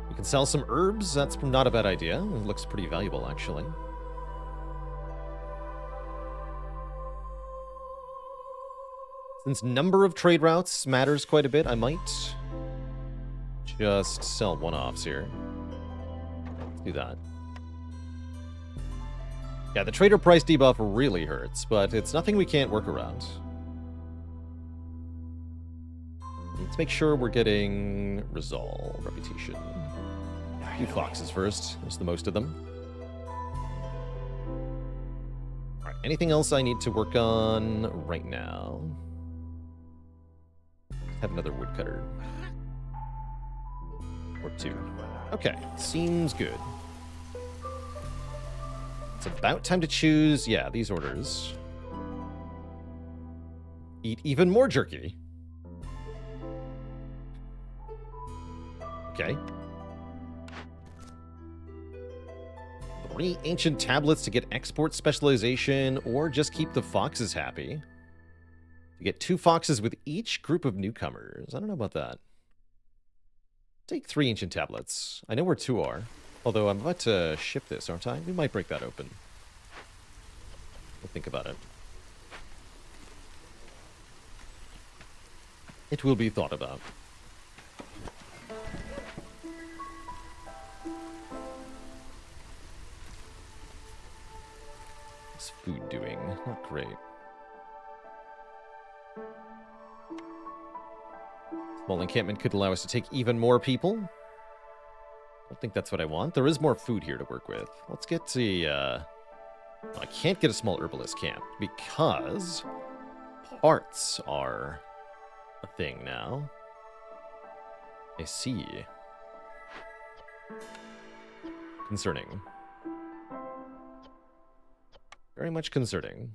We can sell some herbs. That's not a bad idea. It looks pretty valuable, actually. Since number of trade routes matters quite a bit, I might just sell one-offs here. Let's do that. Yeah, the trader price debuff really hurts, but it's nothing we can't work around. Let's make sure we're getting resolve, reputation. Do foxes first. There's the most of them. Alright, anything else I need to work on right now? Have another woodcutter. Or two. Okay, seems good. It's about time to choose, yeah, these orders. Eat even more jerky. Okay. 3 ancient tablets to get export specialization, or just keep the foxes happy. You get 2 foxes with each group of newcomers. I don't know about that. Take 3 ancient tablets. I know where 2 are. Although I'm about to ship this, aren't I? We might break that open. We'll think about it. It will be thought about. What's food doing? Not great. Small encampment could allow us to take even more people. I don't think that's what I want. There is more food here to work with. Let's get to, I can't get a small herbalist camp because parts are a thing now. I see. Concerning. Very much concerning.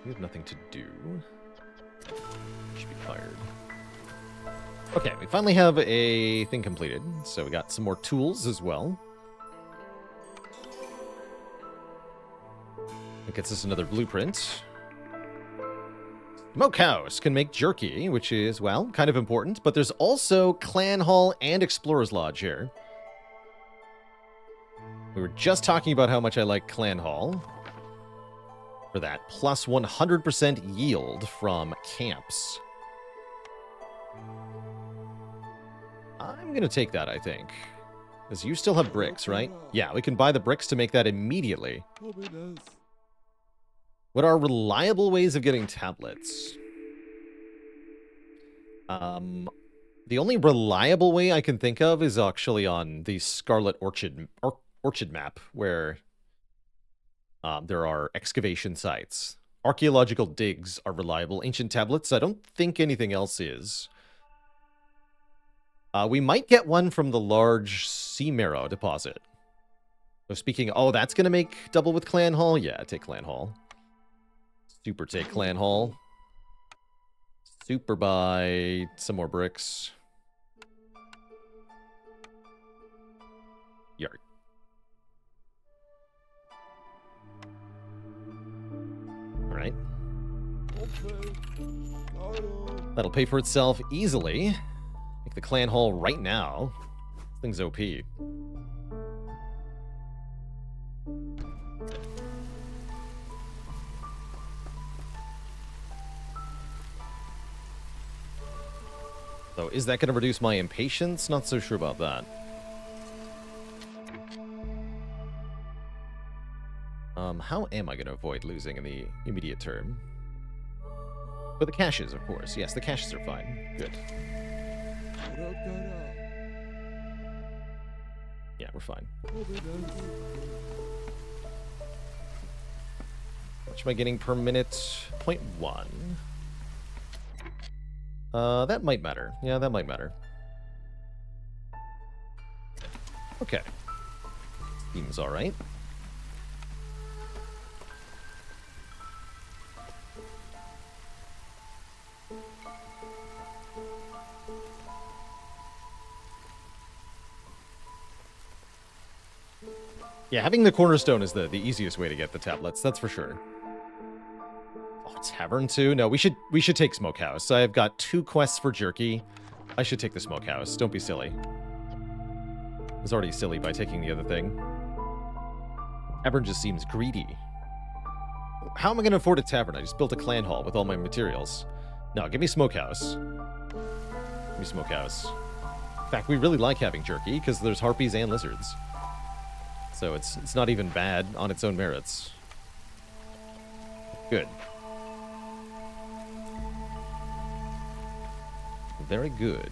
We have nothing to do. Should be fired. Okay, we finally have a thing completed, so we got some more tools as well. It gets us another blueprint. Smokehouse can make jerky, which is, well, kind of important, but there's also Clan Hall and Explorer's Lodge here. We were just talking about how much I like Clan Hall. For that, plus 100% yield from camps. I'm going to take that, I think. Because you still have bricks, right? Yeah, we can buy the bricks to make that immediately. What are reliable ways of getting tablets? The only reliable way I can think of is actually on the Scarlet Orchard map, where there are excavation sites. Archaeological digs are reliable. Ancient tablets, I don't think anything else is. We might get one from the large sea marrow deposit. So speaking, oh, that's going to make double with Clan Hall? Yeah, take Clan Hall. Super take Clan Hall. Super buy some more bricks. Yard. Alright. That'll pay for itself easily. Make the Clan Hall right now. This thing's OP. So, is that going to reduce my impatience? Not so sure about that. How am I going to avoid losing in the immediate term? But the caches, of course. Yes, the caches are fine. Good. Yeah, we're fine. How much am I getting per minute? 0.1. That might matter. Yeah, that might matter. Okay. Seems alright. Yeah, having the cornerstone is the easiest way to get the tablets, that's for sure. Oh, Tavern 2? No, we should take Smokehouse. I've got 2 quests for jerky. I should take the Smokehouse. Don't be silly. I was already silly by taking the other thing. Tavern just seems greedy. how am I going to afford a tavern? I just built a clan hall with all my materials. No, give me smokehouse. Give me smokehouse. In fact, we really like having jerky because there's harpies and lizards. So it's not even bad on its own merits. Good. Very good.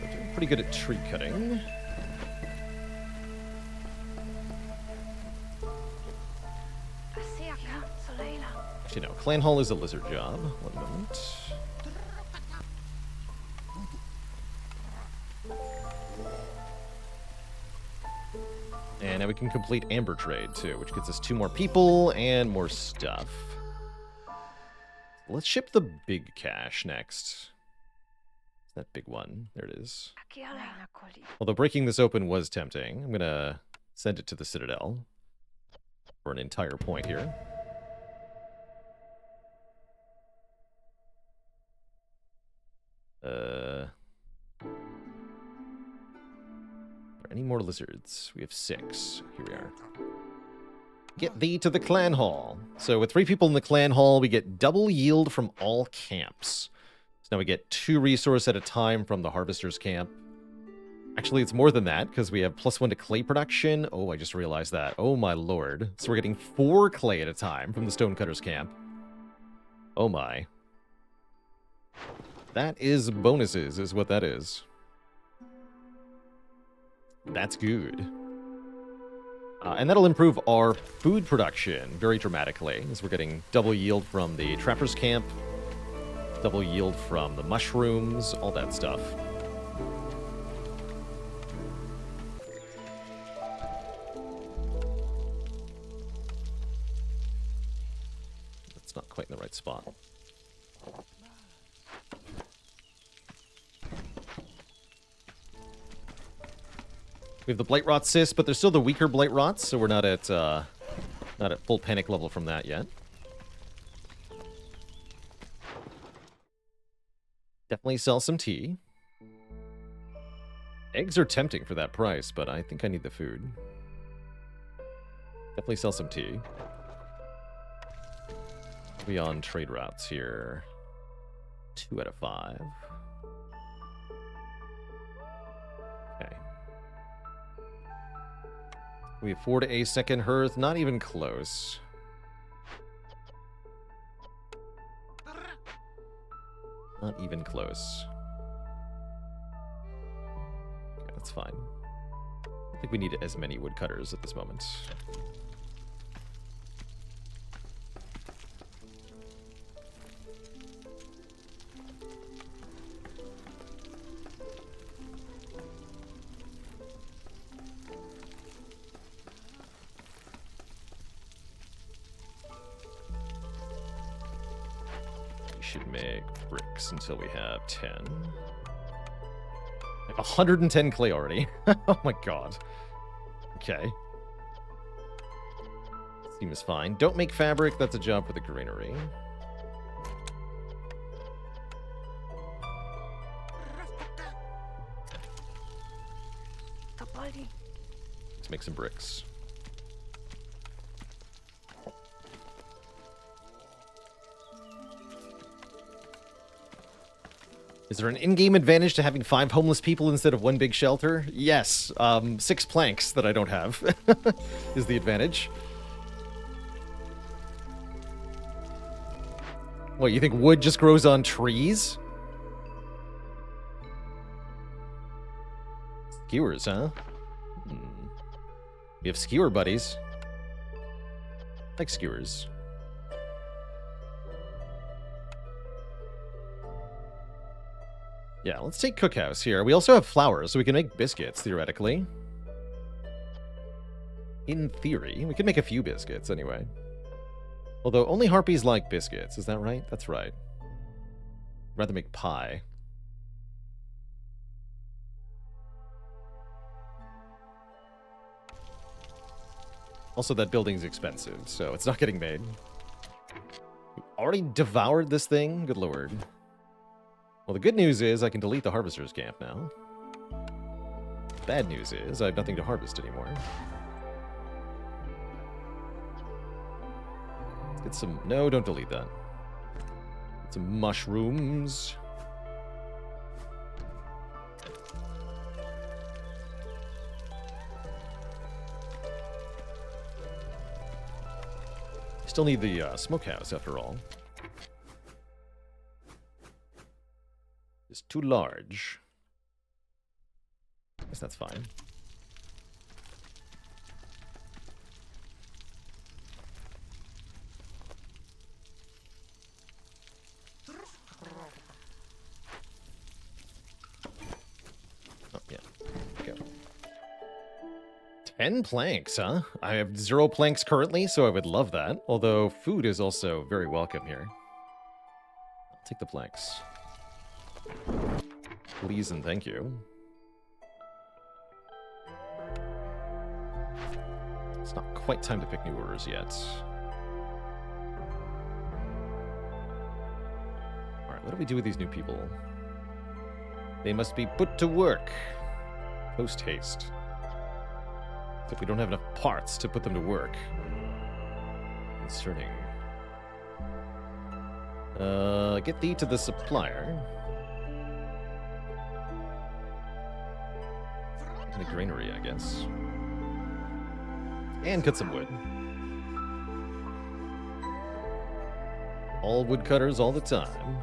We're doing pretty good at tree cutting. Actually, no. Clan hall is a lizard job. One moment. And now we can complete Amber Trade, too, which gets us 2 more people and more stuff. Let's ship the big cash next. That big one. There it is. Although breaking this open was tempting, I'm going to send it to the Citadel for an entire point here. Any more lizards? We have 6. Here we are. Get thee to the clan hall. So with 3 people in the clan hall, we get double yield from all camps. So now we get 2 resource at a time from the harvester's camp. Actually, it's more than that, because we have +1 to clay production. Oh, I just realized that. Oh my lord. So we're getting 4 clay at a time from the stonecutter's camp. Oh my. That is bonuses, is what that is. That's good. And that'll improve our food production very dramatically, as we're getting double yield from the trapper's camp, double yield from the mushrooms, all that stuff. That's not quite in the right spot. We have the Blight Rot Cyst, but there's still the weaker Blight Rots, so we're not at full panic level from that yet. Definitely sell some tea. Eggs are tempting for that price, but I think I need the food. Definitely sell some tea. We'll be on trade routes here. 2 out of 5. Okay. We afford a second hearth, not even close. Not even close. Okay, that's fine. I think we need as many woodcutters at this moment. Should make bricks until we have 10. Like 110 clay already. Oh my god. Okay. Seems fine. Don't make fabric. That's a job for the granary. Let's make some bricks. Is there an in-game advantage to having 5 homeless people instead of 1 big shelter? Yes. 6 planks that I don't have is the advantage. What, you think wood just grows on trees? Skewers, huh? We have skewer buddies. I like skewers. Yeah, let's take cookhouse here. We also have flour, so we can make biscuits, theoretically. In theory. We could make a few biscuits, anyway. Although, only harpies like biscuits, is that right? That's right. I'd rather make pie. Also, that building's expensive, so it's not getting made. We already devoured this thing? Good lord. Well, the good news is I can delete the harvester's camp now. Bad news is I have nothing to harvest anymore. Let's get some... No, don't delete that. Get some mushrooms. Still need the smokehouse after all. It's too large. Guess that's fine. Oh, yeah. Go. 10 planks, huh? I have 0 planks currently, so I would love that. Although food is also very welcome here. I'll take the planks. Please and thank you. It's not quite time to pick new orders yet. Alright, what do we do with these new people? They must be put to work. Post haste. Except we don't have enough parts to put them to work. Concerning. Get thee to the supplier. And a granary, I guess. And cut some wood. All woodcutters all the time.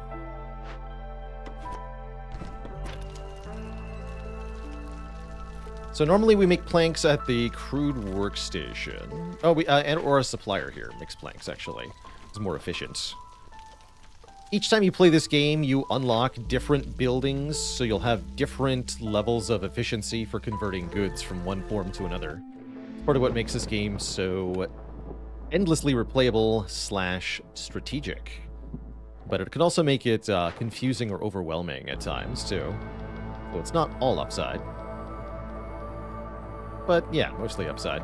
So normally we make planks at the crude workstation. Oh, or a supplier here makes planks, actually. It's more efficient. Each time you play this game, you unlock different buildings, so you'll have different levels of efficiency for converting goods from one form to another. It's part of what makes this game so endlessly replayable / strategic. But it can also make it confusing or overwhelming at times, too. So it's not all upside. But yeah, mostly upside.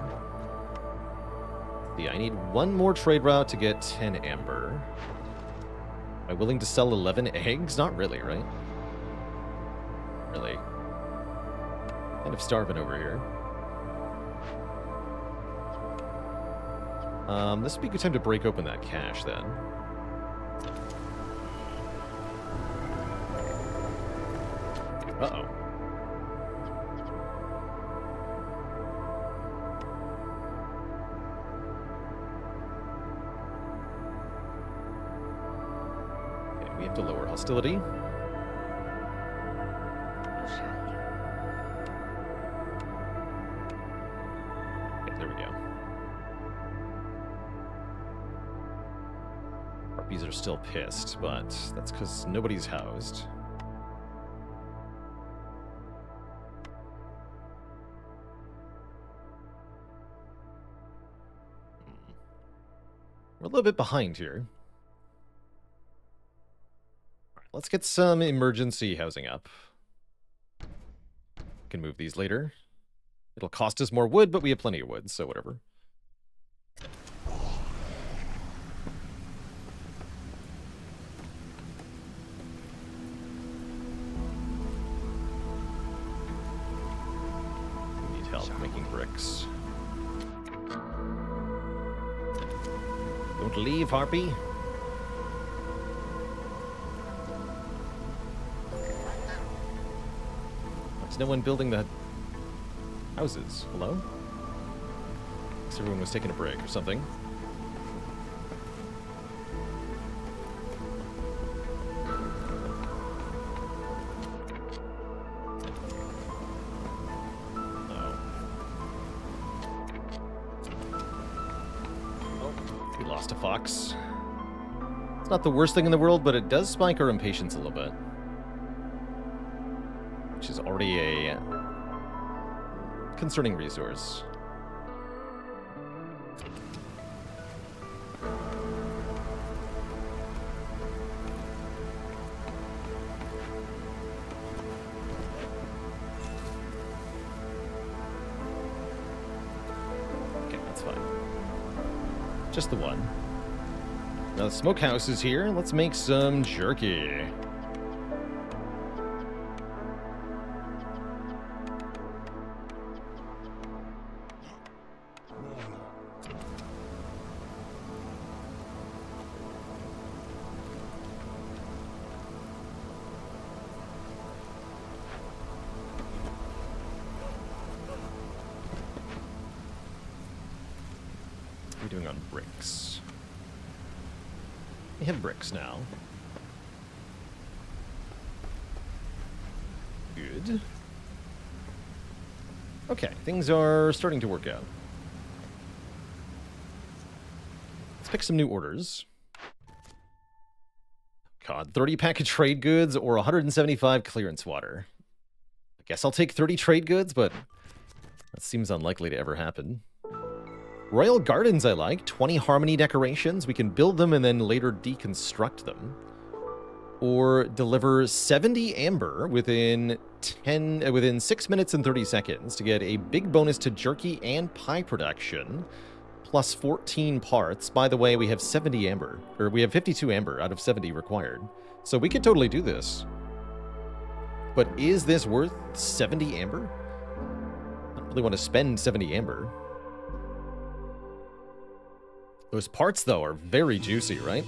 Yeah, I need one more trade route to get 10 amber. Am I willing to sell 11 eggs? Not really, right? Really. Kind of starving over here. This would be a good time to break open that cache, then. Uh-oh. We have to lower hostility. Okay, there we go. Harpies are still pissed, but that's because nobody's housed. We're a little bit behind here. Let's get some emergency housing up. Can move these later. It'll cost us more wood, but we have plenty of wood, so whatever. We need help making bricks. Don't leave, Harpy. No one building the houses. Hello? Guess everyone was taking a break or something. Oh, we lost a fox. It's not the worst thing in the world, but it does spike our impatience a little bit. Which is already a concerning resource. Okay, that's fine. Just the one. Now the smokehouse is here. Let's make some jerky. doing on bricks? We have bricks now. Good. Okay, things are starting to work out. Let's pick some new orders. God, 30 pack of trade goods or 175 clearance water. I guess I'll take 30 trade goods, but that seems unlikely to ever happen. Royal Gardens I like. 20 harmony decorations. We can build them and then later deconstruct them. Or deliver 70 amber within 6 minutes and 30 seconds to get a big bonus to jerky and pie production. Plus 14 parts. By the way, we have 70 amber. Or we have 52 amber out of 70 required. So we could totally do this. But is this worth 70 amber? I don't really want to spend 70 amber. Those parts, though, are very juicy, right?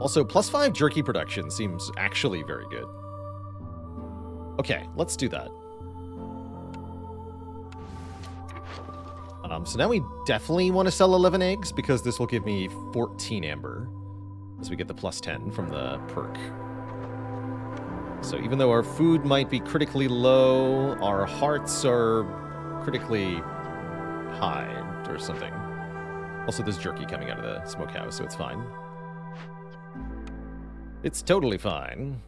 Also, plus 5 jerky production seems actually very good. Okay, let's do that. So now we definitely want to sell 11 eggs because this will give me 14 amber as we get the plus 10 from the perk. So even though our food might be critically low, our hearts are critically high or something. Also, there's jerky coming out of the smokehouse, so it's fine. It's totally fine.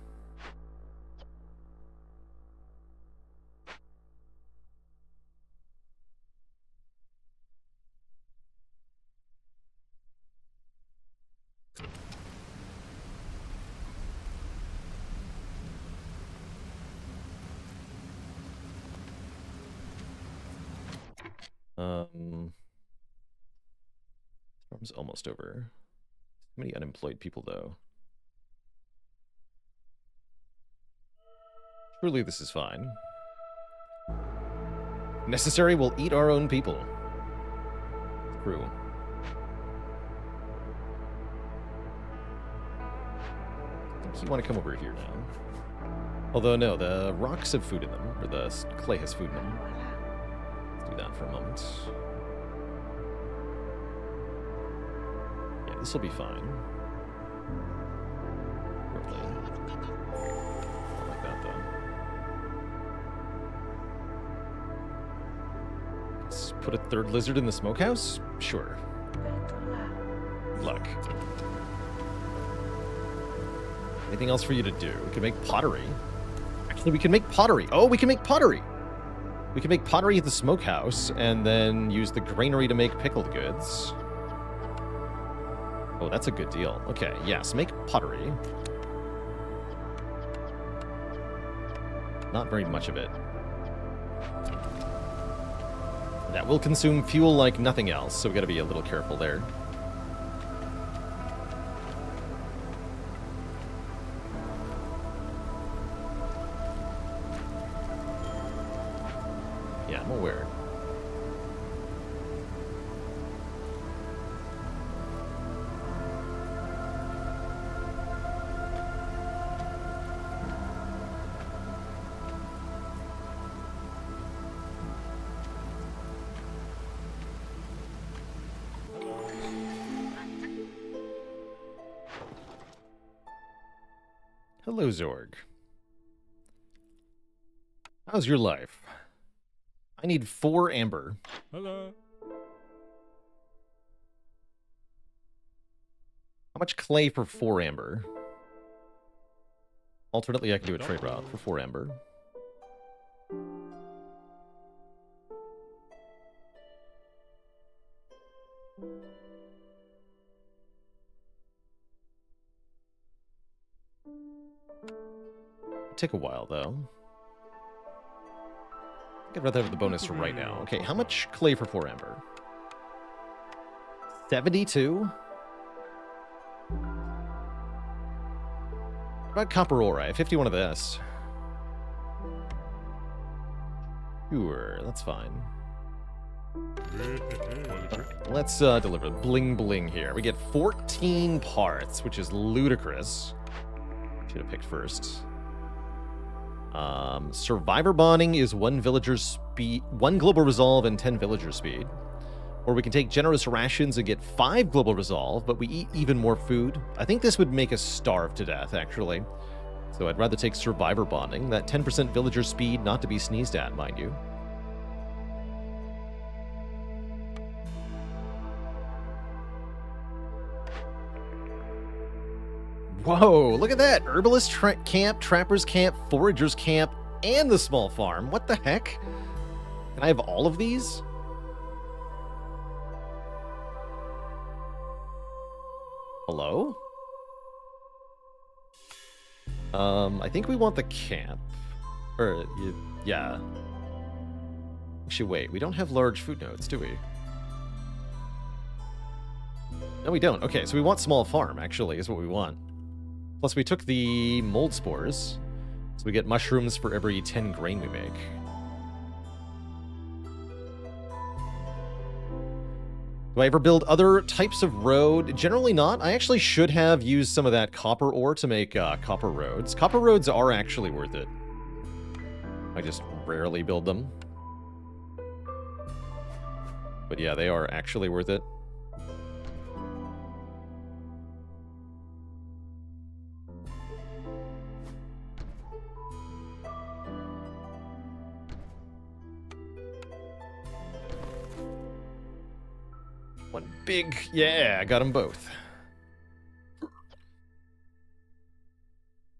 Storm's almost over. How many unemployed people, though? Surely this is fine. Necessary, we'll eat our own people. True. I think you want to come over here now. Although, no, the rocks have food in them, or the clay has food in them. Let's do that for a moment. Yeah, this will be fine. Hopefully. Not like that, though. Let's put a third lizard in the smokehouse? Sure. Good luck. Anything else for you to do? We can make pottery. Actually, we can make pottery. Oh, we can make pottery! We can make pottery at the smokehouse, and then use the granary to make pickled goods. Oh, that's a good deal. Okay, yes, make pottery. Not very much of it. That will consume fuel like nothing else, so we gotta be a little careful there. Yeah, I'm aware. Hello, Zorg. How's your life? I need 4 amber. Hello. How much clay for 4 amber? Alternately, I can do a trade route for 4 amber. Take a while, though. I'd rather have the bonus right now. Okay, how much clay for 4 amber? 72? What about copper ore? I have 51 of this. Sure, that's fine. Alright, let's deliver bling bling here. We get 14 parts, which is ludicrous. Should have picked first. Survivor bonding is 1 villager's speed, 1 global resolve and 10 villager speed. Or we can take generous rations and get 5 global resolve, but we eat even more food. I think this would make us starve to death, actually. So I'd rather take survivor bonding. That 10% villager speed, not to be sneezed at, mind you. Whoa, look at that! Herbalist camp, trapper's camp, forager's camp, and the small farm. What the heck? Can I have all of these? Hello? I think we want the camp. Or, yeah. Actually, wait, we don't have large food nodes, do we? No, we don't. Okay, so we want small farm, actually, is what we want. Plus, we took the mold spores, so we get mushrooms for every 10 grain we make. Do I ever build other types of road? Generally not. I actually should have used some of that copper ore to make copper roads. Copper roads are actually worth it. I just rarely build them. But yeah, they are actually worth it. One big... Yeah, I got them both.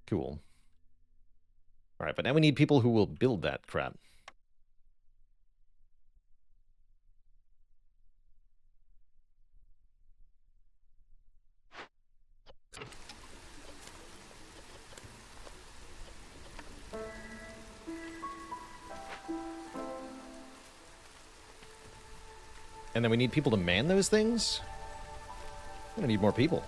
Cool. Alright, but now we need people who will build that crap. And then we need people to man those things? I'm gonna need more people.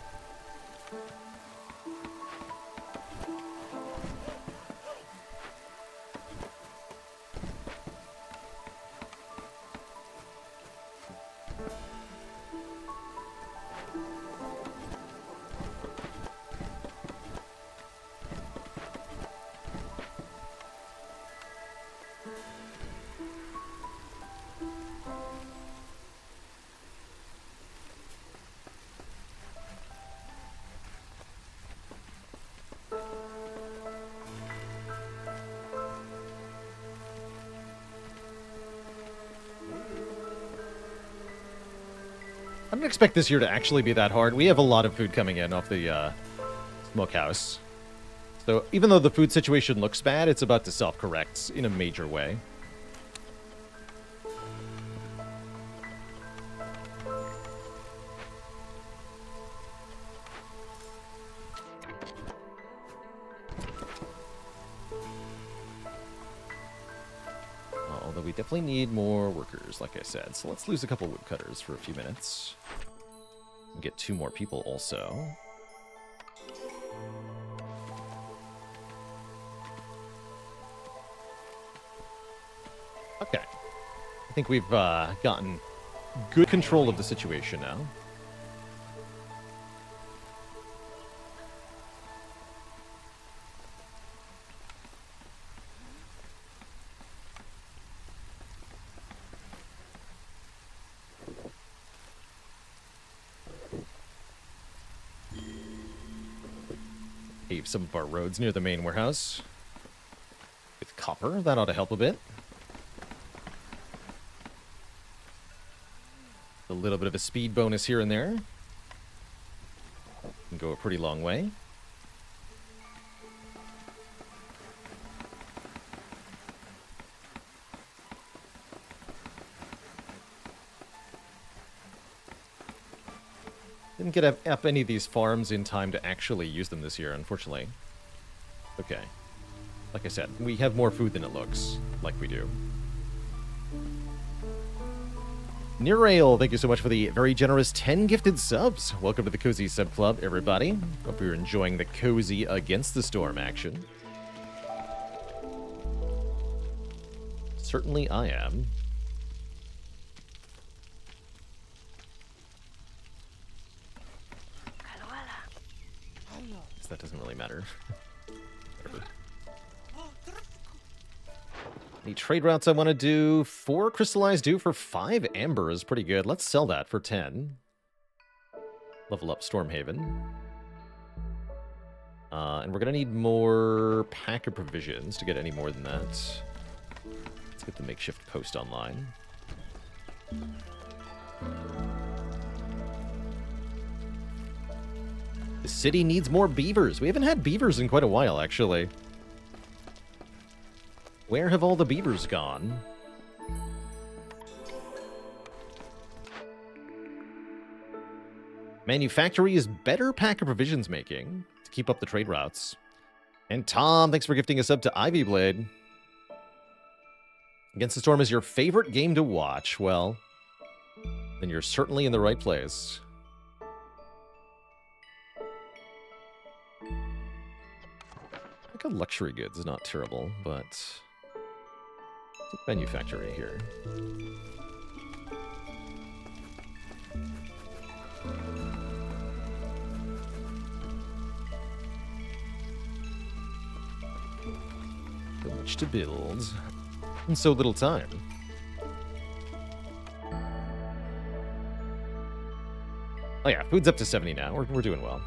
I don't expect this year to actually be that hard. We have a lot of food coming in off the smokehouse. So even though the food situation looks bad, it's about to self-correct in a major way. Although we definitely need more workers, like I said. So let's lose a couple woodcutters for a few minutes. And get 2 more people also. Okay. I think we've gotten good control of the situation now. Pave some of our roads near the main warehouse with copper. That ought to help a bit. A little bit of a speed bonus here and there. Can go a pretty long way. Didn't get up any of these farms in time to actually use them this year, unfortunately. Okay. Like I said, we have more food than it looks like we do. Nearail, thank you so much for the very generous 10 gifted subs. Welcome to the Cozy Sub Club, everybody. Hope you're enjoying the Cozy Against the Storm action. Certainly I am. That doesn't really matter. Whatever. Any trade routes I want to do? 4 crystallized dew for 5 amber is pretty good. Let's sell that for 10. Level up Stormhaven. And we're going to need more pack of provisions to get any more than that. Let's get the makeshift post online. The city needs more beavers. We haven't had beavers in quite a while, actually. Where have all the beavers gone? Manufactory is better pack of provisions making to keep up the trade routes. And Tom, thanks for gifting us up to Ivy Blade. Against the Storm is your favorite game to watch. Well, then you're certainly in the right place. I think a luxury goods is not terrible, but manufactory here. So much to build, and so little time. Oh yeah, food's up to 70 now. We're doing well.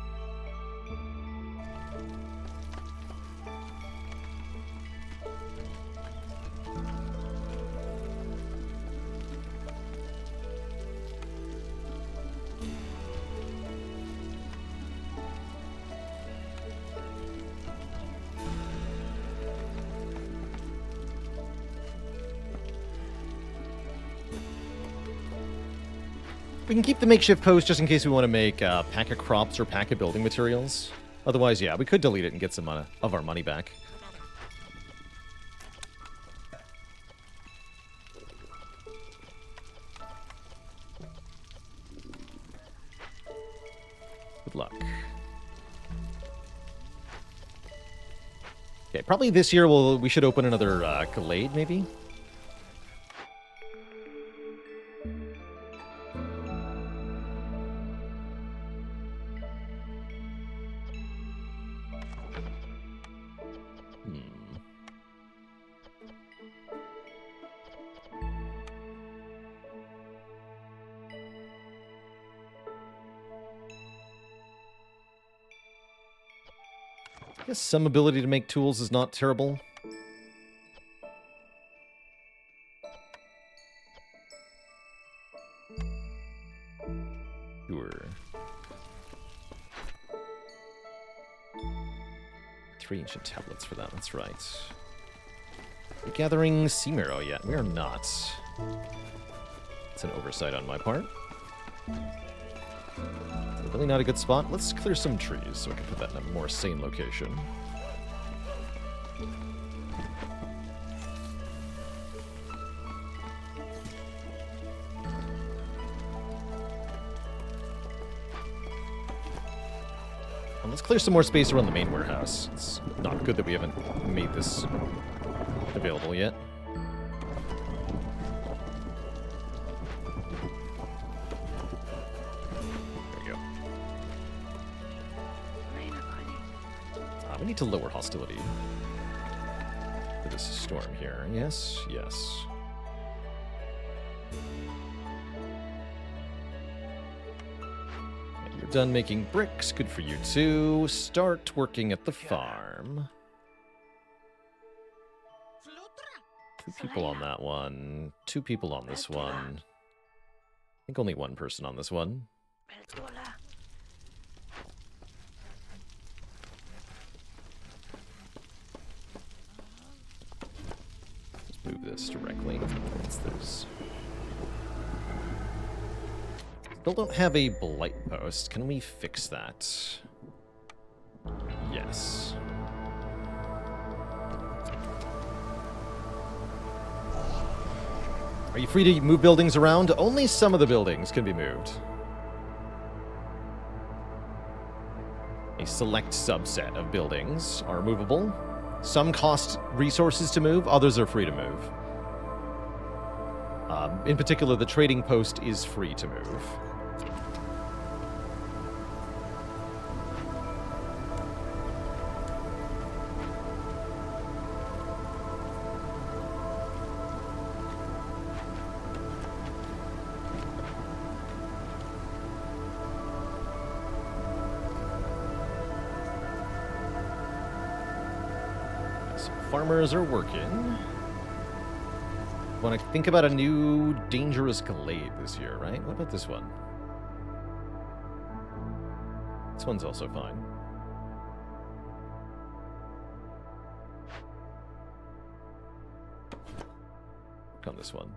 We can keep the makeshift post just in case we want to make a pack of crops or pack of building materials. Otherwise, yeah, we could delete it and get some of our money back. Good luck. Okay, probably this year we should open another Glade, maybe? I guess some ability to make tools is not terrible. Sure. 3 ancient tablets for that, that's right. We're gathering sea marrow yet. We are not. It's an oversight on my part. Really not a good spot. Let's clear some trees so we can put that in a more sane location. And let's clear some more space around the main warehouse. It's not good that we haven't made this available yet. We need to lower hostility for this storm here. Yes, yes. And you're done making bricks. Good for you too. Start working at the farm. 2 people on that one. 2 people on this one. I think only 1 person on this one. Move this directly. What's this? Still don't have a blight post. Can we fix that? Yes. Are you free to move buildings around? Only some of the buildings can be moved. A select subset of buildings are movable. Some cost resources to move, others are free to move. In particular, the trading post is free to move. farmers are working. Want to think about a new dangerous glade this year, right? What about this one? This one's also fine. Work on this one.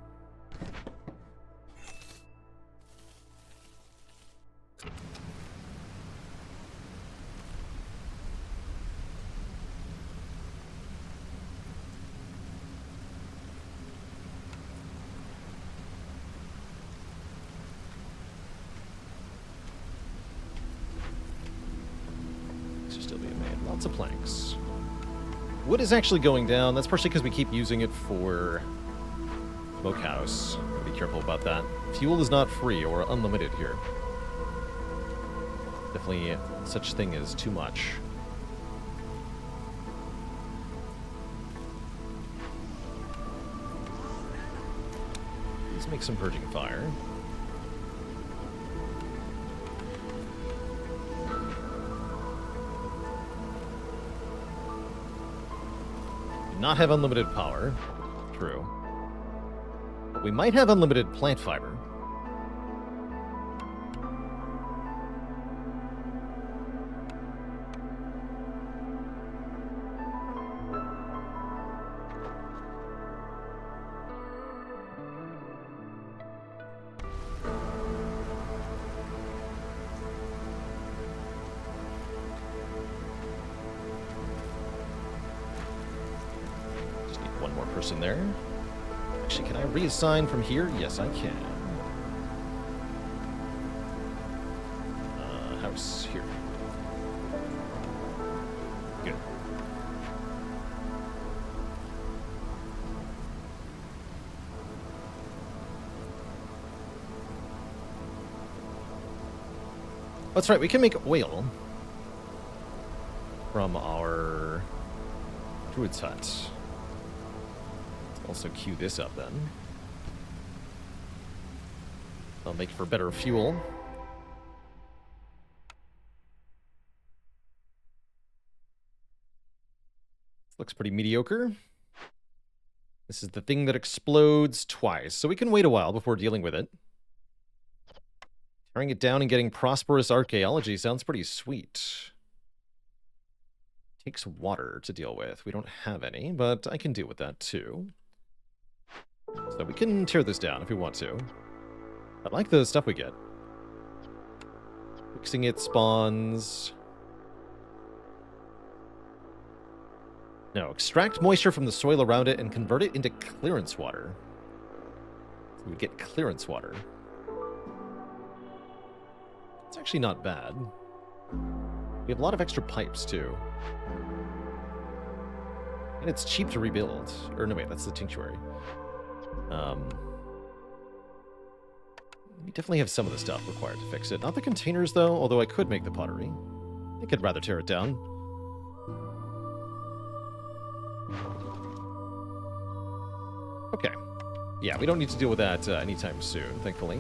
Lots of planks. Wood is actually going down. That's partially because we keep using it for smokehouse. Be careful about that. Fuel is not free or unlimited here. Definitely such thing as too much. Let's make some purging fire. Not have unlimited power. True. But we might have unlimited plant fiber. In there. Actually, can I reassign from here? Yes, I can. House here. Good. That's right, we can make oil from our druid's hut. Also queue this up then. I'll make for better fuel. This looks pretty mediocre. This is the thing that explodes twice, so we can wait a while before dealing with it. Tearing it down and getting prosperous archaeology sounds pretty sweet. Takes water to deal with. We don't have any, but I can deal with that too. So we can tear this down if we want to. I like the stuff we get. Fixing it spawns... No, extract moisture from the soil around it and convert it into clearance water. So we get clearance water. It's actually not bad. We have a lot of extra pipes, too. And it's cheap to rebuild. Or no, wait, that's the tinctuary. We definitely have some of the stuff required to fix it. Not the containers, though, although I could make the pottery. I think I'd rather tear it down. Okay. Yeah, we don't need to deal with that anytime soon, thankfully.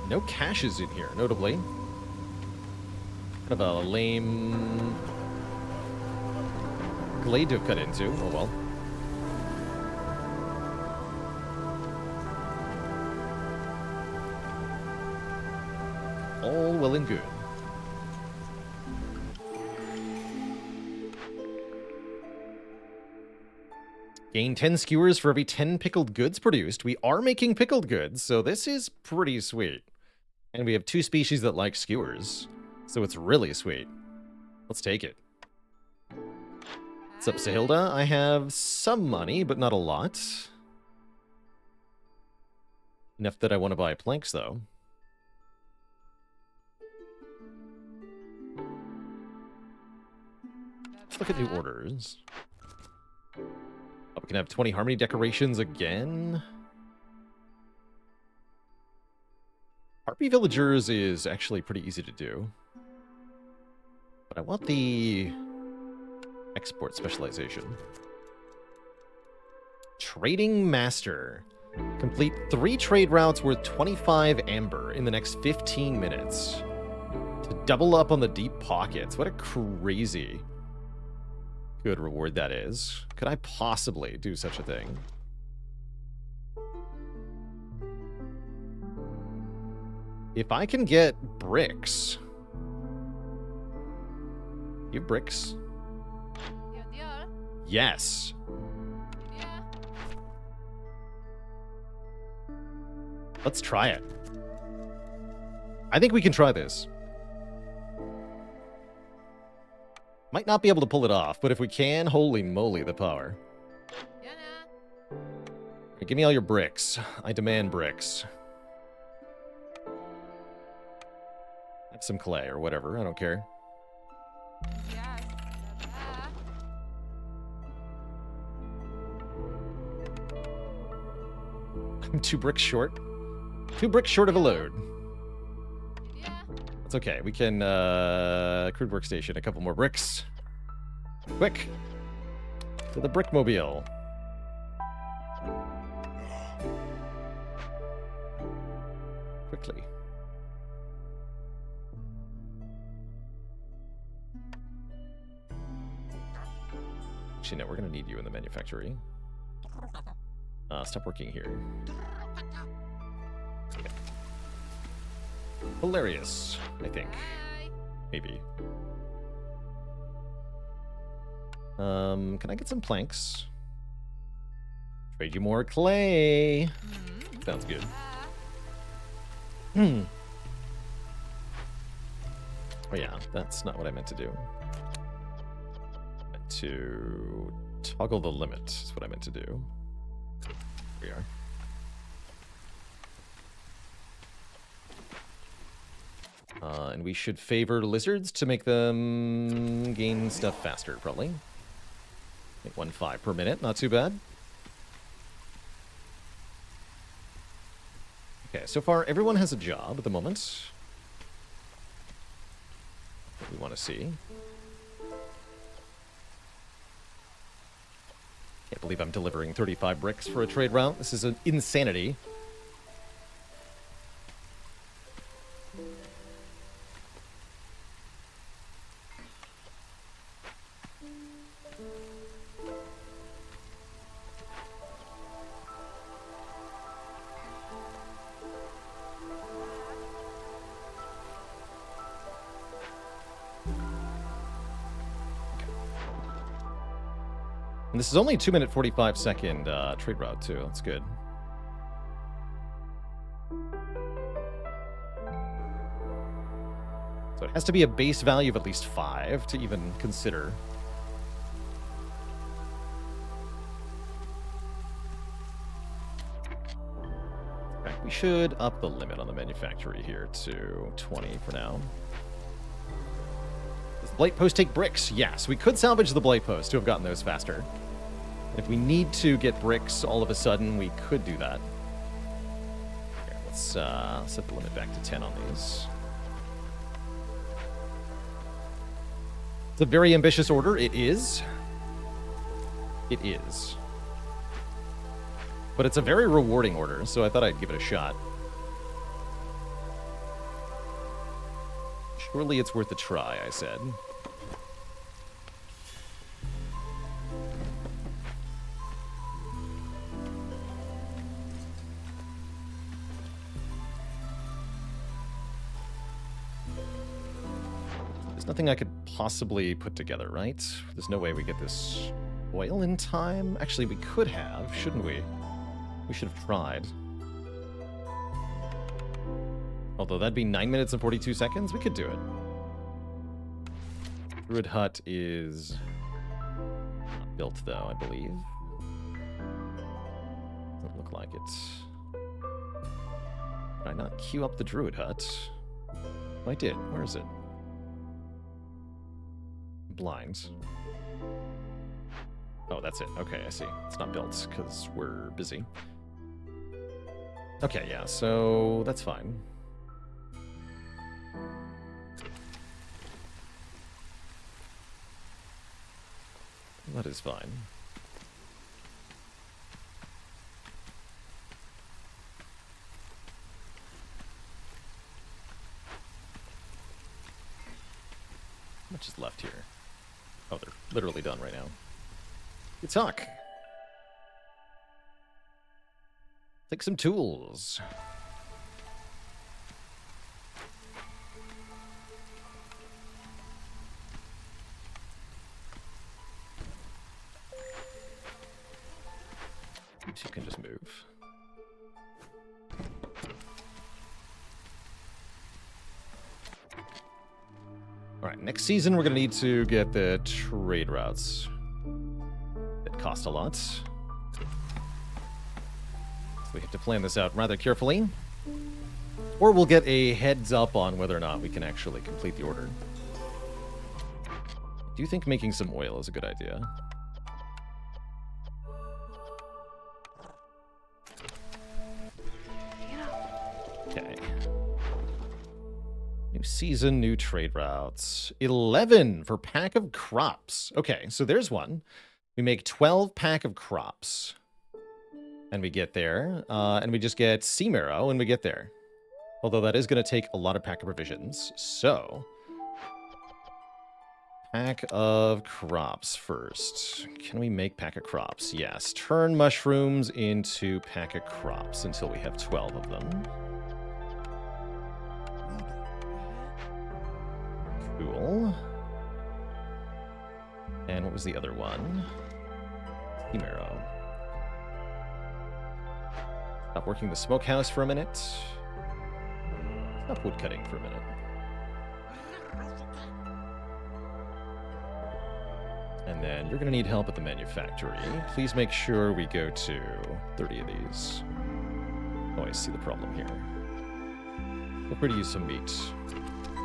No caches in here, notably. Kind of a lame glade to have cut into. Oh well. All well and good. Gain 10 skewers for every 10 pickled goods produced. We are making pickled goods, so this is pretty sweet. And we have 2 species that like skewers, so it's really sweet. Let's take it. What's up, Sahilda? I have some money, but not a lot. Enough that I want to buy planks, though. Let's look at new orders. Oh, we can have 20 harmony decorations again. Harpy villagers is actually pretty easy to do. But I want the export specialization. Trading Master. Complete 3 trade routes worth 25 amber in the next 15 minutes. To double up on the deep pockets. What a crazy good reward that is. Could I possibly do such a thing? If I can get bricks. You have bricks? Yes. Let's try it. I think we can try this. Might not be able to pull it off, but if we can, holy moly, the power. Right, give me all your bricks. I demand bricks. Have some clay or whatever, I don't care. I'm 2 bricks short. 2 bricks short of a load. That's okay. We can, crude workstation, a couple more bricks. Quick! To the brickmobile. Quickly. Actually, no, we're gonna need you in the manufactory. Stop working here. Okay. Hilarious, I think. Maybe. Can I get some planks? Trade you more clay. Sounds good. Oh yeah, that's not what I meant to do. I meant to toggle the limit is what I meant to do. Here we are. And we should favor lizards to make them gain stuff faster, probably. Like 1.5 per minute, not too bad. Okay, so far everyone has a job at the moment. What we want to see. Can't believe I'm delivering 35 bricks for a trade route. This is an insanity. And this is only a 2-minute 45-second trade route, too. That's good. So it has to be a base value of at least 5 to even consider. Okay, we should up the limit on the manufactory here to 20 for now. Does the blight post take bricks? Yes, we could salvage the blight post to have gotten those faster. If we need to get bricks all of a sudden, we could do that. Here, let's set the limit back to 10 on these. It's a very ambitious order. It is. It is. But it's a very rewarding order, so I thought I'd give it a shot. Surely it's worth a try, I said. There's nothing I could possibly put together, right? There's no way we get this oil in time. Actually, we could have, shouldn't we? We should have tried. Although that'd be 9 minutes and 42 seconds, we could do it. Druid Hut is not built, though, I believe. Doesn't look like it. Did I not queue up the Druid Hut? Oh, I did. Where is it? Blinds. Oh, that's it. Okay, I see. It's not built because we're busy. Okay, yeah, so that's fine. That is fine. much is left here? Oh, they're literally done right now. Good talk. Take some tools. Oops, you can just move. Alright, next season we're going to need to get the trade routes. That cost a lot. So we have to plan this out rather carefully. Or we'll get a heads up on whether or not we can actually complete the order. Do you think making some oil is a good idea? Okay. New season, new trade routes. 11 for pack of crops. Okay, so there's one. We make 12 pack of crops. And we get there. And we just get sea marrow and we get there. Although that is going to take a lot of pack of provisions. So, pack of crops first. Can we make pack of crops? Yes. Turn mushrooms into pack of crops until we have 12 of them. Cool. And what was the other one? Sea marrow. Stop working the smokehouse for a minute. Stop woodcutting for a minute. And then you're going to need help at the manufactory. Please make sure we go to 30 of these. Oh, I see the problem here. Feel free to use some meat.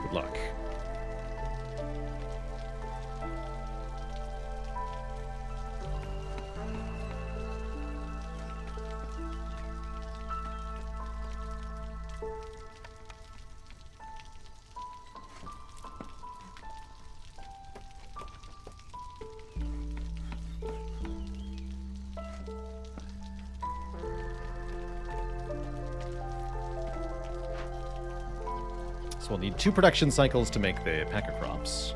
Good luck. So we'll need 2 production cycles to make the pack of crops.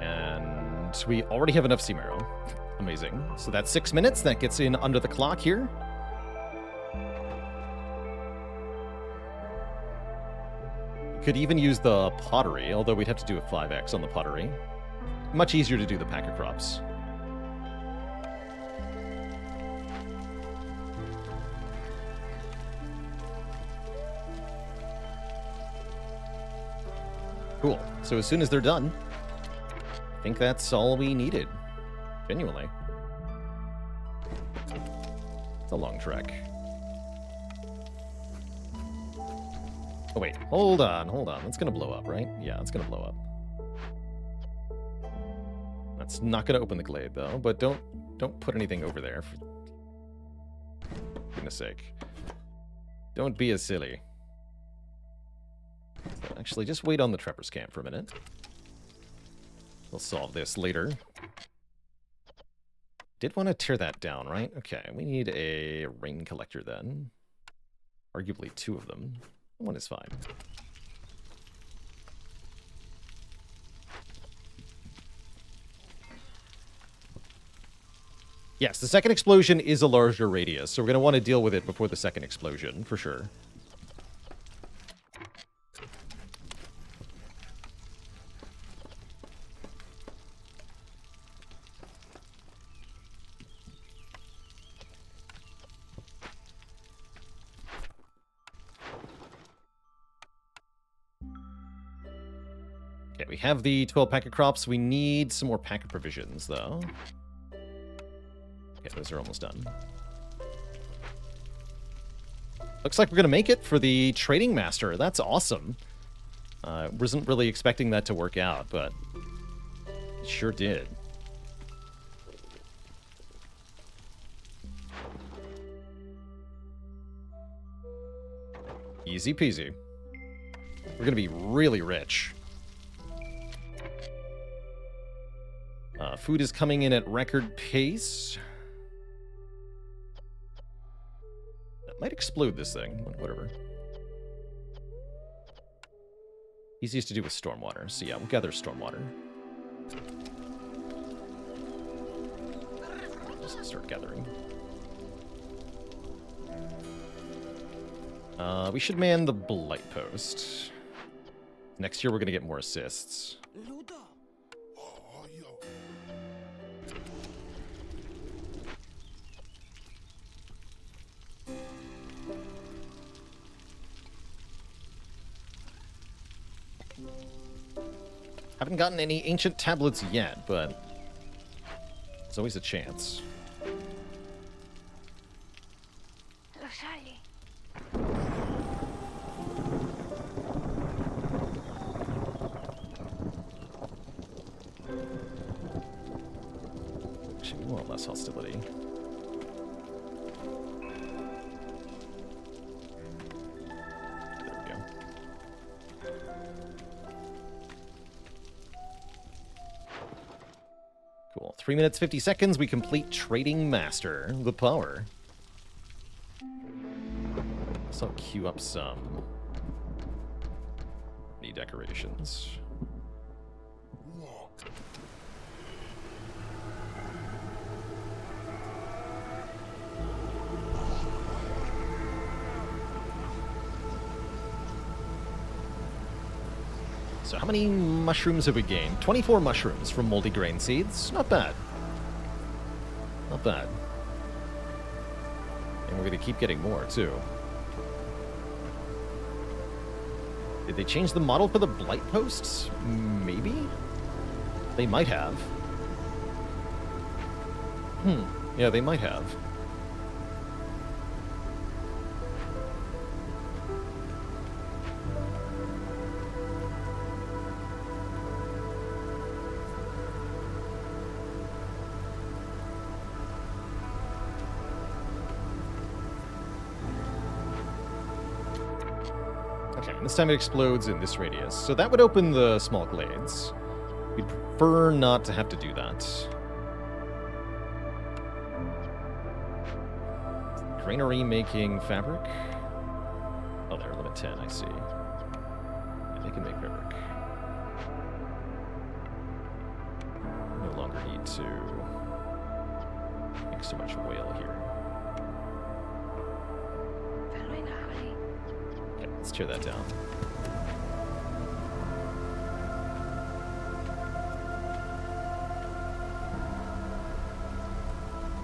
And we already have enough sea marrow. Amazing. So that's 6 minutes. That gets in under the clock here. Could even use the pottery, although we'd have to do a 5x on the pottery. Much easier to do the pack of crops. Cool. So as soon as they're done, I think that's all we needed. Genuinely. It's a long trek. Oh wait, hold on. It's gonna blow up, right? Yeah, it's gonna blow up. That's not gonna open the glade though, but don't put anything over there, for goodness sake. Don't be as silly. Actually, just wait on the Trapper's Camp for a minute. We'll solve this later. Did want to tear that down, right? Okay, we need a rain collector then. Arguably 2 of them. 1 is fine. Yes, the second explosion is a larger radius, so we're going to want to deal with it before the second explosion, for sure. Okay, we have the 12 pack of crops. We need some more pack of provisions, though. Okay, those are almost done. Looks like we're going to make it for the Trading Master. That's awesome. Wasn't really expecting that to work out, but it sure did. Easy peasy. We're going to be really rich. Food is coming in at record pace. That might explode this thing, whatever. Easiest to do with stormwater. So yeah, we'll gather stormwater. Just start gathering. We should man the Blight Post. Next year we're going to get more assists. Haven't gotten any ancient tablets yet, but there's always a chance. Actually, we want less hostility. There we go. Cool. 3 minutes, 50 seconds, we complete Trading Master, the power. So I'll queue up some decorations. So how many mushrooms have we gained? 24 mushrooms from moldy grain seeds. Not bad. Not bad. And we're going to keep getting more, too. Did they change the model for the Blight Posts? Maybe? They might have. Yeah, they might have. This time it explodes in this radius. So that would open the small glades. We'd prefer not to have to do that. Granary making fabric? Oh, they're limit 10, I see. Yeah, they can make fabric. No longer need to make so much oil here. Okay, let's tear that down.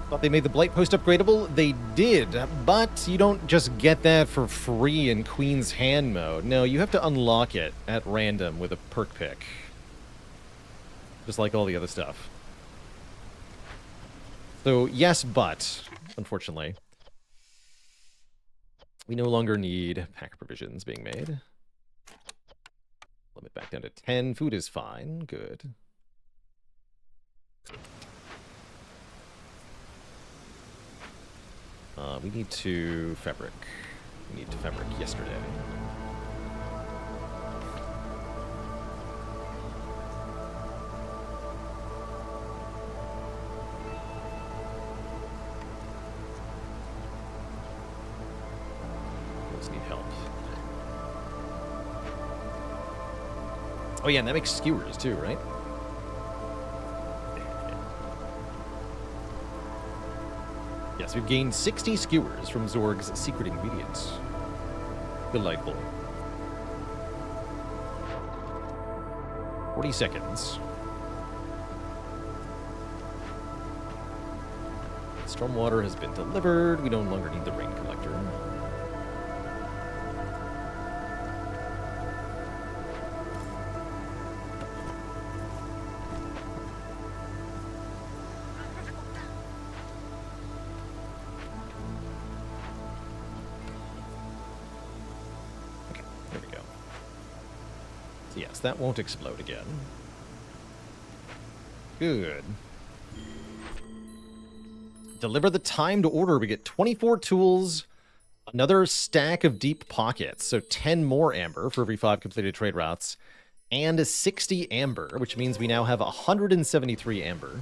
Thought they made the Blight Post upgradable? They did, but you don't just get that for free in Queen's Hand mode. No, you have to unlock it at random with a perk pick. Just like all the other stuff. So, yes, but, unfortunately, we no longer need pack provisions being made. Limit back down to 10. Food is fine. Good. We need to fabric. We need to fabric yesterday. Those need help. Oh yeah, and that makes skewers too, right? Yes, we've gained 60 skewers from Zorg's secret ingredients. Delightful. 40 seconds. Stormwater has been delivered. We no longer need the rain collector. Yes, that won't explode again. Good. Deliver the timed order. We get 24 tools, another stack of deep pockets, so 10 more amber for every 5 completed trade routes, and 60 amber, which means we now have 173 amber.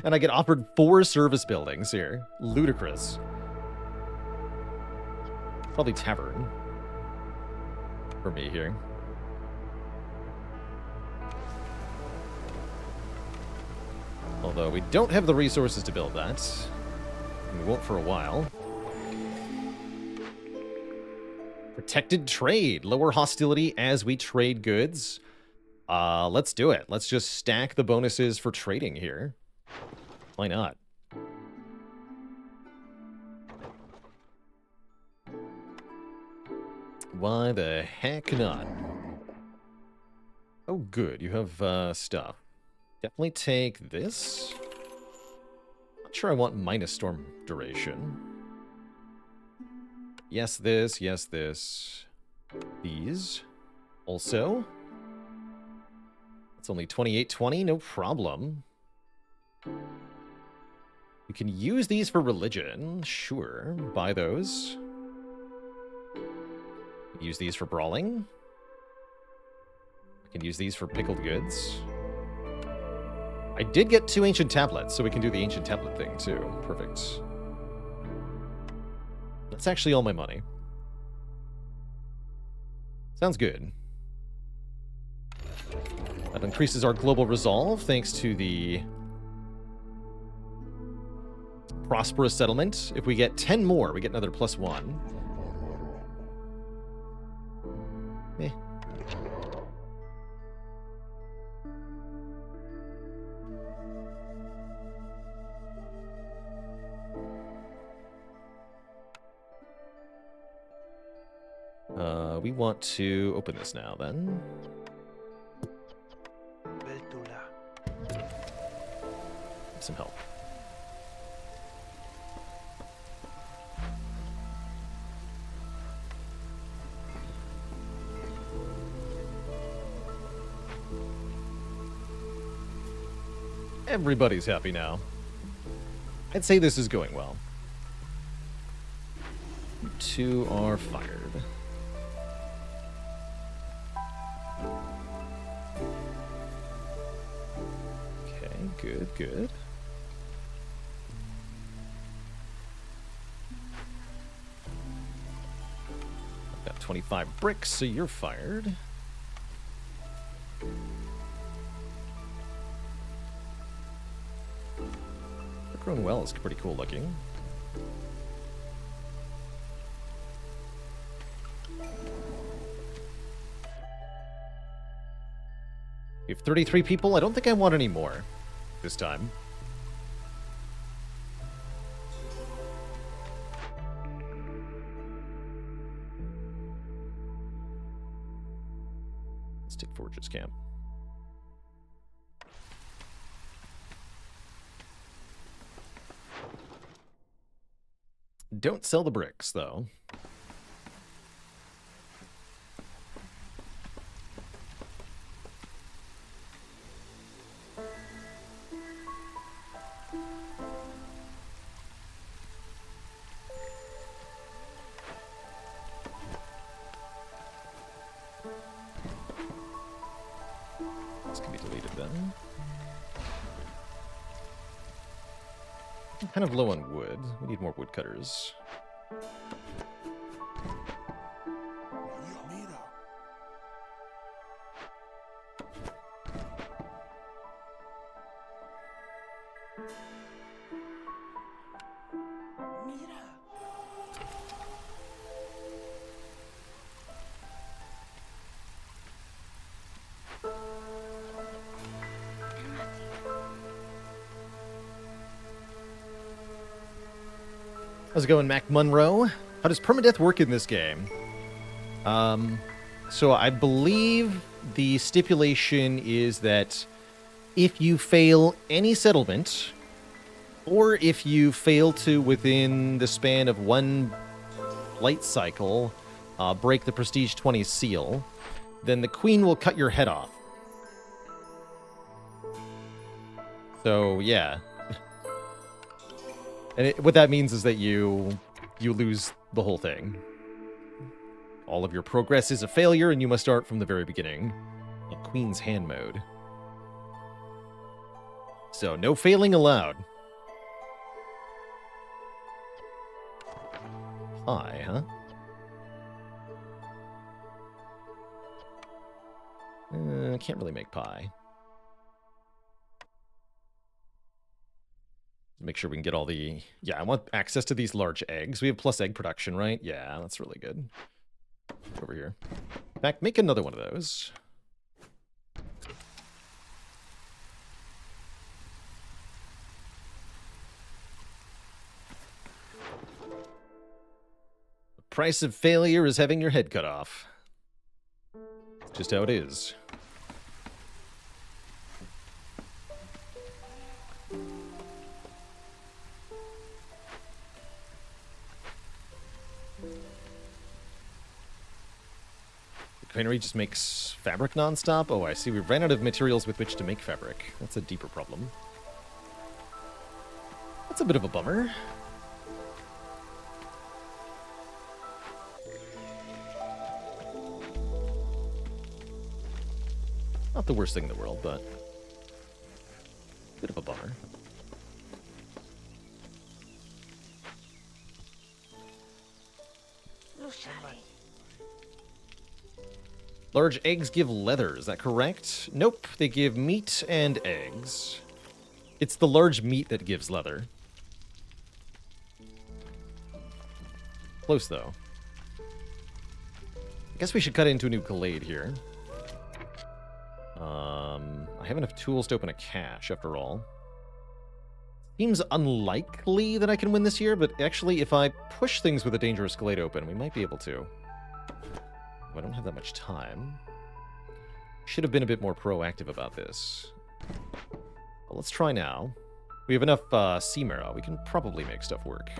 And I get offered 4 service buildings here. Ludicrous. Probably tavern for me here. Although we don't have the resources to build that. And we won't for a while. Protected trade. Lower hostility as we trade goods. Let's do it. Let's just stack the bonuses for trading here. Why not? Why the heck not? Oh, good. You have stuff. Definitely take this. Not sure I want minus storm duration. Yes, this. Yes, this. These. Also. It's only 2820. No problem. We can use these for religion. Sure. Buy those. Use these for brawling. We can use these for pickled goods. I did get 2 ancient tablets, so we can do the ancient tablet thing too. Perfect. That's actually all my money. Sounds good. That increases our global resolve thanks to the prosperous settlement. If we get 10 more, we get another +1. Eh. We want to open this now, then. Some help. Everybody's happy now. I'd say this is going well. 2 are fired. Okay, good, good. I've got 25 bricks, so you're fired. The grown well is pretty cool looking. We have 33 people. I don't think I want any more this time. Let's take Forges Camp. Don't sell the bricks, though. This can be deleted then. I'm kind of low on wood. We need more woodcutters. How's it going, Mac Munro? How does permadeath work in this game? So I believe the stipulation is that if you fail any settlement, or if you fail to, within the span of 1 light cycle, break the Prestige 20 seal, then the Queen will cut your head off. So, yeah. And what that means is that you lose the whole thing. All of your progress is a failure, and you must start from the very beginning. In Queen's Hand mode. So, no failing allowed. Pie, huh? I can't really make pie. Make sure we can get all the... Yeah, I want access to these large eggs. We have plus egg production, right? Yeah, that's really good. Over here. In fact, make another one of those. The price of failure is having your head cut off. It's just how it is. Greenery just makes fabric nonstop? Oh, I see. We ran out of materials with which to make fabric. That's a deeper problem. That's a bit of a bummer. Not the worst thing in the world, but a bit of a bummer. Large eggs give leather, is that correct? Nope, they give meat and eggs. It's the large meat that gives leather. Close, though. I guess we should cut into a new glade here. I have enough tools to open a cache, after all. Seems unlikely that I can win this year, but actually, if I push things with a dangerous glade open, we might be able to. I don't have that much time. Should have been a bit more proactive about this. But let's try now. We have enough sea marrow. We can probably make stuff work.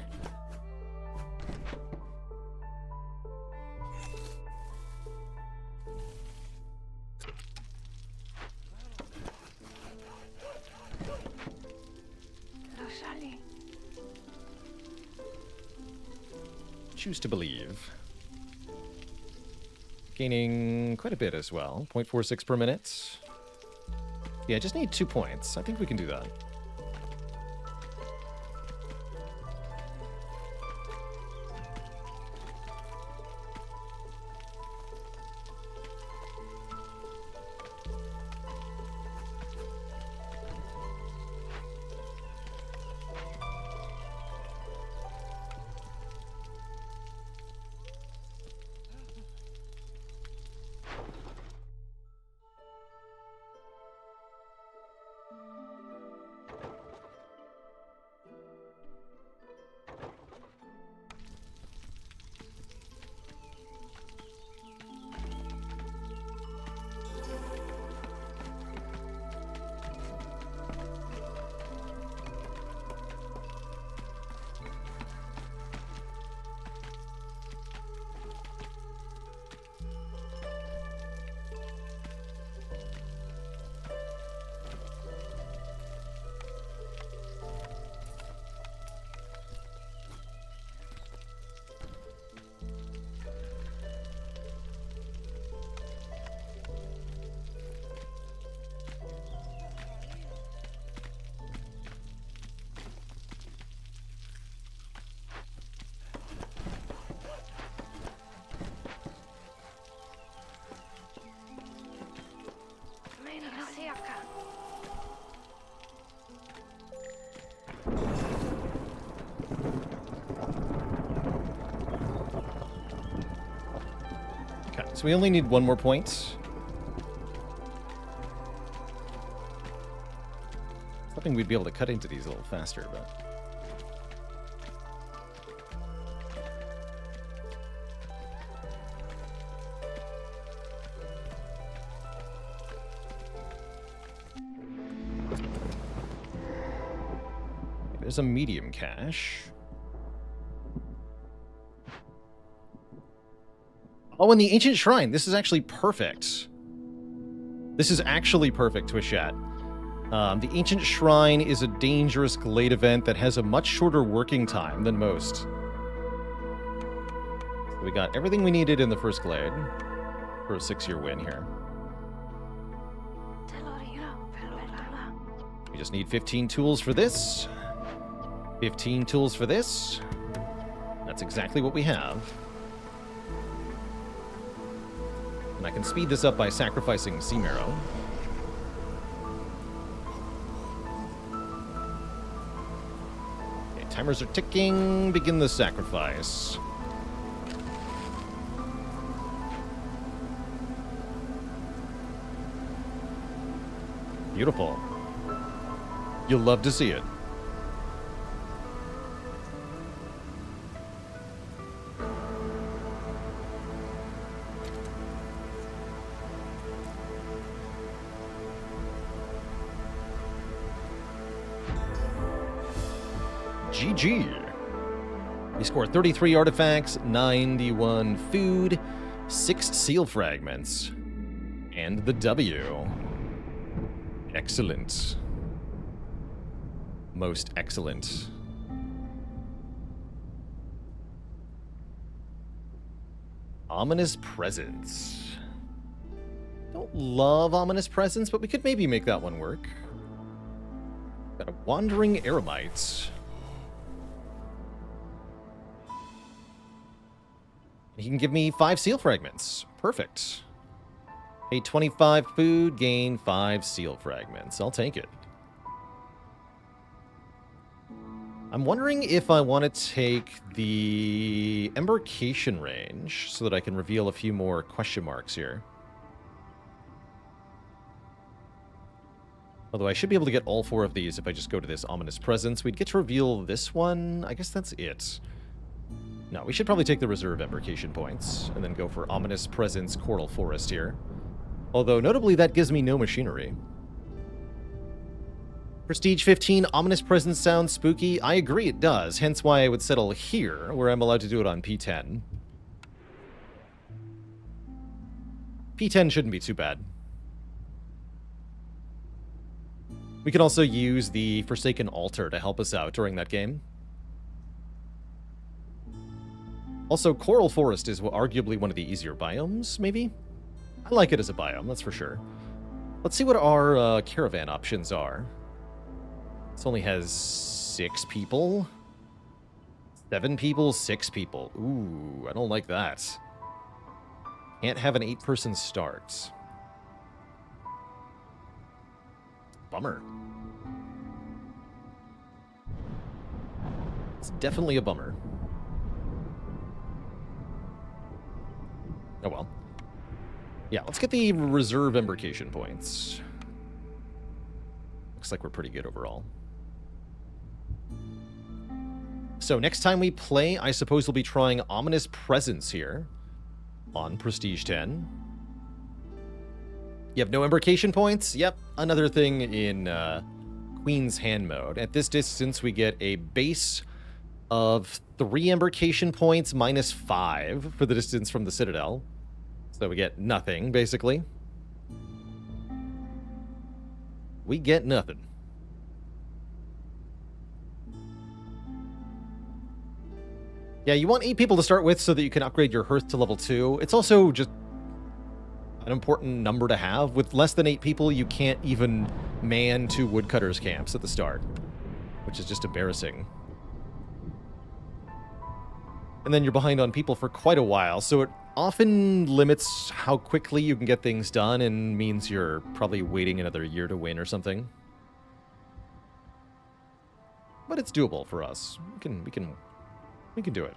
Choose to believe. Gaining quite a bit as well. 0.46 per minute. Yeah, I just need 2 points. I think we can do that. So we only need 1 more point. Hoping we'd be able to cut into these a little faster, but... There's a medium cache. Oh, and the Ancient Shrine. This is actually perfect. This is actually perfect, Twishat. The Ancient Shrine is a dangerous glade event that has a much shorter working time than most. So we got everything we needed in the first glade for a 6-year win here. We just need 15 tools for this. 15 tools for this. That's exactly what we have. And I can speed this up by sacrificing Sea Marrow. Okay, timers are ticking. Begin the sacrifice. Beautiful. You'll love to see it. GG. We scored 33 artifacts, 91 food, 6 seal fragments, and the W. Excellent. Most excellent. Ominous Presence. Don't love Ominous Presence, but we could maybe make that one work. Got a Wandering Eremite. He can give me 5 seal fragments. Perfect. Pay 25 food, gain 5 seal fragments. I'll take it. I'm wondering if I want to take the embarkation range so that I can reveal a few more question marks here. Although I should be able to get all 4 of these if I just go to this Ominous Presence. We'd get to reveal this one. I guess that's it. No, we should probably take the reserve embarkation points and then go for Ominous Presence Coral Forest here. Although, notably, that gives me no machinery. Prestige 15, Ominous Presence sounds spooky. I agree it does, hence why I would settle here, where I'm allowed to do it on P10. P10 shouldn't be too bad. We can also use the Forsaken Altar to help us out during that game. Also, Coral Forest is arguably one of the easier biomes, maybe? I like it as a biome, that's for sure. Let's see what our caravan options are. This only has 6 people. 7 people, 6 people. Ooh, I don't like that. Can't have an 8-person start. Bummer. It's definitely a bummer. Oh well. Yeah, let's get the reserve embarkation points. Looks like we're pretty good overall. So next time we play, I suppose we'll be trying Ominous Presence here on Prestige 10. You have no embarkation points? Yep, another thing in Queen's Hand mode. At this distance, we get a base of 3 embarkation points minus 5 for the distance from the Citadel. So we get nothing, basically. We get nothing. Yeah, you want 8 people to start with so that you can upgrade your hearth to level 2. It's also just an important number to have. With less than 8 people, you can't even man 2 woodcutters camps at the start, which is just embarrassing. And then you're behind on people for quite a while, so it often limits how quickly you can get things done and means you're probably waiting another year to win or something. But it's doable for us. We can do it.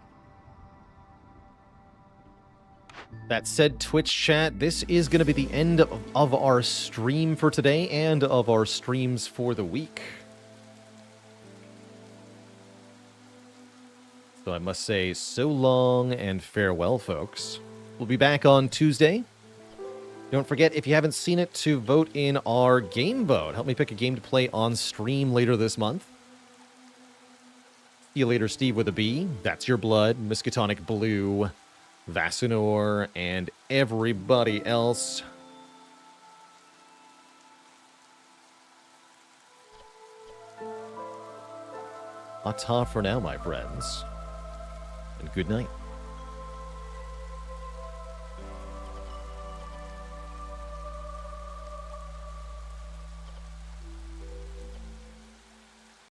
That said, Twitch chat, this is going to be the end of our stream for today and of our streams for the week. So I must say so long and farewell, folks. We'll be back on Tuesday. Don't forget, if you haven't seen it, to vote in our game vote. Help me pick a game to play on stream later this month. See you later, Steve with a B. That's Your Blood, Miskatonic Blue, Vasinor, and everybody else. Ta-ta for now, my friends. And good night.